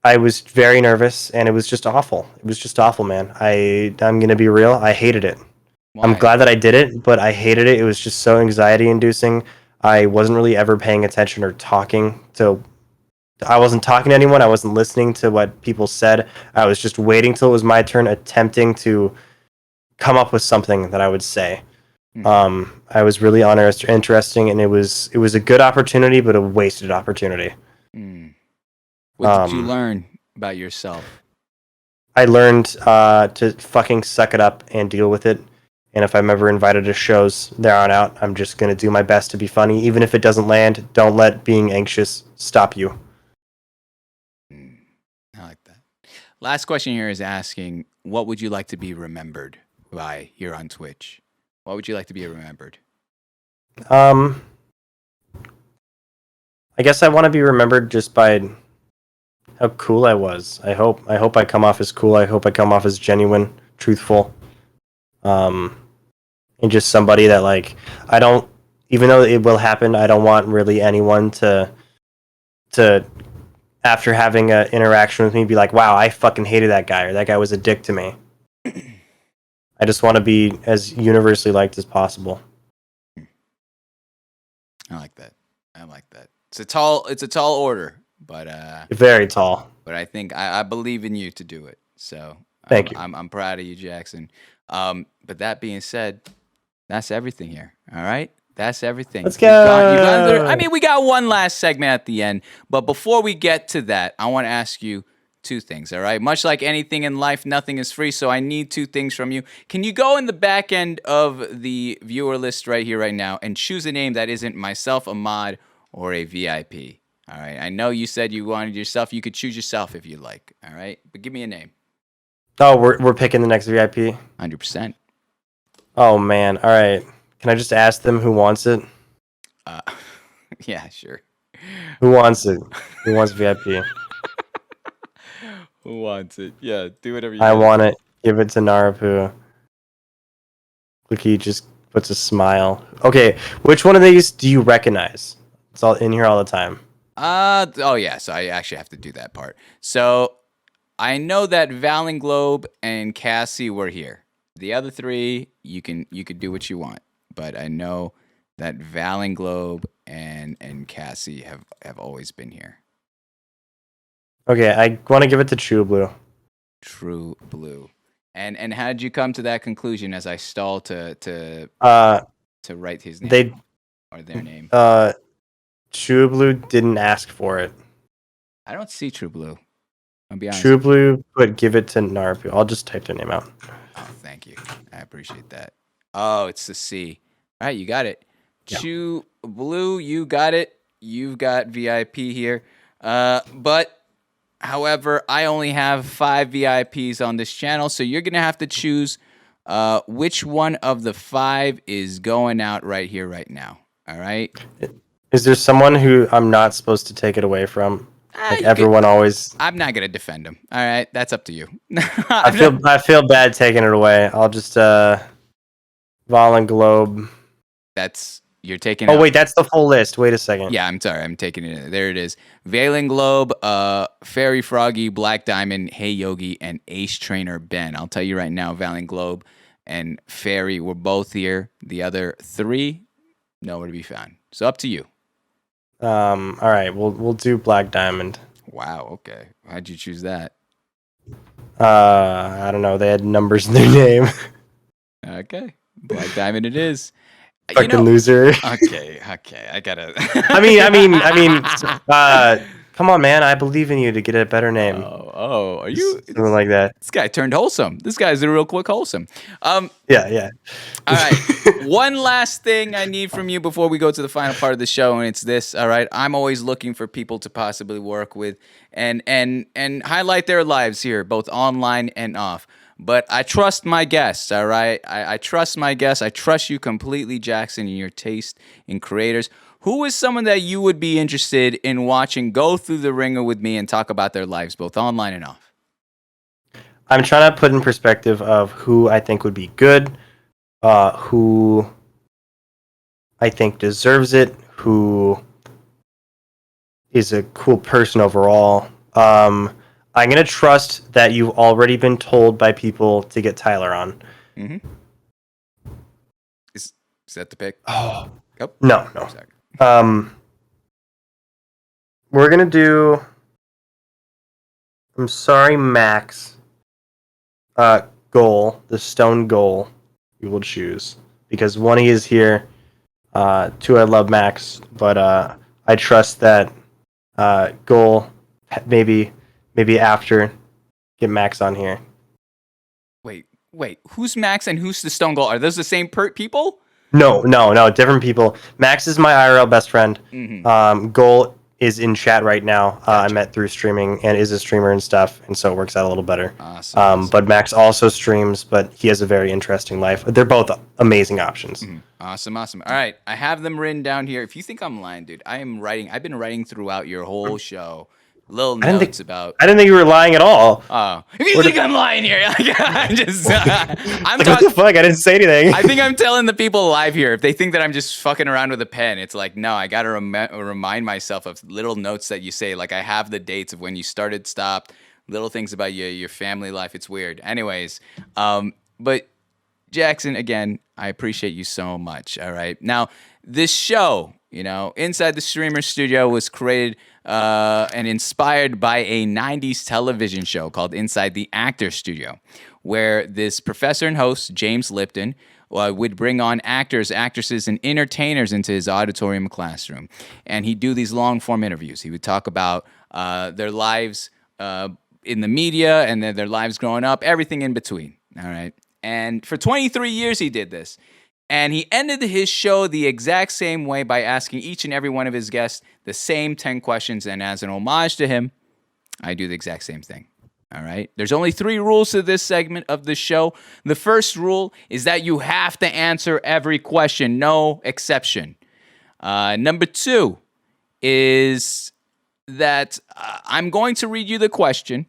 I was very nervous, and it was just awful. It was just awful, man. I'm going to be real. I hated it. Why? I'm glad that I did it, but I hated it. It was just so anxiety-inducing. I wasn't really ever paying attention or talking to... I wasn't talking to anyone. I wasn't listening to what people said. I was just waiting till it was my turn, attempting to come up with something that I would say. I was really interesting, and it was a good opportunity, but a wasted opportunity. What did you learn about yourself? I learned to fucking suck it up and deal with it. And if I'm ever invited to shows there on out, I'm just going to do my best to be funny. Even if it doesn't land, don't let being anxious stop you. I like that. Last question here is asking, what would you like to be remembered by here on Twitch? What would you like to be remembered? I guess I want to be remembered just by how cool I was. I hope I come off as cool. I hope I come off as genuine, truthful. And just somebody that like I don't, even though it will happen, I don't want really anyone to after having an interaction with me be like, wow, I fucking hated that guy, or that guy was a dick to me. I just want to be as universally liked as possible. I like that. I like that. It's a tall order, but very tall. But I think I believe in you to do it. So thank you. I'm proud of you, Jackson. But that being said, that's everything here. All right, that's everything. Let's go. I mean, we got one last segment at the end, but before we get to that, I want to ask you two things. All right, much like anything in life, nothing is free. So I need two things from you. Can you go in the back end of the viewer list right here, right now, and choose a name that isn't myself, a mod, or a VIP? All right. I know you said you wanted yourself. You could choose yourself if you like. All right, but give me a name. Oh, we're picking the next VIP. 100%. Oh man! All right. Can I just ask them who wants it? Yeah, sure. Who wants it? Who wants VIP? Who wants it? Yeah, do whatever you I want it. Give it to Narupoo. Look, he just puts a smile. Okay, which one of these do you recognize? It's all in here all the time. Oh yeah, so I actually have to do that part. So I know that Val and Globe and Cassie were here. The other three, you could do what you want, but I know that Val and Globe and Cassie have always been here. Okay, I want to give it to True Blue. True Blue. And how did you come to that conclusion as I stall to write his name or their name? True Blue didn't ask for it. I don't see True Blue. I'll be honest. True Blue, but give it to Narupoo. I'll just type their name out. Oh, thank you. I appreciate that. Oh, it's the C. All right, you got it. Yeah. True Blue, you got it. You've got VIP here. But however, I only have 5 VIPs on this channel, so you're gonna have to choose which one of the 5 is going out right here, right now. All right. Is there someone who I'm not supposed to take it away from? Like everyone always. I'm not gonna defend him. All right, that's up to you. I feel bad taking it away. I'll just Val and Globe. You're taking. Oh wait, that's the full list. Wait a second. Yeah, I'm sorry. I'm taking it. There it is. Valen Globe, Fairy Froggy, Black Diamond, Hey Yogi, and Ace Trainer Ben. I'll tell you right now, Valen Globe and Fairy were both here. The other 3, nowhere to be found. So up to you. All right, we'll do Black Diamond. Wow. Okay. How'd you choose that? I don't know. They had numbers in their name. Okay, Black Diamond it is. Fucking loser. Okay. I gotta. I mean. Come on, man. I believe in you to get a better name. Oh, are you something like that? This guy turned wholesome. This guy's a real quick wholesome. Yeah. All right. One last thing I need from you before we go to the final part of the show, and it's this. All right. I'm always looking for people to possibly work with and highlight their lives here, both online and off. But I trust my guests, all right? I trust my guests. I trust you completely, Jackson, in your taste in creators. Who is someone that you would be interested in watching go through the ringer with me and talk about their lives, both online and off? I'm trying to put in perspective of who I think would be good, who I think deserves it, who is a cool person overall. I'm going to trust that you've already been told by people to get Tyler on. Mm-hmm. Is that the pick? Oh. Yep. No. We're going to do... I'm sorry, Max. Goal, the stone goal, you will choose. Because 1, he is here. 2, I love Max. But I trust that goal, maybe after, get Max on here. Wait. Who's Max and who's the stone goal? Are those the same people? No, different people. Max is my IRL best friend. Mm-hmm. Goal is in chat right now. Gotcha. I met through streaming and is a streamer and stuff, and so it works out a little better. Awesome. But Max also streams, but he has a very interesting life. They're both amazing options. Mm-hmm. Awesome. All right, I have them written down here. If you think I'm lying, dude, I've been writing throughout your whole show. Little notes about. I didn't think you were lying at all. Oh, if you think I'm lying here, I'm just. I'm what the fuck? I didn't say anything. I think I'm telling the people live here. If they think that I'm just fucking around with a pen, it's like, no, I gotta remind myself of little notes that you say. Like I have the dates of when you started, stopped, little things about your family life. It's weird. Anyways, but Jackson, again, I appreciate you so much. All right, now this show, Inside the Streamer Studio was created and inspired by a 90s television show called Inside the Actor Studio, where this professor and host, James Lipton, would bring on actors, actresses, and entertainers into his auditorium classroom. And he'd do these long-form interviews. He would talk about their lives in the media and then their lives growing up, everything in between, all right? And for 23 years he did this. And he ended his show the exact same way by asking each and every one of his guests the same 10 questions. And as an homage to him, I do the exact same thing. All right? There's only 3 rules to this segment of the show. The first rule is that you have to answer every question, no exception. Number 2 is that I'm going to read you the question.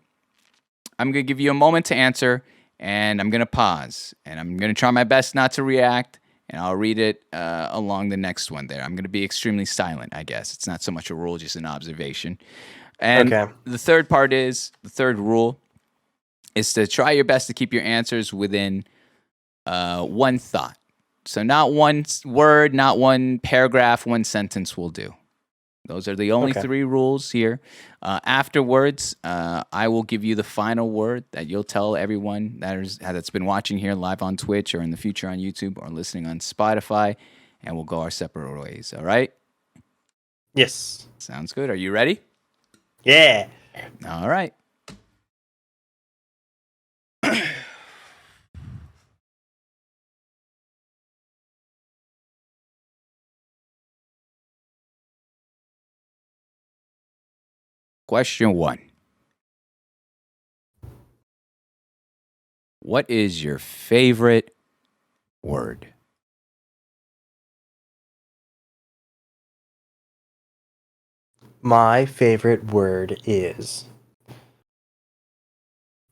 I'm going to give you a moment to answer, and I'm going to pause. And I'm going to try my best not to react. and I'll read it along the next one there. I'm going to be extremely silent, I guess. It's not so much a rule, just an observation. And Okay. the third rule is to try your best to keep your answers within one thought. So not one word, not one paragraph, one sentence will do. Those are the only 3 rules here. Afterwards, I will give you the final word that you'll tell everyone that's been watching here live on Twitch or in the future on YouTube or listening on Spotify, and we'll go our separate ways. All right? Yes. Sounds good. Are you ready? Yeah. All right. Question 1. What is your favorite word? My favorite word is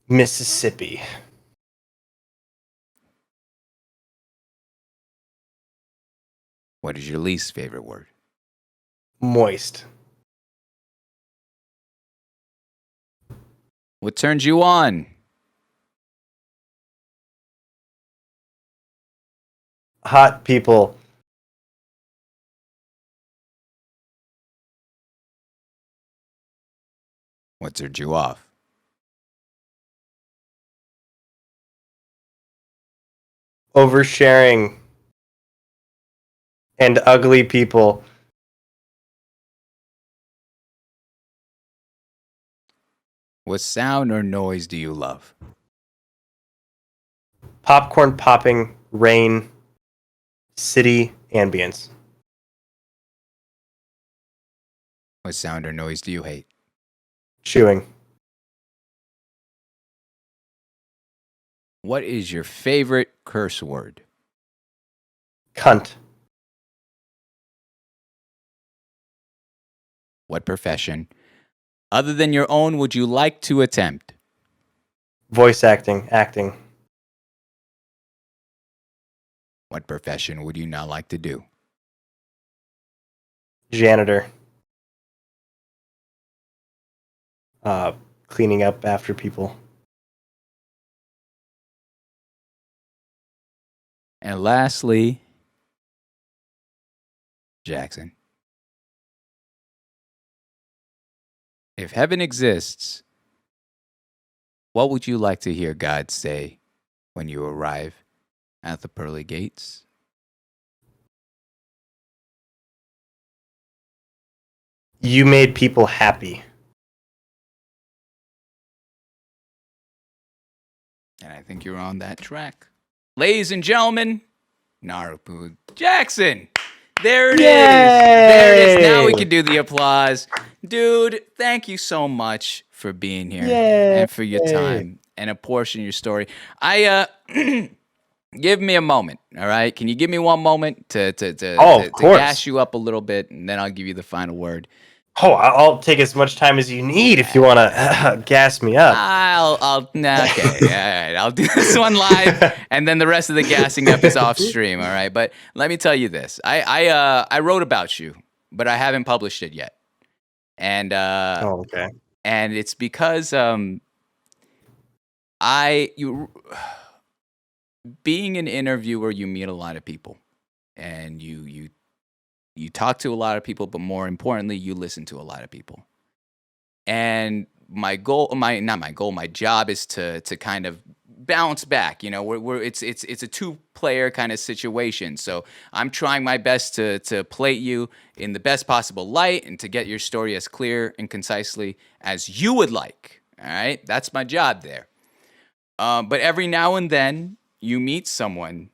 Mississippi. What is your least favorite word? Moist. What turns you on? Hot people. What turns you off? Oversharing. And ugly people. What sound or noise do you love? Popcorn popping, rain, city ambience. What sound or noise do you hate? Chewing. What is your favorite curse word? Cunt. What profession, other than your own, would you like to attempt? Voice acting. Acting. What profession would you not like to do? Janitor. Cleaning up after people. And lastly, Jackson. If heaven exists, what would you like to hear God say when you arrive at the pearly gates? You made people happy. And I think you're on that track. Ladies and gentlemen, Narupoo Jackson. There it is. There it is. Now we can do the applause. Dude, thank you so much for being here and for your time and a portion of your story. Give me a moment, all right? Can you give me one moment to gas you up a little bit, and then I'll give you the final word. Oh, I'll take as much time as you need if you want to gas me up. Okay, all right. I'll do this one live, and then the rest of the gassing up is off stream, all right? But let me tell you this: I wrote about you, but I haven't published it yet, and okay. And it's because being an interviewer, you meet a lot of people, and you talk to a lot of people, but more importantly, you listen to a lot of people. And my job is to kind of bounce back. You know, it's a 2-player kind of situation. So I'm trying my best to plate you in the best possible light and to get your story as clear and concisely as you would like. All right, that's my job there. But every now and then you meet someone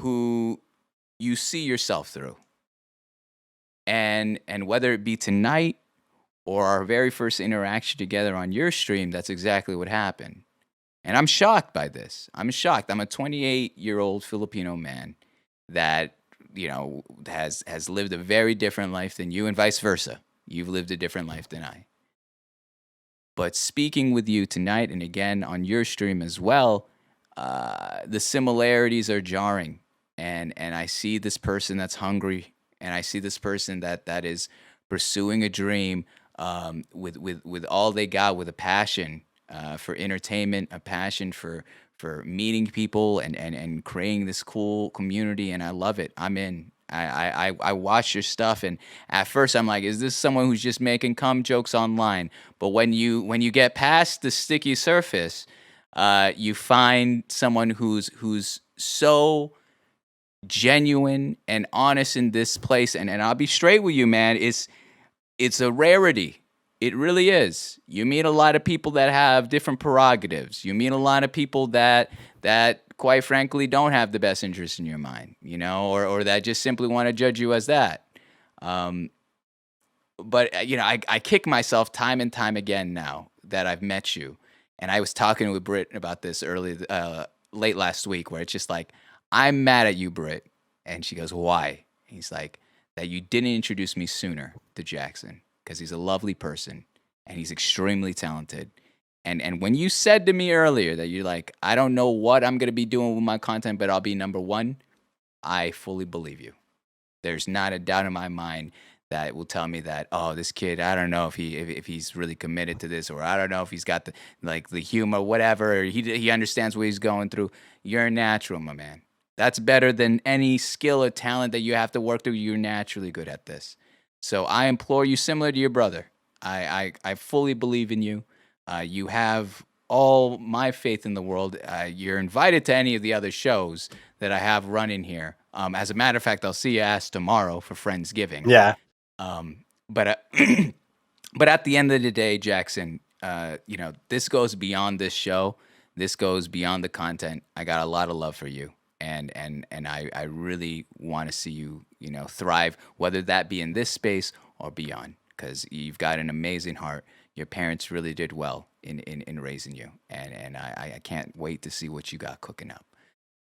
who you see yourself through. And whether it be tonight or our very first interaction together on your stream, that's exactly what happened. And I'm shocked by this. I'm shocked. I'm a 28-year-old Filipino man that, you know, has lived a very different life than you, and vice versa. You've lived a different life than I. But speaking with you tonight, and again on your stream as well, the similarities are jarring. and I see this person that's hungry, and I see this person that is pursuing a dream, with all they got, with a passion for entertainment, a passion for meeting people and creating this cool community, and I love it. I'm in. I watch your stuff, and at first I'm like, is this someone who's just making cum jokes online? But when you get past the sticky surface, you find someone who's so genuine and honest in this place. And I'll be straight with you, man. It's a rarity. It really is. You meet a lot of people that have different prerogatives. You meet a lot of people that quite frankly don't have the best interest in your mind, or that just simply want to judge you as that. But I kick myself time and time again now that I've met you. And I was talking with Britt about this late last week, where it's just like, I'm mad at you, Britt. And she goes, why? And he's like, that you didn't introduce me sooner to Jackson, because he's a lovely person and he's extremely talented. And when you said to me earlier that you're like, I don't know what I'm going to be doing with my content, but I'll be number one, I fully believe you. There's not a doubt in my mind that will tell me that, oh, this kid, I don't know if he's really committed to this, or I don't know if he's got the humor, whatever, or he understands what he's going through. You're natural, my man. That's better than any skill or talent that you have to work through. You're naturally good at this. So I implore you, similar to your brother, I fully believe in you. You have all my faith in the world. You're invited to any of the other shows that I have running here. As a matter of fact, I'll see your ass tomorrow for Friendsgiving. Yeah. But at the end of the day, Jackson, this goes beyond this show. This goes beyond the content. I got a lot of love for you. And I really want to see you, thrive, whether that be in this space or beyond, because you've got an amazing heart. Your parents really did well in raising you, and I can't wait to see what you got cooking up.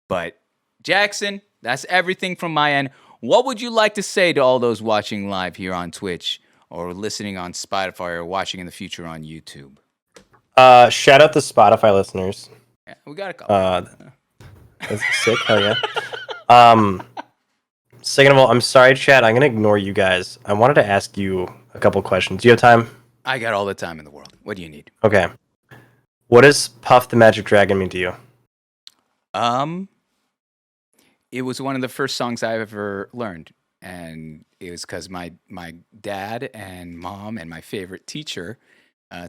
But Jackson, that's everything from my end. What would you like to say to all those watching live here on Twitch, or listening on Spotify, or watching in the future on YouTube? Shout out the Spotify listeners. Yeah, we got a couple. That's sick. Hell yeah. Second of all, I'm sorry, chat. I'm gonna ignore you guys. I wanted to ask you a couple questions. Do you have time? I got all the time in the world. What do you need? Okay. What does Puff the Magic Dragon mean to you? It was one of the first songs I ever learned, and it was because my dad and mom and my favorite teacher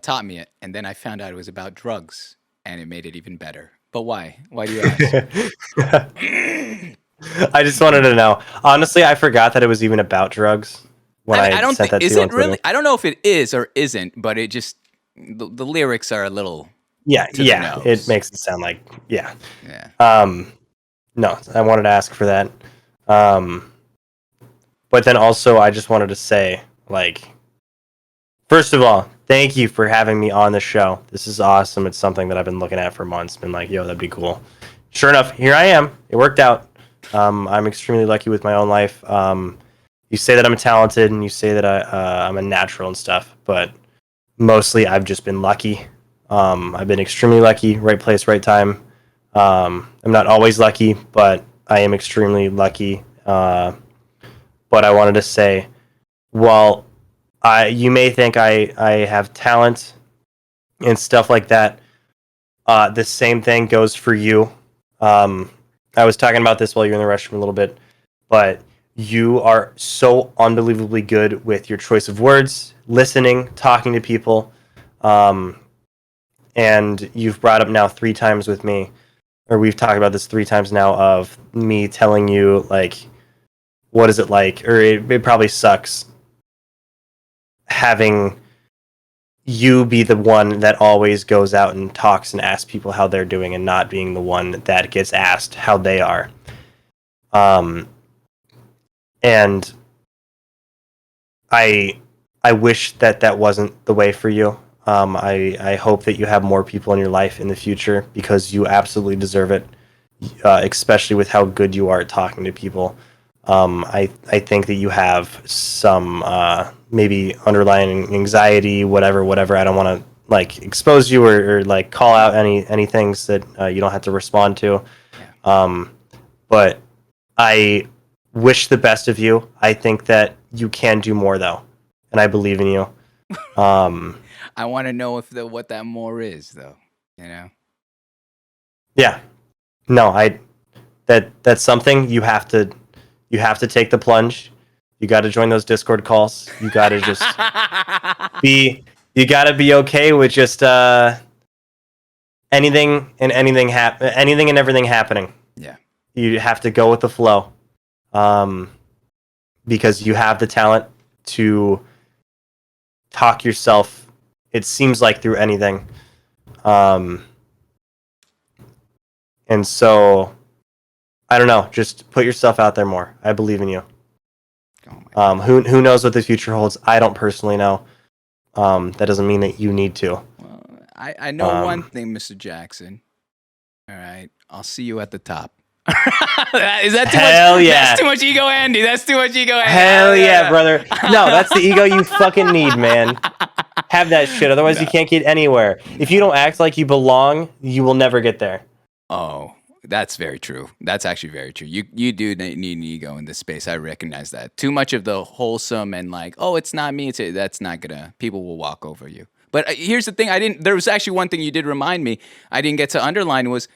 taught me it, and then I found out it was about drugs, and it made it even better. But why? Why do you ask? I just wanted to know. Honestly, I forgot that it was even about drugs when I don't sent think, that is to you it on Twitter. really? I don't know if it is or isn't, but it just the lyrics are a little. Yeah, to yeah. the nose. It makes it sound like yeah. Yeah. No, I wanted to ask for that. But then also, I just wanted to say, like, first of all, thank you for having me on the show. This is awesome. It's something that I've been looking at for months. Been like, yo, that'd be cool. Sure enough, here I am. It worked out. I'm extremely lucky with my own life. You say that I'm talented, and you say that I'm a natural and stuff, but mostly I've just been lucky. I've been extremely lucky. Right place, right time. I'm not always lucky, but I am extremely lucky. But I wanted to say, while you may think I have talent and stuff like that, the same thing goes for you. I was talking about this while you were in the restroom a little bit, but you are so unbelievably good with your choice of words, listening, talking to people, and you've brought up now 3 times with me, or we've talked about this 3 times now, of me telling you, like, what is it like, or it probably sucks having you be the one that always goes out and talks and asks people how they're doing, and not being the one that gets asked how they are. And I wish that wasn't the way for you. I hope that you have more people in your life in the future, because you absolutely deserve it, especially with how good you are at talking to people. I think that you have some maybe underlying anxiety, whatever. I don't want to like expose you or like call out any things that you don't have to respond to. But I wish the best of you. I think that you can do more, though, and I believe in you. I want to know what that more is, though. You know? Yeah. No, that's something you have to take the plunge. You got to join those Discord calls. You got to just be okay with just anything and everything happening. Yeah. You have to go with the flow. Because you have the talent to talk yourself, it seems like, through anything. And so, I don't know, just put yourself out there more. I believe in you. Who knows what the future holds? I don't personally know. That doesn't mean that you need to. Well, I know one thing, Mr. Jackson. All right, I'll see you at the top. Is that too Hell much? yeah. That's too much ego, Andy. That's too much ego, Andy. Hell yeah, brother. No, that's the ego you fucking need, man. Have that shit. Otherwise, you can't get anywhere. If you don't act like you belong, you will never get there. Oh, that's very true. That's actually very true. You do need an ego in this space. I recognize that. Too much of the wholesome and like, oh, it's not me. That's not gonna. People will walk over you. But here's the thing. There was actually one thing you did remind me. I didn't get to underline was.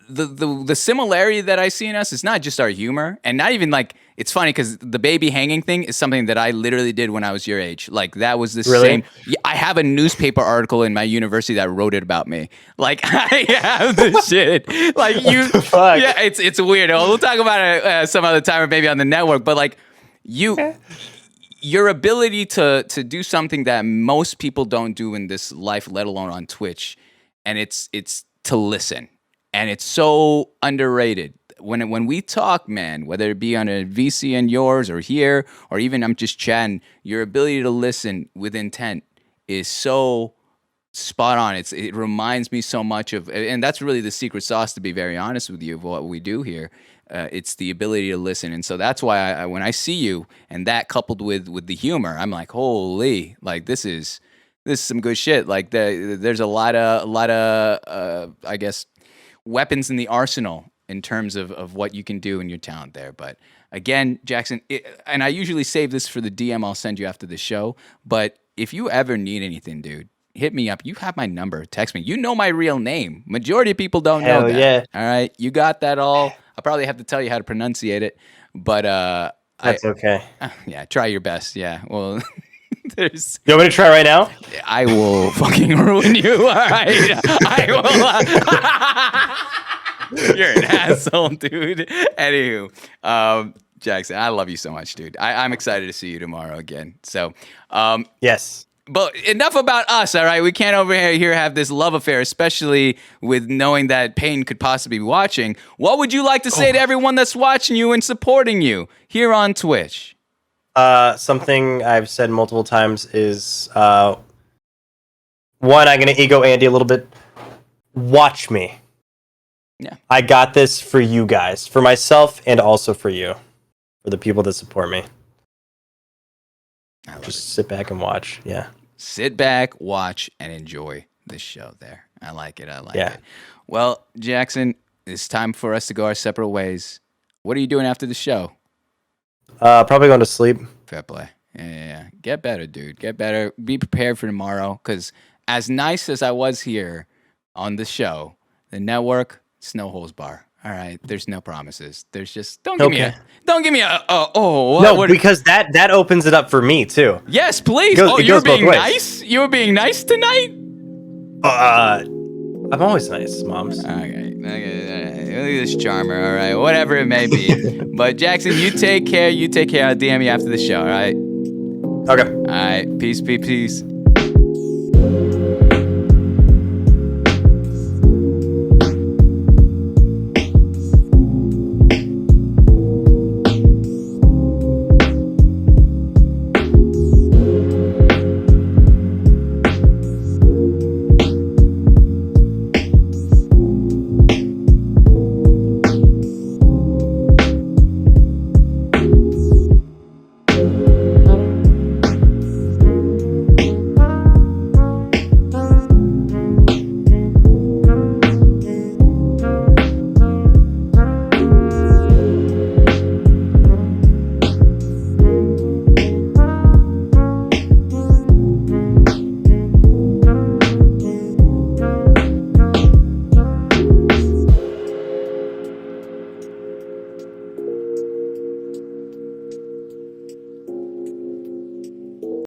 The similarity that I see in us is not just our humor, and not even like it's funny because the baby hanging thing is something that I literally did when I was your age. Like that was the same. Yeah, I have a newspaper article in my university that wrote it about me. Like I have this shit. Like you, fuck? Yeah, it's weird. We'll talk about it some other time or maybe on the network. But like your ability to do something that most people don't do in this life, let alone on Twitch, and it's to listen. And it's so underrated. When we talk, man, whether it be on a VC and yours or here, or even I'm just chatting, your ability to listen with intent is so spot on. It reminds me so much of, and that's really the secret sauce, to be very honest with you, of what we do here. It's the ability to listen. And so that's why when I see you and that coupled with the humor, I'm like, holy, like this is some good shit. Like there's a lot of I guess, weapons in the arsenal in terms of what you can do and your talent there. But again, Jackson, and I usually save this for the DM I'll send you after the show, but if you ever need anything, dude, hit me up. You have my number. Text me. You know my real name. Majority of people don't know that. Yeah. All right? You got that all. I'll probably have to tell you how to pronunciate it, but that's okay. Yeah, try your best. Yeah, well... You want me to try right now? I will fucking ruin you. All right. You're an asshole, dude. Anywho, Jackson, I love you so much, dude. I'm excited to see you tomorrow again. So, yes. But enough about us, all right? We can't over here have this love affair, especially with knowing that Payne could possibly be watching. What would you like to say to everyone that's watching you and supporting you here on Twitch? Something I've said multiple times is, one, I'm going to ego Andy a little bit. Watch me. Yeah. I got this for you guys, for myself and also for you, for the people that support me. Just sit back and watch. Yeah. Sit back, watch, and enjoy this show there. I like it. It. Well, Jackson, it's time for us to go our separate ways. What are you doing after the show? Probably going to sleep. Fair play. Yeah. Get better, dude. Get better. Be prepared for tomorrow. Because as nice as I was here on the show, the network, it's no holds bar. All right. There's no promises. There's just don't give me a because that opens it up for me too. Yes, please. You're being nice. You were being nice tonight. I'm always nice, Moms. Okay. Look at this charmer. All right, whatever it may be. But Jackson, you take care. I'll DM you after the show. All right. Okay. All right. Peace.